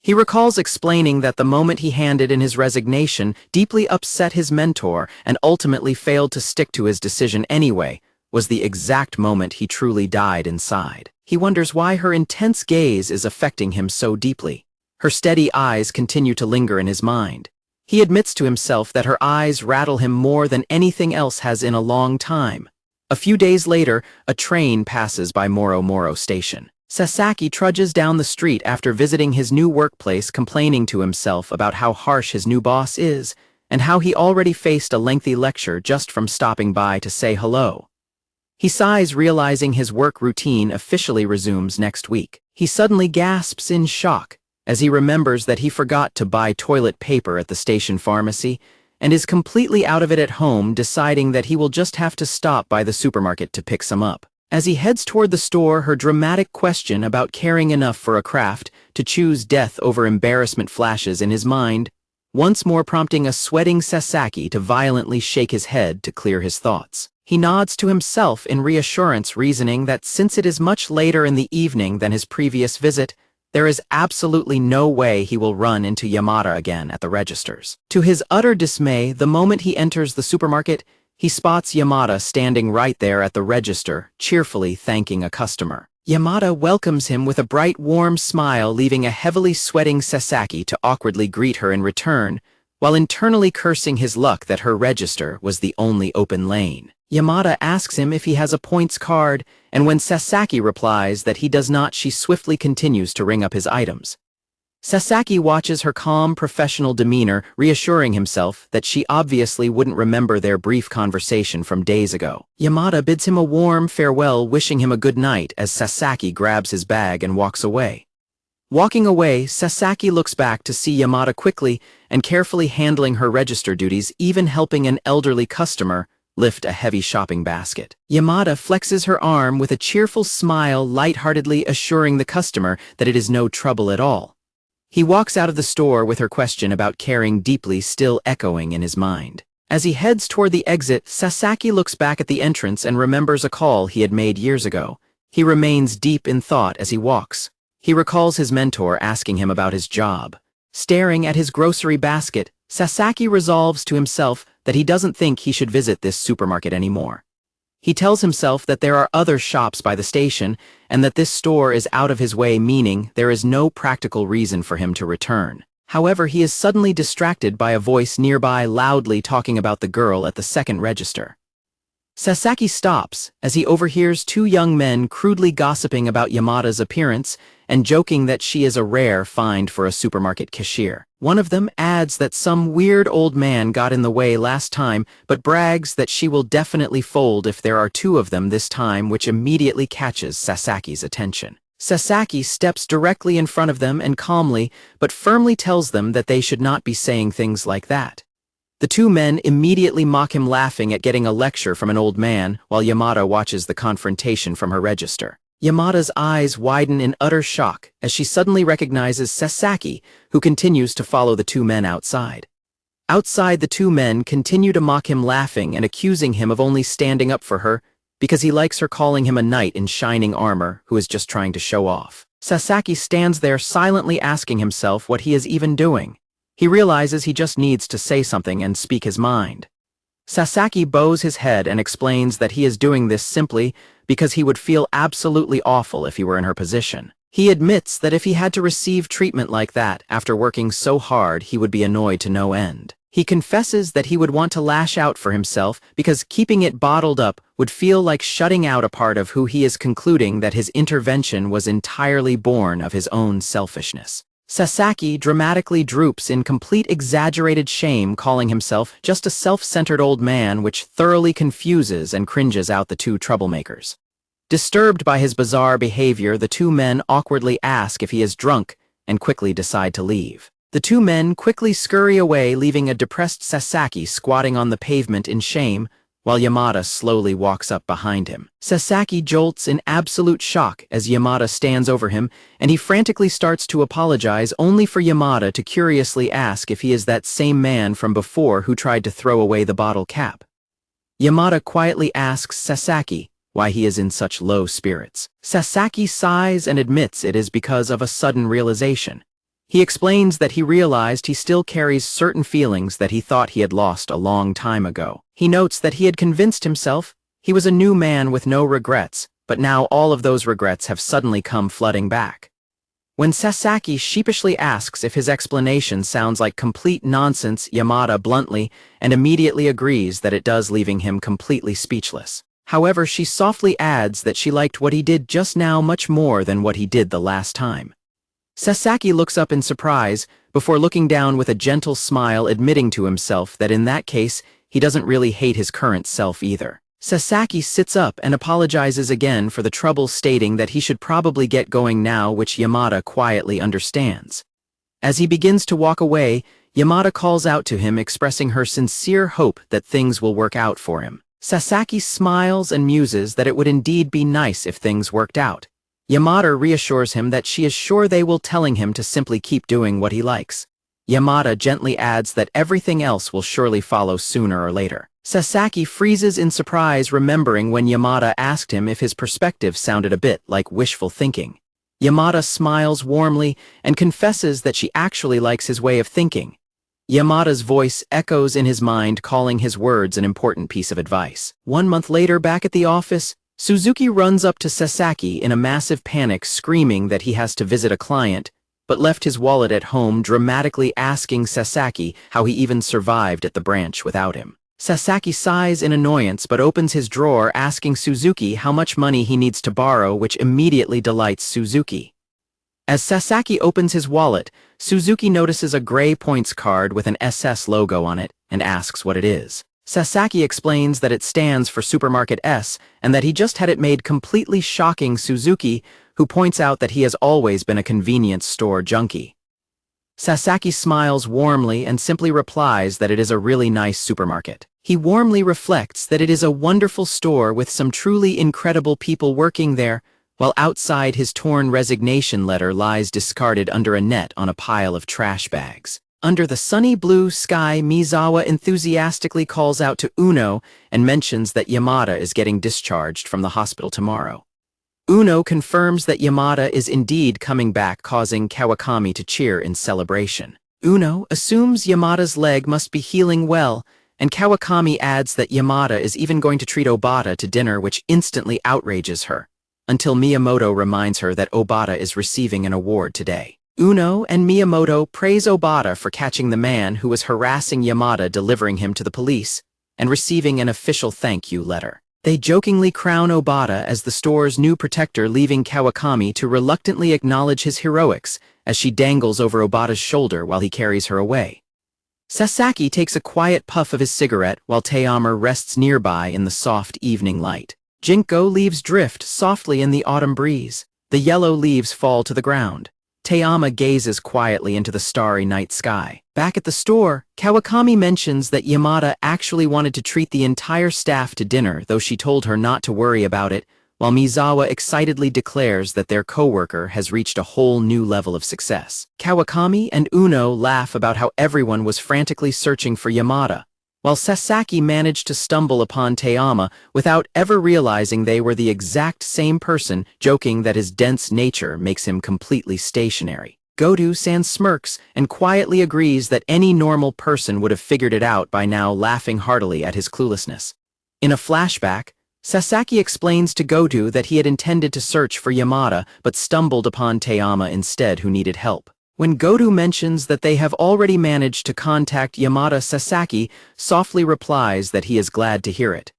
He recalls explaining that the moment he handed in his resignation deeply upset his mentor and ultimately failed to stick to his decision anyway was the exact moment he truly died inside. He wonders why her intense gaze is affecting him so deeply. Her steady eyes continue to linger in his mind. He admits to himself that her eyes rattle him more than anything else has in a long time. A few days later, a train passes by Moro Moro Station. Sasaki trudges down the street after visiting his new workplace, complaining to himself about how harsh his new boss is and how he already faced a lengthy lecture just from stopping by to say hello. He sighs, realizing his work routine officially resumes next week. He suddenly gasps in shock as he remembers that he forgot to buy toilet paper at the station pharmacy and is completely out of it at home, deciding that he will just have to stop by the supermarket to pick some up. As he heads toward the store, her dramatic question about caring enough for a craft to choose death over embarrassment flashes in his mind, once more prompting a sweating Sasaki to violently shake his head to clear his thoughts. He nods to himself in reassurance, reasoning that since it is much later in the evening than his previous visit, there is absolutely no way he will run into Yamada again at the registers. To his utter dismay, the moment he enters the supermarket, he spots Yamada standing right there at the register, cheerfully thanking a customer. Yamada welcomes him with a bright, warm smile, leaving a heavily sweating Sasaki to awkwardly greet her in return, while internally cursing his luck that her register was the only open lane. Yamada asks him if he has a points card, and when Sasaki replies that he does not, she swiftly continues to ring up his items. Sasaki watches her calm, professional demeanor, reassuring himself that she obviously wouldn't remember their brief conversation from days ago. Yamada bids him a warm farewell, wishing him a good night as Sasaki grabs his bag and walks away. Walking away, Sasaki looks back to see Yamada quickly and carefully handling her register duties, even helping an elderly customer lift a heavy shopping basket. Yamada flexes her arm with a cheerful smile, lightheartedly assuring the customer that it is no trouble at all. He walks out of the store with her question about caring deeply still echoing in his mind. As he heads toward the exit, Sasaki looks back at the entrance and remembers a call he had made years ago. He remains deep in thought as he walks. He recalls his mentor asking him about his job. Staring at his grocery basket, Sasaki resolves to himself that he doesn't think he should visit this supermarket anymore. He tells himself that there are other shops by the station and that this store is out of his way, meaning there is no practical reason for him to return. However, he is suddenly distracted by a voice nearby loudly talking about the girl at the second register. Sasaki stops as he overhears two young men crudely gossiping about Yamada's appearance and joking that she is a rare find for a supermarket cashier. One of them adds that some weird old man got in the way last time, but brags that she will definitely fold if there are two of them this time, which immediately catches Sasaki's attention. Sasaki steps directly in front of them and calmly but firmly tells them that they should not be saying things like that. The two men immediately mock him, laughing at getting a lecture from an old man, while Yamada watches the confrontation from her register. Yamada's eyes widen in utter shock as she suddenly recognizes Sasaki, who continues to follow the two men outside. Outside, the two men continue to mock him, laughing and accusing him of only standing up for her because he likes her, calling him a knight in shining armor who is just trying to show off. Sasaki stands there silently asking himself what he is even doing. He realizes he just needs to say something and speak his mind. Sasaki bows his head and explains that he is doing this simply because he would feel absolutely awful if he were in her position. He admits that if he had to receive treatment like that after working so hard, he would be annoyed to no end. He confesses that he would want to lash out for himself because keeping it bottled up would feel like shutting out a part of who he is, concluding that his intervention was entirely born of his own selfishness. Sasaki dramatically droops in complete exaggerated shame, calling himself just a self-centered old man, which thoroughly confuses and cringes out the two troublemakers. Disturbed by his bizarre behavior, the two men awkwardly ask if he is drunk and quickly decide to leave. The two men quickly scurry away, leaving a depressed Sasaki squatting on the pavement in shame, while Yamada slowly walks up behind him. Sasaki jolts in absolute shock as Yamada stands over him, and he frantically starts to apologize, only for Yamada to curiously ask if he is that same man from before who tried to throw away the bottle cap. Yamada quietly asks Sasaki why he is in such low spirits. Sasaki sighs and admits it is because of a sudden realization. He explains that he realized he still carries certain feelings that he thought he had lost a long time ago. He notes that he had convinced himself he was a new man with no regrets, but now all of those regrets have suddenly come flooding back. When Sasaki sheepishly asks if his explanation sounds like complete nonsense, Yamada bluntly and immediately agrees that it does, leaving him completely speechless. However, she softly adds that she liked what he did just now much more than what he did the last time. Sasaki looks up in surprise, before looking down with a gentle smile, admitting to himself that in that case, he doesn't really hate his current self either. Sasaki sits up and apologizes again for the trouble, stating that he should probably get going now, which Yamada quietly understands. As he begins to walk away, Yamada calls out to him, expressing her sincere hope that things will work out for him. Sasaki smiles and muses that it would indeed be nice if things worked out. Yamada reassures him that she is sure they will, telling him to simply keep doing what he likes. Yamada gently adds that everything else will surely follow sooner or later. Sasaki freezes in surprise, remembering when Yamada asked him if his perspective sounded a bit like wishful thinking. Yamada smiles warmly and confesses that she actually likes his way of thinking. Yamada's voice echoes in his mind, calling his words an important piece of advice. 1 month later, back at the office, Suzuki runs up to Sasaki in a massive panic, screaming that he has to visit a client, but left his wallet at home, dramatically asking Sasaki how he even survived at the branch without him. Sasaki sighs in annoyance but opens his drawer, asking Suzuki how much money he needs to borrow, which immediately delights Suzuki. As Sasaki opens his wallet, Suzuki notices a gray points card with an SS logo on it and asks what it is. Sasaki explains that it stands for Supermarket S and that he just had it made, completely shocking Suzuki, who points out that he has always been a convenience store junkie. Sasaki smiles warmly and simply replies that it is a really nice supermarket. He warmly reflects that it is a wonderful store with some truly incredible people working there, while outside his torn resignation letter lies discarded under a net on a pile of trash bags. Under the sunny blue sky, Mizawa enthusiastically calls out to Uno and mentions that Yamada is getting discharged from the hospital tomorrow. Uno confirms that Yamada is indeed coming back, causing Kawakami to cheer in celebration. Uno assumes Yamada's leg must be healing well, and Kawakami adds that Yamada is even going to treat Obata to dinner, which instantly outrages her, until Miyamoto reminds her that Obata is receiving an award today. Uno and Miyamoto praise Obata for catching the man who was harassing Yamada, delivering him to the police, and receiving an official thank you letter. They jokingly crown Obata as the store's new protector, leaving Kawakami to reluctantly acknowledge his heroics as she dangles over Obata's shoulder while he carries her away. Sasaki takes a quiet puff of his cigarette while Teama rests nearby in the soft evening light. Jinko leaves drift softly in the autumn breeze. The yellow leaves fall to the ground. Teama gazes quietly into the starry night sky. Back at the store, Kawakami mentions that Yamada actually wanted to treat the entire staff to dinner, though she told her not to worry about it, while Mizawa excitedly declares that their coworker has reached a whole new level of success. Kawakami and Uno laugh about how everyone was frantically searching for Yamada, while Sasaki managed to stumble upon Teama without ever realizing they were the exact same person, joking that his dense nature makes him completely stationary. Goto-san smirks and quietly agrees that any normal person would have figured it out by now, laughing heartily at his cluelessness. In a flashback, Sasaki explains to Goto that he had intended to search for Yamada but stumbled upon Teama instead, who needed help. When Goto mentions that they have already managed to contact Yamada, Sasaki softly replies that he is glad to hear it.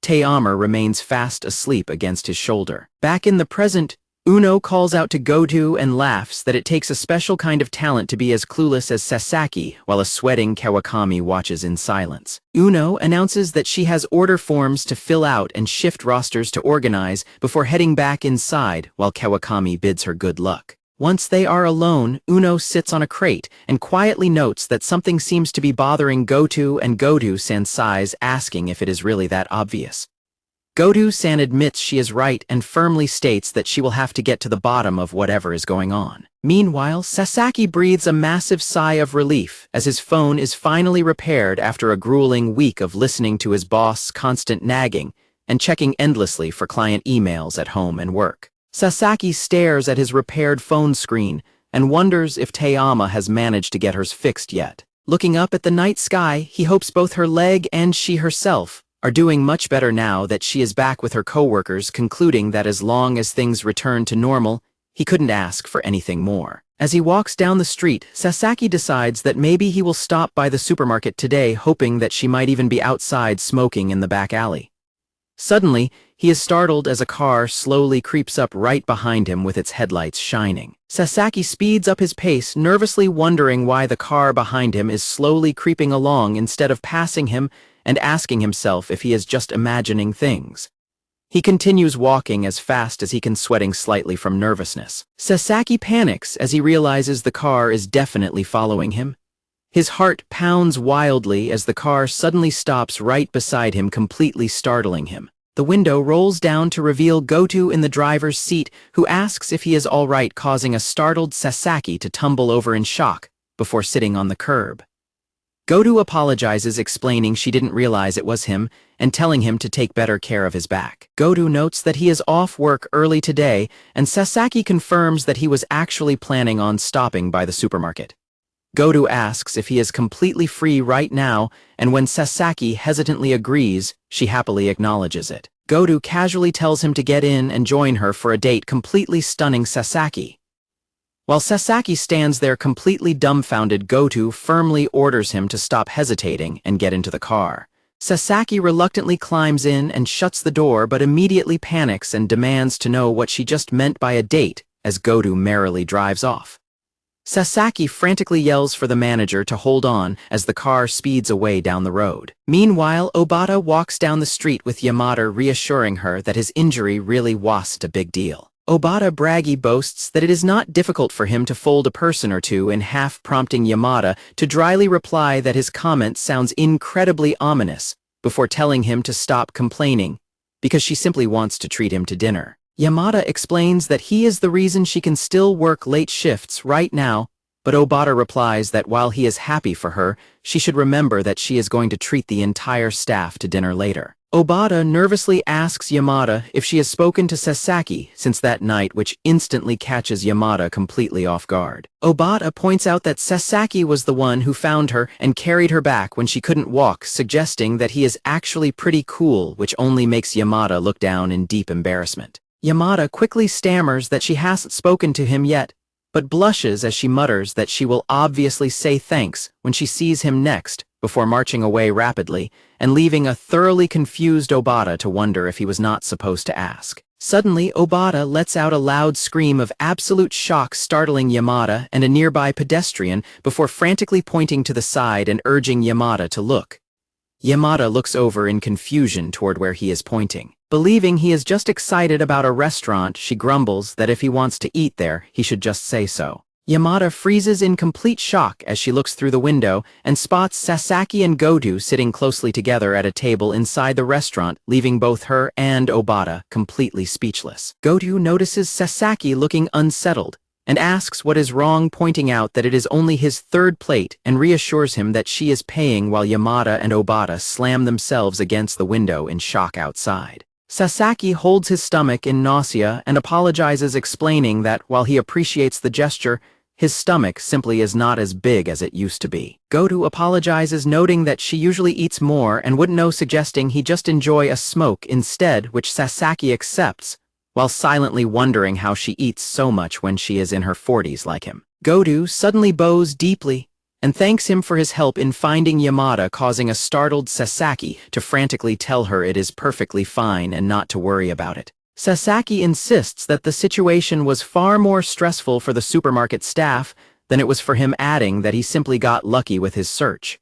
Teama remains fast asleep against his shoulder. Back in the present, Uno calls out to Goto and laughs that it takes a special kind of talent to be as clueless as Sasaki, while a sweating Kawakami watches in silence. Uno announces that she has order forms to fill out and shift rosters to organize before heading back inside, while Kawakami bids her good luck. Once they are alone, Uno sits on a crate and quietly notes that something seems to be bothering Goto, and Goto-san sighs, asking if it is really that obvious. Goto-san admits she is right and firmly states that she will have to get to the bottom of whatever is going on. Meanwhile, Sasaki breathes a massive sigh of relief as his phone is finally repaired after a grueling week of listening to his boss' constant nagging and checking endlessly for client emails at home and work. Sasaki stares at his repaired phone screen and wonders if Teama has managed to get hers fixed yet. Looking up at the night sky, he hopes both her leg and she herself are doing much better now that she is back with her coworkers, concluding that as long as things return to normal, he couldn't ask for anything more. As he walks down the street, Sasaki decides that maybe he will stop by the supermarket today, hoping that she might even be outside smoking in the back alley. Suddenly, he is startled as a car slowly creeps up right behind him with its headlights shining. Sasaki speeds up his pace, nervously wondering why the car behind him is slowly creeping along instead of passing him, and asking himself if he is just imagining things. He continues walking as fast as he can, sweating slightly from nervousness. Sasaki panics as he realizes the car is definitely following him. His heart pounds wildly as the car suddenly stops right beside him, completely startling him. The window rolls down to reveal Goto in the driver's seat, who asks if he is all right, causing a startled Sasaki to tumble over in shock before sitting on the curb. Goto apologizes, explaining she didn't realize it was him and telling him to take better care of his back. Goto notes that he is off work early today, and Sasaki confirms that he was actually planning on stopping by the supermarket. Goto asks if he is completely free right now, and when Sasaki hesitantly agrees, she happily acknowledges it. Goto casually tells him to get in and join her for a date, completely stunning Sasaki. While Sasaki stands there completely dumbfounded, Goto firmly orders him to stop hesitating and get into the car. Sasaki reluctantly climbs in and shuts the door, but immediately panics and demands to know what she just meant by a date as Goto merrily drives off. Sasaki frantically yells for the manager to hold on as the car speeds away down the road. Meanwhile, Obata walks down the street with Yamada, reassuring her that his injury really wasn't a big deal. Obata braggy boasts that it is not difficult for him to fold a person or two in half, prompting Yamada to dryly reply that his comment sounds incredibly ominous, before telling him to stop complaining, because she simply wants to treat him to dinner. Yamada explains that he is the reason she can still work late shifts right now, but Obata replies that while he is happy for her, she should remember that she is going to treat the entire staff to dinner later. Obata nervously asks Yamada if she has spoken to Sasaki since that night, which instantly catches Yamada completely off guard. Obata points out that Sasaki was the one who found her and carried her back when she couldn't walk, suggesting that he is actually pretty cool, which only makes Yamada look down in deep embarrassment. Yamada quickly stammers that she hasn't spoken to him yet, but blushes as she mutters that she will obviously say thanks when she sees him next, before marching away rapidly and leaving a thoroughly confused Obata to wonder if he was not supposed to ask. Suddenly, Obata lets out a loud scream of absolute shock, startling Yamada and a nearby pedestrian before frantically pointing to the side and urging Yamada to look. Yamada looks over in confusion toward where he is pointing. Believing he is just excited about a restaurant, she grumbles that if he wants to eat there, he should just say so. Yamada freezes in complete shock as she looks through the window and spots Sasaki and Godu sitting closely together at a table inside the restaurant, leaving both her and Obata completely speechless. Godu notices Sasaki looking unsettled and asks what is wrong, pointing out that it is only his third plate, and reassures him that she is paying while Yamada and Obata slam themselves against the window in shock outside. Sasaki holds his stomach in nausea and apologizes, explaining that while he appreciates the gesture, his stomach simply is not as big as it used to be. Godu apologizes, noting that she usually eats more and wouldn't know, suggesting he just enjoy a smoke instead, which Sasaki accepts, while silently wondering how she eats so much when she is in her 40s like him. Godu suddenly bows deeply and thanks him for his help in finding Yamada, causing a startled Sasaki to frantically tell her it is perfectly fine and not to worry about it. Sasaki insists that the situation was far more stressful for the supermarket staff than it was for him, adding that he simply got lucky with his search.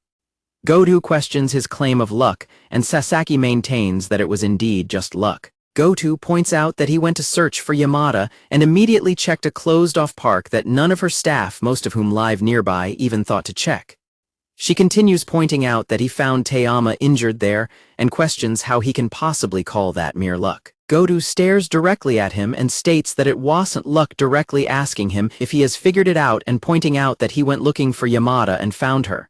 Godu questions his claim of luck, and Sasaki maintains that it was indeed just luck. Gotu points out that he went to search for Yamada and immediately checked a closed-off park that none of her staff, most of whom live nearby, even thought to check. She continues, pointing out that he found Teyama injured there and questions how he can possibly call that mere luck. Gotu stares directly at him and states that it wasn't luck, directly asking him if he has figured it out and pointing out that he went looking for Yamada and found her.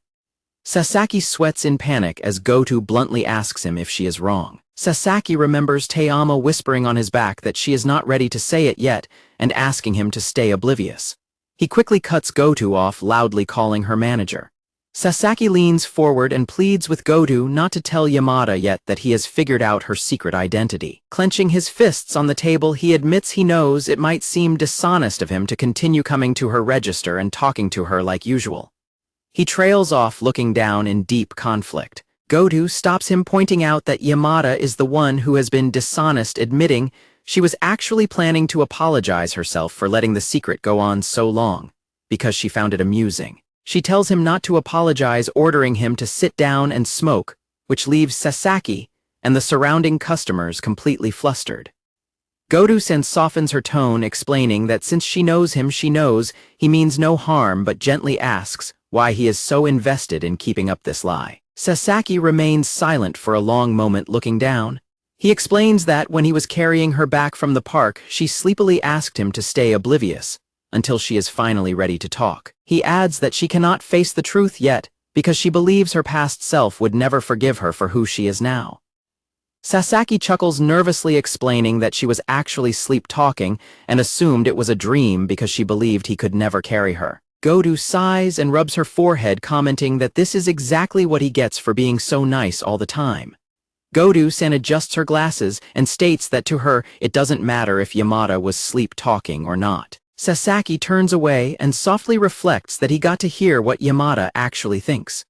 Sasaki sweats in panic as Gotu bluntly asks him if she is wrong. Sasaki remembers Teyama whispering on his back that she is not ready to say it yet and asking him to stay oblivious. He quickly cuts Gotu off, loudly calling her manager. Sasaki leans forward and pleads with Gotu not to tell Yamada yet that he has figured out her secret identity. Clenching his fists on the table, he admits he knows it might seem dishonest of him to continue coming to her register and talking to her like usual. He trails off, looking down in deep conflict. Gotu stops him, pointing out that Yamada is the one who has been dishonest, admitting she was actually planning to apologize herself for letting the secret go on so long, because she found it amusing. She tells him not to apologize, ordering him to sit down and smoke, which leaves Sasaki and the surrounding customers completely flustered. Gotu softens her tone, explaining that since she knows him, she knows he means no harm, but gently asks why he is so invested in keeping up this lie. Sasaki remains silent for a long moment, looking down. He explains that when he was carrying her back from the park, she sleepily asked him to stay oblivious until she is finally ready to talk. He adds that she cannot face the truth yet because she believes her past self would never forgive her for who she is now. Sasaki chuckles nervously, explaining that she was actually sleep-talking and assumed it was a dream because she believed he could never carry her. Gotu sighs and rubs her forehead, commenting that this is exactly what he gets for being so nice all the time. Gotu adjusts her glasses and states that to her it doesn't matter if Yamada was sleep-talking or not. Sasaki turns away and softly reflects that he got to hear what Yamada actually thinks.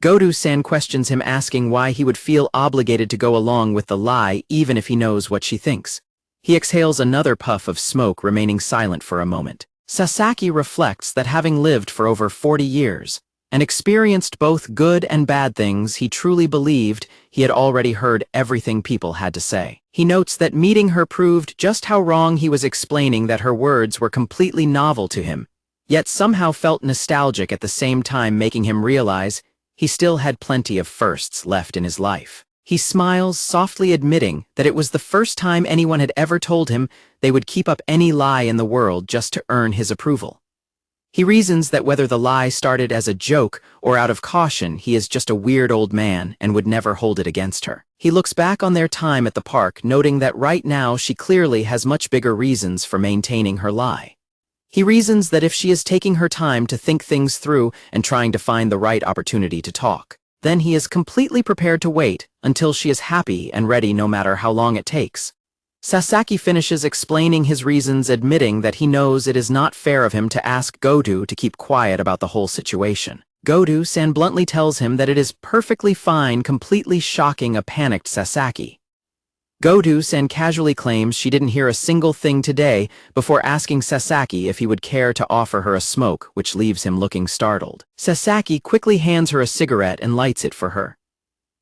Gotu questions him, asking why he would feel obligated to go along with the lie even if he knows what she thinks. He exhales another puff of smoke, remaining silent for a moment. Sasaki reflects that having lived for over 40 years and experienced both good and bad things, he truly believed he had already heard everything people had to say. He notes that meeting her proved just how wrong he was, explaining that her words were completely novel to him, yet somehow felt nostalgic at the same time, making him realize he still had plenty of firsts left in his life. He smiles, softly admitting that it was the first time anyone had ever told him they would keep up any lie in the world just to earn his approval. He reasons that whether the lie started as a joke or out of caution, he is just a weird old man and would never hold it against her. He looks back on their time at the park, noting that right now she clearly has much bigger reasons for maintaining her lie. He reasons that if she is taking her time to think things through and trying to find the right opportunity to talk, then he is completely prepared to wait until she is happy and ready, no matter how long it takes. Sasaki finishes explaining his reasons, admitting that he knows it is not fair of him to ask Godu to keep quiet about the whole situation. Godu-san bluntly tells him that it is perfectly fine, completely shocking a panicked Sasaki. Godu-san casually claims she didn't hear a single thing today before asking Sasaki if he would care to offer her a smoke, which leaves him looking startled. Sasaki quickly hands her a cigarette and lights it for her.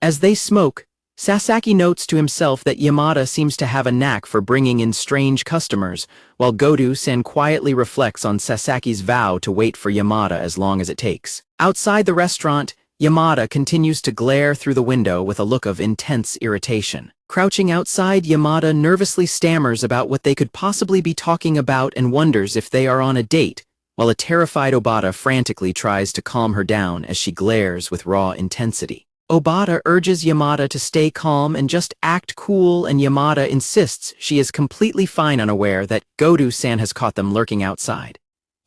As they smoke, Sasaki notes to himself that Yamada seems to have a knack for bringing in strange customers, while Godu-san quietly reflects on Sasaki's vow to wait for Yamada as long as it takes. Outside the restaurant, Yamada continues to glare through the window with a look of intense irritation. Crouching outside, Yamada nervously stammers about what they could possibly be talking about and wonders if they are on a date, while a terrified Obata frantically tries to calm her down as she glares with raw intensity. Obata urges Yamada to stay calm and just act cool, and Yamada insists she is completely fine, unaware that Godu-san has caught them lurking outside.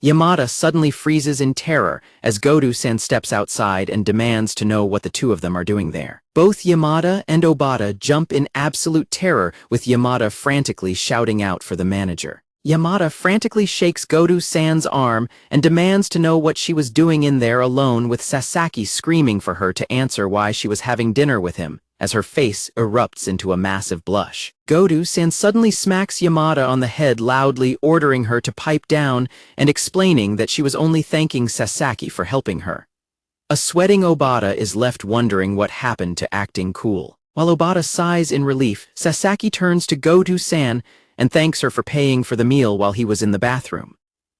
Yamada suddenly freezes in terror as Godu-san steps outside and demands to know what the two of them are doing there. Both Yamada and Obata jump in absolute terror, with Yamada frantically shouting out for the manager. Yamada frantically shakes Godu-san's arm and demands to know what she was doing in there alone, with Sasaki screaming for her to answer why she was having dinner with him, as her face erupts into a massive blush. Godu-san suddenly smacks Yamada on the head, loudly ordering her to pipe down and explaining that she was only thanking Sasaki for helping her. A sweating Obata is left wondering what happened to acting cool. While Obata sighs in relief, Sasaki turns to Godu-san and thanks her for paying for the meal while he was in the bathroom.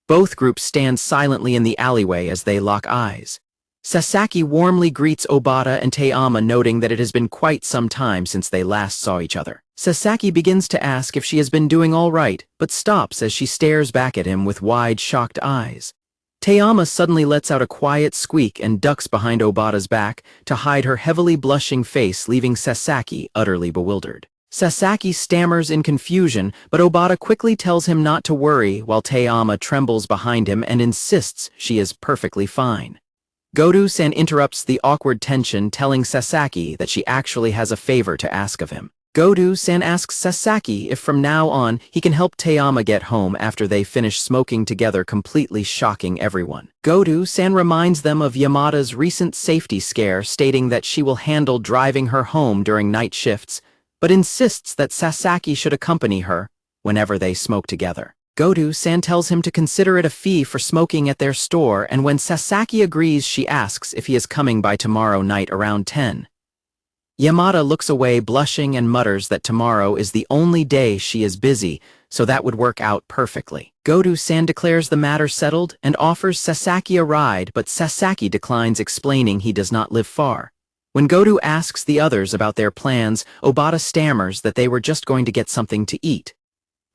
Both groups stand silently in the alleyway as they lock eyes. Sasaki warmly greets Obata and Teama, noting that it has been quite some time since they last saw each other. Sasaki begins to ask if she has been doing all right, but stops as she stares back at him with wide, shocked eyes. Teama suddenly lets out a quiet squeak and ducks behind Obata's back to hide her heavily blushing face, leaving Sasaki utterly bewildered. Sasaki stammers in confusion, but Obata quickly tells him not to worry, while Teama trembles behind him and insists she is perfectly fine. Godu-san interrupts the awkward tension, telling Sasaki that she actually has a favor to ask of him. Godu-san asks Sasaki if from now on he can help Teama get home after they finish smoking together, completely shocking everyone. Godu-san reminds them of Yamada's recent safety scare, stating that she will handle driving her home during night shifts, but insists that Sasaki should accompany her whenever they smoke together. Godu-san tells him to consider it a fee for smoking at their store, and when Sasaki agrees, she asks if he is coming by tomorrow night around 10. Yamada looks away, blushing, and mutters that tomorrow is the only day she is busy, so that would work out perfectly. Godu-san declares the matter settled and offers Sasaki a ride, but Sasaki declines, explaining he does not live far. When Godu asks the others about their plans, Obata stammers that they were just going to get something to eat.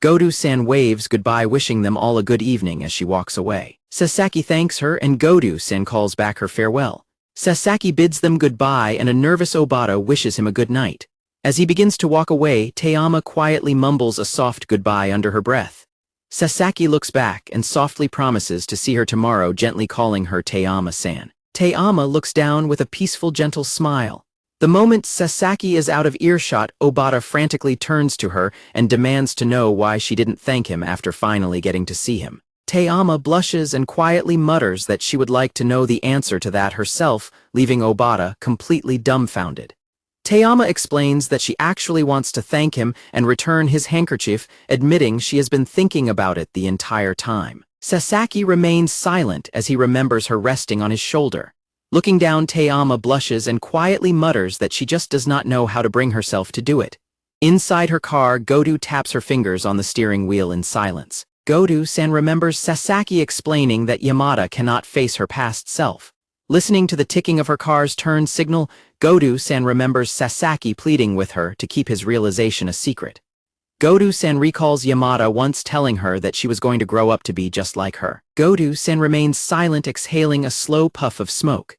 Godu-san waves goodbye, wishing them all a good evening as she walks away. Sasaki thanks her and Godu-san calls back her farewell. Sasaki bids them goodbye and a nervous Obata wishes him a good night. As he begins to walk away, Teama quietly mumbles a soft goodbye under her breath. Sasaki looks back and softly promises to see her tomorrow, gently calling her Teama-san. Teama looks down with a peaceful, gentle smile. The moment Sasaki is out of earshot, Obata frantically turns to her and demands to know why she didn't thank him after finally getting to see him. Teama blushes and quietly mutters that she would like to know the answer to that herself, leaving Obata completely dumbfounded. Teama explains that she actually wants to thank him and return his handkerchief, admitting she has been thinking about it the entire time. Sasaki remains silent as he remembers her resting on his shoulder. Looking down, Teama blushes and quietly mutters that she just does not know how to bring herself to do it. Inside her car, Godu taps her fingers on the steering wheel in silence. Godu-san remembers Sasaki explaining that Yamada cannot face her past self. Listening to the ticking of her car's turn signal, Godu-san remembers Sasaki pleading with her to keep his realization a secret. Godu-san recalls Yamada once telling her that she was going to grow up to be just like her. Godu-san remains silent, exhaling a slow puff of smoke.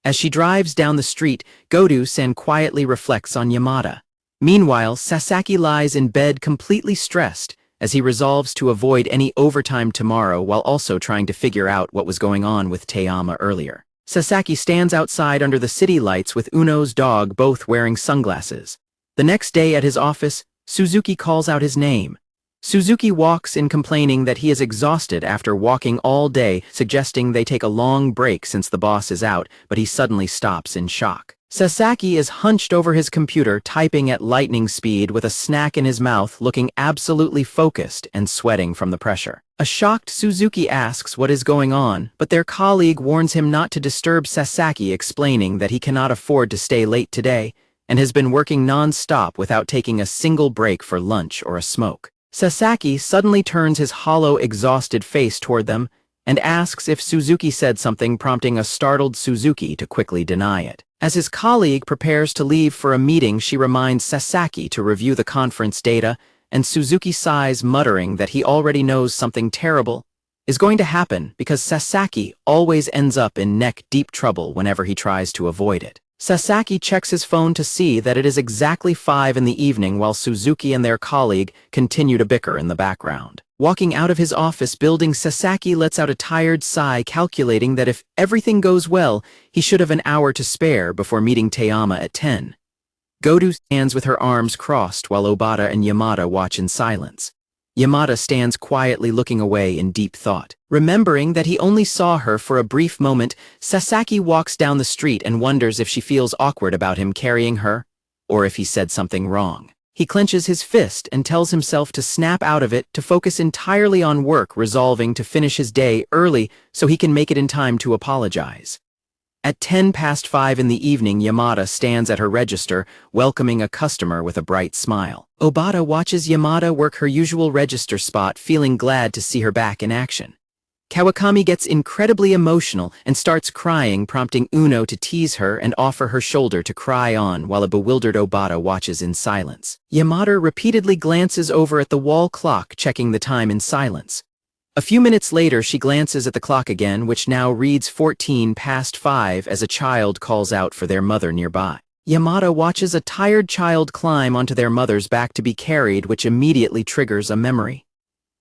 As she drives down the street, Godu-san quietly reflects on Yamada. Meanwhile, Sasaki lies in bed completely stressed as he resolves to avoid any overtime tomorrow while also trying to figure out what was going on with Teama earlier. Sasaki stands outside under the city lights with Uno's dog, both wearing sunglasses. The next day at his office, Suzuki calls out his name. Suzuki walks in complaining that he is exhausted after walking all day, suggesting they take a long break since the boss is out, but he suddenly stops in shock. Sasaki is hunched over his computer, typing at lightning speed with a snack in his mouth, looking absolutely focused and sweating from the pressure. A shocked Suzuki asks what is going on, but their colleague warns him not to disturb Sasaki, explaining that he cannot afford to stay late today and has been working non-stop without taking a single break for lunch or a smoke. Sasaki suddenly turns his hollow, exhausted face toward them and asks if Suzuki said something, prompting a startled Suzuki to quickly deny it. As his colleague prepares to leave for a meeting, she reminds Sasaki to review the conference data, and Suzuki sighs, muttering that he already knows something terrible is going to happen because Sasaki always ends up in neck-deep trouble whenever he tries to avoid it. Sasaki checks his phone to see that it is exactly 5 in the evening while Suzuki and their colleague continue to bicker in the background. Walking out of his office building, Sasaki lets out a tired sigh, calculating that if everything goes well, he should have an hour to spare before meeting Teyama at 10. Goto stands with her arms crossed while Obata and Yamada watch in silence. Yamada stands quietly looking away in deep thought. Remembering that he only saw her for a brief moment, Sasaki walks down the street and wonders if she feels awkward about him carrying her, or if he said something wrong. He clenches his fist and tells himself to snap out of it, to focus entirely on work, resolving to finish his day early so he can make it in time to apologize. At 5:10 in the evening, Yamada stands at her register, welcoming a customer with a bright smile. Obata watches Yamada work her usual register spot, feeling glad to see her back in action. Kawakami gets incredibly emotional and starts crying, prompting Uno to tease her and offer her shoulder to cry on, while a bewildered Obata watches in silence. Yamada repeatedly glances over at the wall clock, checking the time in silence. A few minutes later, she glances at the clock again, which now reads 5:14 as a child calls out for their mother nearby. Yamada watches a tired child climb onto their mother's back to be carried, which immediately triggers a memory.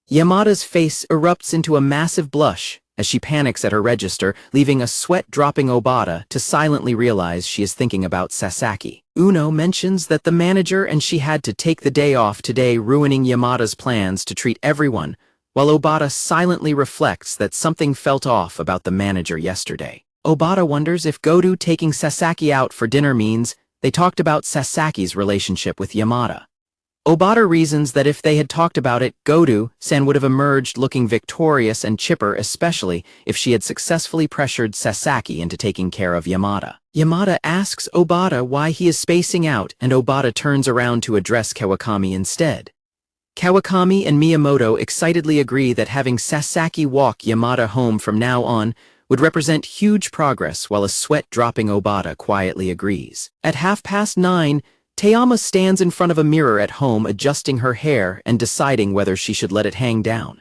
Yamada's face erupts into a massive blush as she panics at her register, leaving a sweat-dropping Obata to silently realize she is thinking about Sasaki. Uno mentions that the manager and she had to take the day off today, ruining Yamada's plans to treat everyone, while Obata silently reflects that something felt off about the manager yesterday. Obata wonders if Goto taking Sasaki out for dinner means they talked about Sasaki's relationship with Yamada. Obata reasons that if they had talked about it, Goto-san would have emerged looking victorious and chipper, especially if she had successfully pressured Sasaki into taking care of Yamada. Yamada asks Obata why he is spacing out, and Obata turns around to address Kawakami instead. Kawakami and Miyamoto excitedly agree that having Sasaki walk Yamada home from now on would represent huge progress, while a sweat-dropping Obata quietly agrees. At 9:30, Teyama stands in front of a mirror at home, adjusting her hair and deciding whether she should let it hang down.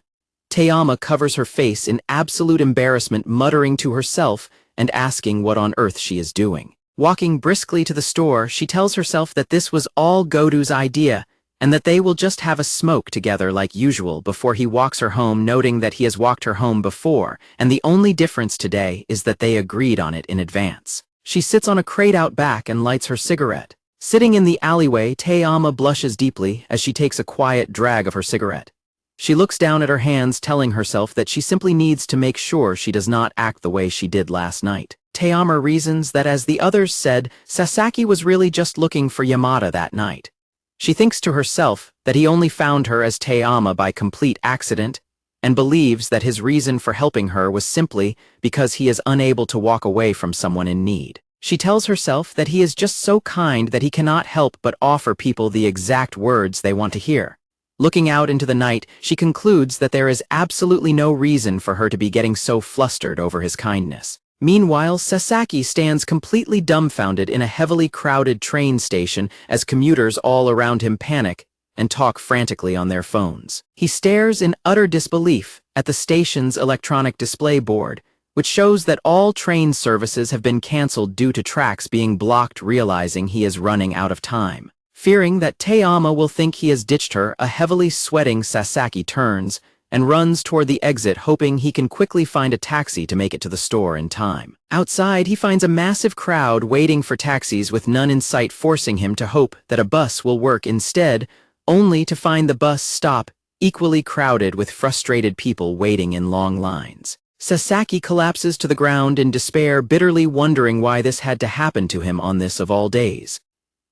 Teyama covers her face in absolute embarrassment, muttering to herself and asking what on earth she is doing. Walking briskly to the store, she tells herself that this was all Goto's idea, and that they will just have a smoke together like usual before he walks her home, noting that he has walked her home before, and the only difference today is that they agreed on it in advance. She sits on a crate out back and lights her cigarette. Sitting in the alleyway, Teyama blushes deeply as she takes a quiet drag of her cigarette. She looks down at her hands, telling herself that she simply needs to make sure she does not act the way she did last night. Teyama reasons that, as the others said, Sasaki was really just looking for Yamada that night. She thinks to herself that he only found her as Teyama by complete accident, and believes that his reason for helping her was simply because he is unable to walk away from someone in need. She tells herself that he is just so kind that he cannot help but offer people the exact words they want to hear. Looking out into the night, she concludes that there is absolutely no reason for her to be getting so flustered over his kindness. Meanwhile, Sasaki stands completely dumbfounded in a heavily crowded train station as commuters all around him panic and talk frantically on their phones. He stares in utter disbelief at the station's electronic display board, which shows that all train services have been canceled due to tracks being blocked. Realizing he is running out of time, fearing that Teyama will think he has ditched her, a heavily sweating Sasaki turns and runs toward the exit, hoping he can quickly find a taxi to make it to the store in time. Outside, he finds a massive crowd waiting for taxis with none in sight, forcing him to hope that a bus will work instead, only to find the bus stop equally crowded with frustrated people waiting in long lines. Sasaki collapses to the ground in despair, bitterly wondering why this had to happen to him on this of all days.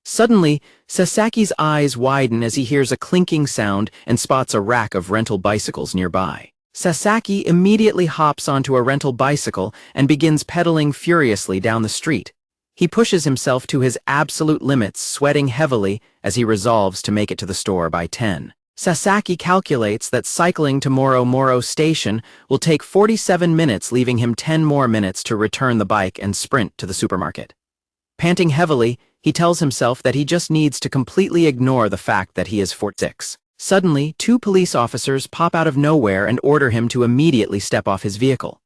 Suddenly, Sasaki's eyes widen as he hears a clinking sound and spots a rack of rental bicycles nearby. Sasaki immediately hops onto a rental bicycle and begins pedaling furiously down the street. He pushes himself to his absolute limits, sweating heavily as he resolves to make it to the store by 10. Sasaki calculates that cycling to Moro Station will take 47 minutes, leaving him 10 more minutes to return the bike and sprint to the supermarket. Panting heavily, he tells himself that he just needs to completely ignore the fact that he is 46. Suddenly, 2 police officers pop out of nowhere and order him to immediately step off his vehicle.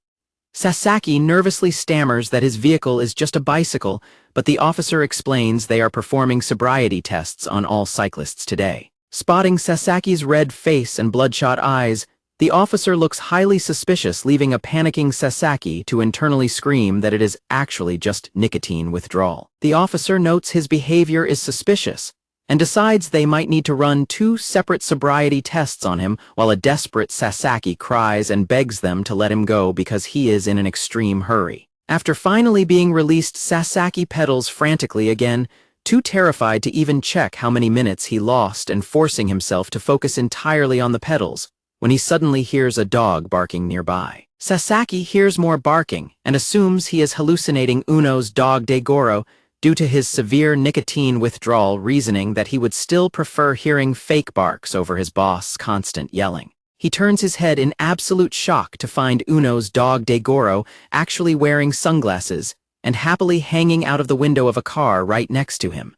Sasaki nervously stammers that his vehicle is just a bicycle, but the officer explains they are performing sobriety tests on all cyclists today. Spotting Sasaki's red face and bloodshot eyes, the officer looks highly suspicious, leaving a panicking Sasaki to internally scream that it is actually just nicotine withdrawal. The officer notes his behavior is suspicious and decides they might need to run 2 separate sobriety tests on him, while a desperate Sasaki cries and begs them to let him go because he is in an extreme hurry. After finally being released, Sasaki pedals frantically again, too terrified to even check how many minutes he lost and forcing himself to focus entirely on the pedals, when he suddenly hears a dog barking nearby. Sasaki hears more barking and assumes he is hallucinating Uno's dog Daigoro due to his severe nicotine withdrawal, reasoning that he would still prefer hearing fake barks over his boss' constant yelling. He turns his head in absolute shock to find Uno's dog Daigoro actually wearing sunglasses and happily hanging out of the window of a car right next to him.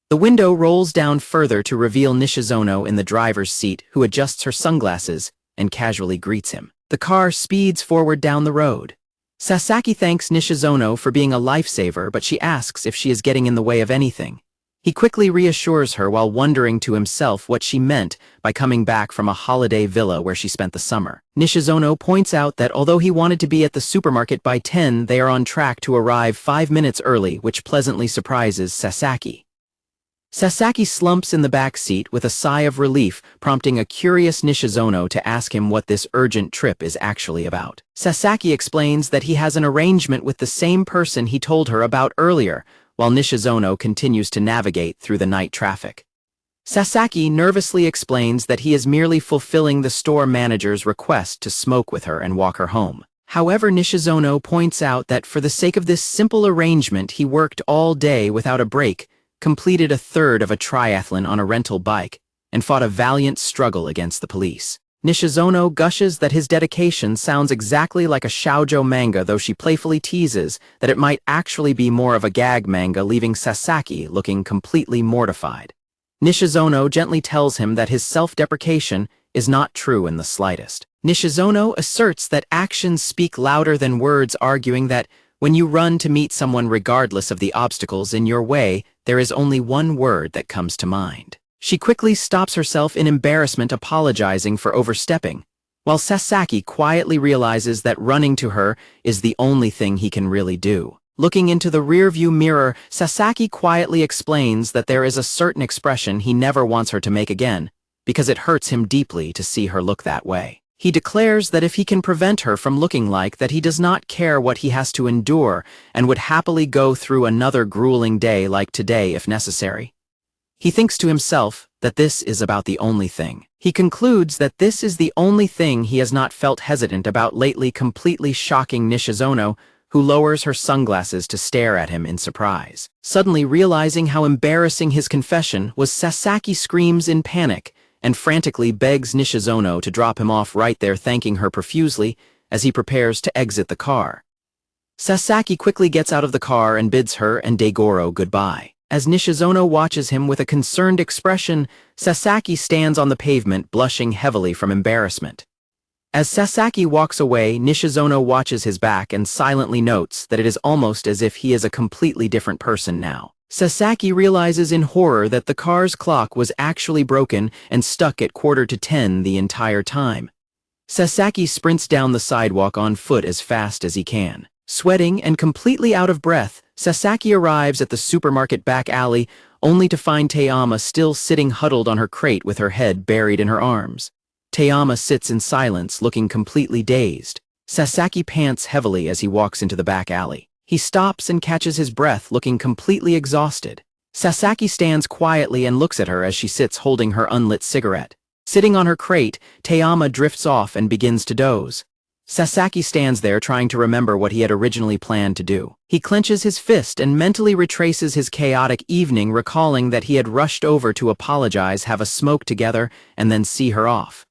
The window rolls down further to reveal Nishizono in the driver's seat, who adjusts her sunglasses and casually greets him. The car speeds forward down the road. Sasaki thanks Nishizono for being a lifesaver, but she asks if she is getting in the way of anything. He quickly reassures her while wondering to himself what she meant by coming back from a holiday villa where she spent the summer. Nishizono points out that although he wanted to be at the supermarket by 10, they are on track to arrive 5 minutes early, which pleasantly surprises Sasaki. Sasaki slumps in the back seat with a sigh of relief, prompting a curious Nishizono to ask him what this urgent trip is actually about. Sasaki explains that he has an arrangement with the same person he told her about earlier, while Nishizono continues to navigate through the night traffic. Sasaki nervously explains that he is merely fulfilling the store manager's request to smoke with her and walk her home. However, Nishizono points out that for the sake of this simple arrangement, he worked all day without a break, completed a third of a triathlon on a rental bike, and fought a valiant struggle against the police. Nishizono gushes that his dedication sounds exactly like a shoujo manga, though she playfully teases that it might actually be more of a gag manga, leaving Sasaki looking completely mortified. Nishizono gently tells him that his self-deprecation is not true in the slightest. Nishizono asserts that actions speak louder than words, arguing that when you run to meet someone regardless of the obstacles in your way, there is only one word that comes to mind. She quickly stops herself in embarrassment, apologizing for overstepping, while Sasaki quietly realizes that running to her is the only thing he can really do. Looking into the rearview mirror, Sasaki quietly explains that there is a certain expression he never wants her to make again, because it hurts him deeply to see her look that way. He declares that if he can prevent her from looking like that, he does not care what he has to endure and would happily go through another grueling day like today if necessary. He thinks to himself that this is about the only thing. He concludes that this is the only thing he has not felt hesitant about lately, completely shocking Nishizono, who lowers her sunglasses to stare at him in surprise. Suddenly realizing how embarrassing his confession was, Sasaki screams in panic and frantically begs Nishizono to drop him off right there, thanking her profusely as he prepares to exit the car. Sasaki quickly gets out of the car and bids her and Daigoro goodbye. As Nishizono watches him with a concerned expression, Sasaki stands on the pavement, blushing heavily from embarrassment. As Sasaki walks away, Nishizono watches his back and silently notes that it is almost as if he is a completely different person now. Sasaki realizes in horror that the car's clock was actually broken and stuck at 9:45 the entire time. Sasaki sprints down the sidewalk on foot as fast as he can. Sweating and completely out of breath, Sasaki arrives at the supermarket back alley, only to find Tayama still sitting huddled on her crate with her head buried in her arms. Tayama sits in silence, looking completely dazed. Sasaki pants heavily as he walks into the back alley. He stops and catches his breath, looking completely exhausted. Sasaki stands quietly and looks at her as she sits holding her unlit cigarette. Sitting on her crate, Tayama drifts off and begins to doze. Sasaki stands there trying to remember what he had originally planned to do. He clenches his fist and mentally retraces his chaotic evening, recalling that he had rushed over to apologize, have a smoke together, and then see her off.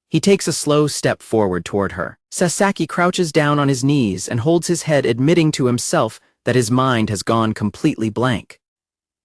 He takes a slow step forward toward her. Sasaki crouches down on his knees and holds his head, admitting to himself that his mind has gone completely blank.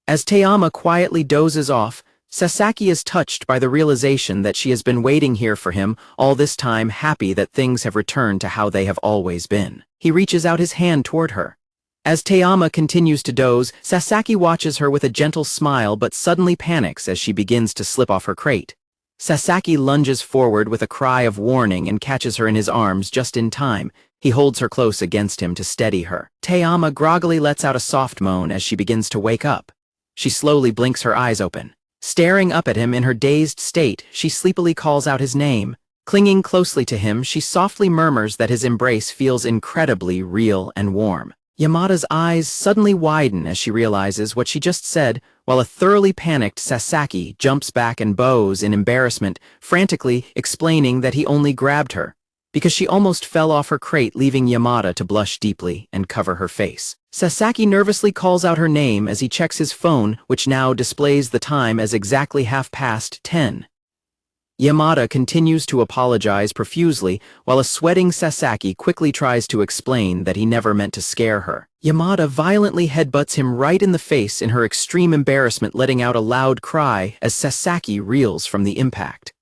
As Tayama quietly dozes off, Sasaki is touched by the realization that she has been waiting here for him all this time, happy that things have returned to how they have always been. He reaches out his hand toward her. As Tayama continues to doze, Sasaki watches her with a gentle smile but suddenly panics as she begins to slip off her crate. Sasaki lunges forward with a cry of warning and catches her in his arms just in time. He holds her close against him to steady her. Tayama groggily lets out a soft moan as she begins to wake up. She slowly blinks her eyes open. Staring up at him in her dazed state, she sleepily calls out his name. Clinging closely to him, she softly murmurs that his embrace feels incredibly real and warm. Yamada's eyes suddenly widen as she realizes what she just said, while a thoroughly panicked Sasaki jumps back and bows in embarrassment, frantically explaining that he only grabbed her because she almost fell off her crate, leaving Yamada to blush deeply and cover her face. Sasaki nervously calls out her name as he checks his phone, which now displays the time as exactly 10:30. Yamada continues to apologize profusely, while a sweating Sasaki quickly tries to explain that he never meant to scare her. Yamada violently headbutts him right in the face in her extreme embarrassment, letting out a loud cry as Sasaki reels from the impact.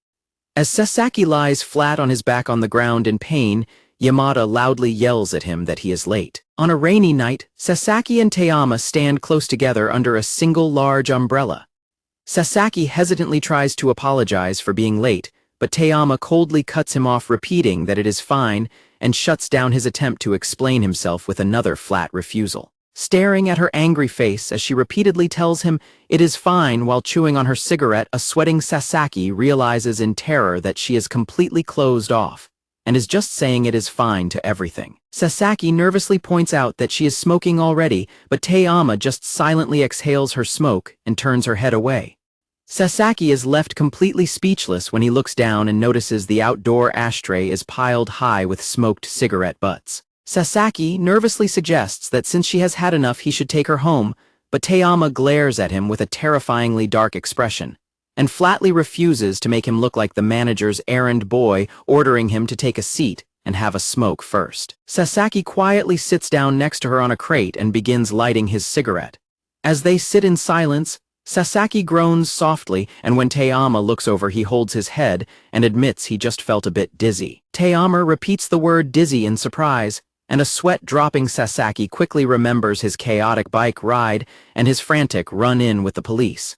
As Sasaki lies flat on his back on the ground in pain, Yamada loudly yells at him that he is late. On a rainy night, Sasaki and Tayama stand close together under a single large umbrella. Sasaki hesitantly tries to apologize for being late, but Tayama coldly cuts him off, repeating that it is fine, and shuts down his attempt to explain himself with another flat refusal. Staring at her angry face as she repeatedly tells him it is fine while chewing on her cigarette, a sweating Sasaki realizes in terror that she is completely closed off and is just saying it is fine to everything. Sasaki nervously points out that she is smoking already, but Tayama just silently exhales her smoke and turns her head away. Sasaki is left completely speechless when he looks down and notices the outdoor ashtray is piled high with smoked cigarette butts. Sasaki nervously suggests that since she has had enough, he should take her home, but Tayama glares at him with a terrifyingly dark expression and flatly refuses to make him look like the manager's errand boy, ordering him to take a seat and have a smoke first. Sasaki quietly sits down next to her on a crate and begins lighting his cigarette. As they sit in silence, Sasaki groans softly, and when Tayama looks over, he holds his head and admits he just felt a bit dizzy. Tayama repeats the word dizzy in surprise, and a sweat-dropping Sasaki quickly remembers his chaotic bike ride and his frantic run-in with the police.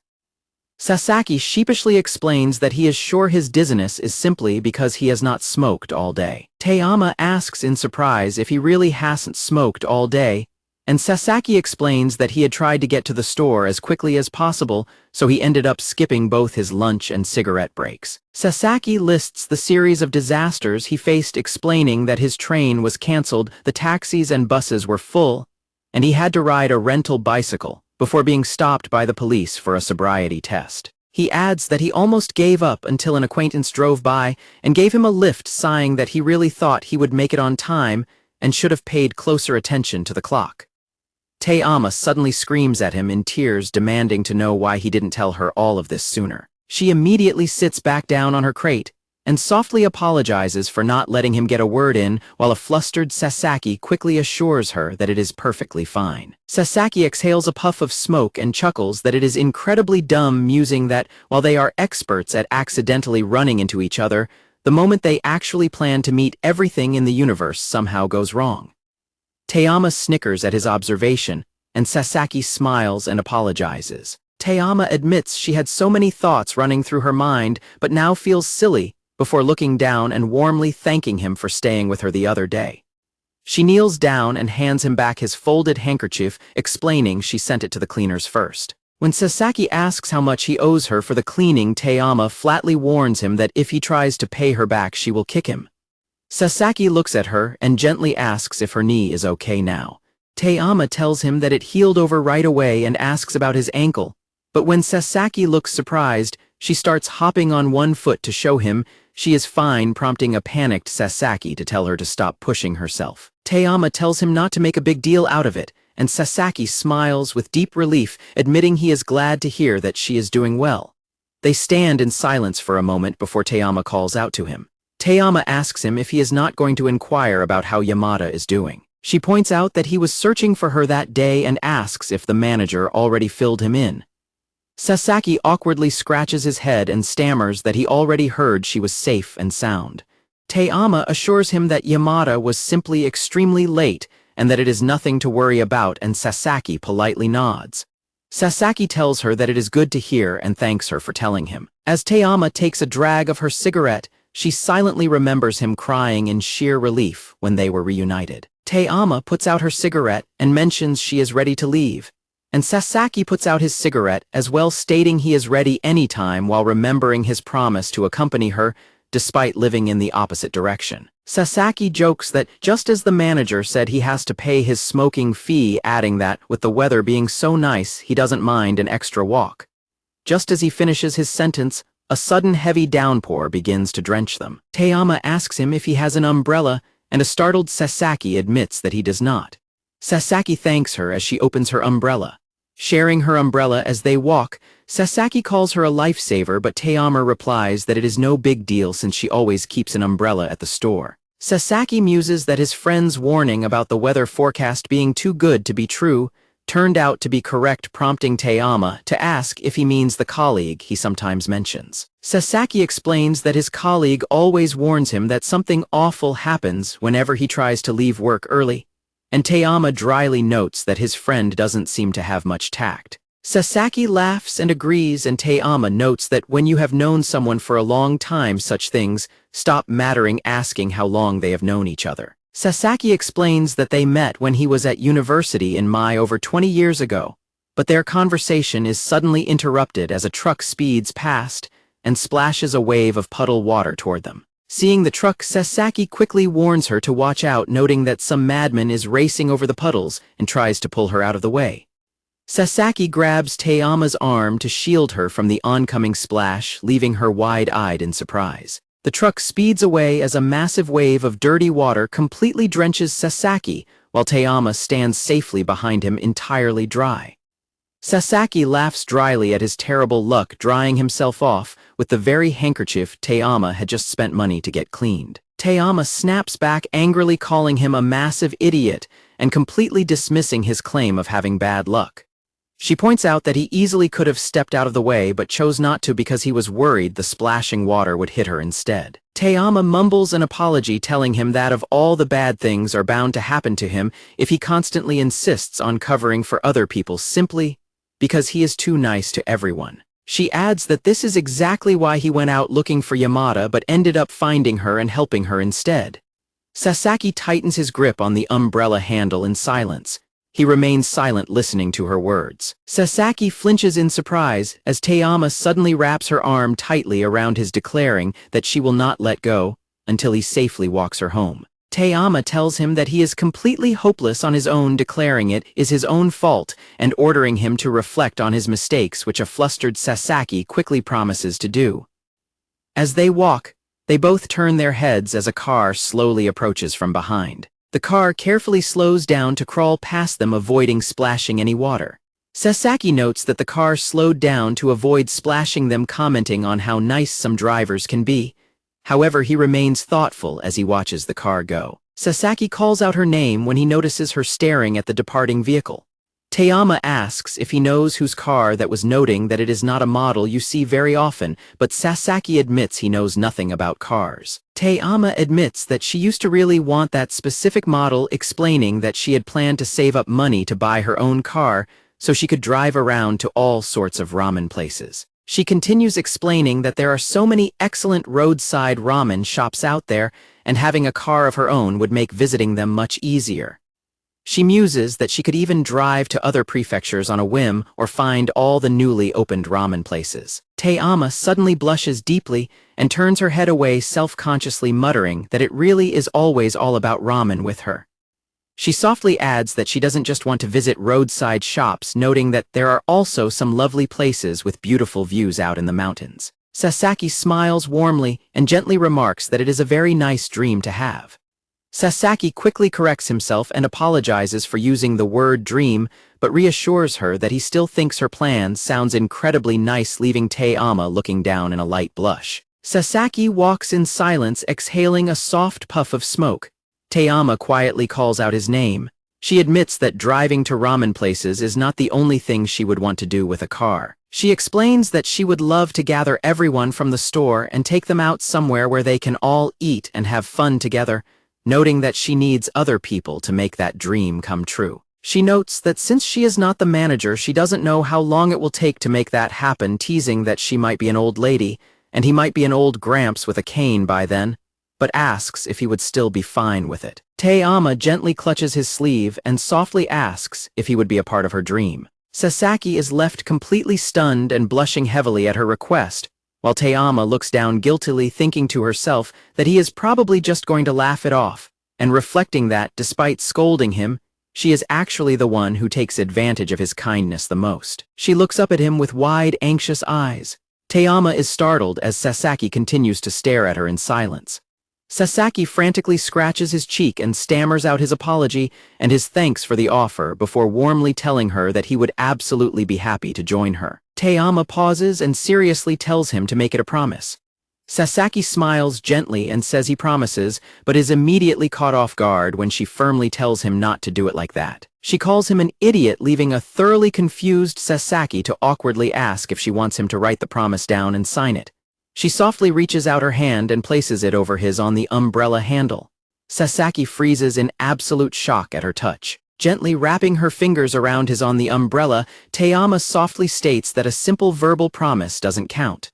Sasaki sheepishly explains that he is sure his dizziness is simply because he has not smoked all day. Tayama asks in surprise if he really hasn't smoked all day, and Sasaki explains that he had tried to get to the store as quickly as possible, so he ended up skipping both his lunch and cigarette breaks. Sasaki lists the series of disasters he faced, explaining that his train was canceled, the taxis and buses were full, and he had to ride a rental bicycle before being stopped by the police for a sobriety test. He adds that he almost gave up until an acquaintance drove by and gave him a lift, sighing that he really thought he would make it on time and should have paid closer attention to the clock. Tayama suddenly screams at him in tears, demanding to know why he didn't tell her all of this sooner. She immediately sits back down on her crate and softly apologizes for not letting him get a word in, while a flustered Sasaki quickly assures her that it is perfectly fine. Sasaki exhales a puff of smoke and chuckles that it is incredibly dumb, musing that while they are experts at accidentally running into each other, the moment they actually plan to meet, everything in the universe somehow goes wrong. Tayama snickers at his observation, and Sasaki smiles and apologizes. Tayama admits she had so many thoughts running through her mind, but now feels silly, before looking down and warmly thanking him for staying with her the other day. She kneels down and hands him back his folded handkerchief, explaining she sent it to the cleaners first. When Sasaki asks how much he owes her for the cleaning, Teyama flatly warns him that if he tries to pay her back, she will kick him. Sasaki looks at her and gently asks if her knee is okay now. Teyama tells him that it healed over right away and asks about his ankle, but when Sasaki looks surprised, she starts hopping on one foot to show him she is fine, prompting a panicked Sasaki to tell her to stop pushing herself. Teyama tells him not to make a big deal out of it, and Sasaki smiles with deep relief, admitting he is glad to hear that she is doing well. They stand in silence for a moment before Teyama calls out to him. Teyama asks him if he is not going to inquire about how Yamada is doing. She points out that he was searching for her that day and asks if the manager already filled him in. Sasaki awkwardly scratches his head and stammers that he already heard she was safe and sound. Teyama assures him that Yamada was simply extremely late and that it is nothing to worry about, and Sasaki politely nods. Sasaki tells her that it is good to hear and thanks her for telling him. As Teyama takes a drag of her cigarette, she silently remembers him crying in sheer relief when they were reunited. Teyama puts out her cigarette and mentions she is ready to leave, and Sasaki puts out his cigarette as well, stating he is ready anytime while remembering his promise to accompany her despite living in the opposite direction. Sasaki jokes that just as the manager said he has to pay his smoking fee, adding that with the weather being so nice he doesn't mind an extra walk. Just as he finishes his sentence, a sudden heavy downpour begins to drench them. Teyama asks him if he has an umbrella, and a startled Sasaki admits that he does not. Sasaki thanks her as she opens her umbrella. Sharing her umbrella as they walk, Sasaki calls her a lifesaver, but Teyama replies that it is no big deal since she always keeps an umbrella at the store. Sasaki muses that his friend's warning about the weather forecast being too good to be true turned out to be correct, prompting Teyama to ask if he means the colleague he sometimes mentions. Sasaki explains that his colleague always warns him that something awful happens whenever he tries to leave work early, and Teyama dryly notes that his friend doesn't seem to have much tact. Sasaki laughs and agrees, and Teyama notes that when you have known someone for a long time, such things stop mattering, asking how long they have known each other. Sasaki explains that they met when he was at university in Mai over 20 years ago, but their conversation is suddenly interrupted as a truck speeds past and splashes a wave of puddle water toward them. Seeing the truck, Sasaki quickly warns her to watch out, noting that some madman is racing over the puddles and tries to pull her out of the way. Sasaki grabs Teyama's arm to shield her from the oncoming splash, leaving her wide-eyed in surprise. The truck speeds away as a massive wave of dirty water completely drenches Sasaki, while Teyama stands safely behind him, entirely dry. Sasaki laughs dryly at his terrible luck, drying himself off with the very handkerchief Teyama had just spent money to get cleaned. Teyama snaps back, angrily calling him a massive idiot and completely dismissing his claim of having bad luck. She points out that he easily could have stepped out of the way but chose not to because he was worried the splashing water would hit her instead. Teyama mumbles an apology, telling him that of all the bad things are bound to happen to him if he constantly insists on covering for other people simply because he is too nice to everyone. She adds that this is exactly why he went out looking for Yamada but ended up finding her and helping her instead. Sasaki tightens his grip on the umbrella handle in silence. He remains silent, listening to her words. Sasaki flinches in surprise as Teyama suddenly wraps her arm tightly around his, declaring that she will not let go until he safely walks her home. Teyama tells him that he is completely hopeless on his own, declaring it is his own fault and ordering him to reflect on his mistakes, which a flustered Sasaki quickly promises to do. As they walk, they both turn their heads as a car slowly approaches from behind. The car carefully slows down to crawl past them, avoiding splashing any water. Sasaki notes that the car slowed down to avoid splashing them, commenting on how nice some drivers can be. However, he remains thoughtful as he watches the car go. Sasaki calls out her name when he notices her staring at the departing vehicle. Teyama asks if he knows whose car that was, noting that it is not a model you see very often, but Sasaki admits he knows nothing about cars. Teyama admits that she used to really want that specific model, explaining that she had planned to save up money to buy her own car so she could drive around to all sorts of ramen places. She continues explaining that there are so many excellent roadside ramen shops out there, and having a car of her own would make visiting them much easier. She muses that she could even drive to other prefectures on a whim or find all the newly opened ramen places. Te-ama suddenly blushes deeply and turns her head away, self-consciously muttering that it really is always all about ramen with her. She softly adds that she doesn't just want to visit roadside shops, noting that there are also some lovely places with beautiful views out in the mountains. Sasaki smiles warmly and gently remarks that it is a very nice dream to have. Sasaki quickly corrects himself and apologizes for using the word dream, but reassures her that he still thinks her plan sounds incredibly nice, leaving Te-ama looking down in a light blush. Sasaki walks in silence, exhaling a soft puff of smoke. Te-ama quietly calls out his name. She admits that driving to ramen places is not the only thing she would want to do with a car. She explains that she would love to gather everyone from the store and take them out somewhere where they can all eat and have fun together, noting that she needs other people to make that dream come true. She notes that since she is not the manager, she doesn't know how long it will take to make that happen, teasing that she might be an old lady, and he might be an old gramps with a cane by then, but asks if he would still be fine with it. Te-ama gently clutches his sleeve and softly asks if he would be a part of her dream. Sasaki is left completely stunned and blushing heavily at her request, while Te-ama looks down guiltily, thinking to herself that he is probably just going to laugh it off, and reflecting that, despite scolding him, she is actually the one who takes advantage of his kindness the most. She looks up at him with wide, anxious eyes. Te-ama is startled as Sasaki continues to stare at her in silence. Sasaki frantically scratches his cheek and stammers out his apology and his thanks for the offer before warmly telling her that he would absolutely be happy to join her. Te-ama pauses and seriously tells him to make it a promise. Sasaki smiles gently and says he promises, but is immediately caught off guard when she firmly tells him not to do it like that. She calls him an idiot, leaving a thoroughly confused Sasaki to awkwardly ask if she wants him to write the promise down and sign it. She softly reaches out her hand and places it over his on the umbrella handle. Sasaki freezes in absolute shock at her touch. Gently wrapping her fingers around his on the umbrella, Te-ama softly states that a simple verbal promise doesn't count.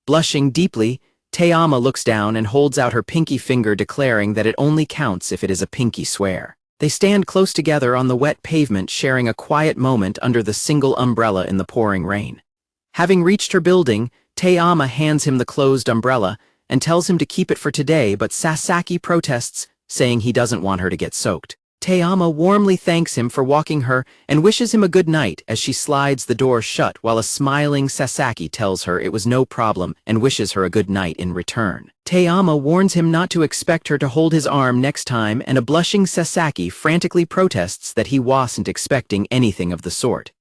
Blushing deeply, Te-ama looks down and holds out her pinky finger, declaring that it only counts if it is a pinky swear. They stand close together on the wet pavement, sharing a quiet moment under the single umbrella in the pouring rain. Having reached her building, Te-ama hands him the closed umbrella and tells him to keep it for today, but Sasaki protests, saying he doesn't want her to get soaked. Te-ama warmly thanks him for walking her and wishes him a good night as she slides the door shut, while a smiling Sasaki tells her it was no problem and wishes her a good night in return. Te-ama warns him not to expect her to hold his arm next time, and a blushing Sasaki frantically protests that he wasn't expecting anything of the sort.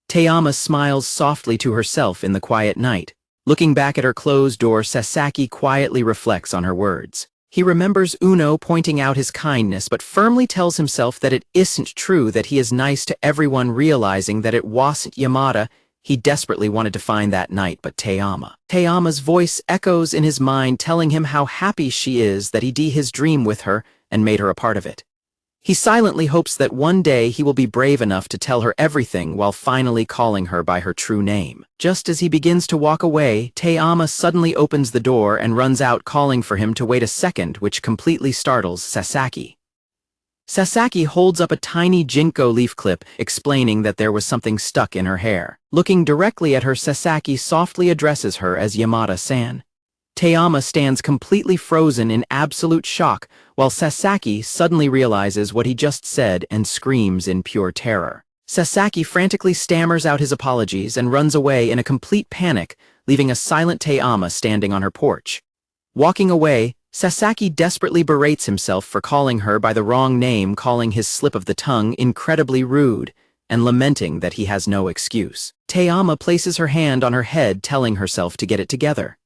Te-ama smiles softly to herself in the quiet night. Looking back at her closed door, Sasaki quietly reflects on her words. He remembers Uno pointing out his kindness, but firmly tells himself that it isn't true that he is nice to everyone, realizing that it wasn't Yamada he desperately wanted to find that night, but Te-ama. Te-ama's voice echoes in his mind, telling him how happy she is that he did his dream with her and made her a part of it. He silently hopes that one day he will be brave enough to tell her everything while finally calling her by her true name. Just as he begins to walk away, Te-ama suddenly opens the door and runs out, calling for him to wait a second, which completely startles Sasaki. Sasaki holds up a tiny ginkgo leaf clip, explaining that there was something stuck in her hair. Looking directly at her, Sasaki softly addresses her as Yamada-san. Te-ama stands completely frozen in absolute shock, while Sasaki suddenly realizes what he just said and screams in pure terror. Sasaki frantically stammers out his apologies and runs away in a complete panic, leaving a silent Te-ama standing on her porch. Walking away, Sasaki desperately berates himself for calling her by the wrong name, calling his slip of the tongue incredibly rude, and lamenting that he has no excuse. Te-ama places her hand on her head, telling herself to get it together.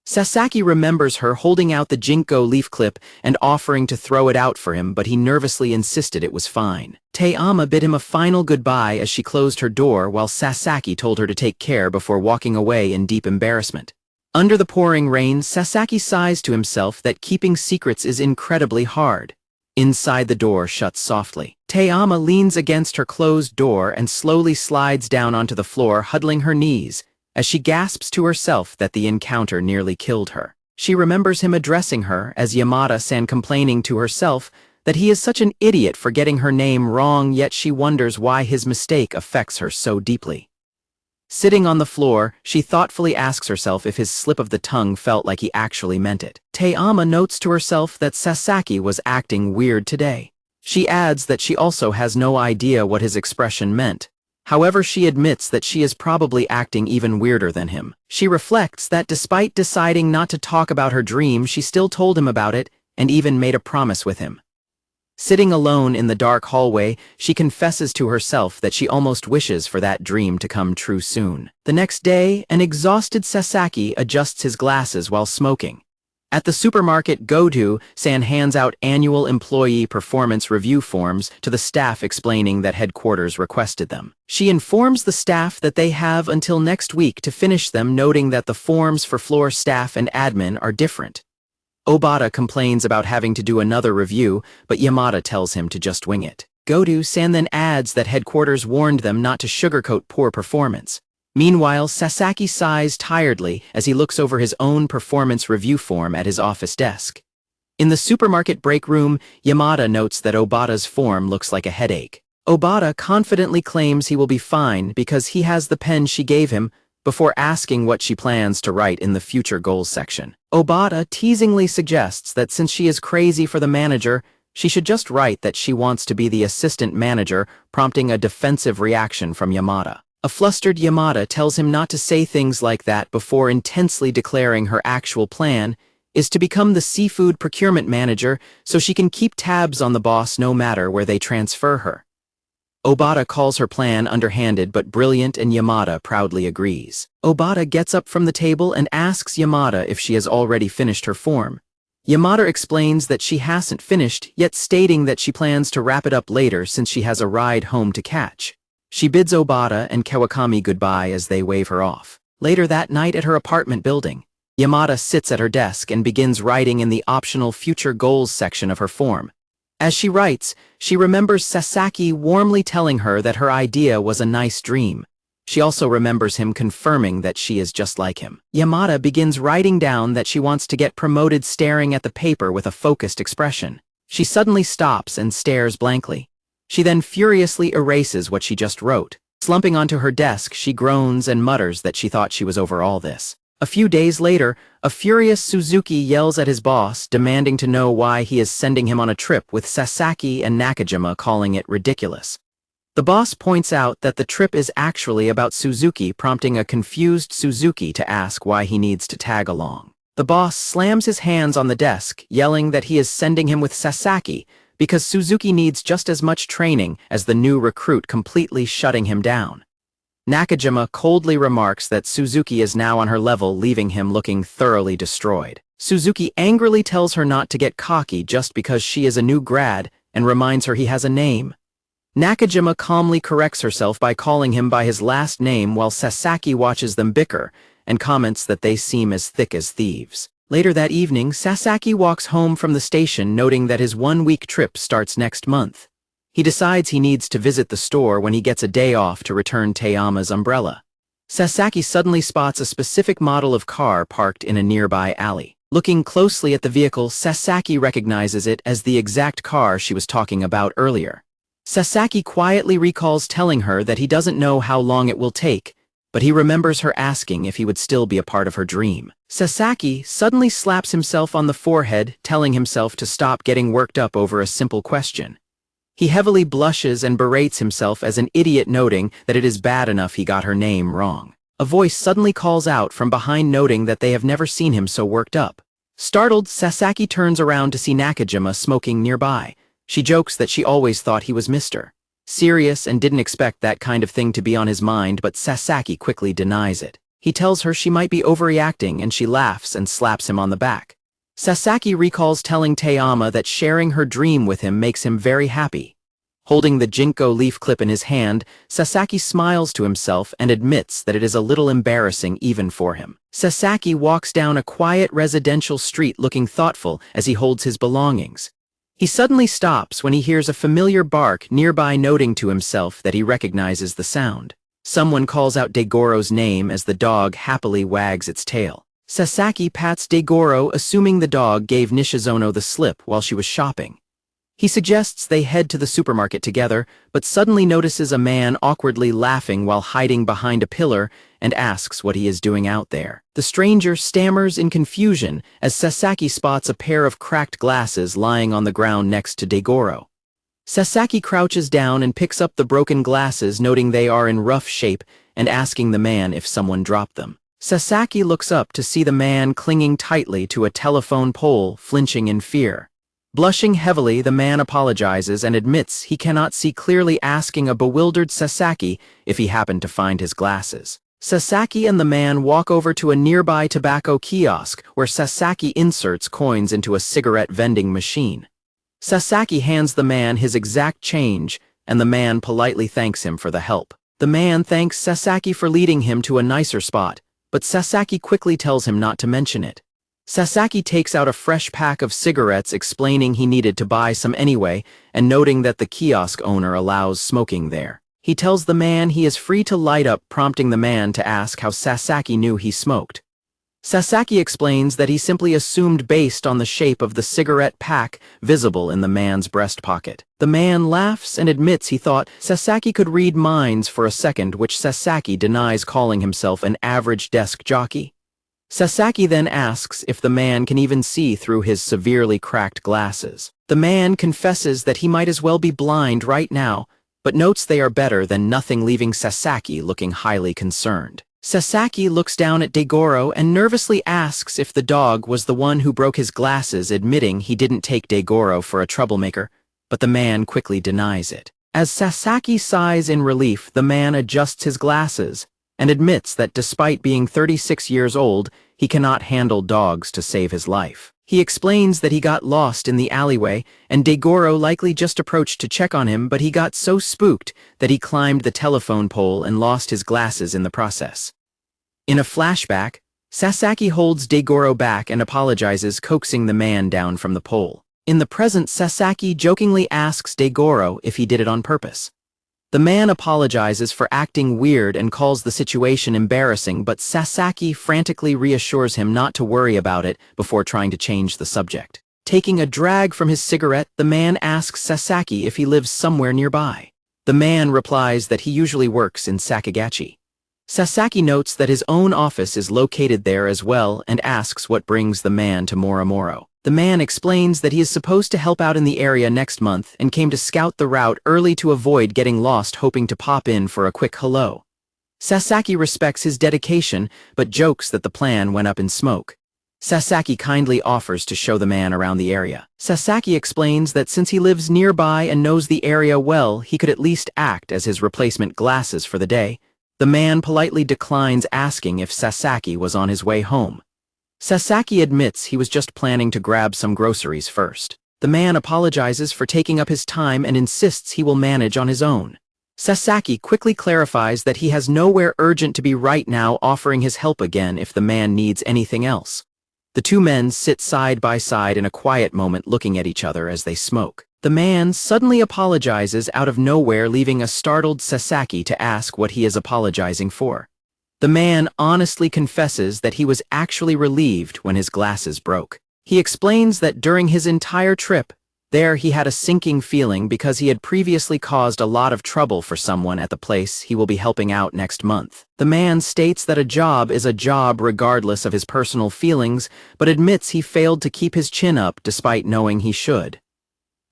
Sasaki remembers her holding out the ginkgo leaf clip and offering to throw it out for him, but he nervously insisted it was fine. Te-ama bid him a final goodbye as she closed her door, while Sasaki told her to take care before walking away in deep embarrassment. Under the pouring rain, Sasaki sighs to himself that keeping secrets is incredibly hard. Inside, the door shuts softly. Te-ama leans against her closed door and slowly slides down onto the floor, huddling her knees, as she gasps to herself that the encounter nearly killed her. She remembers him addressing her as Yamada-san, complaining to herself that he is such an idiot for getting her name wrong, yet she wonders why his mistake affects her so deeply. Sitting on the floor, she thoughtfully asks herself if his slip of the tongue felt like he actually meant it. Te-ama notes to herself that Sasaki was acting weird today. She adds that she also has no idea what his expression meant. However, she admits that she is probably acting even weirder than him. She reflects that despite deciding not to talk about her dream, she still told him about it and even made a promise with him. Sitting alone in the dark hallway, she confesses to herself that she almost wishes for that dream to come true soon. The next day, an exhausted Sasaki adjusts his glasses while smoking. At the supermarket, Goto-san hands out annual employee performance review forms to the staff, explaining that headquarters requested them. She informs the staff that they have until next week to finish them, noting that the forms for floor staff and admin are different. Obata complains about having to do another review, but Yamada tells him to just wing it. Goto-san then adds that headquarters warned them not to sugarcoat poor performance. Meanwhile, Sasaki sighs tiredly as he looks over his own performance review form at his office desk. In the supermarket break room, Yamada notes that Obata's form looks like a headache. Obata confidently claims he will be fine because he has the pen she gave him, before asking what she plans to write in the future goals section. Obata teasingly suggests that since she is crazy for the manager, she should just write that she wants to be the assistant manager, prompting a defensive reaction from Yamada. A flustered Yamada tells him not to say things like that before intensely declaring her actual plan is to become the seafood procurement manager so she can keep tabs on the boss no matter where they transfer her. Obata calls her plan underhanded but brilliant, and Yamada proudly agrees. Obata gets up from the table and asks Yamada if she has already finished her form. Yamada explains that she hasn't finished, yet stating that she plans to wrap it up later since she has a ride home to catch. She bids Obata and Kawakami goodbye as they wave her off. Later that night at her apartment building, Yamada sits at her desk and begins writing in the optional future goals section of her form. As she writes, she remembers Sasaki warmly telling her that her idea was a nice dream. She also remembers him confirming that she is just like him. Yamada begins writing down that she wants to get promoted, staring at the paper with a focused expression. She suddenly stops and stares blankly. She then furiously erases what she just wrote. Slumping onto her desk, she groans and mutters that she thought she was over all this. A few days later, a furious Suzuki yells at his boss, demanding to know why he is sending him on a trip with Sasaki and Nakajima, calling it ridiculous. The boss points out that the trip is actually about Suzuki, prompting a confused Suzuki to ask why he needs to tag along. The boss slams his hands on the desk, yelling that he is sending him with Sasaki because Suzuki needs just as much training as the new recruit, completely shutting him down. Nakajima coldly remarks that Suzuki is now on her level, leaving him looking thoroughly destroyed. Suzuki angrily tells her not to get cocky just because she is a new grad and reminds her he has a name. Nakajima calmly corrects herself by calling him by his last name while Sasaki watches them bicker and comments that they seem as thick as thieves. Later that evening, Sasaki walks home from the station, noting that his one-week trip starts next month. He decides he needs to visit the store when he gets a day off to return Te-ama's umbrella. Sasaki suddenly spots a specific model of car parked in a nearby alley. Looking closely at the vehicle, Sasaki recognizes it as the exact car she was talking about earlier. Sasaki quietly recalls telling her that he doesn't know how long it will take, but he remembers her asking if he would still be a part of her dream. Sasaki suddenly slaps himself on the forehead, telling himself to stop getting worked up over a simple question. He heavily blushes and berates himself as an idiot, noting that it is bad enough he got her name wrong. A voice suddenly calls out from behind, noting that they have never seen him so worked up. Startled, Sasaki turns around to see Nakajima smoking nearby. She jokes that she always thought he was Mr. Serious and didn't expect that kind of thing to be on his mind, but Sasaki quickly denies it. He tells her she might be overreacting, and she laughs and slaps him on the back. Sasaki recalls telling Te-ama that sharing her dream with him makes him very happy. Holding the ginkgo leaf clip in his hand, Sasaki smiles to himself and admits that it is a little embarrassing even for him. Sasaki walks down a quiet residential street looking thoughtful as he holds his belongings. He suddenly stops when he hears a familiar bark nearby, noting to himself that he recognizes the sound. Someone calls out Degoro's name as the dog happily wags its tail. Sasaki pats Degoro, assuming the dog gave Nishizono the slip while she was shopping. He suggests they head to the supermarket together, but suddenly notices a man awkwardly laughing while hiding behind a pillar and asks what he is doing out there. The stranger stammers in confusion as Sasaki spots a pair of cracked glasses lying on the ground next to Daigoro. Sasaki crouches down and picks up the broken glasses, noting they are in rough shape and asking the man if someone dropped them. Sasaki looks up to see the man clinging tightly to a telephone pole, flinching in fear. Blushing heavily, the man apologizes and admits he cannot see clearly, asking a bewildered Sasaki if he happened to find his glasses. Sasaki and the man walk over to a nearby tobacco kiosk where Sasaki inserts coins into a cigarette vending machine. Sasaki hands the man his exact change, and the man politely thanks him for the help. The man thanks Sasaki for leading him to a nicer spot, but Sasaki quickly tells him not to mention it. Sasaki takes out a fresh pack of cigarettes, explaining he needed to buy some anyway, and noting that the kiosk owner allows smoking there. He tells the man he is free to light up, prompting the man to ask how Sasaki knew he smoked. Sasaki explains that he simply assumed based on the shape of the cigarette pack visible in the man's breast pocket. The man laughs and admits he thought Sasaki could read minds for a second, which Sasaki denies, calling himself an average desk jockey. Sasaki then asks if the man can even see through his severely cracked glasses. The man confesses that he might as well be blind right now, but notes they are better than nothing, leaving Sasaki looking highly concerned. Sasaki looks down at Daigoro and nervously asks if the dog was the one who broke his glasses, admitting he didn't take Daigoro for a troublemaker, but the man quickly denies it. As Sasaki sighs in relief, the man adjusts his glasses and admits that despite being 36 years old, he cannot handle dogs to save his life. He explains that he got lost in the alleyway, and Daigoro likely just approached to check on him, but he got so spooked that he climbed the telephone pole and lost his glasses in the process. In a flashback, Sasaki holds Daigoro back and apologizes, coaxing the man down from the pole. In the present, Sasaki jokingly asks Daigoro if he did it on purpose. The man apologizes for acting weird and calls the situation embarrassing, but Sasaki frantically reassures him not to worry about it before trying to change the subject. Taking a drag from his cigarette, the man asks Sasaki if he lives somewhere nearby. The man replies that he usually works in Sakagachi. Sasaki notes that his own office is located there as well and asks what brings the man to Morimoro. The man explains that he is supposed to help out in the area next month and came to scout the route early to avoid getting lost, hoping to pop in for a quick hello. Sasaki respects his dedication, but jokes that the plan went up in smoke. Sasaki kindly offers to show the man around the area. Sasaki explains that since he lives nearby and knows the area well, he could at least act as his replacement glasses for the day. The man politely declines, asking if Sasaki was on his way home. Sasaki admits he was just planning to grab some groceries first. The man apologizes for taking up his time and insists he will manage on his own. Sasaki quickly clarifies that he has nowhere urgent to be right now, offering his help again if the man needs anything else. The two men sit side by side in a quiet moment, looking at each other as they smoke. The man suddenly apologizes out of nowhere, leaving a startled Sasaki to ask what he is apologizing for. The man honestly confesses that he was actually relieved when his glasses broke. He explains that during his entire trip there he had a sinking feeling because he had previously caused a lot of trouble for someone at the place he will be helping out next month. The man states that a job is a job regardless of his personal feelings, but admits he failed to keep his chin up despite knowing he should.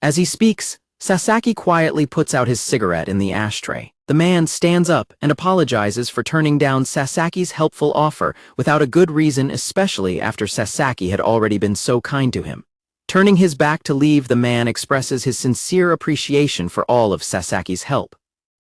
As he speaks, Sasaki quietly puts out his cigarette in the ashtray. The man stands up and apologizes for turning down Sasaki's helpful offer without a good reason, especially after Sasaki had already been so kind to him. Turning his back to leave, the man expresses his sincere appreciation for all of Sasaki's help.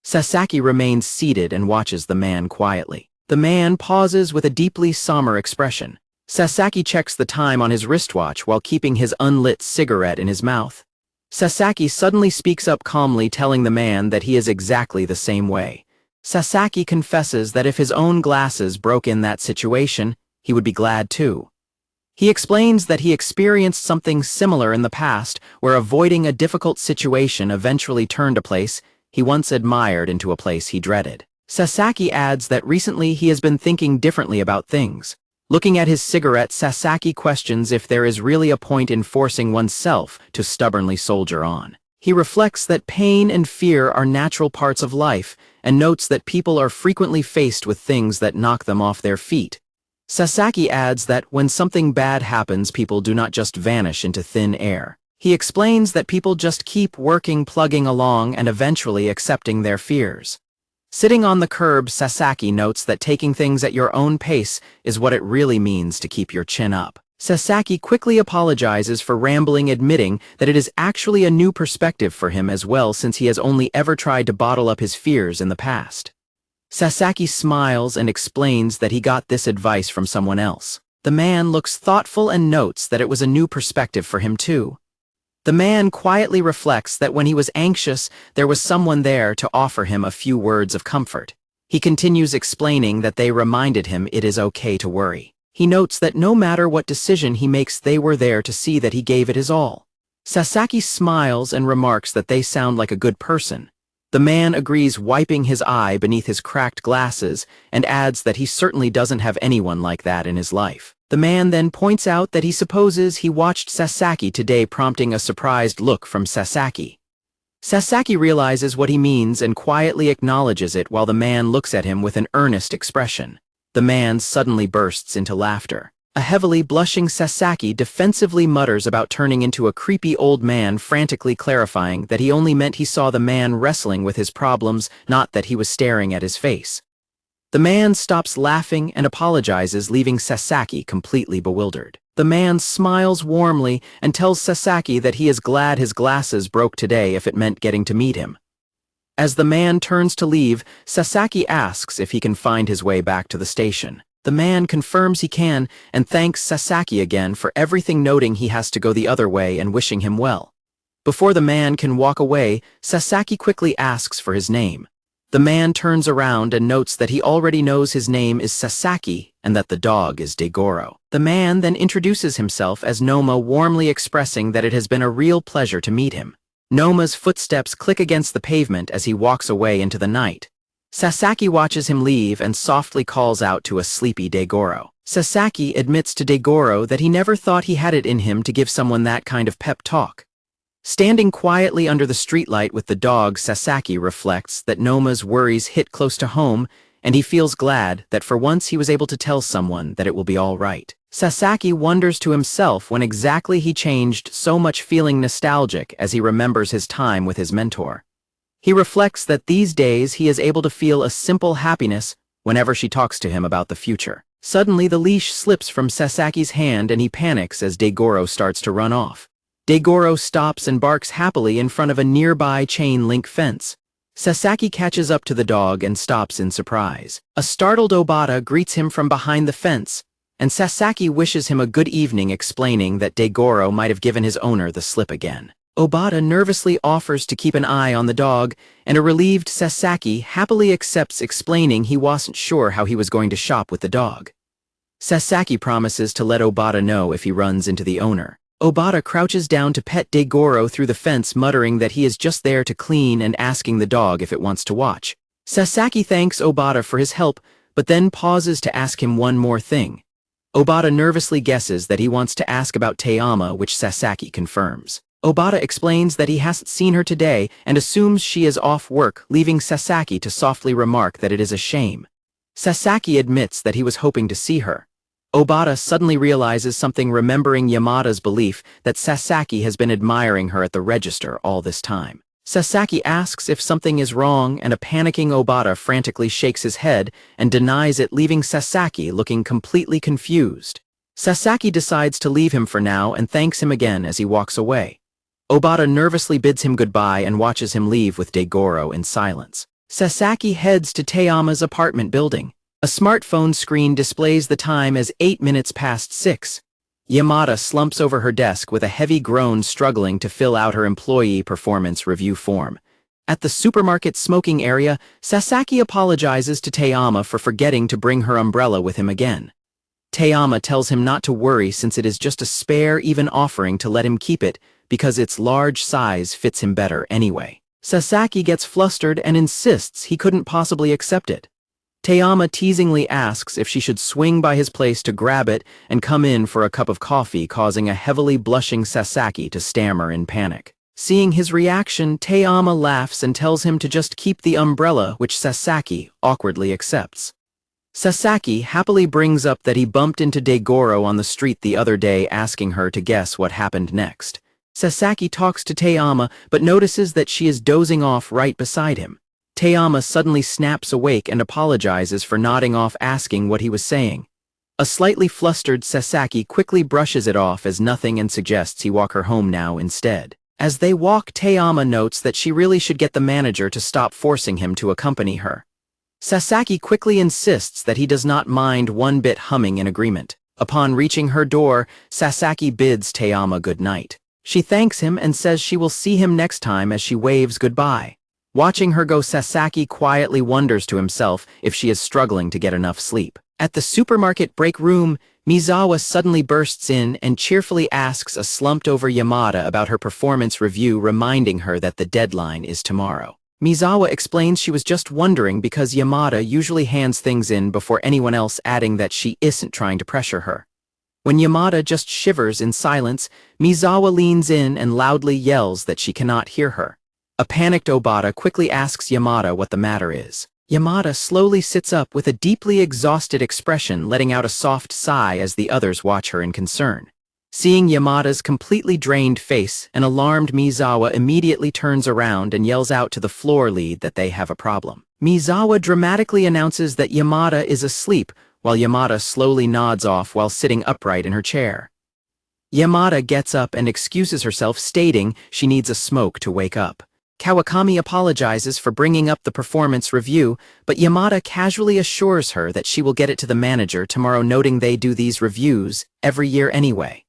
Sasaki remains seated and watches the man quietly. The man pauses with a deeply somber expression. Sasaki checks the time on his wristwatch while keeping his unlit cigarette in his mouth. Sasaki suddenly speaks up calmly, telling the man that he is exactly the same way. Sasaki confesses that if his own glasses broke in that situation, he would be glad too. He explains that he experienced something similar in the past, where avoiding a difficult situation eventually turned a place he once admired into a place he dreaded. Sasaki adds that recently he has been thinking differently about things. Looking at his cigarette, Sasaki questions if there is really a point in forcing oneself to stubbornly soldier on. He reflects that pain and fear are natural parts of life, and notes that people are frequently faced with things that knock them off their feet. Sasaki adds that when something bad happens, people do not just vanish into thin air. He explains that people just keep working, plugging along, and eventually accepting their fears. Sitting on the curb, Sasaki notes that taking things at your own pace is what it really means to keep your chin up. Sasaki quickly apologizes for rambling, admitting that it is actually a new perspective for him as well, since he has only ever tried to bottle up his fears in the past. Sasaki smiles and explains that he got this advice from someone else. The man looks thoughtful and notes that it was a new perspective for him too. The man quietly reflects that when he was anxious, there was someone there to offer him a few words of comfort. He continues explaining that they reminded him it is okay to worry. He notes that no matter what decision he makes, they were there to see that he gave it his all. Sasaki smiles and remarks that they sound like a good person. The man agrees, wiping his eye beneath his cracked glasses, and adds that he certainly doesn't have anyone like that in his life. The man then points out that he supposes he watched Sasaki today, prompting a surprised look from Sasaki. Sasaki realizes what he means and quietly acknowledges it while the man looks at him with an earnest expression. The man suddenly bursts into laughter. A heavily blushing Sasaki defensively mutters about turning into a creepy old man, frantically clarifying that he only meant he saw the man wrestling with his problems, not that he was staring at his face. The man stops laughing and apologizes, leaving Sasaki completely bewildered. The man smiles warmly and tells Sasaki that he is glad his glasses broke today if it meant getting to meet him. As the man turns to leave, Sasaki asks if he can find his way back to the station. The man confirms he can and thanks Sasaki again for everything, noting he has to go the other way and wishing him well. Before the man can walk away, Sasaki quickly asks for his name. The man turns around and notes that he already knows his name is Sasaki and that the dog is Daigoro. The man then introduces himself as Noma, warmly expressing that it has been a real pleasure to meet him. Noma's footsteps click against the pavement as he walks away into the night. Sasaki watches him leave and softly calls out to a sleepy Daigoro. Sasaki admits to Daigoro that he never thought he had it in him to give someone that kind of pep talk. Standing quietly under the streetlight with the dog, Sasaki reflects that Noma's worries hit close to home, and he feels glad that for once he was able to tell someone that it will be all right. Sasaki wonders to himself when exactly he changed so much, feeling nostalgic as he remembers his time with his mentor. He reflects that these days he is able to feel a simple happiness whenever she talks to him about the future. Suddenly the leash slips from Sasaki's hand and he panics as Daigoro starts to run off. Daigoro stops and barks happily in front of a nearby chain-link fence. Sasaki catches up to the dog and stops in surprise. A startled Obata greets him from behind the fence, and Sasaki wishes him a good evening, explaining that Daigoro might have given his owner the slip again. Obata nervously offers to keep an eye on the dog, and a relieved Sasaki happily accepts, explaining he wasn't sure how he was going to shop with the dog. Sasaki promises to let Obata know if he runs into the owner. Obata crouches down to pet Daigoro through the fence, muttering that he is just there to clean and asking the dog if it wants to watch. Sasaki thanks Obata for his help, but then pauses to ask him one more thing. Obata nervously guesses that he wants to ask about Teyama, which Sasaki confirms. Obata explains that he hasn't seen her today and assumes she is off work, leaving Sasaki to softly remark that it is a shame. Sasaki admits that he was hoping to see her. Obata suddenly realizes something, remembering Yamada's belief that Sasaki has been admiring her at the register all this time. Sasaki asks if something is wrong, and a panicking Obata frantically shakes his head and denies it, leaving Sasaki looking completely confused. Sasaki decides to leave him for now and thanks him again as he walks away. Obata nervously bids him goodbye and watches him leave with Daigoro in silence. Sasaki heads to Teyama's apartment building. A smartphone screen displays the time as 8 minutes past 6. Yamada slumps over her desk with a heavy groan, struggling to fill out her employee performance review form. At the supermarket smoking area, Sasaki apologizes to Teyama for forgetting to bring her umbrella with him again. Teyama tells him not to worry, since it is just a spare, even offering to let him keep it because its large size fits him better anyway. Sasaki gets flustered and insists he couldn't possibly accept it. Teyama teasingly asks if she should swing by his place to grab it and come in for a cup of coffee, causing a heavily blushing Sasaki to stammer in panic. Seeing his reaction, Taeyama laughs and tells him to just keep the umbrella, which Sasaki awkwardly accepts. Sasaki happily brings up that he bumped into Daigoro on the street the other day, asking her to guess what happened next. Sasaki talks to Taeyama but notices that she is dozing off right beside him. Taeyama suddenly snaps awake and apologizes for nodding off, asking what he was saying. A slightly flustered Sasaki quickly brushes it off as nothing and suggests he walk her home now instead. As they walk, Taeyama notes that she really should get the manager to stop forcing him to accompany her. Sasaki quickly insists that he does not mind one bit, humming in agreement. Upon reaching her door, Sasaki bids Taeyama good night. She thanks him and says she will see him next time as she waves goodbye. Watching her go, Sasaki quietly wonders to himself if she is struggling to get enough sleep. At the supermarket break room, Mizawa suddenly bursts in and cheerfully asks a slumped-over Yamada about her performance review, reminding her that the deadline is tomorrow. Mizawa explains she was just wondering because Yamada usually hands things in before anyone else, adding that she isn't trying to pressure her. When Yamada just shivers in silence, Mizawa leans in and loudly yells that she cannot hear her. A panicked Obata quickly asks Yamada what the matter is. Yamada slowly sits up with a deeply exhausted expression, letting out a soft sigh as the others watch her in concern. Seeing Yamada's completely drained face, an alarmed Mizawa immediately turns around and yells out to the floor lead that they have a problem. Mizawa dramatically announces that Yamada is asleep, while Yamada slowly nods off while sitting upright in her chair. Yamada gets up and excuses herself, stating she needs a smoke to wake up. Kawakami apologizes for bringing up the performance review, but Yamada casually assures her that she will get it to the manager tomorrow, noting they do these reviews every year anyway.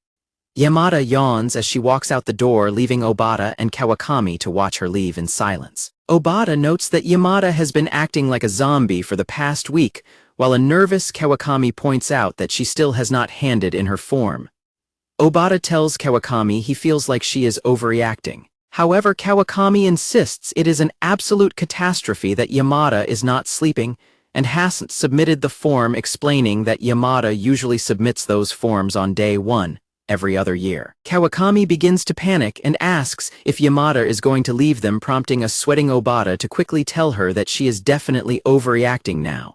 Yamada yawns as she walks out the door, leaving Obata and Kawakami to watch her leave in silence. Obata notes that Yamada has been acting like a zombie for the past week, while a nervous Kawakami points out that she still has not handed in her form. Obata tells Kawakami he feels like she is overreacting. However, Kawakami insists it is an absolute catastrophe that Yamada is not sleeping and hasn't submitted the form, explaining that Yamada usually submits those forms on day 1 every other year. Kawakami begins to panic and asks if Yamada is going to leave them, prompting a sweating Obata to quickly tell her that she is definitely overreacting now.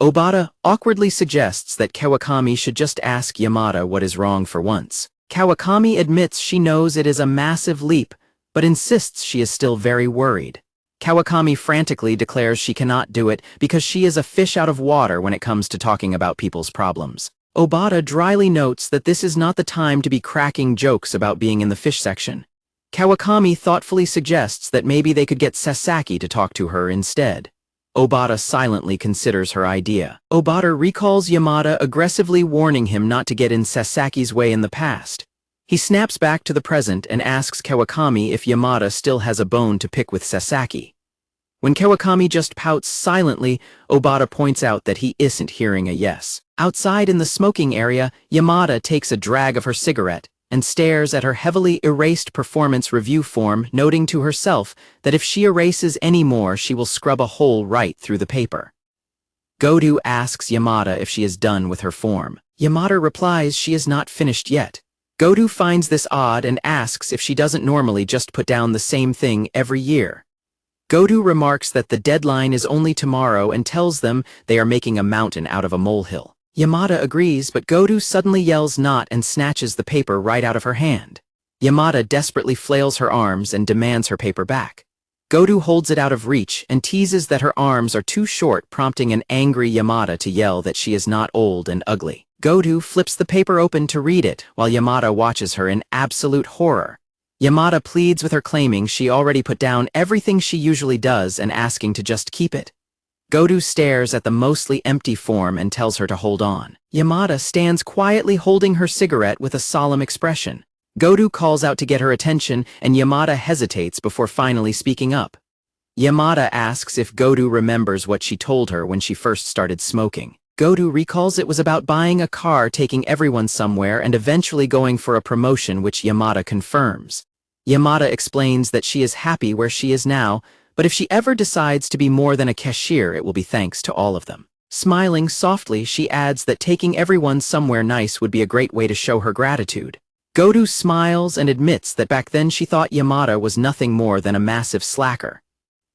Obata awkwardly suggests that Kawakami should just ask Yamada what is wrong for once. Kawakami admits she knows it is a massive leap, but insists she is still very worried. Kawakami frantically declares she cannot do it because she is a fish out of water when it comes to talking about people's problems. Obata dryly notes that this is not the time to be cracking jokes about being in the fish section. Kawakami thoughtfully suggests that maybe they could get Sasaki to talk to her instead. Obata silently considers her idea. Obata recalls Yamada aggressively warning him not to get in Sasaki's way in the past. He snaps back to the present and asks Kawakami if Yamada still has a bone to pick with Sasaki. When Kawakami just pouts silently, Obata points out that he isn't hearing a yes. Outside in the smoking area, Yamada takes a drag of her cigarette and stares at her heavily erased performance review form, noting to herself that if she erases any more, she will scrub a hole right through the paper. Godu asks Yamada if she is done with her form. Yamada replies she is not finished yet. Godu finds this odd and asks if she doesn't normally just put down the same thing every year. Godu remarks that the deadline is only tomorrow and tells them they are making a mountain out of a molehill. Yamada agrees, but Godu suddenly yells not and snatches the paper right out of her hand. Yamada desperately flails her arms and demands her paper back. Godu holds it out of reach and teases that her arms are too short, prompting an angry Yamada to yell that she is not old and ugly. Godu flips the paper open to read it, while Yamada watches her in absolute horror. Yamada pleads with her, claiming she already put down everything she usually does and asking to just keep it. Godu stares at the mostly empty form and tells her to hold on. Yamada stands quietly holding her cigarette with a solemn expression. Godu calls out to get her attention, and Yamada hesitates before finally speaking up. Yamada asks if Godu remembers what she told her when she first started smoking. Godu recalls it was about buying a car, taking everyone somewhere, and eventually going for a promotion, which Yamada confirms. Yamada explains that she is happy where she is now, but if she ever decides to be more than a cashier, it will be thanks to all of them. Smiling softly, she adds that taking everyone somewhere nice would be a great way to show her gratitude. Goto smiles and admits that back then she thought Yamada was nothing more than a massive slacker.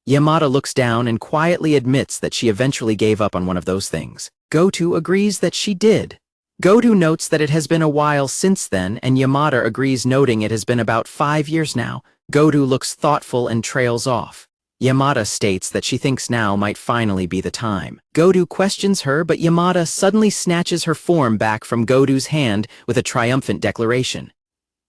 Yamada looks down and quietly admits that she eventually gave up on one of those things. Goto agrees that she did. Goto notes that it has been a while since then, and Yamada agrees, noting it has been about 5 years now. Goto looks thoughtful and trails off. Yamada states that she thinks now might finally be the time. Goto questions her, but Yamada suddenly snatches her form back from Goto's hand with a triumphant declaration.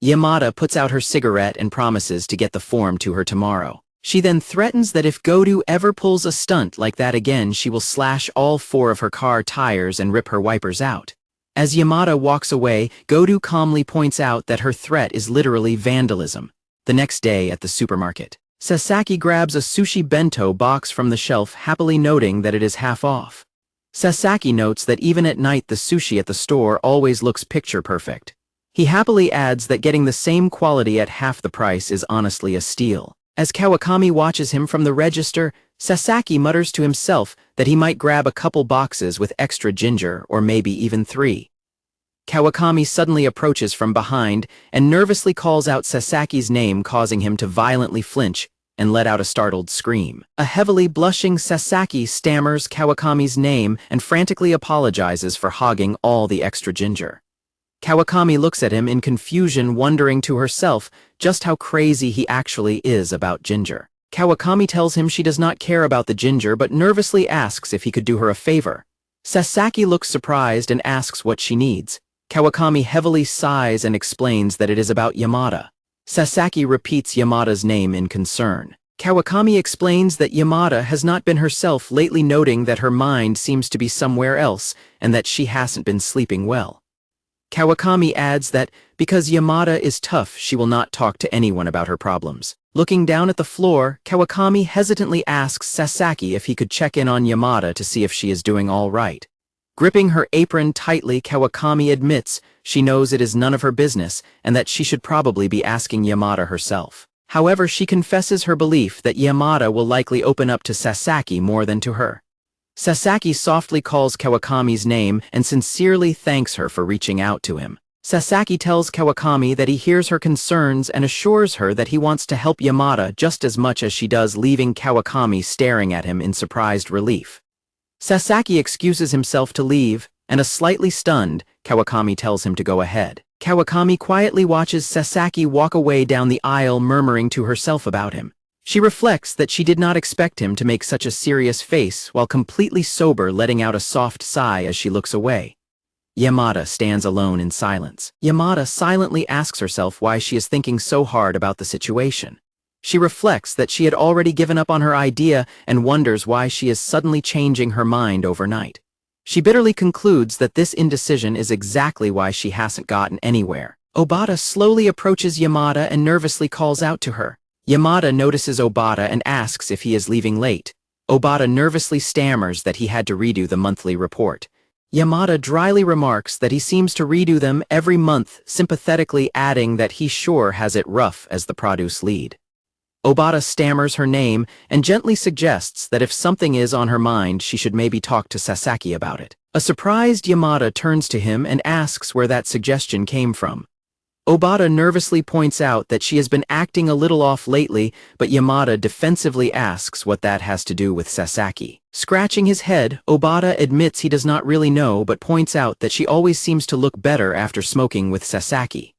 Yamada puts out her cigarette and promises to get the form to her tomorrow. She then threatens that if Goto ever pulls a stunt like that again, she will slash all 4 of her car tires and rip her wipers out. As Yamada walks away, Goto calmly points out that her threat is literally vandalism. The next day at the supermarket, Sasaki grabs a sushi bento box from the shelf, happily noting that it is half off. Sasaki notes that even at night the sushi at the store always looks picture perfect. He happily adds that getting the same quality at half the price is honestly a steal. As Kawakami watches him from the register, Sasaki mutters to himself that he might grab a couple boxes with extra ginger, or maybe even 3. Kawakami suddenly approaches from behind and nervously calls out Sasaki's name, causing him to violently flinch and let out a startled scream. A heavily blushing Sasaki stammers Kawakami's name and frantically apologizes for hogging all the extra ginger. Kawakami looks at him in confusion, wondering to herself just how crazy he actually is about ginger. Kawakami tells him she does not care about the ginger, but nervously asks if he could do her a favor. Sasaki looks surprised and asks what she needs. Kawakami heavily sighs and explains that it is about Yamada. Sasaki repeats Yamada's name in concern. Kawakami explains that Yamada has not been herself lately, noting that her mind seems to be somewhere else and that she hasn't been sleeping well. Kawakami adds that because Yamada is tough, she will not talk to anyone about her problems. Looking down at the floor, Kawakami hesitantly asks Sasaki if he could check in on Yamada to see if she is doing all right. Gripping her apron tightly, Kawakami admits she knows it is none of her business and that she should probably be asking Yamada herself. However, she confesses her belief that Yamada will likely open up to Sasaki more than to her. Sasaki softly calls Kawakami's name and sincerely thanks her for reaching out to him. Sasaki tells Kawakami that he hears her concerns and assures her that he wants to help Yamada just as much as she does, leaving Kawakami staring at him in surprised relief. Sasaki excuses himself to leave, and a slightly stunned Kawakami tells him to go ahead. Kawakami quietly watches Sasaki walk away down the aisle, murmuring to herself about him. She reflects that she did not expect him to make such a serious face while completely sober, letting out a soft sigh as she looks away. Yamada stands alone in silence. Yamada silently asks herself why she is thinking so hard about the situation. She reflects that she had already given up on her idea and wonders why she is suddenly changing her mind overnight. She bitterly concludes that this indecision is exactly why she hasn't gotten anywhere. Obata slowly approaches Yamada and nervously calls out to her. Yamada notices Obata and asks if he is leaving late. Obata nervously stammers that he had to redo the monthly report. Yamada dryly remarks that he seems to redo them every month, sympathetically adding that he sure has it rough as the produce lead. Obata stammers her name and gently suggests that if something is on her mind, she should maybe talk to Sasaki about it. A surprised Yamada turns to him and asks where that suggestion came from. Obata nervously points out that she has been acting a little off lately, but Yamada defensively asks what that has to do with Sasaki. Scratching his head, Obata admits he does not really know, but points out that she always seems to look better after smoking with Sasaki.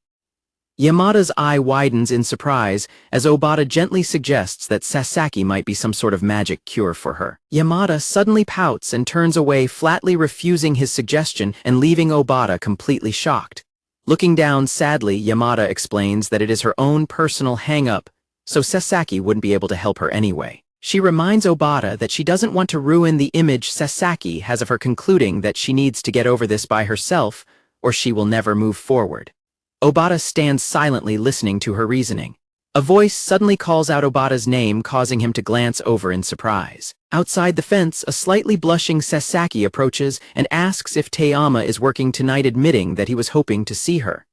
Yamada's eye widens in surprise as Obata gently suggests that Sasaki might be some sort of magic cure for her. Yamada suddenly pouts and turns away, flatly refusing his suggestion and leaving Obata completely shocked. Looking down sadly, Yamada explains that it is her own personal hang-up, so Sasaki wouldn't be able to help her anyway. She reminds Obata that she doesn't want to ruin the image Sasaki has of her, concluding that she needs to get over this by herself or she will never move forward. Obata stands silently listening to her reasoning. A voice suddenly calls out Obata's name, causing him to glance over in surprise. Outside the fence, a slightly blushing Sasaki approaches and asks if Teiyama is working tonight, admitting that he was hoping to see her.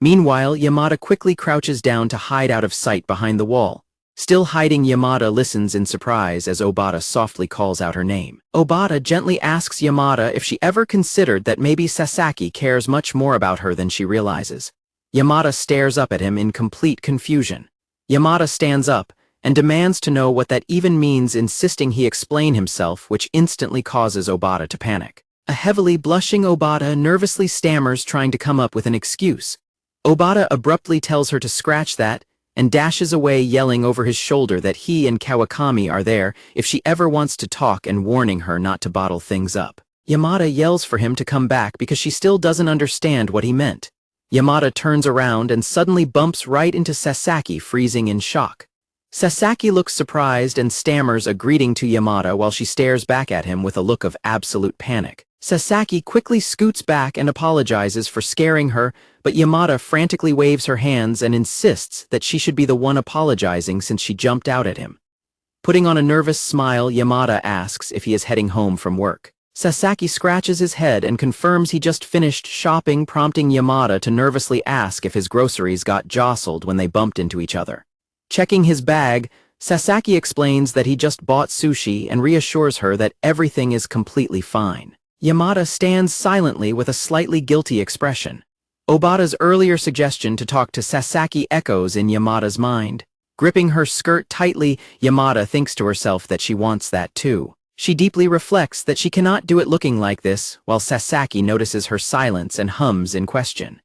Meanwhile, Yamada quickly crouches down to hide out of sight behind the wall. Still hiding, Yamada listens in surprise as Obata softly calls out her name. Obata gently asks Yamada if she ever considered that maybe Sasaki cares much more about her than she realizes. Yamada stares up at him in complete confusion. Yamada stands up and demands to know what that even means, insisting he explain himself, which instantly causes Obata to panic. A heavily blushing Obata nervously stammers, trying to come up with an excuse. Obata abruptly tells her to scratch that and dashes away, yelling over his shoulder that he and Kawakami are there if she ever wants to talk and warning her not to bottle things up. Yamada yells for him to come back because she still doesn't understand what he meant. Yamada turns around and suddenly bumps right into Sasaki, freezing in shock. Sasaki looks surprised and stammers a greeting to Yamada while she stares back at him with a look of absolute panic. Sasaki quickly scoots back and apologizes for scaring her, but Yamada frantically waves her hands and insists that she should be the one apologizing since she jumped out at him. Putting on a nervous smile, Yamada asks if he is heading home from work. Sasaki scratches his head and confirms he just finished shopping, prompting Yamada to nervously ask if his groceries got jostled when they bumped into each other. Checking his bag, Sasaki explains that he just bought sushi and reassures her that everything is completely fine. Yamada stands silently with a slightly guilty expression. Obata's earlier suggestion to talk to Sasaki echoes in Yamada's mind. Gripping her skirt tightly, Yamada thinks to herself that she wants that too. She deeply reflects that she cannot do it looking like this, while Sasaki notices her silence and hums in question.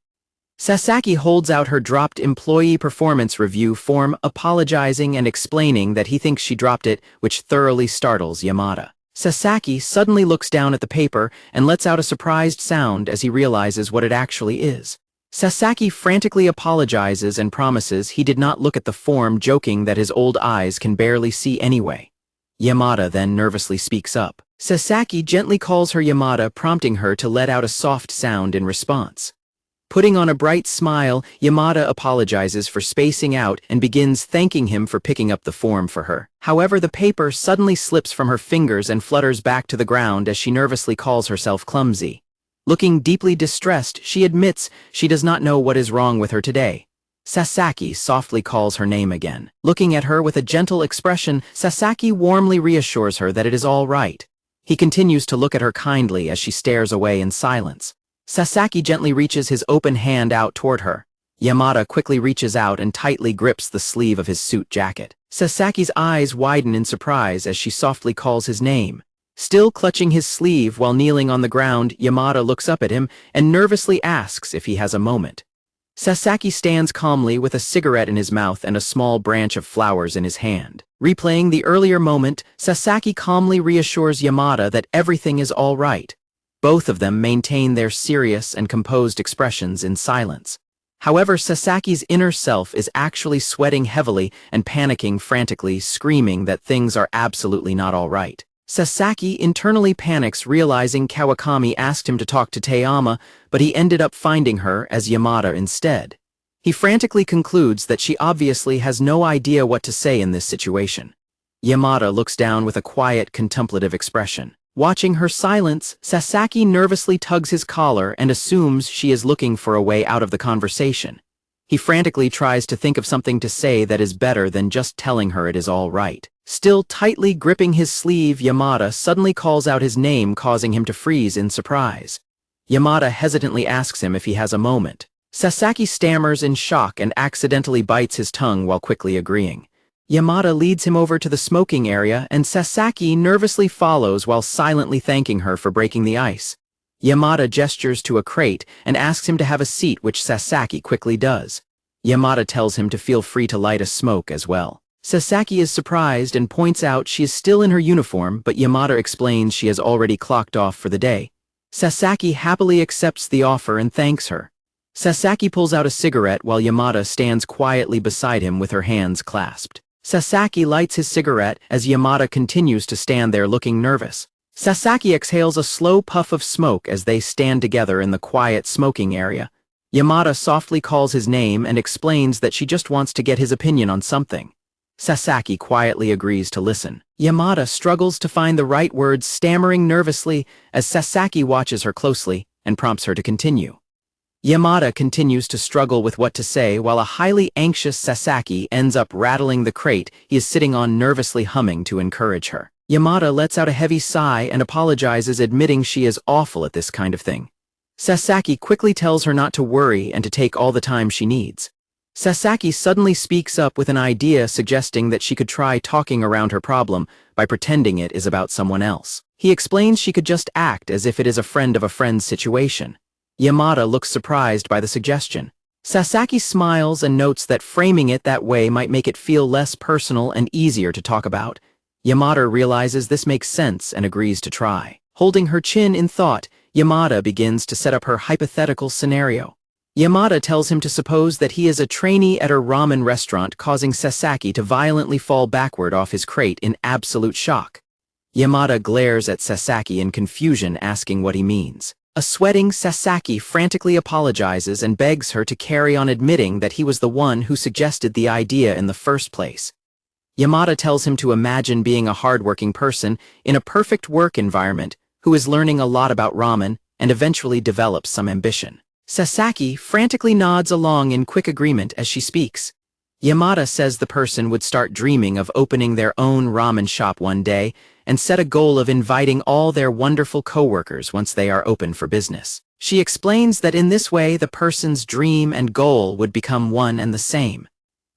Sasaki holds out her dropped employee performance review form, apologizing and explaining that he thinks she dropped it, which thoroughly startles Yamada. Sasaki suddenly looks down at the paper and lets out a surprised sound as he realizes what it actually is. Sasaki frantically apologizes and promises he did not look at the form, joking that his old eyes can barely see anyway. Yamada then nervously speaks up. Sasaki gently calls her Yamada, prompting her to let out a soft sound in response. Putting on a bright smile, Yamada apologizes for spacing out and begins thanking him for picking up the form for her. However, the paper suddenly slips from her fingers and flutters back to the ground as she nervously calls herself clumsy. Looking deeply distressed, she admits she does not know what is wrong with her today. Sasaki softly calls her name again. Looking at her with a gentle expression, Sasaki warmly reassures her that it is all right. He continues to look at her kindly as she stares away in silence. Sasaki gently reaches his open hand out toward her. Yamada quickly reaches out and tightly grips the sleeve of his suit jacket. Sasaki's eyes widen in surprise as she softly calls his name. Still clutching his sleeve while kneeling on the ground, Yamada looks up at him and nervously asks if he has a moment. Sasaki stands calmly with a cigarette in his mouth and a small branch of flowers in his hand. Replaying the earlier moment, Sasaki calmly reassures Yamada that everything is all right. Both of them maintain their serious and composed expressions in silence. However, Sasaki's inner self is actually sweating heavily and panicking frantically, screaming that things are absolutely not all right. Sasaki internally panics, realizing Kawakami asked him to talk to Teiyama, but he ended up finding her as Yamada instead. He frantically concludes that she obviously has no idea what to say in this situation. Yamada looks down with a quiet, contemplative expression. Watching her silence, Sasaki nervously tugs his collar and assumes she is looking for a way out of the conversation. He frantically tries to think of something to say that is better than just telling her it is all right. Still tightly gripping his sleeve, Yamada suddenly calls out his name, causing him to freeze in surprise. Yamada hesitantly asks him if he has a moment. Sasaki stammers in shock and accidentally bites his tongue while quickly agreeing. Yamada leads him over to the smoking area, and Sasaki nervously follows while silently thanking her for breaking the ice. Yamada gestures to a crate and asks him to have a seat, which Sasaki quickly does. Yamada tells him to feel free to light a smoke as well. Sasaki is surprised and points out she is still in her uniform, but Yamada explains she has already clocked off for the day. Sasaki happily accepts the offer and thanks her. Sasaki pulls out a cigarette while Yamada stands quietly beside him with her hands clasped. Sasaki lights his cigarette as Yamada continues to stand there looking nervous. Sasaki exhales a slow puff of smoke as they stand together in the quiet smoking area. Yamada softly calls his name and explains that she just wants to get his opinion on something. Sasaki quietly agrees to listen. Yamada struggles to find the right words, stammering nervously as Sasaki watches her closely and prompts her to continue. Yamada continues to struggle with what to say while a highly anxious Sasaki ends up rattling the crate he is sitting on, nervously humming to encourage her. Yamada lets out a heavy sigh and apologizes, admitting she is awful at this kind of thing. Sasaki quickly tells her not to worry and to take all the time she needs. Sasaki suddenly speaks up with an idea suggesting that she could try talking around her problem by pretending it is about someone else. He explains she could just act as if it is a friend of a friend's situation. Yamada looks surprised by the suggestion. Sasaki smiles and notes that framing it that way might make it feel less personal and easier to talk about. Yamada realizes this makes sense and agrees to try. Holding her chin in thought, Yamada begins to set up her hypothetical scenario. Yamada tells him to suppose that he is a trainee at a ramen restaurant, causing Sasaki to violently fall backward off his crate in absolute shock. Yamada glares at Sasaki in confusion, asking what he means. A sweating Sasaki frantically apologizes and begs her to carry on, admitting that he was the one who suggested the idea in the first place. Yamada tells him to imagine being a hardworking person in a perfect work environment who is learning a lot about ramen and eventually develops some ambition. Sasaki frantically nods along in quick agreement as she speaks. Yamada says the person would start dreaming of opening their own ramen shop one day and set a goal of inviting all their wonderful coworkers once they are open for business. She explains that in this way the person's dream and goal would become one and the same.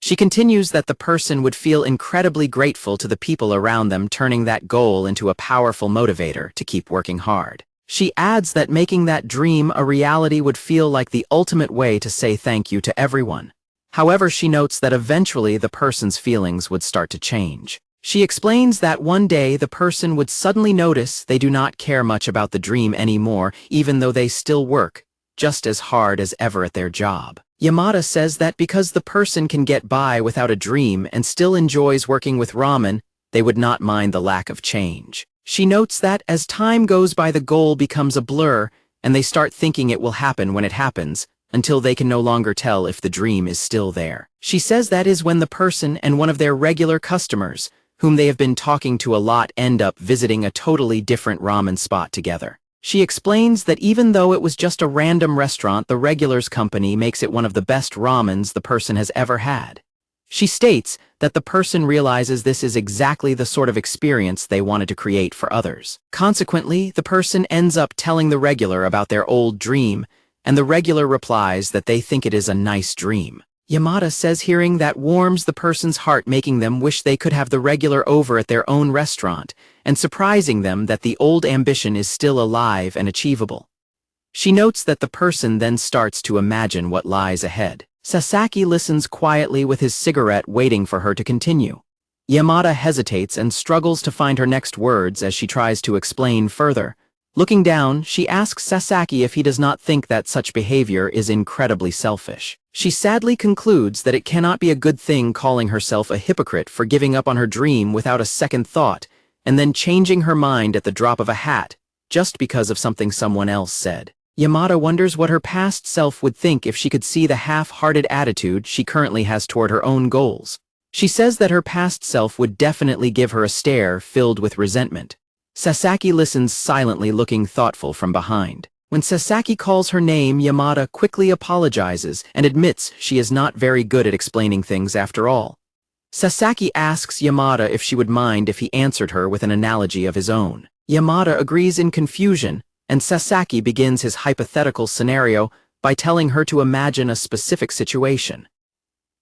She continues that the person would feel incredibly grateful to the people around them, turning that goal into a powerful motivator to keep working hard. She adds that making that dream a reality would feel like the ultimate way to say thank you to everyone. However, she notes that eventually the person's feelings would start to change. She explains that one day the person would suddenly notice they do not care much about the dream anymore, even though they still work just as hard as ever at their job. Yamada says that because the person can get by without a dream and still enjoys working with ramen, they would not mind the lack of change. She notes that as time goes by, the goal becomes a blur and they start thinking it will happen when it happens, until they can no longer tell if the dream is still there. She says that is when the person and one of their regular customers, whom they have been talking to a lot, end up visiting a totally different ramen spot together. She explains that even though it was just a random restaurant, the regulars company makes it one of the best ramens the person has ever had. She states that the person realizes this is exactly the sort of experience they wanted to create for others. Consequently, the person ends up telling the regular about their old dream, and the regular replies that they think it is a nice dream. Yamada says hearing that warms the person's heart, making them wish they could have the regular over at their own restaurant, and surprising them that the old ambition is still alive and achievable. She notes that the person then starts to imagine what lies ahead. Sasaki listens quietly with his cigarette, waiting for her to continue. Yamada hesitates and struggles to find her next words as she tries to explain further. Looking down, she asks Sasaki if he does not think that such behavior is incredibly selfish. She sadly concludes that it cannot be a good thing, calling herself a hypocrite for giving up on her dream without a second thought, and then changing her mind at the drop of a hat, just because of something someone else said. Yamada wonders what her past self would think if she could see the half-hearted attitude she currently has toward her own goals. She says that her past self would definitely give her a stare filled with resentment. Sasaki listens silently, looking thoughtful from behind. When Sasaki calls her name, Yamada quickly apologizes and admits she is not very good at explaining things after all. Sasaki asks Yamada if she would mind if he answered her with an analogy of his own. Yamada agrees in confusion, and Sasaki begins his hypothetical scenario by telling her to imagine a specific situation.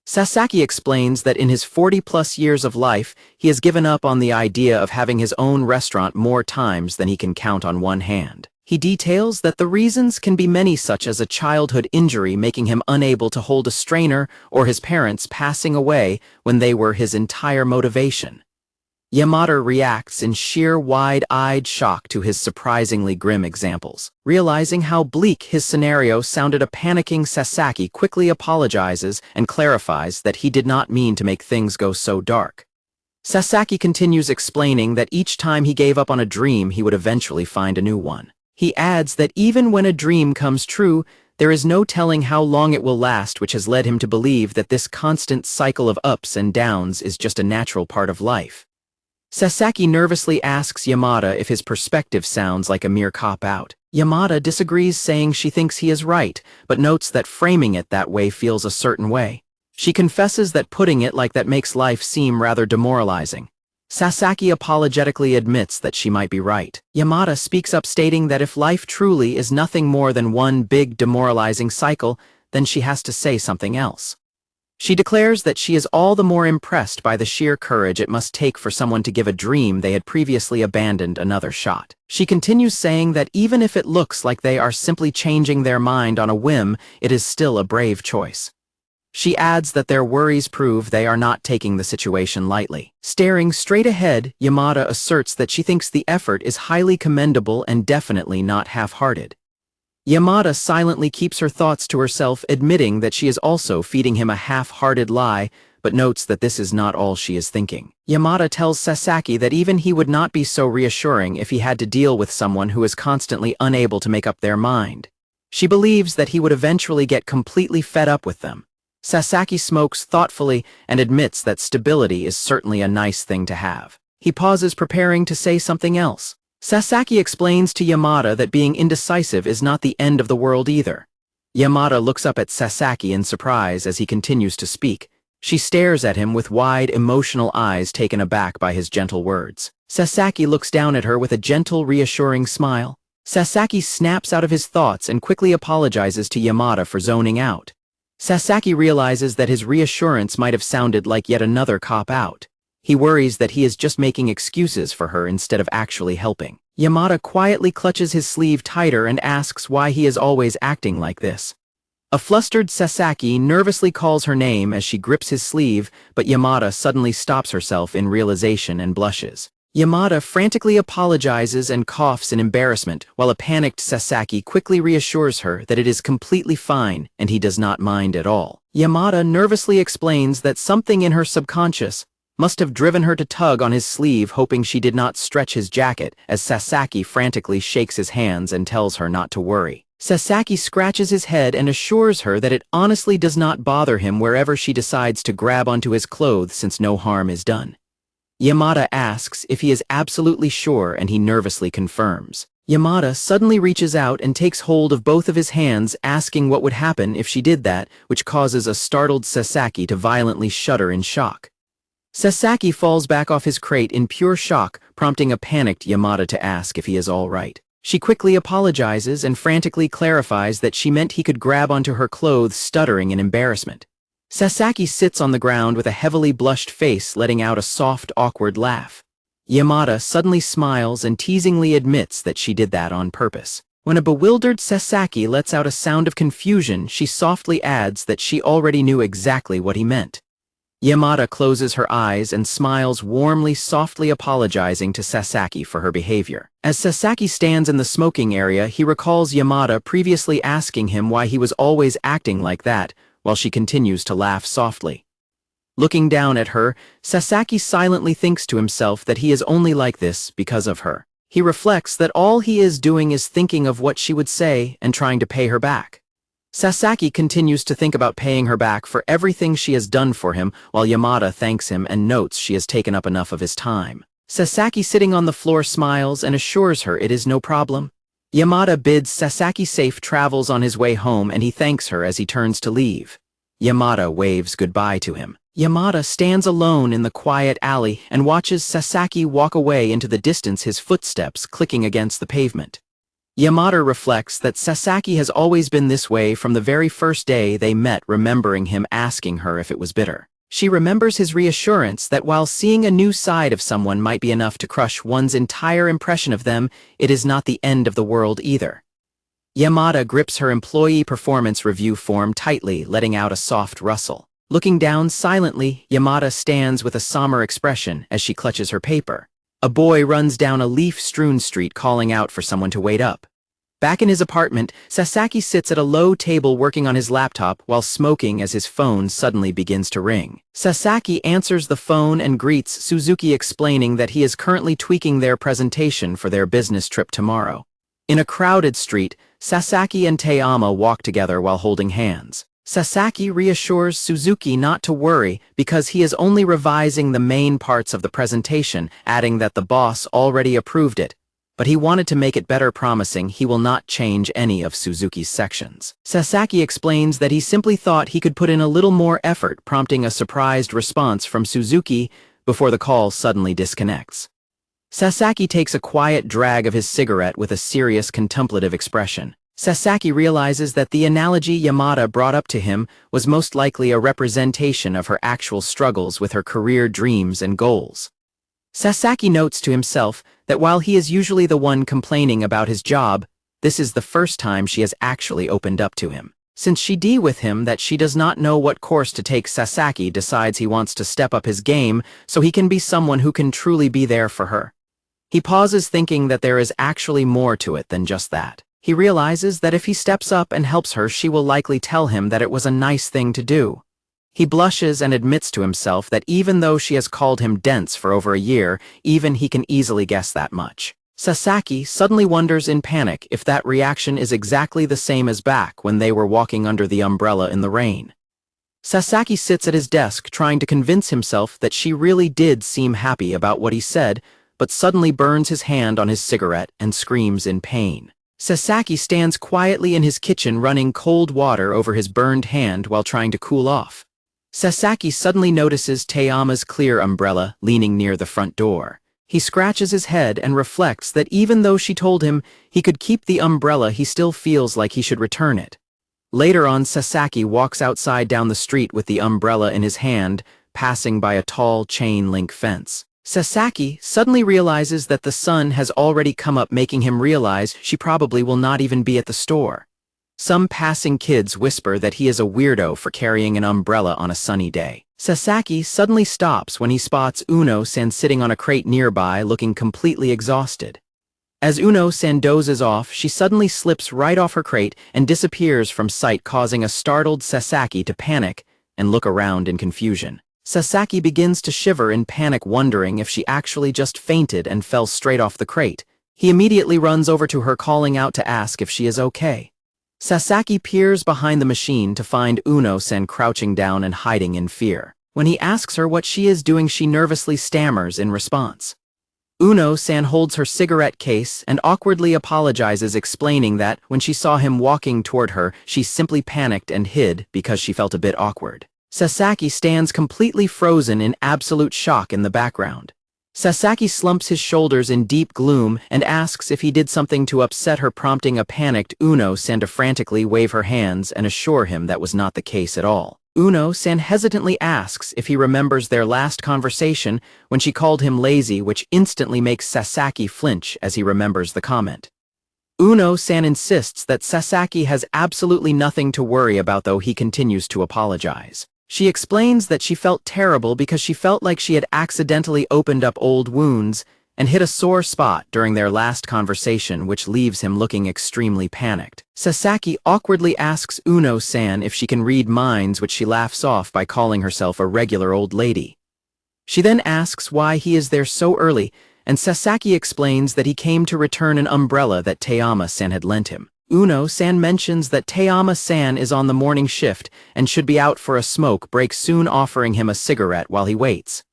Sasaki explains that in his 40-plus years of life, he has given up on the idea of having his own restaurant more times than he can count on one hand. He details that the reasons can be many, such as a childhood injury making him unable to hold a strainer or his parents passing away when they were his entire motivation. Yamada reacts in sheer wide-eyed shock to his surprisingly grim examples. Realizing how bleak his scenario sounded, a panicking Sasaki quickly apologizes and clarifies that he did not mean to make things go so dark. Sasaki continues explaining that each time he gave up on a dream, he would eventually find a new one. He adds that even when a dream comes true, there is no telling how long it will last, which has led him to believe that this constant cycle of ups and downs is just a natural part of life. Sasaki nervously asks Yamada if his perspective sounds like a mere cop-out. Yamada disagrees, saying she thinks he is right, but notes that framing it that way feels a certain way. She confesses that putting it like that makes life seem rather demoralizing. Sasaki apologetically admits that she might be right. Yamada speaks up stating that if life truly is nothing more than one big demoralizing cycle, then she has to say something else. She declares that she is all the more impressed by the sheer courage it must take for someone to give a dream they had previously abandoned another shot. She continues saying that even if it looks like they are simply changing their mind on a whim, it is still a brave choice. She adds that their worries prove they are not taking the situation lightly. Staring straight ahead, Yamada asserts that she thinks the effort is highly commendable and definitely not half-hearted. Yamada silently keeps her thoughts to herself, admitting that she is also feeding him a half-hearted lie, but notes that this is not all she is thinking. Yamada tells Sasaki that even he would not be so reassuring if he had to deal with someone who is constantly unable to make up their mind. She believes that he would eventually get completely fed up with them. Sasaki smokes thoughtfully and admits that stability is certainly a nice thing to have. He pauses, preparing to say something else. Sasaki explains to Yamada that being indecisive is not the end of the world either. Yamada looks up at Sasaki in surprise as he continues to speak. She stares at him with wide, emotional eyes, taken aback by his gentle words. Sasaki looks down at her with a gentle, reassuring smile. Sasaki snaps out of his thoughts and quickly apologizes to Yamada for zoning out. Sasaki realizes that his reassurance might have sounded like yet another cop-out. He worries that he is just making excuses for her instead of actually helping. Yamada quietly clutches his sleeve tighter and asks why he is always acting like this. A flustered Sasaki nervously calls her name as she grips his sleeve, but Yamada suddenly stops herself in realization and blushes. Yamada frantically apologizes and coughs in embarrassment, while a panicked Sasaki quickly reassures her that it is completely fine and he does not mind at all. Yamada nervously explains that something in her subconscious must have driven her to tug on his sleeve, hoping she did not stretch his jacket, as Sasaki frantically shakes his hands and tells her not to worry. Sasaki scratches his head and assures her that it honestly does not bother him wherever she decides to grab onto his clothes, since no harm is done. Yamada asks if he is absolutely sure, and he nervously confirms. Yamada suddenly reaches out and takes hold of both of his hands, asking what would happen if she did that, which causes a startled Sasaki to violently shudder in shock. Sasaki falls back off his crate in pure shock, prompting a panicked Yamada to ask if he is all right. She quickly apologizes and frantically clarifies that she meant he could grab onto her clothes, stuttering in embarrassment. Sasaki sits on the ground with a heavily blushed face, letting out a soft, awkward laugh. Yamada suddenly smiles and teasingly admits that she did that on purpose. When a bewildered Sasaki lets out a sound of confusion, she softly adds that she already knew exactly what he meant. Yamada closes her eyes and smiles warmly, softly apologizing to Sasaki for her behavior. As Sasaki stands in the smoking area, he recalls Yamada previously asking him why he was always acting like that, while she continues to laugh softly. Looking down at her, Sasaki silently thinks to himself that he is only like this because of her. He reflects that all he is doing is thinking of what she would say and trying to pay her back. Sasaki continues to think about paying her back for everything she has done for him, while Yamada thanks him and notes she has taken up enough of his time. Sasaki, sitting on the floor, smiles and assures her it is no problem. Yamada bids Sasaki safe travels on his way home, and he thanks her as he turns to leave. Yamada waves goodbye to him. Yamada stands alone in the quiet alley and watches Sasaki walk away into the distance, his footsteps clicking against the pavement. Yamada reflects that Sasaki has always been this way from the very first day they met, remembering him asking her if it was bitter. She remembers his reassurance that while seeing a new side of someone might be enough to crush one's entire impression of them, it is not the end of the world either. Yamada grips her employee performance review form tightly, letting out a soft rustle. Looking down silently, Yamada stands with a somber expression as she clutches her paper. A boy runs down a leaf-strewn street, calling out for someone to wait up. Back in his apartment, Sasaki sits at a low table working on his laptop while smoking as his phone suddenly begins to ring. Sasaki answers the phone and greets Suzuki, explaining that he is currently tweaking their presentation for their business trip tomorrow. In a crowded street, Sasaki and Teama walk together while holding hands. Sasaki reassures Suzuki not to worry because he is only revising the main parts of the presentation, adding that the boss already approved it, but he wanted to make it better, promising he will not change any of Suzuki's sections. Sasaki explains that he simply thought he could put in a little more effort, prompting a surprised response from Suzuki, before the call suddenly disconnects. Sasaki takes a quiet drag of his cigarette with a serious contemplative expression. Sasaki realizes that the analogy Yamada brought up to him was most likely a representation of her actual struggles with her career dreams and goals. Sasaki notes to himself that while he is usually the one complaining about his job, this is the first time she has actually opened up to him. Since she deals with him that she does not know what course to take, Sasaki decides he wants to step up his game so he can be someone who can truly be there for her. He pauses, thinking that there is actually more to it than just that. He realizes that if he steps up and helps her, she will likely tell him that it was a nice thing to do. He blushes and admits to himself that even though she has called him dense for over a year, even he can easily guess that much. Sasaki suddenly wonders in panic if that reaction is exactly the same as back when they were walking under the umbrella in the rain. Sasaki sits at his desk trying to convince himself that she really did seem happy about what he said, but suddenly burns his hand on his cigarette and screams in pain. Sasaki stands quietly in his kitchen running cold water over his burned hand while trying to cool off. Sasaki suddenly notices Tayama's clear umbrella leaning near the front door. He scratches his head and reflects that even though she told him he could keep the umbrella, he still feels like he should return it. Later on, Sasaki walks outside down the street with the umbrella in his hand, passing by a tall chain-link fence. Sasaki suddenly realizes that the sun has already come up, making him realize she probably will not even be at the store. Some passing kids whisper that he is a weirdo for carrying an umbrella on a sunny day. Sasaki suddenly stops when he spots Uno-san sitting on a crate nearby, looking completely exhausted. As Uno-san dozes off, she suddenly slips right off her crate and disappears from sight, causing a startled Sasaki to panic and look around in confusion. Sasaki begins to shiver in panic, wondering if she actually just fainted and fell straight off the crate. He immediately runs over to her, calling out to ask if she is okay. Sasaki peers behind the machine to find Uno-san crouching down and hiding in fear. When he asks her what she is doing, she nervously stammers in response. Uno-san holds her cigarette case and awkwardly apologizes, explaining that when she saw him walking toward her, she simply panicked and hid because she felt a bit awkward. Sasaki stands completely frozen in absolute shock in the background. Sasaki slumps his shoulders in deep gloom and asks if he did something to upset her, prompting a panicked Uno-san to frantically wave her hands and assure him that was not the case at all. Uno-san hesitantly asks if he remembers their last conversation when she called him lazy, which instantly makes Sasaki flinch as he remembers the comment. Uno-san insists that Sasaki has absolutely nothing to worry about, though he continues to apologize. She explains that she felt terrible because she felt like she had accidentally opened up old wounds and hit a sore spot during their last conversation, which leaves him looking extremely panicked. Sasaki awkwardly asks Uno-san if she can read minds, which she laughs off by calling herself a regular old lady. She then asks why he is there so early, and Sasaki explains that he came to return an umbrella that Tayama-san had lent him. Uno-san mentions that Tayama-san is on the morning shift and should be out for a smoke break soon, offering him a cigarette while he waits.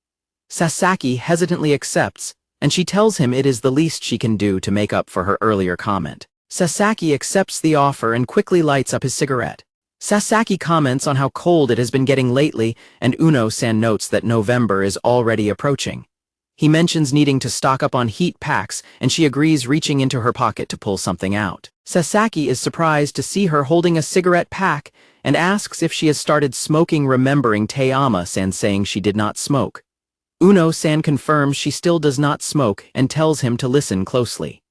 Sasaki hesitantly accepts, and she tells him it is the least she can do to make up for her earlier comment. Sasaki accepts the offer and quickly lights up his cigarette. Sasaki comments on how cold it has been getting lately, and Uno-san notes that November is already approaching. He mentions needing to stock up on heat packs, and she agrees, reaching into her pocket to pull something out. Sasaki is surprised to see her holding a cigarette pack and asks if she has started smoking, remembering Tayama-san saying she did not smoke. Uno-san confirms she still does not smoke and tells him to listen closely.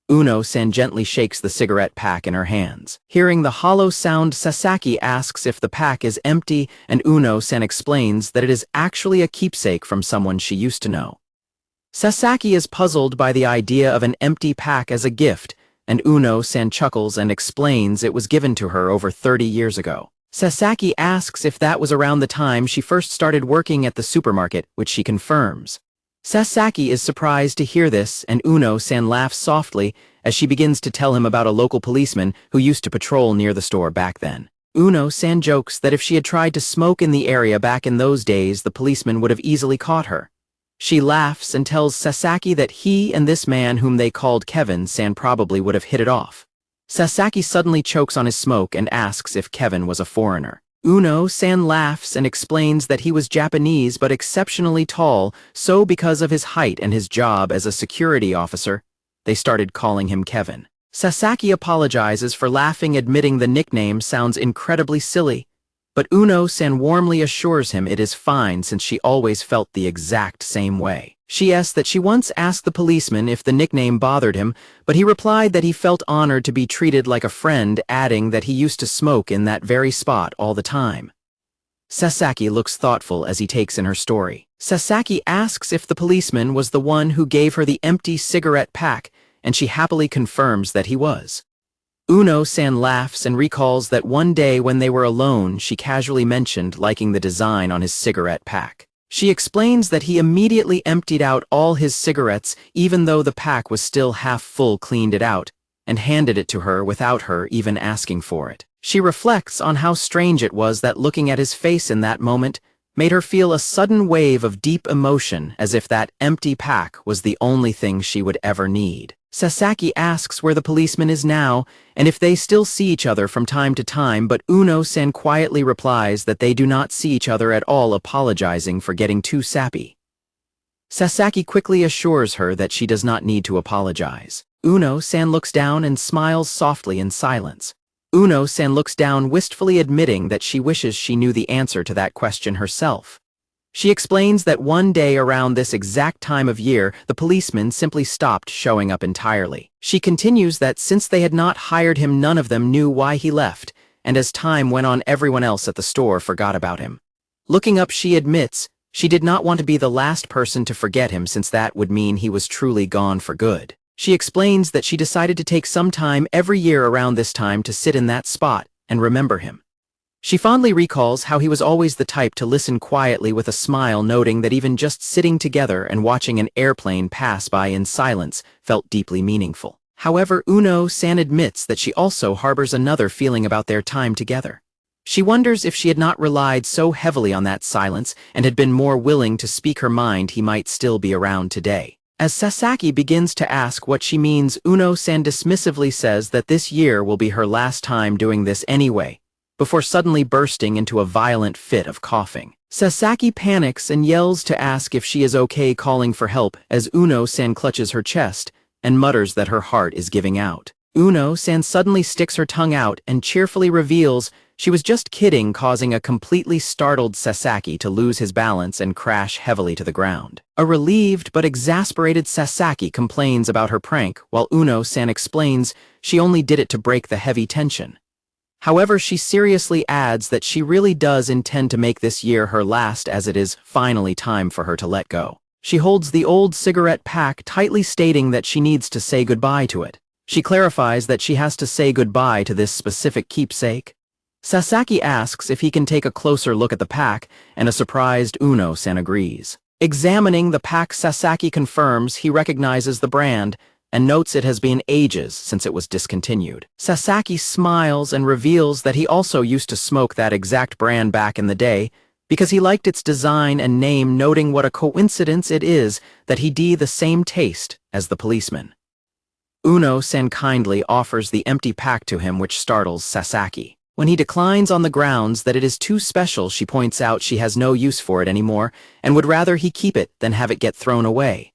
Uno-san gently shakes the cigarette pack in her hands. Hearing the hollow sound, Sasaki asks if the pack is empty, and Uno-san explains that it is actually a keepsake from someone she used to know. Sasaki is puzzled by the idea of an empty pack as a gift, and Uno-san chuckles and explains it was given to her over 30 years ago. Sasaki asks if that was around the time she first started working at the supermarket, which she confirms. Sasaki is surprised to hear this, and Uno-san laughs softly as she begins to tell him about a local policeman who used to patrol near the store back then. Uno-san jokes that if she had tried to smoke in the area back in those days, the policeman would have easily caught her. She laughs and tells Sasaki that he and this man, whom they called Kevin-san, probably would have hit it off. Sasaki suddenly chokes on his smoke and asks if Kevin was a foreigner. Uno-san laughs and explains that he was Japanese but exceptionally tall, so because of his height and his job as a security officer, they started calling him Kevin. Sasaki apologizes for laughing, admitting the nickname sounds incredibly silly, but Uno-san warmly assures him it is fine since she always felt the exact same way. She asks that she once asked the policeman if the nickname bothered him, but he replied that he felt honored to be treated like a friend, adding that he used to smoke in that very spot all the time. Sasaki looks thoughtful as he takes in her story. Sasaki asks if the policeman was the one who gave her the empty cigarette pack, and she happily confirms that he was. Uno-san laughs and recalls that one day when they were alone, she casually mentioned liking the design on his cigarette pack. She explains that he immediately emptied out all his cigarettes, even though the pack was still half full, cleaned it out, and handed it to her without her even asking for it. She reflects on how strange it was that looking at his face in that moment made her feel a sudden wave of deep emotion, as if that empty pack was the only thing she would ever need. Sasaki asks where the policeman is now and if they still see each other from time to time, but Uno-san quietly replies that they do not see each other at all, apologizing for getting too sappy. Sasaki quickly assures her that she does not need to apologize. Uno-san looks down and smiles softly in silence. Uno-san looks down wistfully, admitting that she wishes she knew the answer to that question herself. She explains that one day around this exact time of year, the policeman simply stopped showing up entirely. She continues that since they had not hired him, none of them knew why he left, and as time went on, everyone else at the store forgot about him. Looking up, she admits she did not want to be the last person to forget him, since that would mean he was truly gone for good. She explains that she decided to take some time every year around this time to sit in that spot and remember him. She fondly recalls how he was always the type to listen quietly with a smile, noting that even just sitting together and watching an airplane pass by in silence felt deeply meaningful. However, Uno-san admits that she also harbors another feeling about their time together. She wonders if she had not relied so heavily on that silence and had been more willing to speak her mind, he might still be around today. As Sasaki begins to ask what she means, Uno-san dismissively says that this year will be her last time doing this anyway, before suddenly bursting into a violent fit of coughing. Sasaki panics and yells to ask if she is okay, calling for help as Uno-san clutches her chest and mutters that her heart is giving out. Uno-san suddenly sticks her tongue out and cheerfully reveals she was just kidding, causing a completely startled Sasaki to lose his balance and crash heavily to the ground. A relieved but exasperated Sasaki complains about her prank, while Uno-san explains she only did it to break the heavy tension. However, she seriously adds that she really does intend to make this year her last, as it is finally time for her to let go. She holds the old cigarette pack tightly, stating that she needs to say goodbye to it. She clarifies that she has to say goodbye to this specific keepsake. Sasaki asks if he can take a closer look at the pack, and a surprised Uno-san agrees. Examining the pack, Sasaki confirms he recognizes the brand and notes it has been ages since it was discontinued. Sasaki smiles and reveals that he also used to smoke that exact brand back in the day because he liked its design and name, noting what a coincidence it is that he had the same taste as the policeman. Uno-san kindly offers the empty pack to him, which startles Sasaki. When he declines on the grounds that it is too special, she points out she has no use for it anymore and would rather he keep it than have it get thrown away.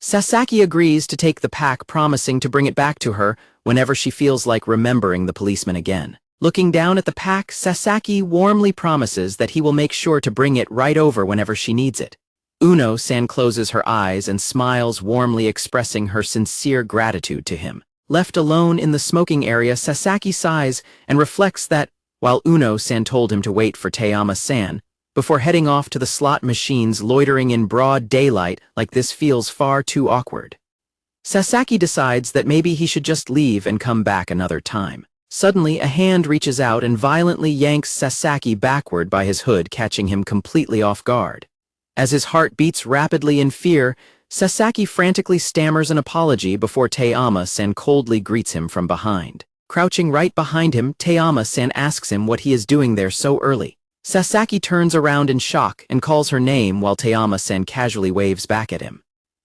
Sasaki agrees to take the pack, promising to bring it back to her whenever she feels like remembering the policeman again. Looking down at the pack, Sasaki warmly promises that he will make sure to bring it right over whenever she needs it. Uno-san closes her eyes and smiles warmly, expressing her sincere gratitude to him. Left alone in the smoking area, Sasaki sighs and reflects that, while Uno-san told him to wait for Taeyama-san, before heading off to the slot machines, loitering in broad daylight like this feels far too awkward. Sasaki decides that maybe he should just leave and come back another time. Suddenly, a hand reaches out and violently yanks Sasaki backward by his hood, catching him completely off guard. As his heart beats rapidly in fear, Sasaki frantically stammers an apology before Taeyama-san coldly greets him from behind. Crouching right behind him, Taeyama-san asks him what he is doing there so early. Sasaki turns around in shock and calls her name, while Taeyama-san casually waves back at him.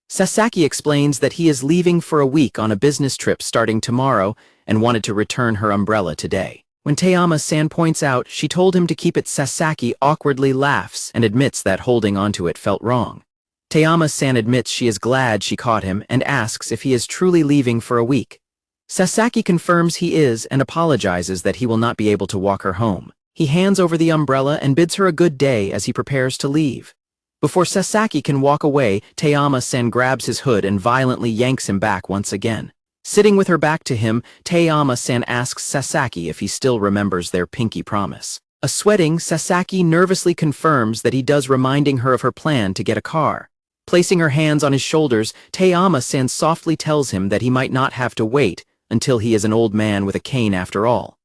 Sasaki explains that he is leaving for a week on a business trip starting tomorrow and wanted to return her umbrella today. When Tayama-san points out she told him to keep it, Sasaki awkwardly laughs and admits that holding onto it felt wrong. Tayama-san admits she is glad she caught him and asks if he is truly leaving for a week. Sasaki confirms he is and apologizes that he will not be able to walk her home. He hands over the umbrella and bids her a good day as he prepares to leave. Before Sasaki can walk away, Tayama-san grabs his hood and violently yanks him back once again. Sitting with her back to him, Tayama-san asks Sasaki if he still remembers their pinky promise. A sweating, Sasaki nervously confirms that he does, reminding her of her plan to get a car. Placing her hands on his shoulders, Tayama-san softly tells him that he might not have to wait until he is an old man with a cane after all.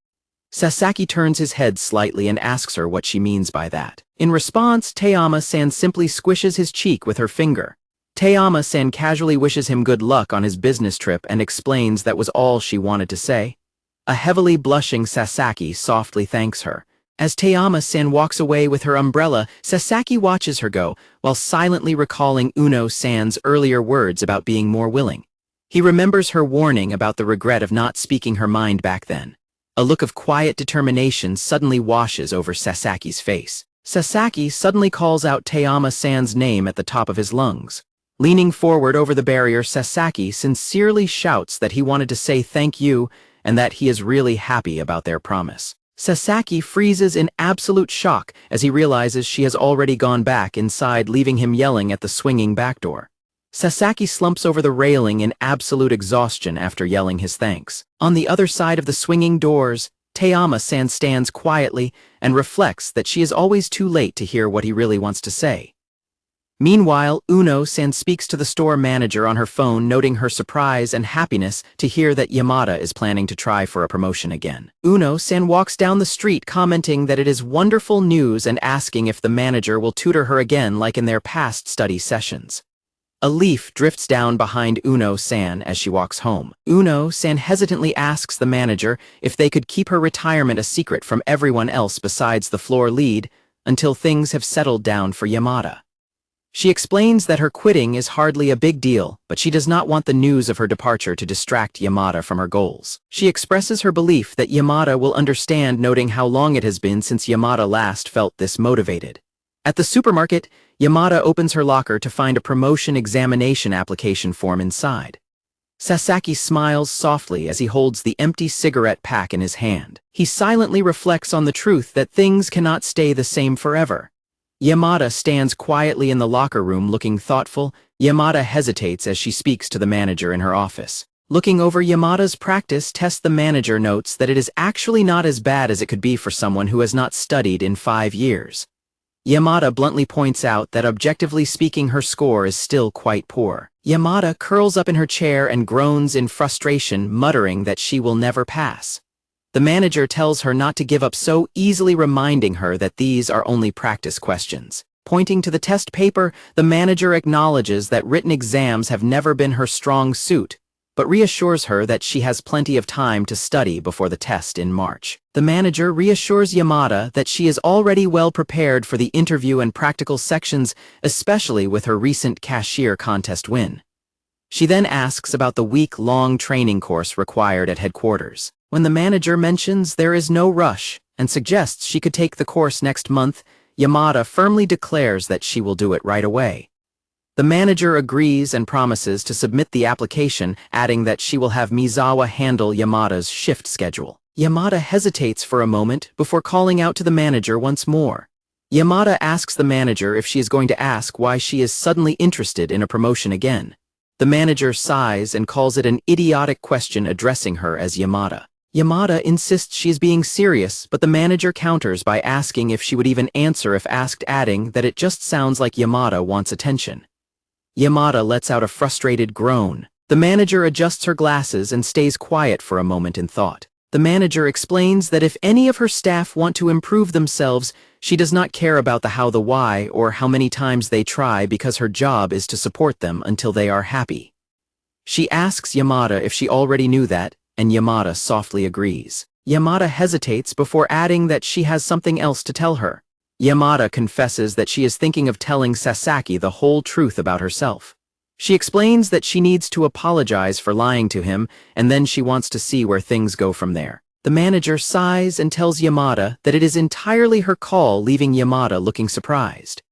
Sasaki turns his head slightly and asks her what she means by that. In response, Tayama-san simply squishes his cheek with her finger. Tayama-san casually wishes him good luck on his business trip and explains that was all she wanted to say. A heavily blushing Sasaki softly thanks her. As Tayama-san walks away with her umbrella, Sasaki watches her go, while silently recalling Uno-san's earlier words about being more willing. He remembers her warning about the regret of not speaking her mind back then. A look of quiet determination suddenly washes over Sasaki's face. Sasaki suddenly calls out Tayama-san's name at the top of his lungs. Leaning forward over the barrier, Sasaki sincerely shouts that he wanted to say thank you and that he is really happy about their promise. Sasaki freezes in absolute shock as he realizes she has already gone back inside, leaving him yelling at the swinging back door. Sasaki slumps over the railing in absolute exhaustion after yelling his thanks. On the other side of the swinging doors, Tayama-san stands quietly and reflects that she is always too late to hear what he really wants to say. Meanwhile, Uno-san speaks to the store manager on her phone, noting her surprise and happiness to hear that Yamada is planning to try for a promotion again. Uno-san walks down the street commenting that it is wonderful news and asking if the manager will tutor her again like in their past study sessions. A leaf drifts down behind Uno-san as she walks home. Uno-san hesitantly asks the manager if they could keep her retirement a secret from everyone else besides the floor lead until things have settled down for Yamada. She explains that her quitting is hardly a big deal, but she does not want the news of her departure to distract Yamada from her goals. She expresses her belief that Yamada will understand, noting how long it has been since Yamada last felt this motivated. At the supermarket, Yamada opens her locker to find a promotion examination application form inside. Sasaki smiles softly as he holds the empty cigarette pack in his hand. He silently reflects on the truth that things cannot stay the same forever. Yamada stands quietly in the locker room looking thoughtful. Yamada hesitates as she speaks to the manager in her office. Looking over Yamada's practice test, the manager notes that it is actually not as bad as it could be for someone who has not studied in 5 years. Yamada bluntly points out that objectively speaking her score is still quite poor. Yamada curls up in her chair and groans in frustration, muttering that she will never pass. The manager tells her not to give up so easily, reminding her that these are only practice questions. Pointing to the test paper, the manager acknowledges that written exams have never been her strong suit, but reassures her that she has plenty of time to study before the test in March. The manager reassures Yamada that she is already well prepared for the interview and practical sections, especially with her recent cashier contest win. She then asks about the week-long training course required at headquarters. When the manager mentions there is no rush and suggests she could take the course next month, Yamada firmly declares that she will do it right away. The manager agrees and promises to submit the application, adding that she will have Mizawa handle Yamada's shift schedule. Yamada hesitates for a moment before calling out to the manager once more. Yamada asks the manager if she is going to ask why she is suddenly interested in a promotion again. The manager sighs and calls it an idiotic question, addressing her as Yamada. Yamada insists she is being serious, but the manager counters by asking if she would even answer if asked, adding that it just sounds like Yamada wants attention. Yamada lets out a frustrated groan. The manager adjusts her glasses and stays quiet for a moment in thought. The manager explains that if any of her staff want to improve themselves, she does not care about the how, the why, or how many times they try, because her job is to support them until they are happy. She asks Yamada if she already knew that, and Yamada softly agrees. Yamada hesitates before adding that she has something else to tell her. Yamada confesses that she is thinking of telling Sasaki the whole truth about herself. She explains that she needs to apologize for lying to him, and then she wants to see where things go from there. The manager sighs and tells Yamada that it is entirely her call, leaving Yamada looking surprised.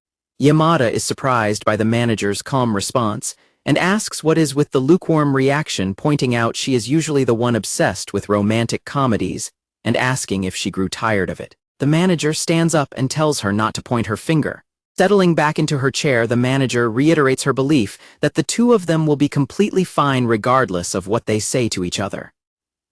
Yamada is surprised by the manager's calm response and asks what is with the lukewarm reaction, pointing out she is usually the one obsessed with romantic comedies and asking if she grew tired of it. The manager stands up and tells her not to point her finger. Settling back into her chair, the manager reiterates her belief that the two of them will be completely fine regardless of what they say to each other.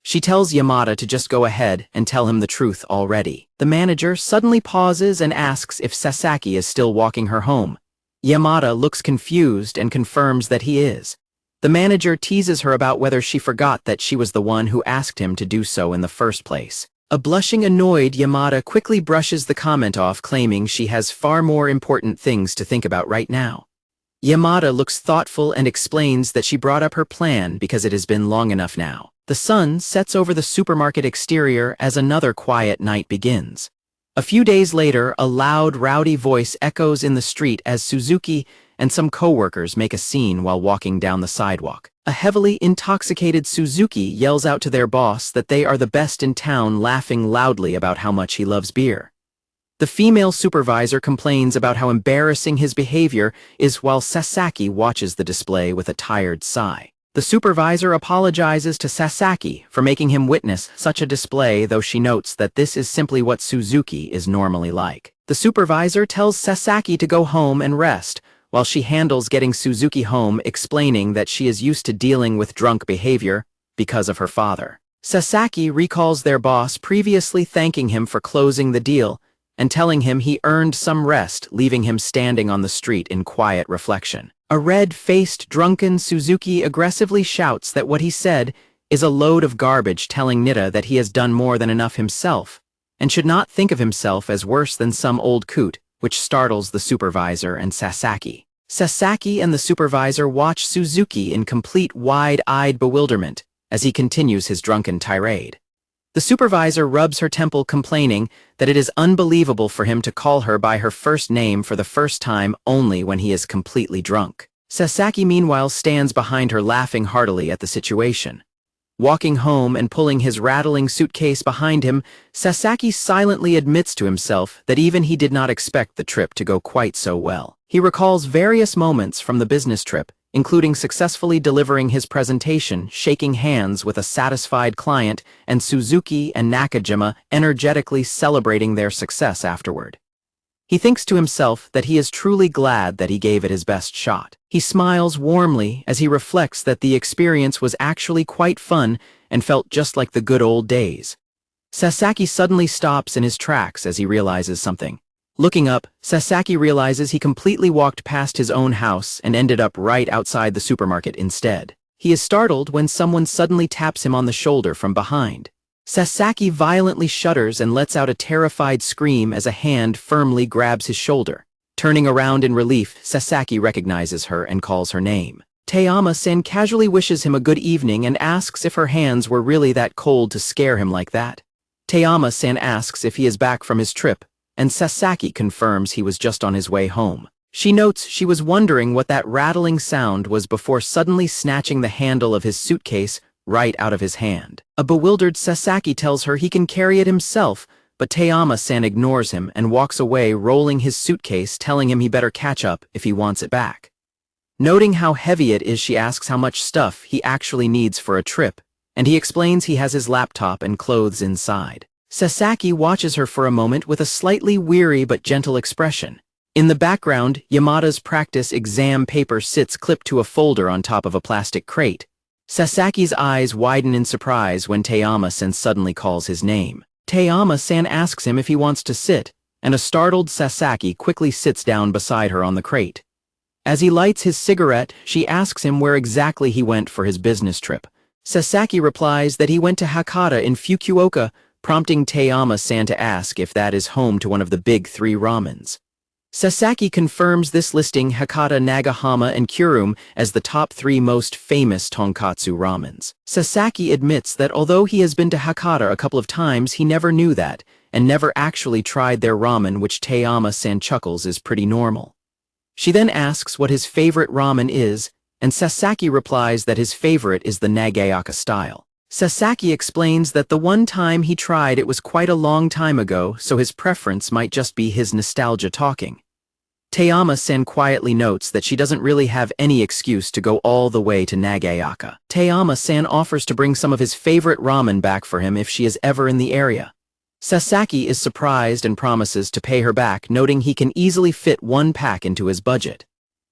She tells Yamada to just go ahead and tell him the truth already. The manager suddenly pauses and asks if Sasaki is still walking her home. Yamada looks confused and confirms that he is. The manager teases her about whether she forgot that she was the one who asked him to do so in the first place. A blushing, annoyed Yamada quickly brushes the comment off, claiming she has far more important things to think about right now. Yamada looks thoughtful and explains that she brought up her plan because it has been long enough now. The sun sets over the supermarket exterior as another quiet night begins. A few days later, a loud, rowdy voice echoes in the street as Suzuki and some co-workers make a scene while walking down the sidewalk. A heavily intoxicated Suzuki yells out to their boss that they are the best in town, laughing loudly about how much he loves beer. The female supervisor complains about how embarrassing his behavior is while Sasaki watches the display with a tired sigh. The supervisor apologizes to Sasaki for making him witness such a display, though she notes that this is simply what Suzuki is normally like. The supervisor tells Sasaki to go home and rest, while she handles getting Suzuki home, explaining that she is used to dealing with drunk behavior because of her father. Sasaki recalls their boss previously thanking him for closing the deal and telling him he earned some rest, leaving him standing on the street in quiet reflection. A red-faced, drunken Suzuki aggressively shouts that what he said is a load of garbage, telling Nita that he has done more than enough himself and should not think of himself as worse than some old coot, which startles the supervisor and Sasaki. Sasaki and the supervisor watch Suzuki in complete wide-eyed bewilderment as he continues his drunken tirade. The supervisor rubs her temple, complaining that it is unbelievable for him to call her by her first name for the first time only when he is completely drunk. Sasaki meanwhile stands behind her, laughing heartily at the situation. Walking home and pulling his rattling suitcase behind him, Sasaki silently admits to himself that even he did not expect the trip to go quite so well. He recalls various moments from the business trip, including successfully delivering his presentation, shaking hands with a satisfied client, and Suzuki and Nakajima energetically celebrating their success afterward. He thinks to himself that he is truly glad that he gave it his best shot. He smiles warmly as he reflects that the experience was actually quite fun and felt just like the good old days. Sasaki suddenly stops in his tracks as he realizes something. Looking up, Sasaki realizes he completely walked past his own house and ended up right outside the supermarket instead. He is startled when someone suddenly taps him on the shoulder from behind. Sasaki violently shudders and lets out a terrified scream as a hand firmly grabs his shoulder. Turning around in relief, Sasaki recognizes her and calls her name. Teyama-san casually wishes him a good evening and asks if her hands were really that cold to scare him like that. Teyama-san asks if he is back from his trip, and Sasaki confirms he was just on his way home. She notes she was wondering what that rattling sound was before suddenly snatching the handle of his suitcase right out of his hand. A bewildered Sasaki tells her he can carry it himself, but Teyama-san ignores him and walks away, rolling his suitcase, telling him he better catch up if he wants it back. Noting how heavy it is, she asks how much stuff he actually needs for a trip, and he explains he has his laptop and clothes inside. Sasaki watches her for a moment with a slightly weary but gentle expression. In the background, Yamada's practice exam paper sits clipped to a folder on top of a plastic crate. Sasaki's eyes widen in surprise when Teyama-san suddenly calls his name. Teyama-san asks him if he wants to sit, and a startled Sasaki quickly sits down beside her on the crate. As he lights his cigarette, she asks him where exactly he went for his business trip. Sasaki replies that he went to Hakata in Fukuoka, prompting Teyama-san to ask if that is home to one of the big three ramens. Sasaki confirms this, listing Hakata, Nagahama, and Kurum as the top three most famous tonkatsu ramens. Sasaki admits that although he has been to Hakata a couple of times, he never knew that, and never actually tried their ramen, which Teyama-san chuckles is pretty normal. She then asks what his favorite ramen is, and Sasaki replies that his favorite is the Nagaoka style. Sasaki explains that the one time he tried it was quite a long time ago, so his preference might just be his nostalgia talking. Teiyama-san quietly notes that she doesn't really have any excuse to go all the way to Nagaoka. Teiyama-san offers to bring some of his favorite ramen back for him if she is ever in the area. Sasaki is surprised and promises to pay her back, noting he can easily fit one pack into his budget.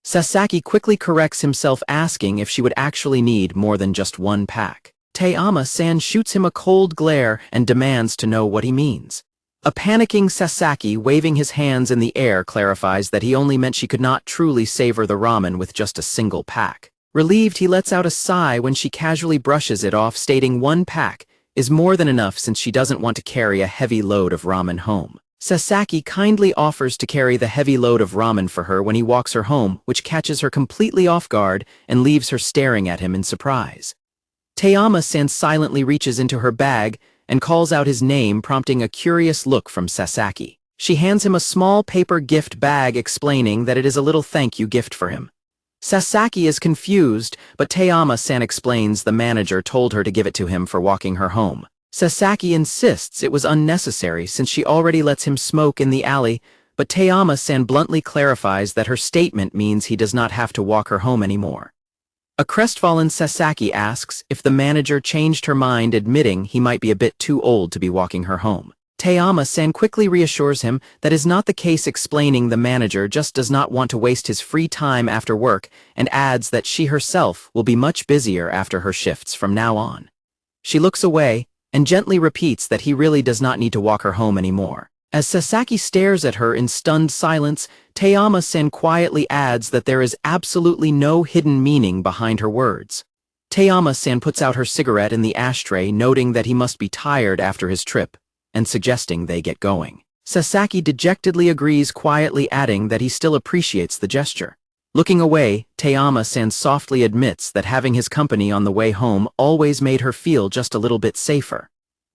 Sasaki quickly corrects himself, asking if she would actually need more than just one pack. Teiyama-san shoots him a cold glare and demands to know what he means. A panicking Sasaki, waving his hands in the air, clarifies that he only meant she could not truly savor the ramen with just a single pack. Relieved, he lets out a sigh when she casually brushes it off, stating one pack is more than enough since she doesn't want to carry a heavy load of ramen home. Sasaki kindly offers to carry the heavy load of ramen for her when he walks her home, which catches her completely off guard and leaves her staring at him in surprise. Teiyama-san silently reaches into her bag and calls out his name, prompting a curious look from Sasaki. She hands him a small paper gift bag, explaining that it is a little thank you gift for him. Sasaki is confused, but Teiyama-san explains the manager told her to give it to him for walking her home. Sasaki insists it was unnecessary since she already lets him smoke in the alley, but Teiyama-san bluntly clarifies that her statement means he does not have to walk her home anymore. A crestfallen Sasaki asks if the manager changed her mind, admitting he might be a bit too old to be walking her home. Teiyama-san quickly reassures him that is not the case, explaining the manager just does not want to waste his free time after work, and adds that she herself will be much busier after her shifts from now on. She looks away and gently repeats that he really does not need to walk her home anymore. As Sasaki stares at her in stunned silence, Teiyama-san quietly adds that there is absolutely no hidden meaning behind her words. Teiyama-san puts out her cigarette in the ashtray, noting that he must be tired after his trip, and suggesting they get going. Sasaki dejectedly agrees, quietly adding that he still appreciates the gesture. Looking away, Teiyama-san softly admits that having his company on the way home always made her feel just a little bit safer.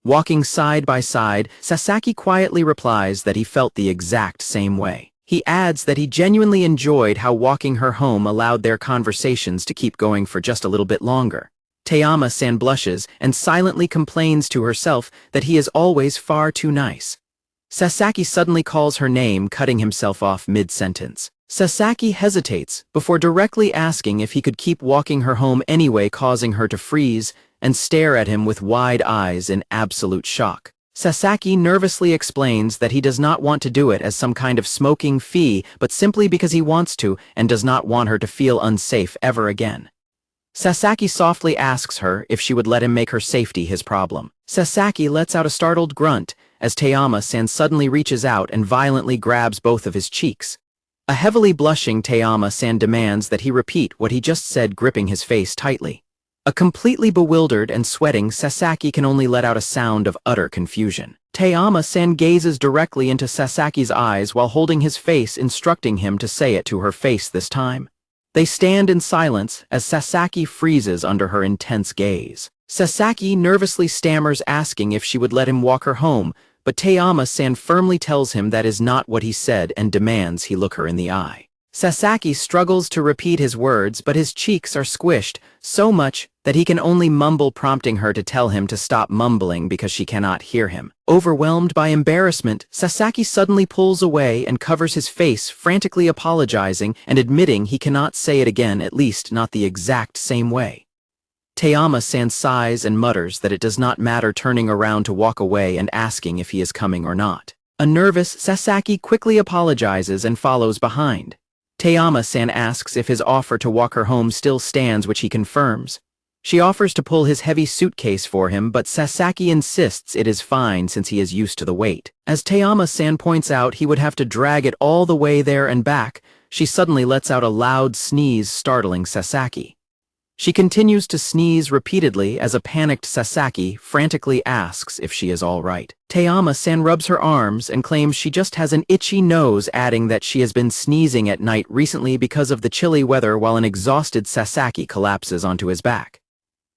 Walking side by side, Sasaki quietly replies that he felt the exact same way. He adds that he genuinely enjoyed how walking her home allowed their conversations to keep going for just a little bit longer. Teiyama-san blushes and silently complains to herself that he is always far too nice. Sasaki suddenly calls her name, cutting himself off mid-sentence. Sasaki hesitates before directly asking if he could keep walking her home anyway, causing her to freeze and stare at him with wide eyes in absolute shock. Sasaki nervously explains that he does not want to do it as some kind of smoking fee, but simply because he wants to and does not want her to feel unsafe ever again. Sasaki softly asks her if she would let him make her safety his problem. Sasaki lets out a startled grunt as Teiyama-san suddenly reaches out and violently grabs both of his cheeks. A heavily blushing Teiyama-san demands that he repeat what he just said, gripping his face tightly. A completely bewildered and sweating Sasaki can only let out a sound of utter confusion. Teiyama-san gazes directly into Sasaki's eyes while holding his face, instructing him to say it to her face this time. They stand in silence as Sasaki freezes under her intense gaze. Sasaki nervously stammers, asking if she would let him walk her home, but Teiyama-san firmly tells him that is not what he said and demands he look her in the eye. Sasaki struggles to repeat his words, but his cheeks are squished so much that he can only mumble, prompting her to tell him to stop mumbling because she cannot hear him. Overwhelmed by embarrassment, Sasaki suddenly pulls away and covers his face, frantically apologizing and admitting he cannot say it again, at least not the exact same way. Teiyama-san sighs and mutters that it does not matter, turning around to walk away and asking if he is coming or not. A nervous Sasaki quickly apologizes and follows behind. Teiyama-san asks if his offer to walk her home still stands, which he confirms. She offers to pull his heavy suitcase for him, but Sasaki insists it is fine since he is used to the weight. As Teiyama-san points out he would have to drag it all the way there and back, she suddenly lets out a loud sneeze, startling Sasaki. She continues to sneeze repeatedly as a panicked Sasaki frantically asks if she is all right. Teiyama-san rubs her arms and claims she just has an itchy nose, adding that she has been sneezing at night recently because of the chilly weather, while an exhausted Sasaki collapses onto his back.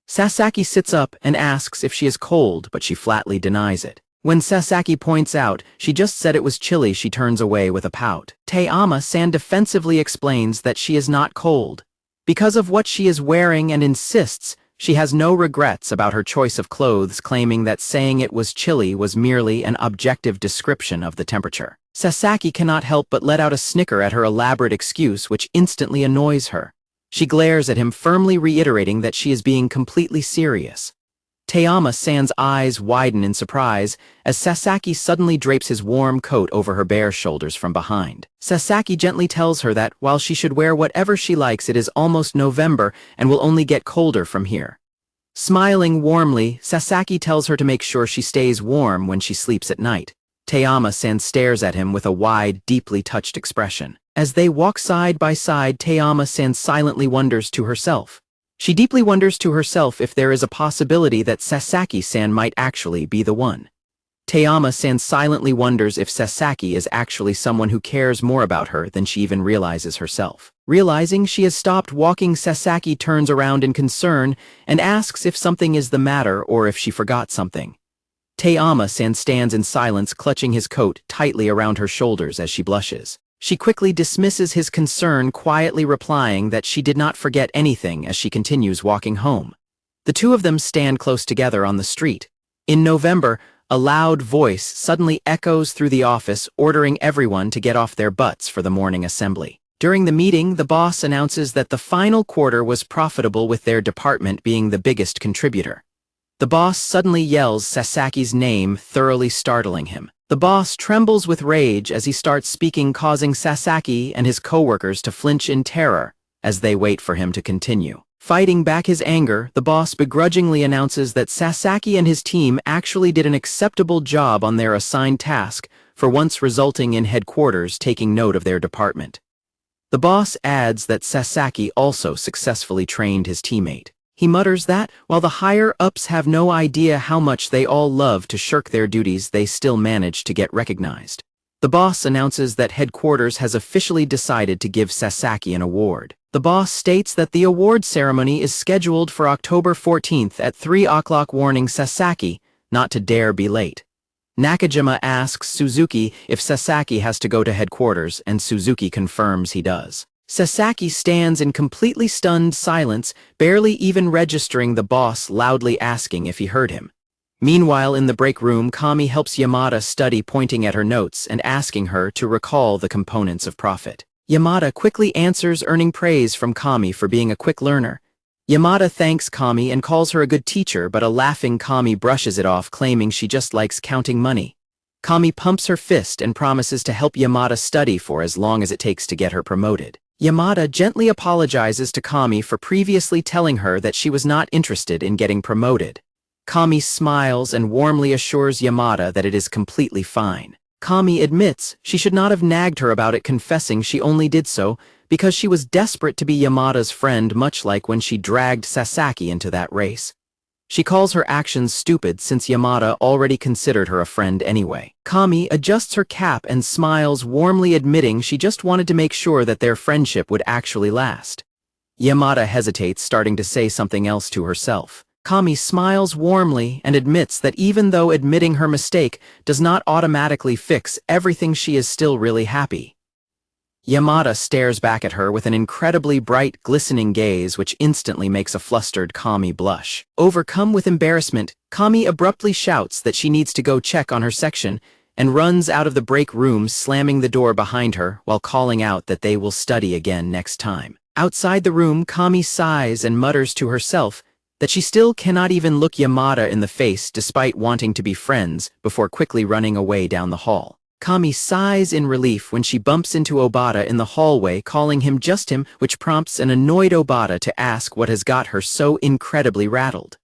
Sasaki sits up and asks if she is cold, but she flatly denies it. When Sasaki points out she just said it was chilly, she turns away with a pout. Teiyama-san defensively explains that she is not cold because of what she is wearing and insists She has no regrets about her choice of clothes, claiming that saying it was chilly was merely an objective description of the temperature. Sasaki cannot help but let out a snicker at her elaborate excuse, which instantly annoys her. She glares at him, firmly reiterating that she is being completely serious. Teyama-san's eyes widen in surprise as Sasaki suddenly drapes his warm coat over her bare shoulders from behind. Sasaki gently tells her that while she should wear whatever she likes, it is almost November and will only get colder from here. Smiling warmly, Sasaki tells her to make sure she stays warm when she sleeps at night. Teyama-san stares at him with a wide, deeply touched expression. As they walk side by side, Teyama-san silently wonders to herself. She deeply wonders to herself if there is a possibility that Sasaki-san might actually be the one. Teyama-san silently wonders if Sasaki is actually someone who cares more about her than she even realizes herself. Realizing she has stopped walking, Sasaki turns around in concern and asks if something is the matter or if she forgot something. Teyama-san stands in silence, clutching his coat tightly around her shoulders as she blushes. She quickly dismisses his concern, quietly replying that she did not forget anything as she continues walking home. The two of them stand close together on the street. In November, a loud voice suddenly echoes through the office, ordering everyone to get off their butts for the morning assembly. During the meeting, the boss announces that the final quarter was profitable, with their department being the biggest contributor. The boss suddenly yells Sasaki's name, thoroughly startling him. The boss trembles with rage as he starts speaking, causing Sasaki and his coworkers to flinch in terror as they wait for him to continue. Fighting back his anger, the boss begrudgingly announces that Sasaki and his team actually did an acceptable job on their assigned task, for once resulting in headquarters taking note of their department. The boss adds that Sasaki also successfully trained his teammate. He mutters that, while the higher-ups have no idea how much they all love to shirk their duties, they still manage to get recognized. The boss announces that headquarters has officially decided to give Sasaki an award. The boss states that the award ceremony is scheduled for October 14th at 3 o'clock, warning Sasaki not to dare be late. Nakajima asks Suzuki if Sasaki has to go to headquarters, and Suzuki confirms he does. Sasaki stands in completely stunned silence, barely even registering the boss loudly asking if he heard him. Meanwhile, in the break room, Kami helps Yamada study, pointing at her notes and asking her to recall the components of profit. Yamada quickly answers, earning praise from Kami for being a quick learner. Yamada thanks Kami and calls her a good teacher, but a laughing Kami brushes it off, claiming she just likes counting money. Kami pumps her fist and promises to help Yamada study for as long as it takes to get her promoted. Yamada gently apologizes to Kami for previously telling her that she was not interested in getting promoted. Kami smiles and warmly assures Yamada that it is completely fine. Kami admits she should not have nagged her about it, confessing she only did so because she was desperate to be Yamada's friend, much like when she dragged Sasaki into that race. She calls her actions stupid since Yamada already considered her a friend anyway. Kami adjusts her cap and smiles warmly, admitting she just wanted to make sure that their friendship would actually last. Yamada hesitates, starting to say something else to herself. Kami smiles warmly and admits that even though admitting her mistake does not automatically fix everything, she is still really happy. Yamada stares back at her with an incredibly bright, glistening gaze, which instantly makes a flustered Kami blush. Overcome with embarrassment, Kami abruptly shouts that she needs to go check on her section and runs out of the break room, slamming the door behind her while calling out that they will study again next time. Outside the room, Kami sighs and mutters to herself that she still cannot even look Yamada in the face despite wanting to be friends, before quickly running away down the hall. Kami sighs in relief when she bumps into Obata in the hallway, calling him just him, which prompts an annoyed Obata to ask what has got her so incredibly rattled.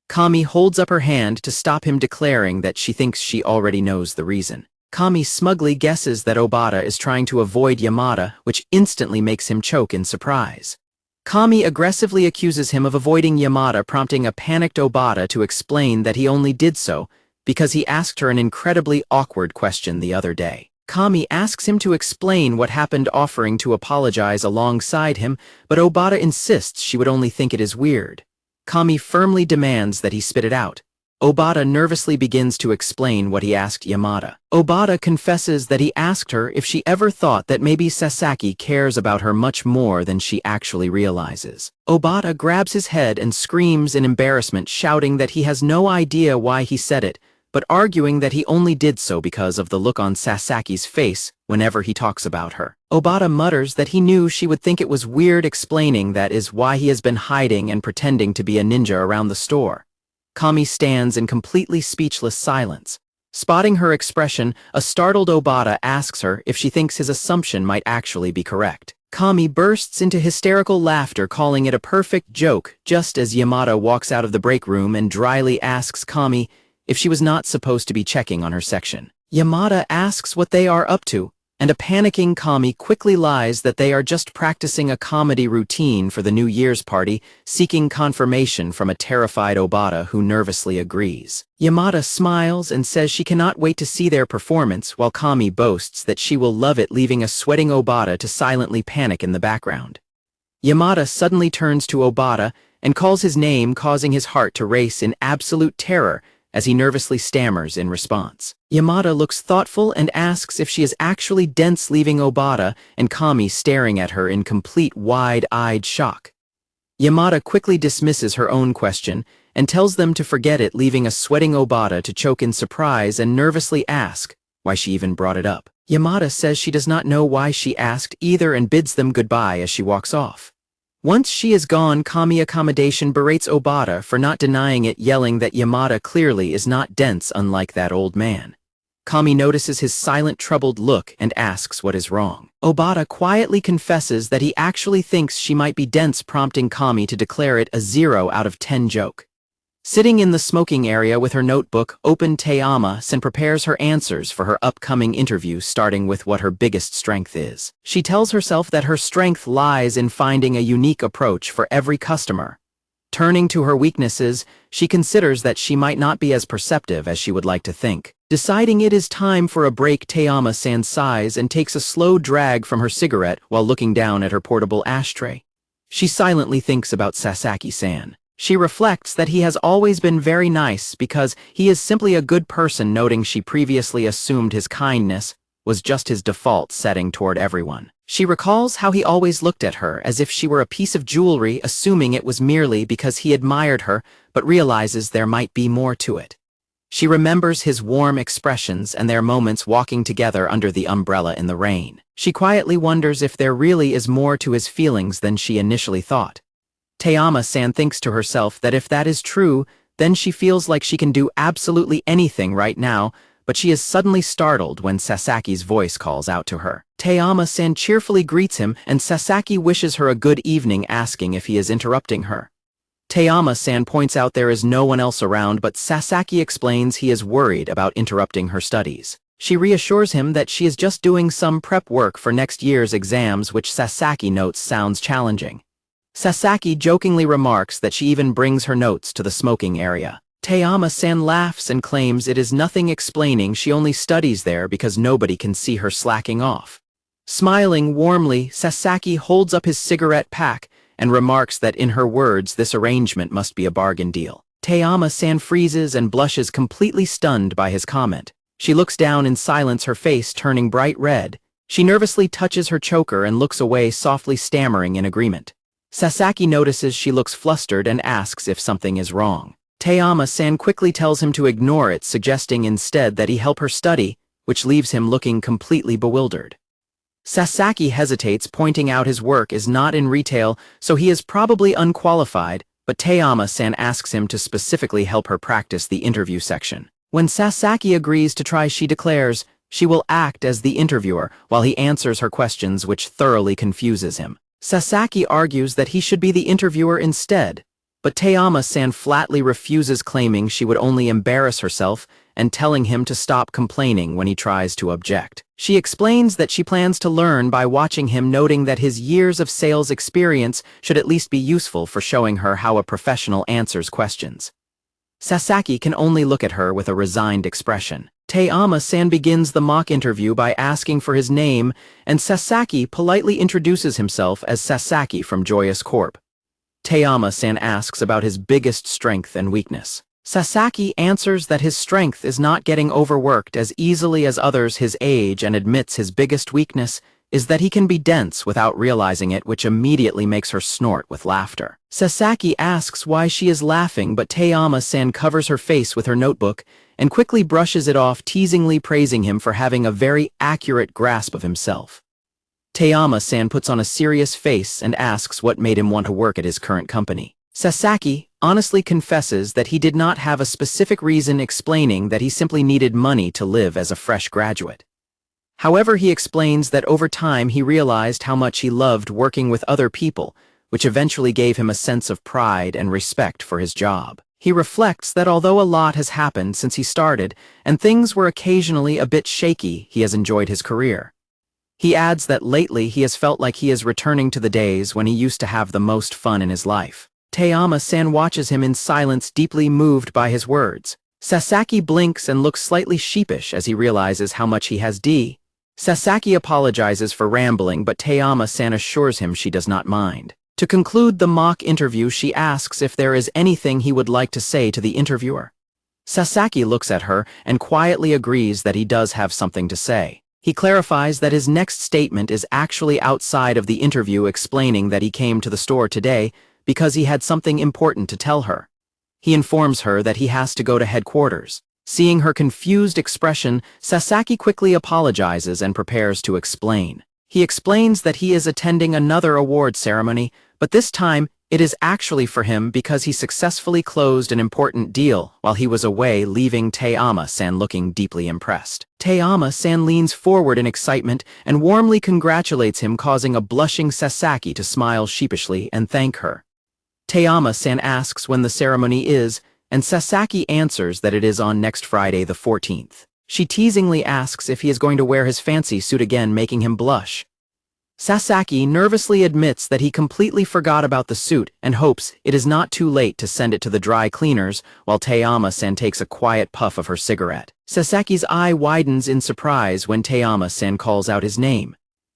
Kami holds up her hand to stop him, declaring that she thinks she already knows the reason. Kami smugly guesses that Obata is trying to avoid Yamada, which instantly makes him choke in surprise. Kami aggressively accuses him of avoiding Yamada, prompting a panicked Obata to explain that he only did so because he asked her an incredibly awkward question the other day. Kami asks him to explain what happened, offering to apologize alongside him, but Obata insists she would only think it is weird. Kami firmly demands that he spit it out. Obata nervously begins to explain what he asked Yamada. Obata confesses that he asked her if she ever thought that maybe Sasaki cares about her much more than she actually realizes. Obata grabs his head and screams in embarrassment, shouting that he has no idea why he said it, but arguing that he only did so because of the look on Sasaki's face whenever he talks about her. Obata mutters that he knew she would think it was weird, explaining that is why he has been hiding and pretending to be a ninja around the store. Kami stands in completely speechless silence. Spotting her expression, a startled Obata asks her if she thinks his assumption might actually be correct. Kami bursts into hysterical laughter, calling it a perfect joke, just as Yamada walks out of the break room and dryly asks Kami if she was not supposed to be checking on her section. Yamada asks what they are up to, and a panicking Kami quickly lies that they are just practicing a comedy routine for the New Year's party, seeking confirmation from a terrified Obata who nervously agrees. Yamada smiles and says she cannot wait to see their performance, while Kami boasts that she will love it, leaving a sweating Obata to silently panic in the background. Yamada suddenly turns to Obata and calls his name, causing his heart to race in absolute terror as he nervously stammers in response. Yamada looks thoughtful and asks if she is actually dense, leaving Obata and Kami staring at her in complete wide-eyed shock. Yamada quickly dismisses her own question and tells them to forget it, leaving a sweating Obata to choke in surprise and nervously ask why she even brought it up. Yamada says she does not know why she asked either and bids them goodbye as she walks off. Once she is gone, Kami accommodation berates Obata for not denying it, yelling that Yamada clearly is not dense, unlike that old man. Kami notices his silent, troubled look and asks what is wrong. Obata quietly confesses that he actually thinks she might be dense, prompting Kami to declare it a 0 out of 10 joke. Sitting in the smoking area with her notebook open, Teyama-san prepares her answers for her upcoming interview, starting with what her biggest strength is. She tells herself that her strength lies in finding a unique approach for every customer. Turning to her weaknesses, she considers that she might not be as perceptive as she would like to think. Deciding it is time for a break, Teyama-san sighs and takes a slow drag from her cigarette while looking down at her portable ashtray. She silently thinks about Sasaki-san. She reflects that he has always been very nice because he is simply a good person, noting she previously assumed his kindness was just his default setting toward everyone. She recalls how he always looked at her as if she were a piece of jewelry, assuming it was merely because he admired her, but realizes there might be more to it. She remembers his warm expressions and their moments walking together under the umbrella in the rain. She quietly wonders if there really is more to his feelings than she initially thought. Teyama-san thinks to herself that if that is true, then she feels like she can do absolutely anything right now, but she is suddenly startled when Sasaki's voice calls out to her. Teyama-san cheerfully greets him, and Sasaki wishes her a good evening, asking if he is interrupting her. Teyama-san points out there is no one else around, but Sasaki explains he is worried about interrupting her studies. She reassures him that she is just doing some prep work for next year's exams, which Sasaki notes sounds challenging. Sasaki jokingly remarks that she even brings her notes to the smoking area. Teyama-san laughs and claims it is nothing, explaining she only studies there because nobody can see her slacking off. Smiling warmly, Sasaki holds up his cigarette pack and remarks that in her words this arrangement must be a bargain deal. Teyama-san freezes and blushes, completely stunned by his comment. She looks down in silence, her face turning bright red. She nervously touches her choker and looks away, softly stammering in agreement. Sasaki notices she looks flustered and asks if something is wrong. Teyama-san quickly tells him to ignore it, suggesting instead that he help her study, which leaves him looking completely bewildered. Sasaki hesitates, pointing out his work is not in retail, so he is probably unqualified, but Teyama-san asks him to specifically help her practice the interview section. When Sasaki agrees to try, she declares she will act as the interviewer while he answers her questions, which thoroughly confuses him. Sasaki argues that he should be the interviewer instead, but Teyama-san flatly refuses, claiming she would only embarrass herself and telling him to stop complaining when he tries to object. She explains that she plans to learn by watching him, noting that his years of sales experience should at least be useful for showing her how a professional answers questions. Sasaki can only look at her with a resigned expression. Teyama-san begins the mock interview by asking for his name, and Sasaki politely introduces himself as Sasaki from Joyous Corp. Teyama-san asks about his biggest strength and weakness. Sasaki answers that his strength is not getting overworked as easily as others his age and admits his biggest weakness is that he can be dense without realizing it, which immediately makes her snort with laughter. Sasaki asks why she is laughing, but Taeyama-san covers her face with her notebook and quickly brushes it off, teasingly praising him for having a very accurate grasp of himself. Taeyama-san puts on a serious face and asks what made him want to work at his current company. Sasaki honestly confesses that he did not have a specific reason, explaining that he simply needed money to live as a fresh graduate. However, he explains that over time he realized how much he loved working with other people, which eventually gave him a sense of pride and respect for his job. He reflects that although a lot has happened since he started, and things were occasionally a bit shaky, he has enjoyed his career. He adds that lately he has felt like he is returning to the days when he used to have the most fun in his life. Taeyama-san watches him in silence, deeply moved by his words. Sasaki blinks and looks slightly sheepish as he realizes how much he has d. Sasaki apologizes for rambling, but Taeyama-san assures him she does not mind. To conclude the mock interview, she asks if there is anything he would like to say to the interviewer. Sasaki looks at her and quietly agrees that he does have something to say. He clarifies that his next statement is actually outside of the interview, explaining that he came to the store today because he had something important to tell her. He informs her that he has to go to headquarters. Seeing her confused expression, Sasaki quickly apologizes and prepares to explain. He explains that he is attending another award ceremony, but this time it is actually for him because he successfully closed an important deal while he was away, leaving Taeyama-san looking deeply impressed. Taeyama-san leans forward in excitement and warmly congratulates him, causing a blushing Sasaki to smile sheepishly and thank her. Taeyama-san asks when the ceremony is, and Sasaki answers that it is on next Friday the 14th. She teasingly asks if he is going to wear his fancy suit again, making him blush. Sasaki nervously admits that he completely forgot about the suit and hopes it is not too late to send it to the dry cleaners, while Taeyama-san takes a quiet puff of her cigarette. Sasaki's eye widens in surprise when Taeyama-san calls out his name.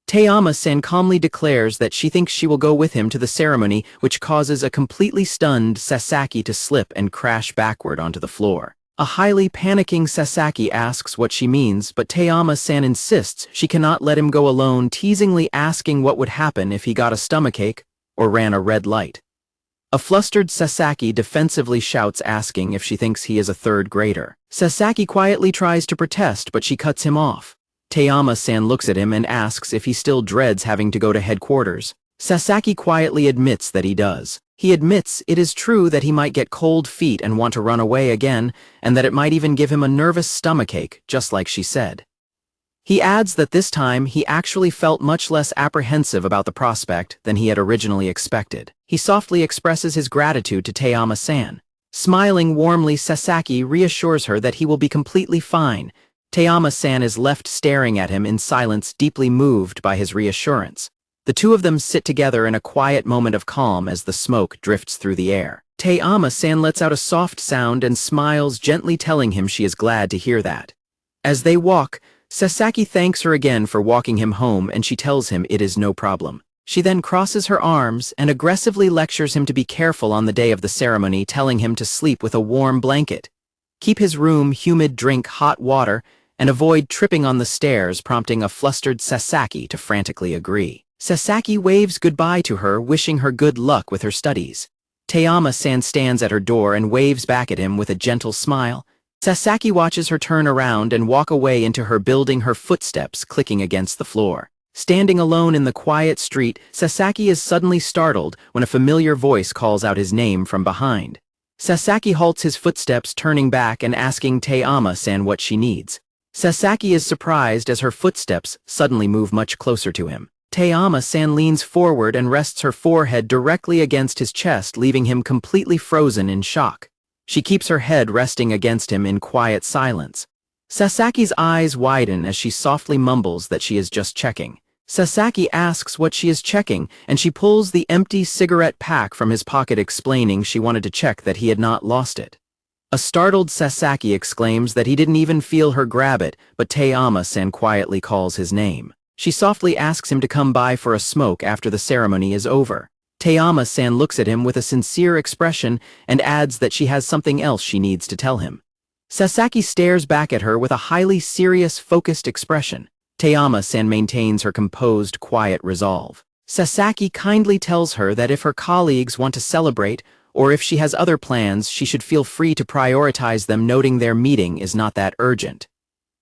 Taeyama-san calmly declares that she thinks she will go with him to the ceremony, which causes a completely stunned Sasaki to slip and crash backward onto the floor. A highly panicking Sasaki asks what she means, but Taeyama-san insists she cannot let him go alone, teasingly asking what would happen if he got a stomachache or ran a red light. A flustered Sasaki defensively shouts, asking if she thinks he is a third grader. Sasaki quietly tries to protest, but she cuts him off. Taeyama-san looks at him and asks if he still dreads having to go to headquarters. Sasaki quietly admits that he does. He admits it is true that he might get cold feet and want to run away again, and that it might even give him a nervous stomachache, just like she said. He adds that this time he actually felt much less apprehensive about the prospect than he had originally expected. He softly expresses his gratitude to Taeyama-san. Smiling warmly, Sasaki reassures her that he will be completely fine. Taeyama-san is left staring at him in silence, deeply moved by his reassurance. The two of them sit together in a quiet moment of calm as the smoke drifts through the air. Taeyama-san lets out a soft sound and smiles, gently telling him she is glad to hear that. As they walk, Sasaki thanks her again for walking him home, and she tells him it is no problem. She then crosses her arms and aggressively lectures him to be careful on the day of the ceremony, telling him to sleep with a warm blanket, keep his room humid, drink hot water, and avoid tripping on the stairs, prompting a flustered Sasaki to frantically agree. Sasaki waves goodbye to her, wishing her good luck with her studies. Taeyama-san stands at her door and waves back at him with a gentle smile. Sasaki watches her turn around and walk away into her building, her footsteps clicking against the floor. Standing alone in the quiet street, Sasaki is suddenly startled when a familiar voice calls out his name from behind. Sasaki halts his footsteps, turning back and asking Taeyama-san what she needs. Sasaki is surprised as her footsteps suddenly move much closer to him. Taeyama-san leans forward and rests her forehead directly against his chest, leaving him completely frozen in shock. She keeps her head resting against him in quiet silence. Sasaki's eyes widen as she softly mumbles that she is just checking. Sasaki asks what she is checking, and she pulls the empty cigarette pack from his pocket, explaining she wanted to check that he had not lost it. A startled Sasaki exclaims that he didn't even feel her grab it, but Taeyama-san quietly calls his name. She softly asks him to come by for a smoke after the ceremony is over. Taeyama-san looks at him with a sincere expression and adds that she has something else she needs to tell him. Sasaki stares back at her with a highly serious, focused expression. Taeyama-san maintains her composed, quiet resolve. Sasaki kindly tells her that if her colleagues want to celebrate, or if she has other plans, she should feel free to prioritize them, noting their meeting is not that urgent.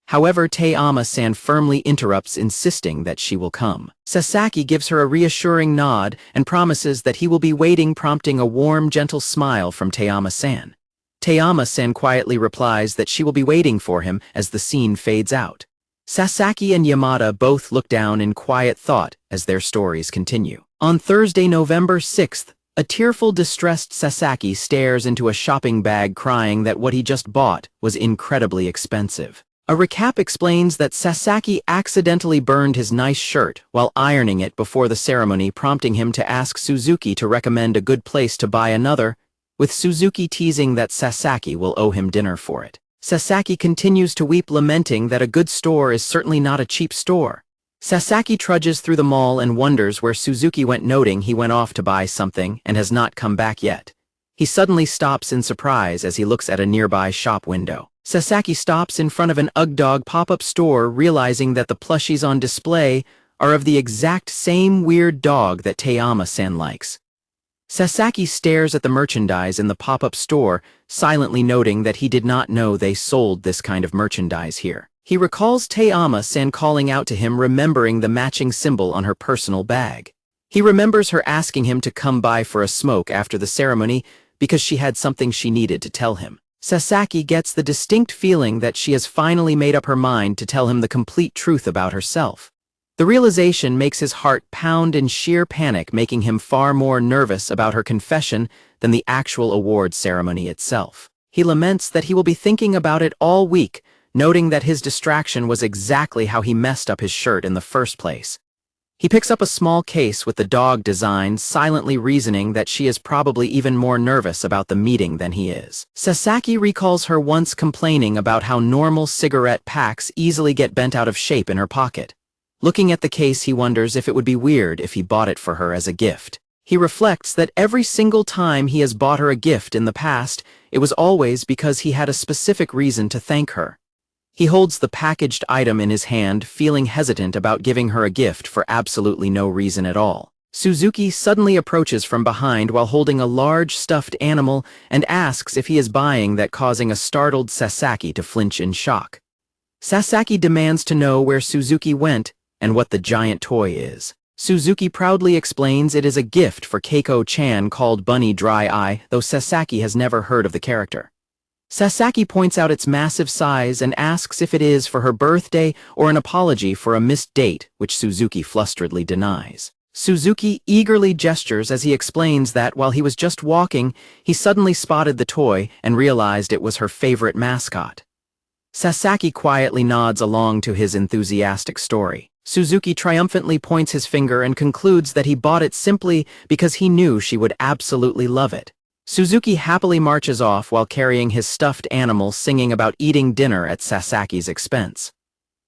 However, Taeyama-san firmly interrupts, insisting that she will come. Sasaki gives her a reassuring nod and promises that he will be waiting, prompting a warm, gentle smile from Taeyama-san. Taeyama-san quietly replies that she will be waiting for him as the scene fades out. Sasaki and Yamada both look down in quiet thought as their stories continue. On Thursday, November 6th, a tearful, distressed Sasaki stares into a shopping bag, crying that what he just bought was incredibly expensive. A recap explains that Sasaki accidentally burned his nice shirt while ironing it before the ceremony, prompting him to ask Suzuki to recommend a good place to buy another, with Suzuki teasing that Sasaki will owe him dinner for it. Sasaki continues to weep, lamenting that a good store is certainly not a cheap store. Sasaki trudges through the mall and wonders where Suzuki went, noting he went off to buy something and has not come back yet. He suddenly stops in surprise as he looks at a nearby shop window. Sasaki stops in front of an UGG pop-up store, realizing that the plushies on display are of the exact same weird dog that Taeyama-san likes. Sasaki stares at the merchandise in the pop-up store, silently noting that he did not know they sold this kind of merchandise here. He recalls Taeyama-san calling out to him, remembering the matching symbol on her personal bag. He remembers her asking him to come by for a smoke after the ceremony because she had something she needed to tell him. Sasaki gets the distinct feeling that she has finally made up her mind to tell him the complete truth about herself. The realization makes his heart pound in sheer panic, making him far more nervous about her confession than the actual award ceremony itself. He laments that he will be thinking about it all week, noting that his distraction was exactly how he messed up his shirt in the first place. He picks up a small case with the dog design, silently reasoning that she is probably even more nervous about the meeting than he is. Sasaki recalls her once complaining about how normal cigarette packs easily get bent out of shape in her pocket. Looking at the case, he wonders if it would be weird if he bought it for her as a gift. He reflects that every single time he has bought her a gift in the past, it was always because he had a specific reason to thank her. He holds the packaged item in his hand, feeling hesitant about giving her a gift for absolutely no reason at all. Suzuki suddenly approaches from behind while holding a large stuffed animal and asks if he is buying that, causing a startled Sasaki to flinch in shock. Sasaki demands to know where Suzuki went and what the giant toy is. Suzuki proudly explains it is a gift for Keiko-chan called Bunny Dry Eye, though Sasaki has never heard of the character. Sasaki points out its massive size and asks if it is for her birthday or an apology for a missed date, which Suzuki flusteredly denies. Suzuki eagerly gestures as he explains that while he was just walking, he suddenly spotted the toy and realized it was her favorite mascot. Sasaki quietly nods along to his enthusiastic story. Suzuki triumphantly points his finger and concludes that he bought it simply because he knew she would absolutely love it. Suzuki happily marches off while carrying his stuffed animal, singing about eating dinner at Sasaki's expense.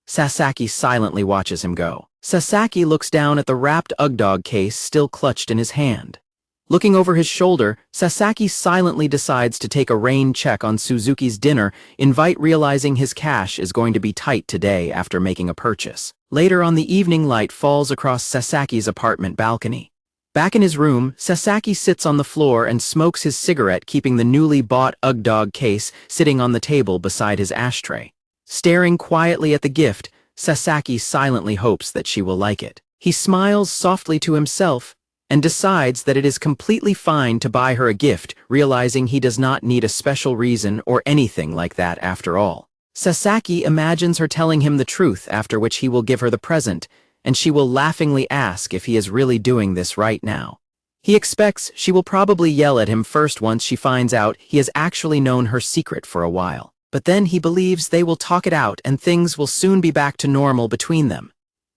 Sasaki silently watches him go. Sasaki looks down at the wrapped UGG case still clutched in his hand. Looking over his shoulder, Sasaki silently decides to take a rain check on Suzuki's dinner invite, realizing his cash is going to be tight today after making a purchase. Later on the evening, light falls across Sasaki's apartment balcony. Back in his room, Sasaki sits on the floor and smokes his cigarette, keeping the newly bought UGG case sitting on the table beside his ashtray. Staring quietly at the gift, Sasaki silently hopes that she will like it. He smiles softly to himself and decides that it is completely fine to buy her a gift, realizing he does not need a special reason or anything like that after all. Sasaki imagines her telling him the truth, after which he will give her the present, and she will laughingly ask if he is really doing this right now. He expects she will probably yell at him first once she finds out he has actually known her secret for a while. But then he believes they will talk it out and things will soon be back to normal between them.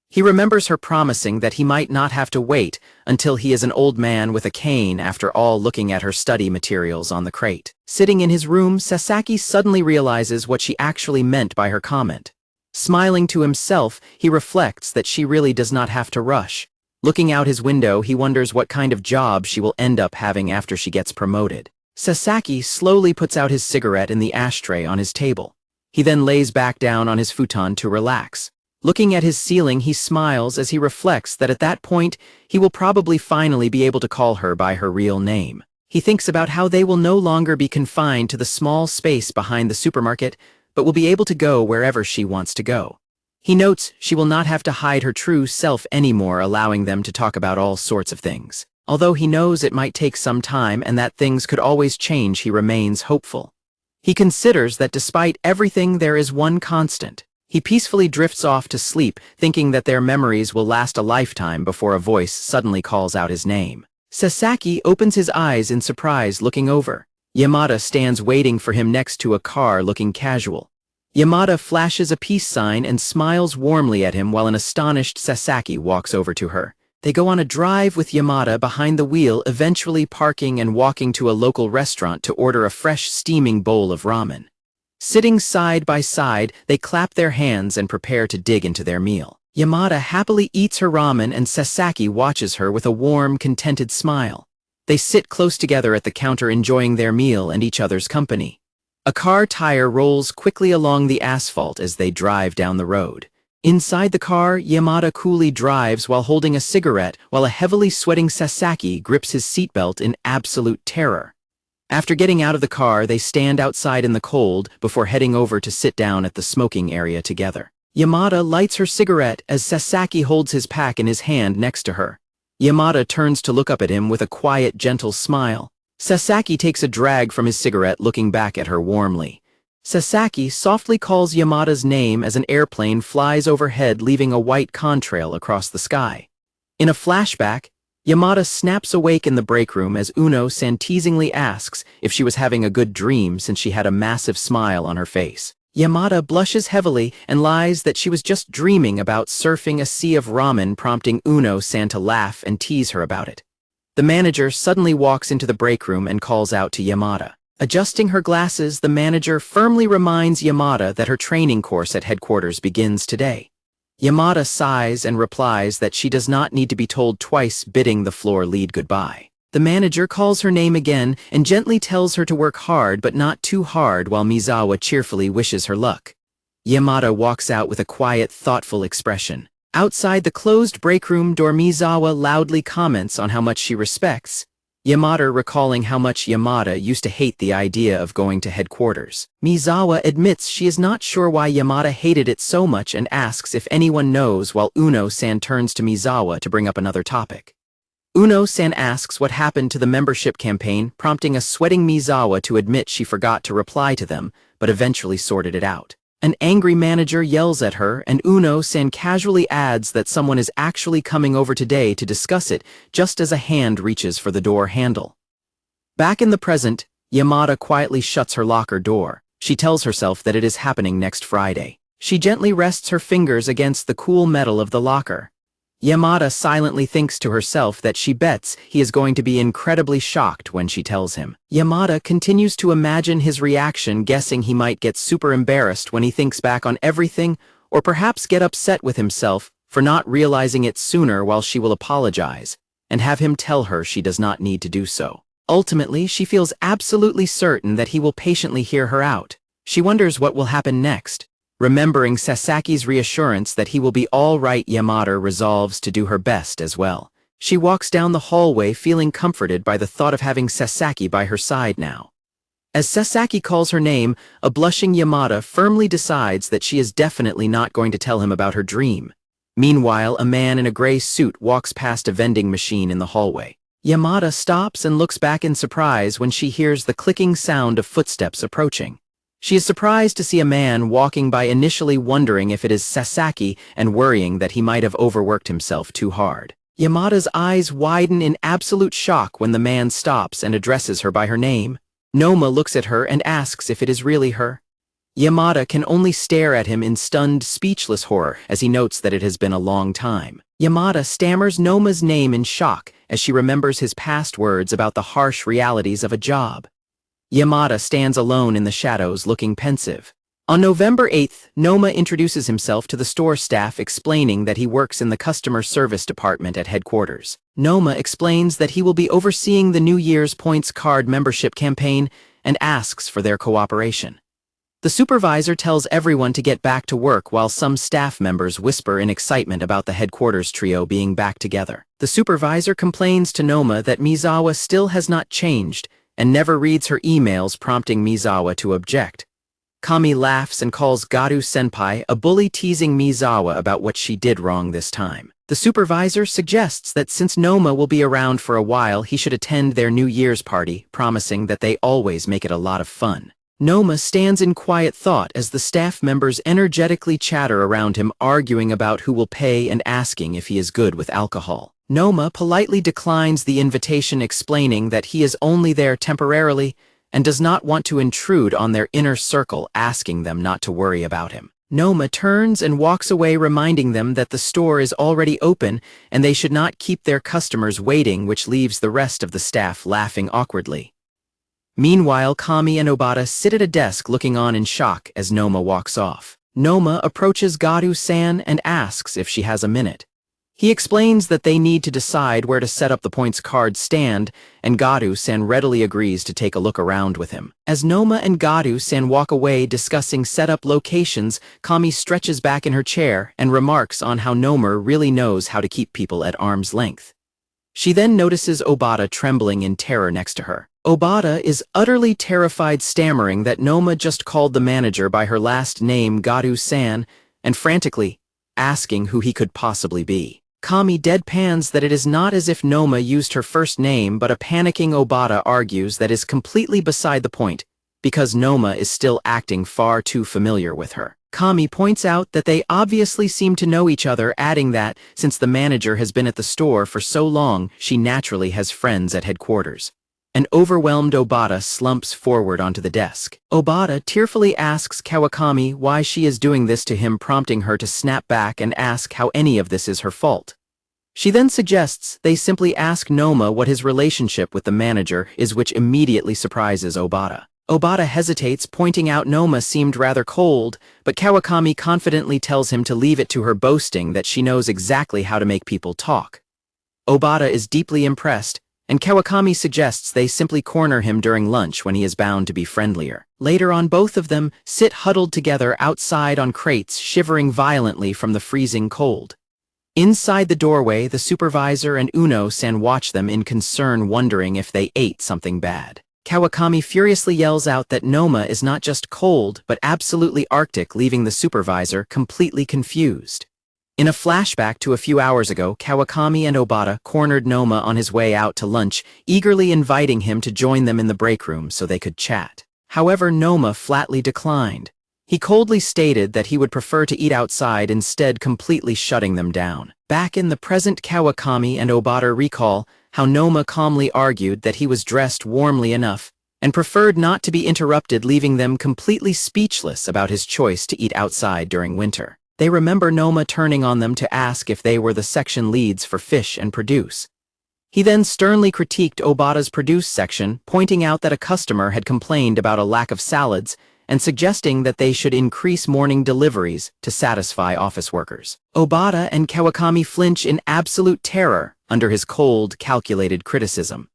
He remembers her promising that he might not have to wait until he is an old man with a cane, after all, looking at her study materials on the crate. Sitting in his room, Sasaki suddenly realizes what she actually meant by her comment. Smiling to himself, he reflects that she really does not have to rush. Looking out his window, he wonders what kind of job she will end up having after she gets promoted. Sasaki slowly puts out his cigarette in the ashtray on his table. He then lays back down on his futon to relax. Looking at his ceiling, he smiles as he reflects that at that point, he will probably finally be able to call her by her real name. He thinks about how they will no longer be confined to the small space behind the supermarket, but will be able to go wherever she wants to go. He notes she will not have to hide her true self anymore, allowing them to talk about all sorts of things. Although he knows it might take some time and that things could always change, he remains hopeful. He considers that despite everything, there is one constant. He peacefully drifts off to sleep, thinking that their memories will last a lifetime before a voice suddenly calls out his name. Sasaki opens his eyes in surprise, looking over. Yamada stands waiting for him next to a car, looking casual. Yamada flashes a peace sign and smiles warmly at him while an astonished Sasaki walks over to her. They go on a drive with Yamada behind the wheel, eventually parking and walking to a local restaurant to order a fresh, steaming bowl of ramen. Sitting side by side, they clap their hands and prepare to dig into their meal. Yamada happily eats her ramen and Sasaki watches her with a warm, contented smile. They sit close together at the counter, enjoying their meal and each other's company. A car tire rolls quickly along the asphalt as they drive down the road. Inside the car, Yamada coolly drives while holding a cigarette, while a heavily sweating Sasaki grips his seatbelt in absolute terror. After getting out of the car, they stand outside in the cold before heading over to sit down at the smoking area together. Yamada lights her cigarette as Sasaki holds his pack in his hand next to her. Yamada turns to look up at him with a quiet, gentle smile. Sasaki takes a drag from his cigarette, looking back at her warmly. Sasaki softly calls Yamada's name as an airplane flies overhead, leaving a white contrail across the sky. In a flashback, Yamada snaps awake in the break room as Uno-san teasingly asks if she was having a good dream since she had a massive smile on her face. Yamada blushes heavily and lies that she was just dreaming about surfing a sea of ramen, prompting Uno-san to laugh and tease her about it. The manager suddenly walks into the break room and calls out to Yamada. Adjusting her glasses, the manager firmly reminds Yamada that her training course at headquarters begins today. Yamada sighs and replies that she does not need to be told twice, bidding the floor lead goodbye. The manager calls her name again and gently tells her to work hard but not too hard, while Mizawa cheerfully wishes her luck. Yamada walks out with a quiet, thoughtful expression. Outside the closed break room door, Mizawa loudly comments on how much she respects Yamada, recalling how much Yamada used to hate the idea of going to headquarters. Mizawa admits she is not sure why Yamada hated it so much and asks if anyone knows, while Uno-san turns to Mizawa to bring up another topic. Uno-san asks what happened to the membership campaign, prompting a sweating Mizawa to admit she forgot to reply to them, but eventually sorted it out. An angry manager yells at her, and Uno-san casually adds that someone is actually coming over today to discuss it, just as a hand reaches for the door handle. Back in the present, Yamada quietly shuts her locker door. She tells herself that it is happening next Friday. She gently rests her fingers against the cool metal of the locker. Yamada silently thinks to herself that she bets he is going to be incredibly shocked when she tells him. Yamada continues to imagine his reaction, guessing he might get super embarrassed when he thinks back on everything, or perhaps get upset with himself for not realizing it sooner, while she will apologize and have him tell her she does not need to do so. Ultimately, she feels absolutely certain that he will patiently hear her out. She wonders what will happen next. Remembering Sasaki's reassurance that he will be all right, Yamada resolves to do her best as well. She walks down the hallway, feeling comforted by the thought of having Sasaki by her side now. As Sasaki calls her name, a blushing Yamada firmly decides that she is definitely not going to tell him about her dream. Meanwhile, a man in a gray suit walks past a vending machine in the hallway. Yamada stops and looks back in surprise when she hears the clicking sound of footsteps approaching. She is surprised to see a man walking by, initially wondering if it is Sasaki and worrying that he might have overworked himself too hard. Yamada's eyes widen in absolute shock when the man stops and addresses her by her name. Noma looks at her and asks if it is really her. Yamada can only stare at him in stunned, speechless horror as he notes that it has been a long time. Yamada stammers Noma's name in shock as she remembers his past words about the harsh realities of a job. Yamada stands alone in the shadows, looking pensive. On November 8th, Noma introduces himself to the store staff, explaining that he works in the customer service department at headquarters. Noma explains that he will be overseeing the New Year's points card membership campaign and asks for their cooperation. The supervisor tells everyone to get back to work while some staff members whisper in excitement about the headquarters trio being back together. The supervisor complains to Noma that Misawa still has not changed and never reads her emails, prompting Misawa to object. Kami laughs and calls Garu-senpai a bully, teasing Misawa about what she did wrong this time. The supervisor suggests that since Noma will be around for a while, he should attend their New Year's party, promising that they always make it a lot of fun. Noma stands in quiet thought as the staff members energetically chatter around him, arguing about who will pay and asking if he is good with alcohol. Noma politely declines the invitation, explaining that he is only there temporarily and does not want to intrude on their inner circle, asking them not to worry about him. Noma turns and walks away, reminding them that the store is already open and they should not keep their customers waiting, which leaves the rest of the staff laughing awkwardly. Meanwhile, Kami and Obata sit at a desk looking on in shock as Noma walks off. Noma approaches Garu-san and asks if she has a minute. He explains that they need to decide where to set up the points card stand, and Garu-san readily agrees to take a look around with him. As Noma and Garu-san walk away discussing setup locations, Kami stretches back in her chair and remarks on how Noma really knows how to keep people at arm's length. She then notices Obata trembling in terror next to her. Obata is utterly terrified, stammering that Noma just called the manager by her last name, Garu-san, and frantically asking who he could possibly be. Kami deadpans that it is not as if Noma used her first name, but a panicking Obata argues that is completely beside the point, because Noma is still acting far too familiar with her. Kami points out that they obviously seem to know each other, adding that, since the manager has been at the store for so long, she naturally has friends at headquarters. An overwhelmed Obata slumps forward onto the desk. Obata tearfully asks Kawakami why she is doing this to him, prompting her to snap back and ask how any of this is her fault. She then suggests they simply ask Noma what his relationship with the manager is, which immediately surprises Obata. Obata hesitates, pointing out Noma seemed rather cold, but Kawakami confidently tells him to leave it to her, boasting that she knows exactly how to make people talk. Obata is deeply impressed, and Kawakami suggests they simply corner him during lunch when he is bound to be friendlier. Later on, both of them sit huddled together outside on crates, shivering violently from the freezing cold. Inside the doorway, the supervisor and Uno-san watch them in concern, wondering if they ate something bad. Kawakami furiously yells out that Noma is not just cold, but absolutely arctic, leaving the supervisor completely confused. In a flashback to a few hours ago, Kawakami and Obata cornered Noma on his way out to lunch, eagerly inviting him to join them in the break room so they could chat. However, Noma flatly declined. He coldly stated that he would prefer to eat outside, instead completely shutting them down. Back in the present, Kawakami and Obata recall how Noma calmly argued that he was dressed warmly enough and preferred not to be interrupted, leaving them completely speechless about his choice to eat outside during winter. They remember Noma turning on them to ask if they were the section leads for fish and produce. He then sternly critiqued Obata's produce section, pointing out that a customer had complained about a lack of salads and suggesting that they should increase morning deliveries to satisfy office workers. Obata and Kawakami flinch in absolute terror under his cold, calculated criticism.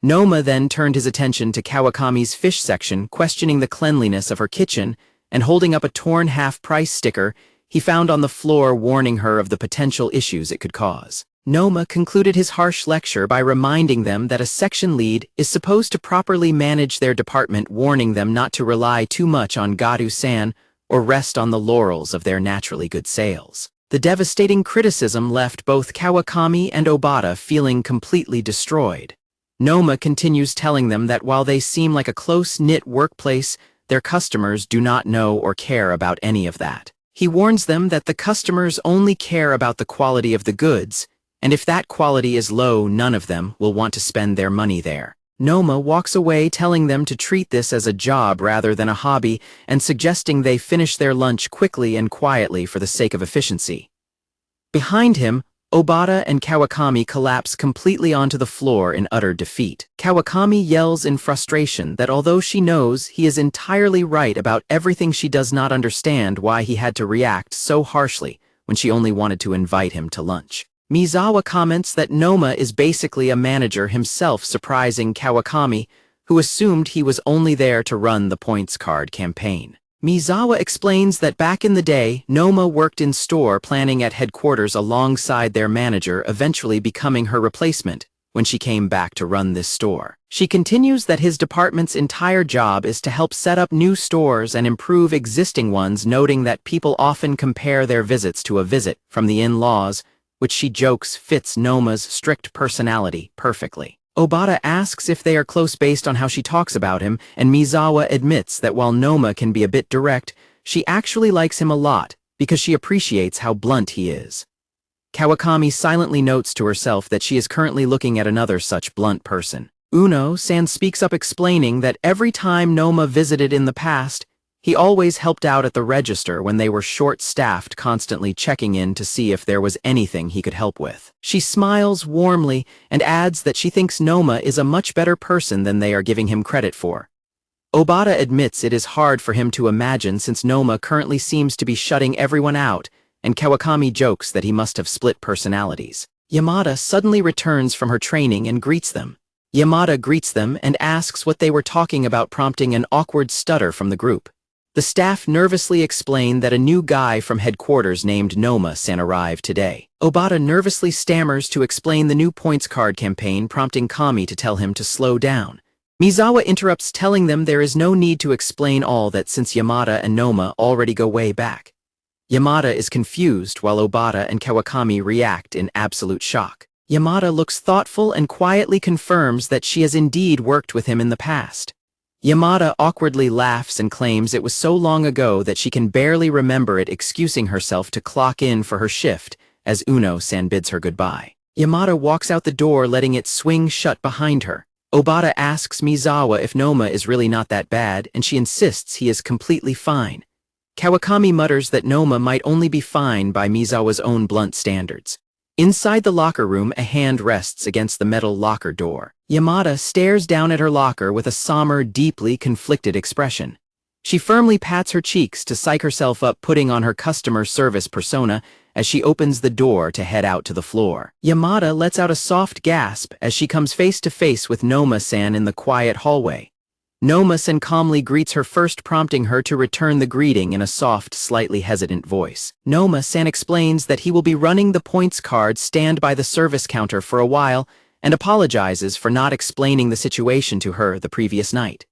Noma then turned his attention to Kawakami's fish section, questioning the cleanliness of her kitchen and holding up a torn half-price sticker he found on the floor, warning her of the potential issues it could cause. Noma concluded his harsh lecture by reminding them that a section lead is supposed to properly manage their department, warning them not to rely too much on Garu-san or rest on the laurels of their naturally good sales. The devastating criticism left both Kawakami and Obata feeling completely destroyed. Noma continues telling them that while they seem like a close-knit workplace, their customers do not know or care about any of that. He warns them that the customers only care about the quality of the goods, and if that quality is low, none of them will want to spend their money there. Noma walks away, telling them to treat this as a job rather than a hobby, and suggesting they finish their lunch quickly and quietly for the sake of efficiency. Behind him, Obata and Kawakami collapse completely onto the floor in utter defeat. Kawakami yells in frustration that although she knows he is entirely right about everything, she does not understand why he had to react so harshly when she only wanted to invite him to lunch. Misawa comments that Noma is basically a manager himself, surprising Kawakami, who assumed he was only there to run the points card campaign. Misawa explains that back in the day, Noma worked in store planning at headquarters alongside their manager, eventually becoming her replacement when she came back to run this store. She continues that his department's entire job is to help set up new stores and improve existing ones, noting that people often compare their visits to a visit from the in-laws, which she jokes fits Noma's strict personality perfectly. Obata asks if they are close based on how she talks about him, and Misawa admits that while Noma can be a bit direct, she actually likes him a lot because she appreciates how blunt he is. Kawakami silently notes to herself that she is currently looking at another such blunt person. Uno-san speaks up, explaining that every time Noma visited in the past, he always helped out at the register when they were short-staffed, constantly checking in to see if there was anything he could help with. She smiles warmly and adds that she thinks Noma is a much better person than they are giving him credit for. Obata admits it is hard for him to imagine since Noma currently seems to be shutting everyone out, and Kawakami jokes that he must have split personalities. Yamada suddenly returns from her training and greets them. Yamada greets them and asks what they were talking about, prompting an awkward stutter from the group. The staff nervously explain that a new guy from headquarters named Noma-san arrived today. Obata nervously stammers to explain the new points card campaign, prompting Kami to tell him to slow down. Misawa interrupts, telling them there is no need to explain all that since Yamada and Noma already go way back. Yamada is confused while Obata and Kawakami react in absolute shock. Yamada looks thoughtful and quietly confirms that she has indeed worked with him in the past. Yamada awkwardly laughs and claims it was so long ago that she can barely remember it, excusing herself to clock in for her shift as Uno-san bids her goodbye. Yamada walks out the door, letting it swing shut behind her. Obata asks Misawa if Noma is really not that bad, and she insists he is completely fine. Kawakami mutters that Noma might only be fine by Misawa's own blunt standards. Inside the locker room, a hand rests against the metal locker door. Yamada stares down at her locker with a somber, deeply conflicted expression. She firmly pats her cheeks to psych herself up, putting on her customer service persona as she opens the door to head out to the floor. Yamada lets out a soft gasp as she comes face to face with Noma-san in the quiet hallway. Noma-san calmly greets her, first prompting her to return the greeting in a soft, slightly hesitant voice. Noma-san explains that he will be running the points card stand by the service counter for a while and apologizes for not explaining the situation to her the previous night.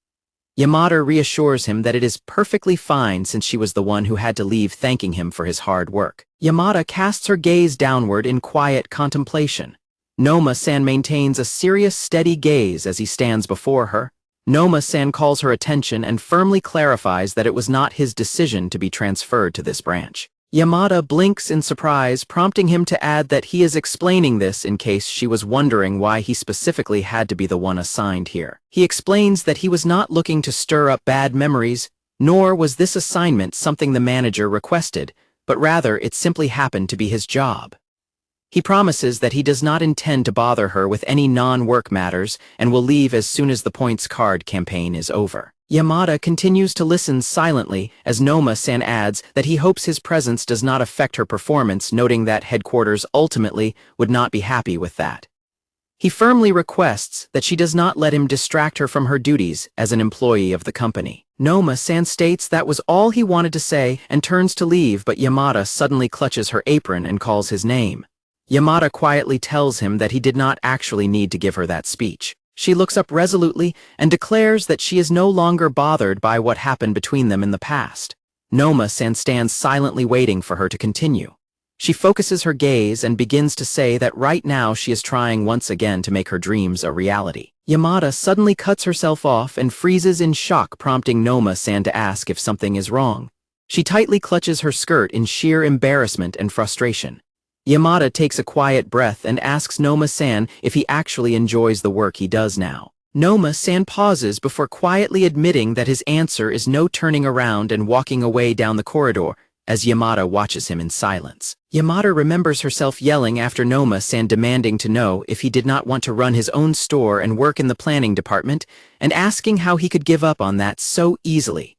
Yamada reassures him that it is perfectly fine since she was the one who had to leave, thanking him for his hard work. Yamada casts her gaze downward in quiet contemplation. Noma-san maintains a serious, steady gaze as he stands before her. Noma-san calls her attention and firmly clarifies that it was not his decision to be transferred to this branch. Yamada blinks in surprise, prompting him to add that he is explaining this in case she was wondering why he specifically had to be the one assigned here. He explains that he was not looking to stir up bad memories, nor was this assignment something the manager requested, but rather it simply happened to be his job. He promises that he does not intend to bother her with any non-work matters and will leave as soon as the points card campaign is over. Yamada continues to listen silently as Noma-san adds that he hopes his presence does not affect her performance, noting that headquarters ultimately would not be happy with that. He firmly requests that she does not let him distract her from her duties as an employee of the company. Noma-san states that was all he wanted to say and turns to leave, but Yamada suddenly clutches her apron and calls his name. Yamada quietly tells him that he did not actually need to give her that speech. She looks up resolutely and declares that she is no longer bothered by what happened between them in the past. Noma-san stands silently waiting for her to continue. She focuses her gaze and begins to say that right now she is trying once again to make her dreams a reality. Yamada suddenly cuts herself off and freezes in shock, prompting Noma-san to ask if something is wrong. She tightly clutches her skirt in sheer embarrassment and frustration. Yamada takes a quiet breath and asks Noma-san if he actually enjoys the work he does now. Noma-san pauses before quietly admitting that his answer is no, turning around and walking away down the corridor as Yamada watches him in silence. Yamada remembers herself yelling after Noma-san demanding to know if he did not want to run his own store and work in the planning department, and asking how he could give up on that so easily.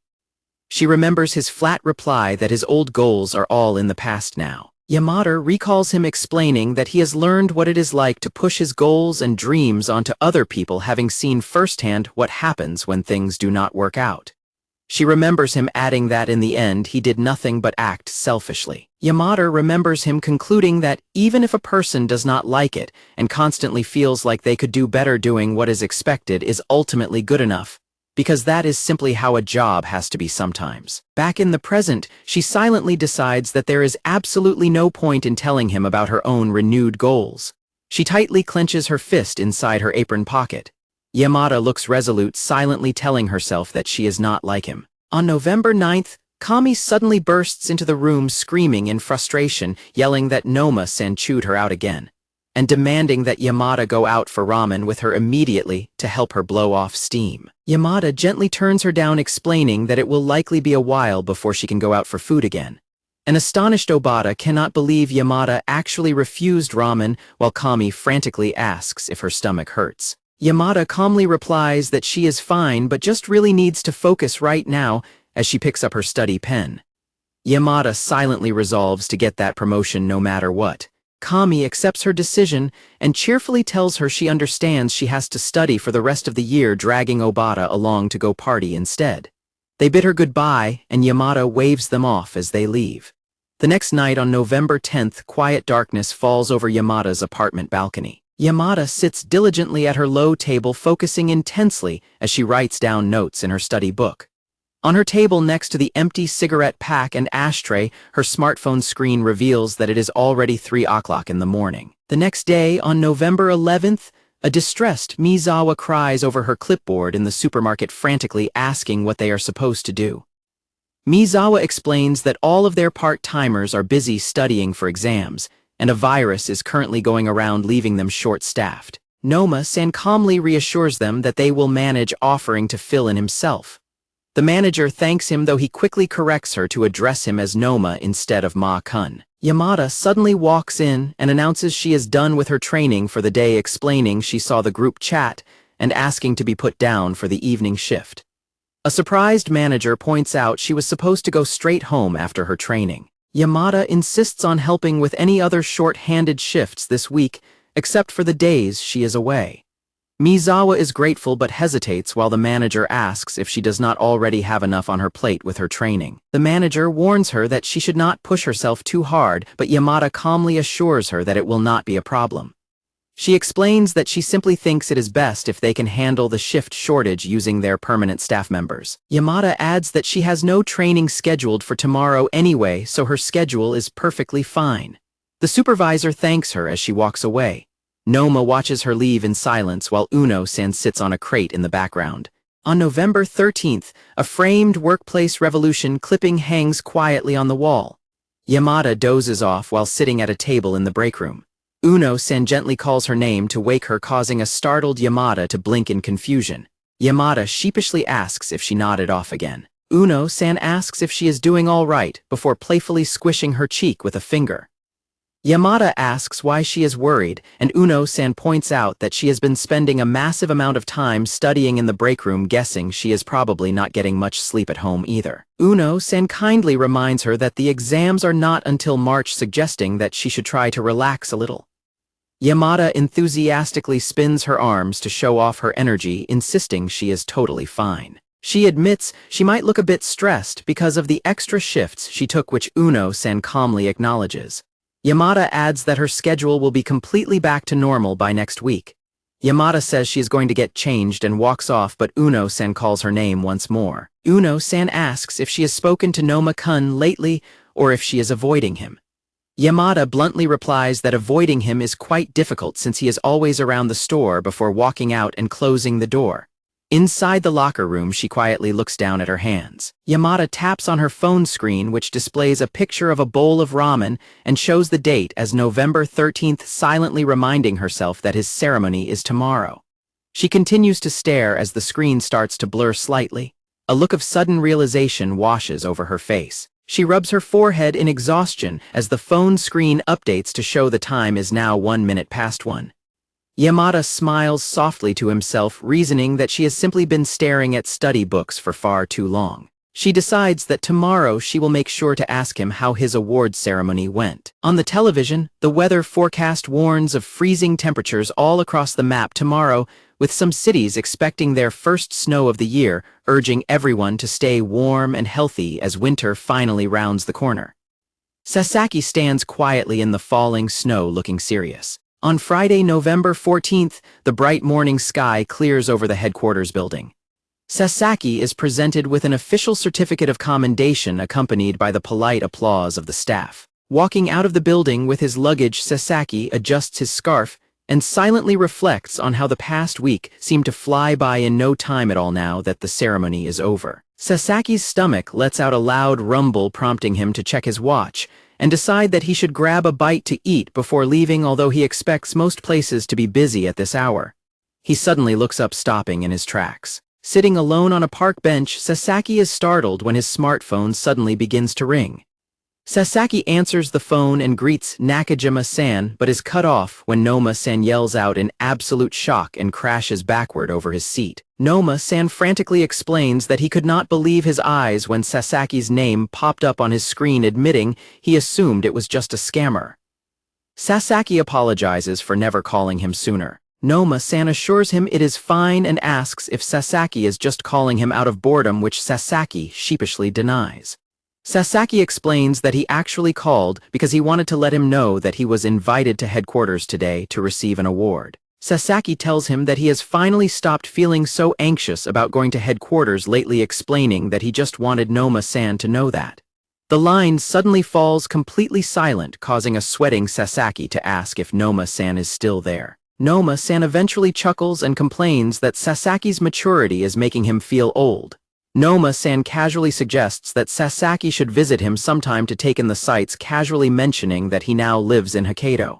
She remembers his flat reply that his old goals are all in the past now. Yamada recalls him explaining that he has learned what it is like to push his goals and dreams onto other people, having seen firsthand what happens when things do not work out. She remembers him adding that in the end he did nothing but act selfishly. Yamada remembers him concluding that even if a person does not like it and constantly feels like they could do better, doing what is expected is ultimately good enough, because that is simply how a job has to be sometimes. Back in the present, she silently decides that there is absolutely no point in telling him about her own renewed goals. She tightly clenches her fist inside her apron pocket. Yamada looks resolute, silently telling herself that she is not like him. On November 9th, Kami suddenly bursts into the room screaming in frustration, yelling that Noma-san chewed her out again, and demanding that Yamada go out for ramen with her immediately to help her blow off steam. Yamada gently turns her down, explaining that it will likely be a while before she can go out for food again. An astonished Obata cannot believe Yamada actually refused ramen, while Kami frantically asks if her stomach hurts. Yamada calmly replies that she is fine but just really needs to focus right now as she picks up her study pen. Yamada silently resolves to get that promotion no matter what. Kami accepts her decision and cheerfully tells her she understands she has to study for the rest of the year, dragging Obata along to go party instead. They bid her goodbye and Yamada waves them off as they leave. The next night on November 10th, quiet darkness falls over Yamada's apartment balcony. Yamada sits diligently at her low table, focusing intensely as she writes down notes in her study book. On her table next to the empty cigarette pack and ashtray, her smartphone screen reveals that it is already 3 o'clock in the morning. The next day, on November 11th, a distressed Mizawa cries over her clipboard in the supermarket, frantically asking what they are supposed to do. Mizawa explains that all of their part-timers are busy studying for exams, and a virus is currently going around, leaving them short-staffed. Noma-san calmly reassures them that they will manage, offering to fill in himself. The manager thanks him, though he quickly corrects her to address him as Noma instead of Ma-kun. Yamada suddenly walks in and announces she is done with her training for the day, explaining she saw the group chat and asking to be put down for the evening shift. A surprised manager points out she was supposed to go straight home after her training. Yamada insists on helping with any other short-handed shifts this week, except for the days she is away. Mizawa is grateful but hesitates while the manager asks if she does not already have enough on her plate with her training. The manager warns her that she should not push herself too hard, but Yamada calmly assures her that it will not be a problem. She explains that she simply thinks it is best if they can handle the shift shortage using their permanent staff members. Yamada adds that she has no training scheduled for tomorrow anyway, so her schedule is perfectly fine. The supervisor thanks her as she walks away. Noma watches her leave in silence while Uno-san sits on a crate in the background. On November 13th, a framed workplace revolution clipping hangs quietly on the wall. Yamada dozes off while sitting at a table in the break room. Uno-san gently calls her name to wake her, causing a startled Yamada to blink in confusion. Yamada sheepishly asks if she nodded off again. Uno-san asks if she is doing all right before playfully squishing her cheek with a finger. Yamada asks why she is worried, and Uno-san points out that she has been spending a massive amount of time studying in the break room, guessing she is probably not getting much sleep at home either. Uno-san kindly reminds her that the exams are not until March, suggesting that she should try to relax a little. Yamada enthusiastically spins her arms to show off her energy, insisting she is totally fine. She admits she might look a bit stressed because of the extra shifts she took, which Uno-san calmly acknowledges. Yamada adds that her schedule will be completely back to normal by next week. Yamada says she is going to get changed and walks off, but Uno-san calls her name once more. Uno-san asks if she has spoken to Noma-kun lately or if she is avoiding him. Yamada bluntly replies that avoiding him is quite difficult since he is always around the store before walking out and closing the door. Inside the locker room, she quietly looks down at her hands. Yamada taps on her phone screen, which displays a picture of a bowl of ramen and shows the date as November 13th, silently reminding herself that his ceremony is tomorrow. She continues to stare as the screen starts to blur slightly. A look of sudden realization washes over her face. She rubs her forehead in exhaustion as the phone screen updates to show the time is now 1 minute past 1. Yamada smiles softly to himself, reasoning that she has simply been staring at study books for far too long. She decides that tomorrow she will make sure to ask him how his awards ceremony went. On the television, the weather forecast warns of freezing temperatures all across the map tomorrow, with some cities expecting their first snow of the year, urging everyone to stay warm and healthy as winter finally rounds the corner. Sasaki stands quietly in the falling snow, looking serious. On Friday, November 14th, the bright morning sky clears over the headquarters building. Sasaki is presented with an official certificate of commendation accompanied by the polite applause of the staff. Walking out of the building with his luggage, Sasaki adjusts his scarf and silently reflects on how the past week seemed to fly by in no time at all now that the ceremony is over. Sasaki's stomach lets out a loud rumble, prompting him to check his watch and decide that he should grab a bite to eat before leaving, although he expects most places to be busy at this hour. He suddenly looks up, stopping in his tracks. Sitting alone on a park bench, Sasaki is startled when his smartphone suddenly begins to ring. Sasaki answers the phone and greets Nakajima-san, but is cut off when Noma-san yells out in absolute shock and crashes backward over his seat. Noma-san frantically explains that he could not believe his eyes when Sasaki's name popped up on his screen, admitting he assumed it was just a scammer. Sasaki apologizes for never calling him sooner. Noma-san assures him it is fine and asks if Sasaki is just calling him out of boredom, which Sasaki sheepishly denies. Sasaki explains that he actually called because he wanted to let him know that he was invited to headquarters today to receive an award. Sasaki tells him that he has finally stopped feeling so anxious about going to headquarters lately, explaining that he just wanted Noma-san to know that. The line suddenly falls completely silent, causing a sweating Sasaki to ask if Noma-san is still there. Noma-san eventually chuckles and complains that Sasaki's maturity is making him feel old. Noma-san casually suggests that Sasaki should visit him sometime to take in the sights, casually mentioning that he now lives in Hokkaido.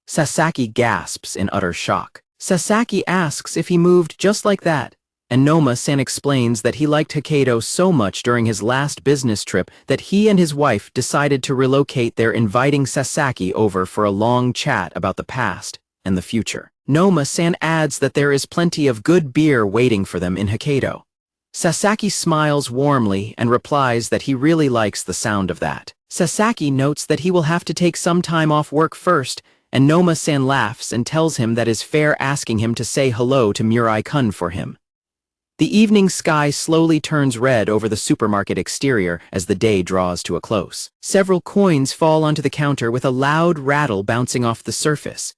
Sasaki gasps in utter shock. Sasaki asks if he moved just like that, and Noma-san explains that he liked Hokkaido so much during his last business trip that he and his wife decided to relocate there, inviting Sasaki over for a long chat about the past and the future. Noma-san adds that there is plenty of good beer waiting for them in Hokkaido. Sasaki smiles warmly and replies that he really likes the sound of that. Sasaki notes that he will have to take some time off work first, and Noma-san laughs and tells him that is fair, asking him to say hello to Murai-kun for him. The evening sky slowly turns red over the supermarket exterior as the day draws to a close. Several coins fall onto the counter with a loud rattle bouncing off the surface.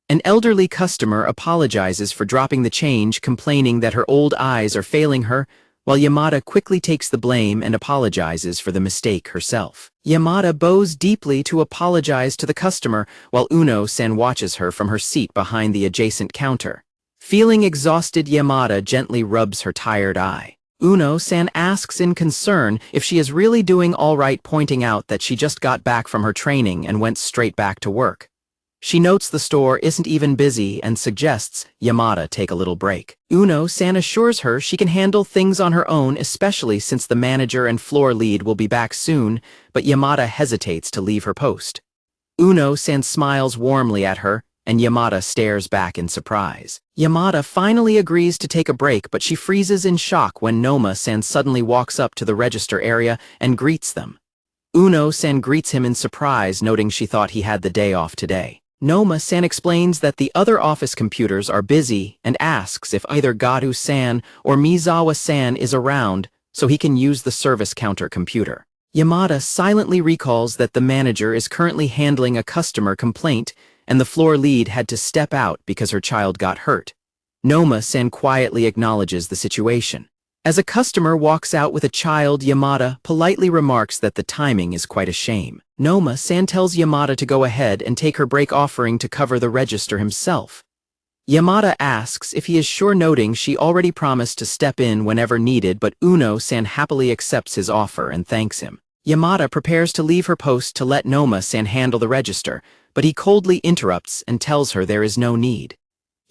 An elderly customer apologizes for dropping the change, complaining that her old eyes are failing her, while Yamada quickly takes the blame and apologizes for the mistake herself. Yamada bows deeply to apologize to the customer, while Uno-san watches her from her seat behind the adjacent counter. Feeling exhausted, Yamada gently rubs her tired eye. Uno-san asks in concern if she is really doing all right, pointing out that she just got back from her training and went straight back to work. She notes the store isn't even busy and suggests Yamada take a little break. Uno-san assures her she can handle things on her own, especially since the manager and floor lead will be back soon, but Yamada hesitates to leave her post. Uno-san smiles warmly at her, and Yamada stares back in surprise. Yamada finally agrees to take a break, but she freezes in shock when Noma-san suddenly walks up to the register area and greets them. Uno-san greets him in surprise, noting she thought he had the day off today. Noma-san explains that the other office computers are busy and asks if either Garu-san or Mizawa-san is around so he can use the service counter computer. Yamada silently recalls that the manager is currently handling a customer complaint and the floor lead had to step out because her child got hurt. Noma-san quietly acknowledges the situation. As a customer walks out with a child, Yamada politely remarks that the timing is quite a shame. Noma-san tells Yamada to go ahead and take her break, offering to cover the register himself. Yamada asks if he is sure, noting she already promised to step in whenever needed, but Uno-san happily accepts his offer and thanks him. Yamada prepares to leave her post to let Noma-san handle the register, but he coldly interrupts and tells her there is no need.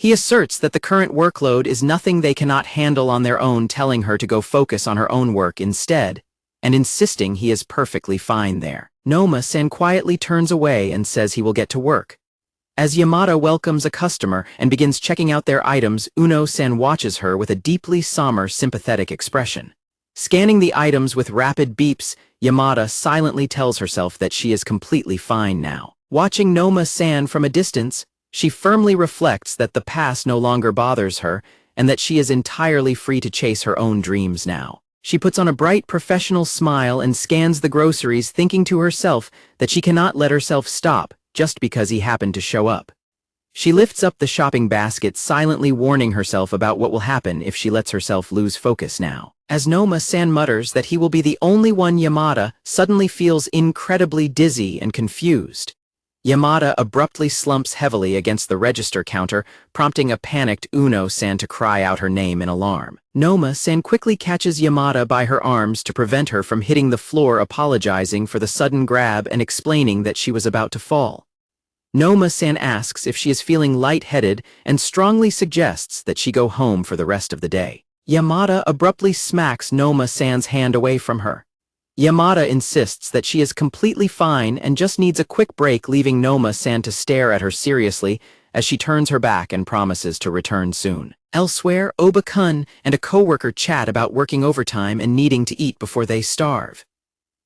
He asserts that the current workload is nothing they cannot handle on their own, telling her to go focus on her own work instead. and insisting he is perfectly fine there. Noma-san quietly turns away and says he will get to work. As Yamada welcomes a customer and begins checking out their items, Uno-san watches her with a deeply somber, sympathetic expression. Scanning the items with rapid beeps, Yamada silently tells herself that she is completely fine now. Watching Noma-san from a distance, she firmly reflects that the past no longer bothers her and that she is entirely free to chase her own dreams now. She puts on a bright professional smile and scans the groceries, thinking to herself that she cannot let herself stop just because he happened to show up. She lifts up the shopping basket, silently warning herself about what will happen if she lets herself lose focus now. As Noma-san mutters that he will be the only one, Yamada suddenly feels incredibly dizzy and confused. Yamada abruptly slumps heavily against the register counter, prompting a panicked Uno-san to cry out her name in alarm. Noma-san quickly catches Yamada by her arms to prevent her from hitting the floor, apologizing for the sudden grab and explaining that she was about to fall. Noma-san asks if she is feeling lightheaded and strongly suggests that she go home for the rest of the day. Yamada abruptly smacks Noma-san's hand away from her. Yamada insists that she is completely fine and just needs a quick break, leaving Noma-san to stare at her seriously as she turns her back and promises to return soon. Elsewhere, Oba-kun and a coworker chat about working overtime and needing to eat before they starve.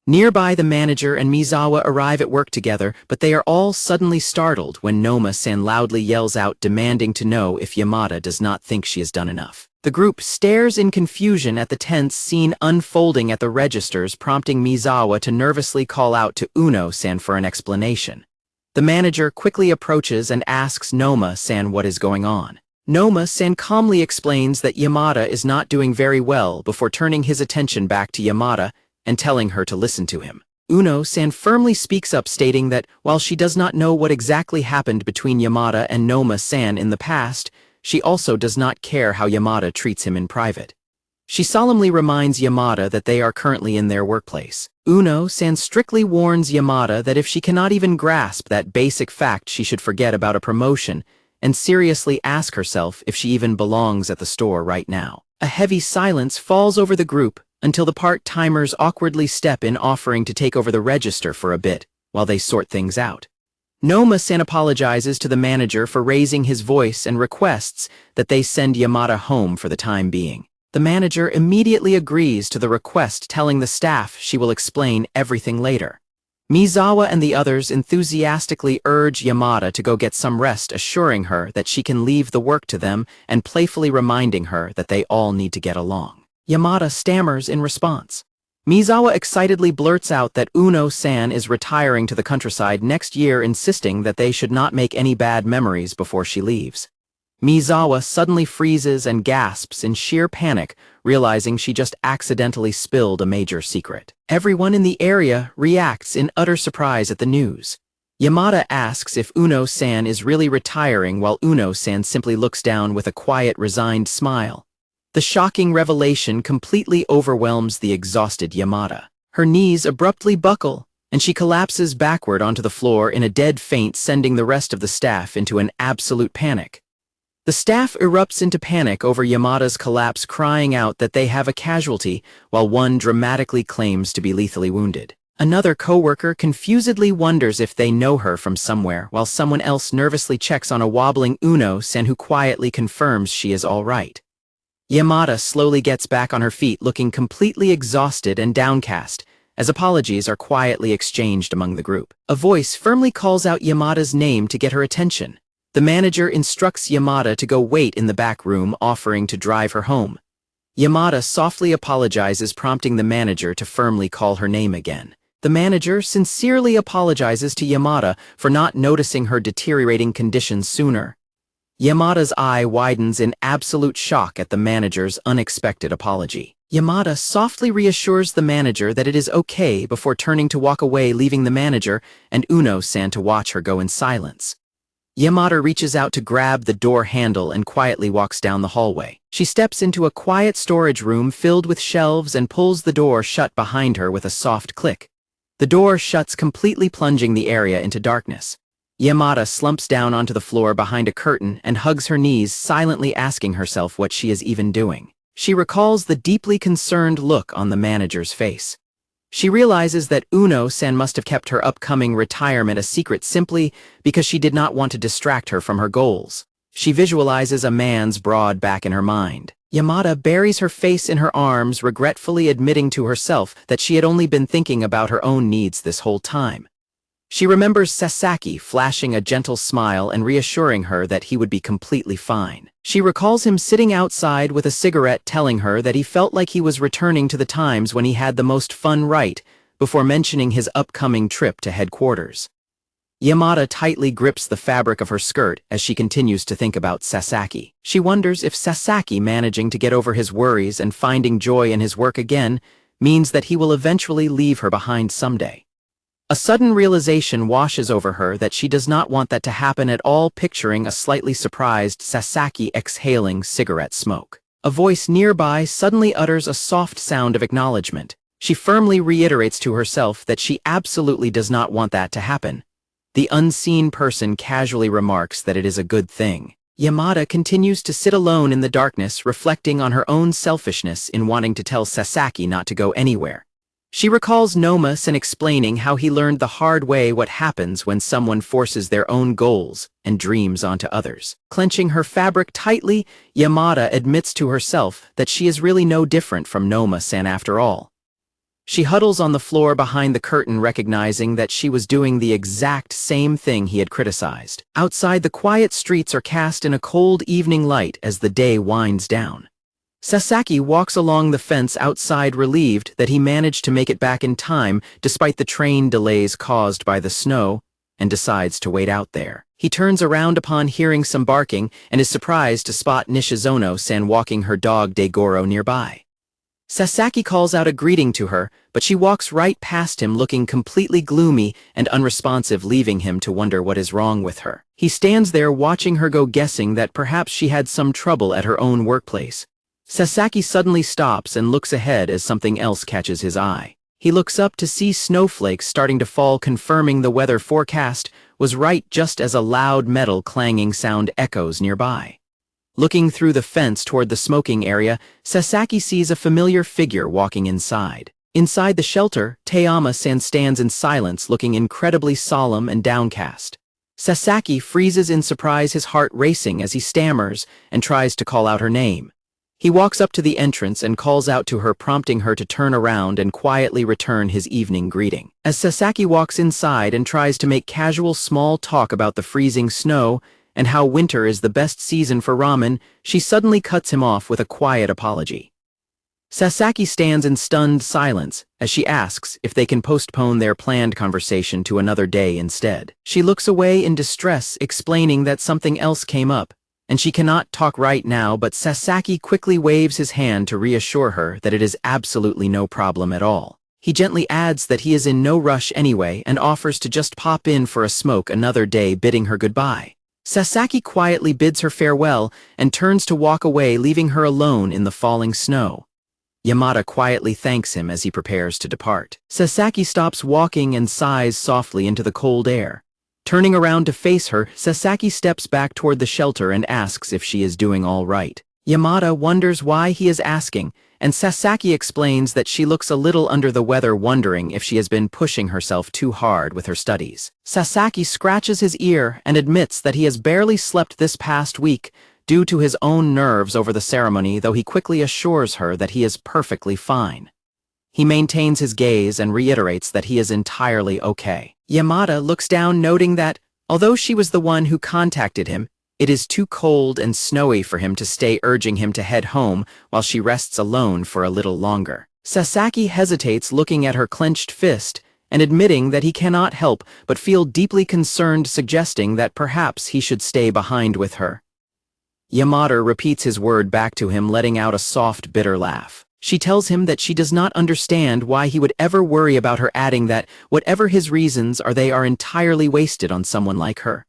Nearby, the manager and Mizawa arrive at work together, but they are all suddenly startled when Noma-san loudly yells out, demanding to know if Yamada does not think she has done enough. The group stares in confusion at the tense scene unfolding at the registers, prompting Mizawa to nervously call out to Uno-san for an explanation. The manager quickly approaches and asks Noma-san what is going on. Noma-san calmly explains that Yamada is not doing very well before turning his attention back to Yamada and telling her to listen to him. Uno-san firmly speaks up, stating that while she does not know what exactly happened between Yamada and Noma-san in the past, she also does not care how Yamada treats him in private. She solemnly reminds Yamada that they are currently in their workplace. Uno-san strictly warns Yamada that if she cannot even grasp that basic fact, she should forget about a promotion and seriously ask herself if she even belongs at the store right now. A heavy silence falls over the group until the part-timers awkwardly step in, offering to take over the register for a bit while they sort things out. Noma-san apologizes to the manager for raising his voice and requests that they send Yamada home for the time being. The manager immediately agrees to the request, telling the staff she will explain everything later. Mizawa and the others enthusiastically urge Yamada to go get some rest, assuring her that she can leave the work to them and playfully reminding her that they all need to get along. Yamada stammers in response. Mizawa excitedly blurts out that Uno-san is retiring to the countryside next year, insisting that they should not make any bad memories before she leaves. Mizawa suddenly freezes and gasps in sheer panic, realizing she just accidentally spilled a major secret. Everyone in the area reacts in utter surprise at the news. Yamada asks if Uno-san is really retiring, while Uno-san simply looks down with a quiet, resigned smile. The shocking revelation completely overwhelms the exhausted Yamada. Her knees abruptly buckle, and she collapses backward onto the floor in a dead faint, sending the rest of the staff into an absolute panic. The staff erupts into panic over Yamada's collapse, crying out that they have a casualty, while one dramatically claims to be lethally wounded. Another coworker confusedly wonders if they know her from somewhere, while someone else nervously checks on a wobbling Uno-san, who quietly confirms she is all right. Yamada slowly gets back on her feet, looking completely exhausted and downcast, as apologies are quietly exchanged among the group. A voice firmly calls out Yamada's name to get her attention. The manager instructs Yamada to go wait in the back room, offering to drive her home. Yamada softly apologizes, prompting the manager to firmly call her name again. The manager sincerely apologizes to Yamada for not noticing her deteriorating condition sooner. Yamada's eye widens in absolute shock at the manager's unexpected apology. Yamada softly reassures the manager that it is okay before turning to walk away, leaving the manager and Uno-san to watch her go in silence. Yamada reaches out to grab the door handle and quietly walks down the hallway. She steps into a quiet storage room filled with shelves and pulls the door shut behind her with a soft click. The door shuts completely, plunging the area into darkness. Yamada slumps down onto the floor behind a curtain and hugs her knees, silently asking herself what she is even doing. She recalls the deeply concerned look on the manager's face. She realizes that Uno-san must have kept her upcoming retirement a secret simply because she did not want to distract her from her goals. She visualizes a man's broad back in her mind. Yamada buries her face in her arms, regretfully admitting to herself that she had only been thinking about her own needs this whole time. She remembers Sasaki flashing a gentle smile and reassuring her that he would be completely fine. She recalls him sitting outside with a cigarette telling her that he felt like he was returning to the times when he had the most fun before mentioning his upcoming trip to headquarters. Yamada tightly grips the fabric of her skirt as she continues to think about Sasaki. She wonders if Sasaki managing to get over his worries and finding joy in his work again means that he will eventually leave her behind someday. A sudden realization washes over her that she does not want that to happen at all, picturing a slightly surprised Sasaki exhaling cigarette smoke. A voice nearby suddenly utters a soft sound of acknowledgement. She firmly reiterates to herself that she absolutely does not want that to happen. The unseen person casually remarks that it is a good thing. Yamada continues to sit alone in the darkness, reflecting on her own selfishness in wanting to tell Sasaki not to go anywhere. She recalls Noma-san explaining how he learned the hard way what happens when someone forces their own goals and dreams onto others. Clenching her fabric tightly, Yamada admits to herself that she is really no different from Noma-san after all. She huddles on the floor behind the curtain, recognizing that she was doing the exact same thing he had criticized. Outside, the quiet streets are cast in a cold evening light as the day winds down. Sasaki walks along the fence outside, relieved that he managed to make it back in time despite the train delays caused by the snow, and decides to wait out there. He turns around upon hearing some barking and is surprised to spot Nishizono-san walking her dog Daigoro nearby. Sasaki calls out a greeting to her, but she walks right past him looking completely gloomy and unresponsive, leaving him to wonder what is wrong with her. He stands there watching her go, guessing that perhaps she had some trouble at her own workplace. Sasaki suddenly stops and looks ahead as something else catches his eye. He looks up to see snowflakes starting to fall, confirming the weather forecast was right just as a loud metal clanging sound echoes nearby. Looking through the fence toward the smoking area, Sasaki sees a familiar figure walking inside. Inside the shelter, Teiyama-san stands in silence, looking incredibly solemn and downcast. Sasaki freezes in surprise, his heart racing as he stammers and tries to call out her name. He walks up to the entrance and calls out to her, prompting her to turn around and quietly return his evening greeting. As Sasaki walks inside and tries to make casual small talk about the freezing snow and how winter is the best season for ramen, she suddenly cuts him off with a quiet apology. Sasaki stands in stunned silence as she asks if they can postpone their planned conversation to another day instead. She looks away in distress, explaining that something else came up, and she cannot talk right now, but Sasaki quickly waves his hand to reassure her that it is absolutely no problem at all. He gently adds that he is in no rush anyway and offers to just pop in for a smoke another day, bidding her goodbye. Sasaki quietly bids her farewell and turns to walk away, leaving her alone in the falling snow. Yamada quietly thanks him as he prepares to depart. Sasaki stops walking and sighs softly into the cold air. Turning around to face her, Sasaki steps back toward the shelter and asks if she is doing all right. Yamada wonders why he is asking, and Sasaki explains that she looks a little under the weather, wondering if she has been pushing herself too hard with her studies. Sasaki scratches his ear and admits that he has barely slept this past week due to his own nerves over the ceremony, though he quickly assures her that he is perfectly fine. He maintains his gaze and reiterates that he is entirely okay. Yamada looks down, noting that, although she was the one who contacted him, it is too cold and snowy for him to stay, urging him to head home while she rests alone for a little longer. Sasaki hesitates, looking at her clenched fist and admitting that he cannot help but feel deeply concerned, suggesting that perhaps he should stay behind with her. Yamada repeats his word back to him, letting out a soft, bitter laugh. She tells him that she does not understand why he would ever worry about her, adding that whatever his reasons are, they are entirely wasted on someone like her.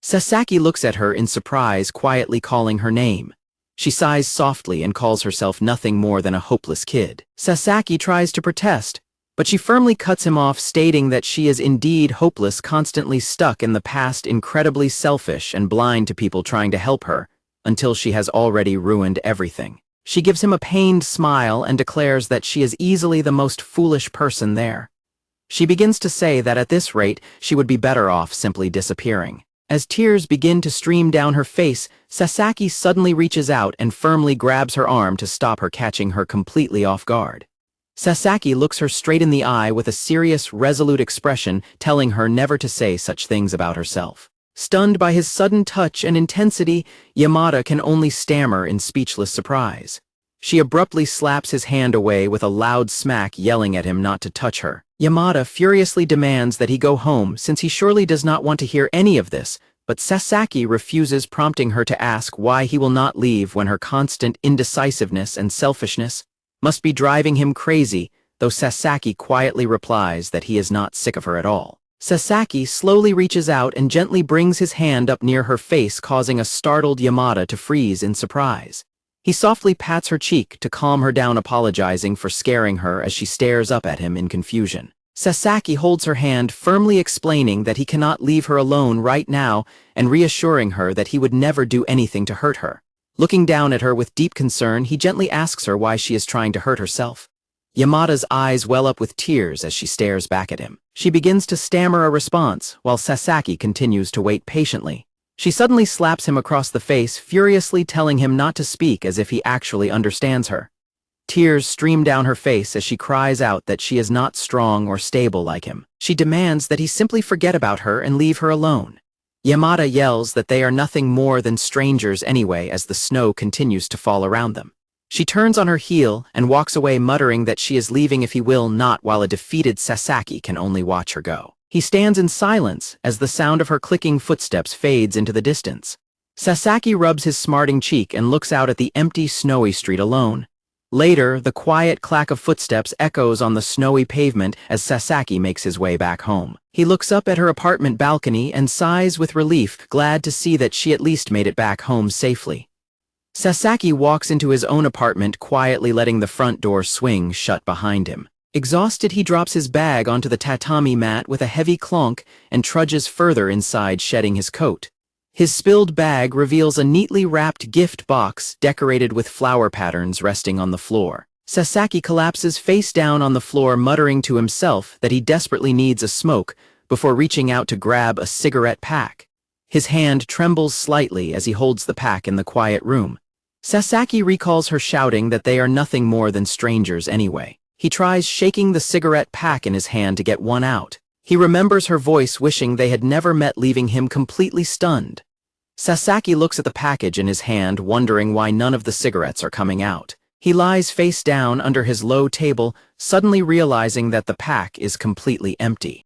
Sasaki looks at her in surprise, quietly calling her name. She sighs softly and calls herself nothing more than a hopeless kid. Sasaki tries to protest, but she firmly cuts him off, stating that she is indeed hopeless, constantly stuck in the past, incredibly selfish and blind to people trying to help her, until she has already ruined everything. She gives him a pained smile and declares that she is easily the most foolish person there. She begins to say that at this rate, she would be better off simply disappearing. As tears begin to stream down her face, Sasaki suddenly reaches out and firmly grabs her arm to stop her, catching her completely off guard. Sasaki looks her straight in the eye with a serious, resolute expression, telling her never to say such things about herself. Stunned by his sudden touch and intensity, Yamada can only stammer in speechless surprise. She abruptly slaps his hand away with a loud smack, yelling at him not to touch her. Yamada furiously demands that he go home since he surely does not want to hear any of this, but Sasaki refuses, prompting her to ask why he will not leave when her constant indecisiveness and selfishness must be driving him crazy, though Sasaki quietly replies that he is not sick of her at all. Sasaki slowly reaches out and gently brings his hand up near her face, causing a startled Yamada to freeze in surprise. He softly pats her cheek to calm her down, apologizing for scaring her as she stares up at him in confusion. Sasaki holds her hand, firmly explaining that he cannot leave her alone right now and reassuring her that he would never do anything to hurt her. Looking down at her with deep concern, he gently asks her why she is trying to hurt herself. Yamada's eyes well up with tears as she stares back at him. She begins to stammer a response, while Sasaki continues to wait patiently. She suddenly slaps him across the face, furiously telling him not to speak as if he actually understands her. Tears stream down her face as she cries out that she is not strong or stable like him. She demands that he simply forget about her and leave her alone. Yamada yells that they are nothing more than strangers anyway as the snow continues to fall around them. She turns on her heel and walks away, muttering that she is leaving if he will not, while a defeated Sasaki can only watch her go. He stands in silence as the sound of her clicking footsteps fades into the distance. Sasaki rubs his smarting cheek and looks out at the empty, snowy street alone. Later, the quiet clack of footsteps echoes on the snowy pavement as Sasaki makes his way back home. He looks up at her apartment balcony and sighs with relief, glad to see that she at least made it back home safely. Sasaki walks into his own apartment, quietly letting the front door swing shut behind him. Exhausted, he drops his bag onto the tatami mat with a heavy clonk and trudges further inside, shedding his coat. His spilled bag reveals a neatly wrapped gift box decorated with flower patterns resting on the floor. Sasaki collapses face down on the floor, muttering to himself that he desperately needs a smoke before reaching out to grab a cigarette pack. His hand trembles slightly as he holds the pack in the quiet room. Sasaki recalls her shouting that they are nothing more than strangers anyway. He tries shaking the cigarette pack in his hand to get one out. He remembers her voice wishing they had never met, leaving him completely stunned. Sasaki looks at the package in his hand, wondering why none of the cigarettes are coming out. He lies face down under his low table, suddenly realizing that the pack is completely empty.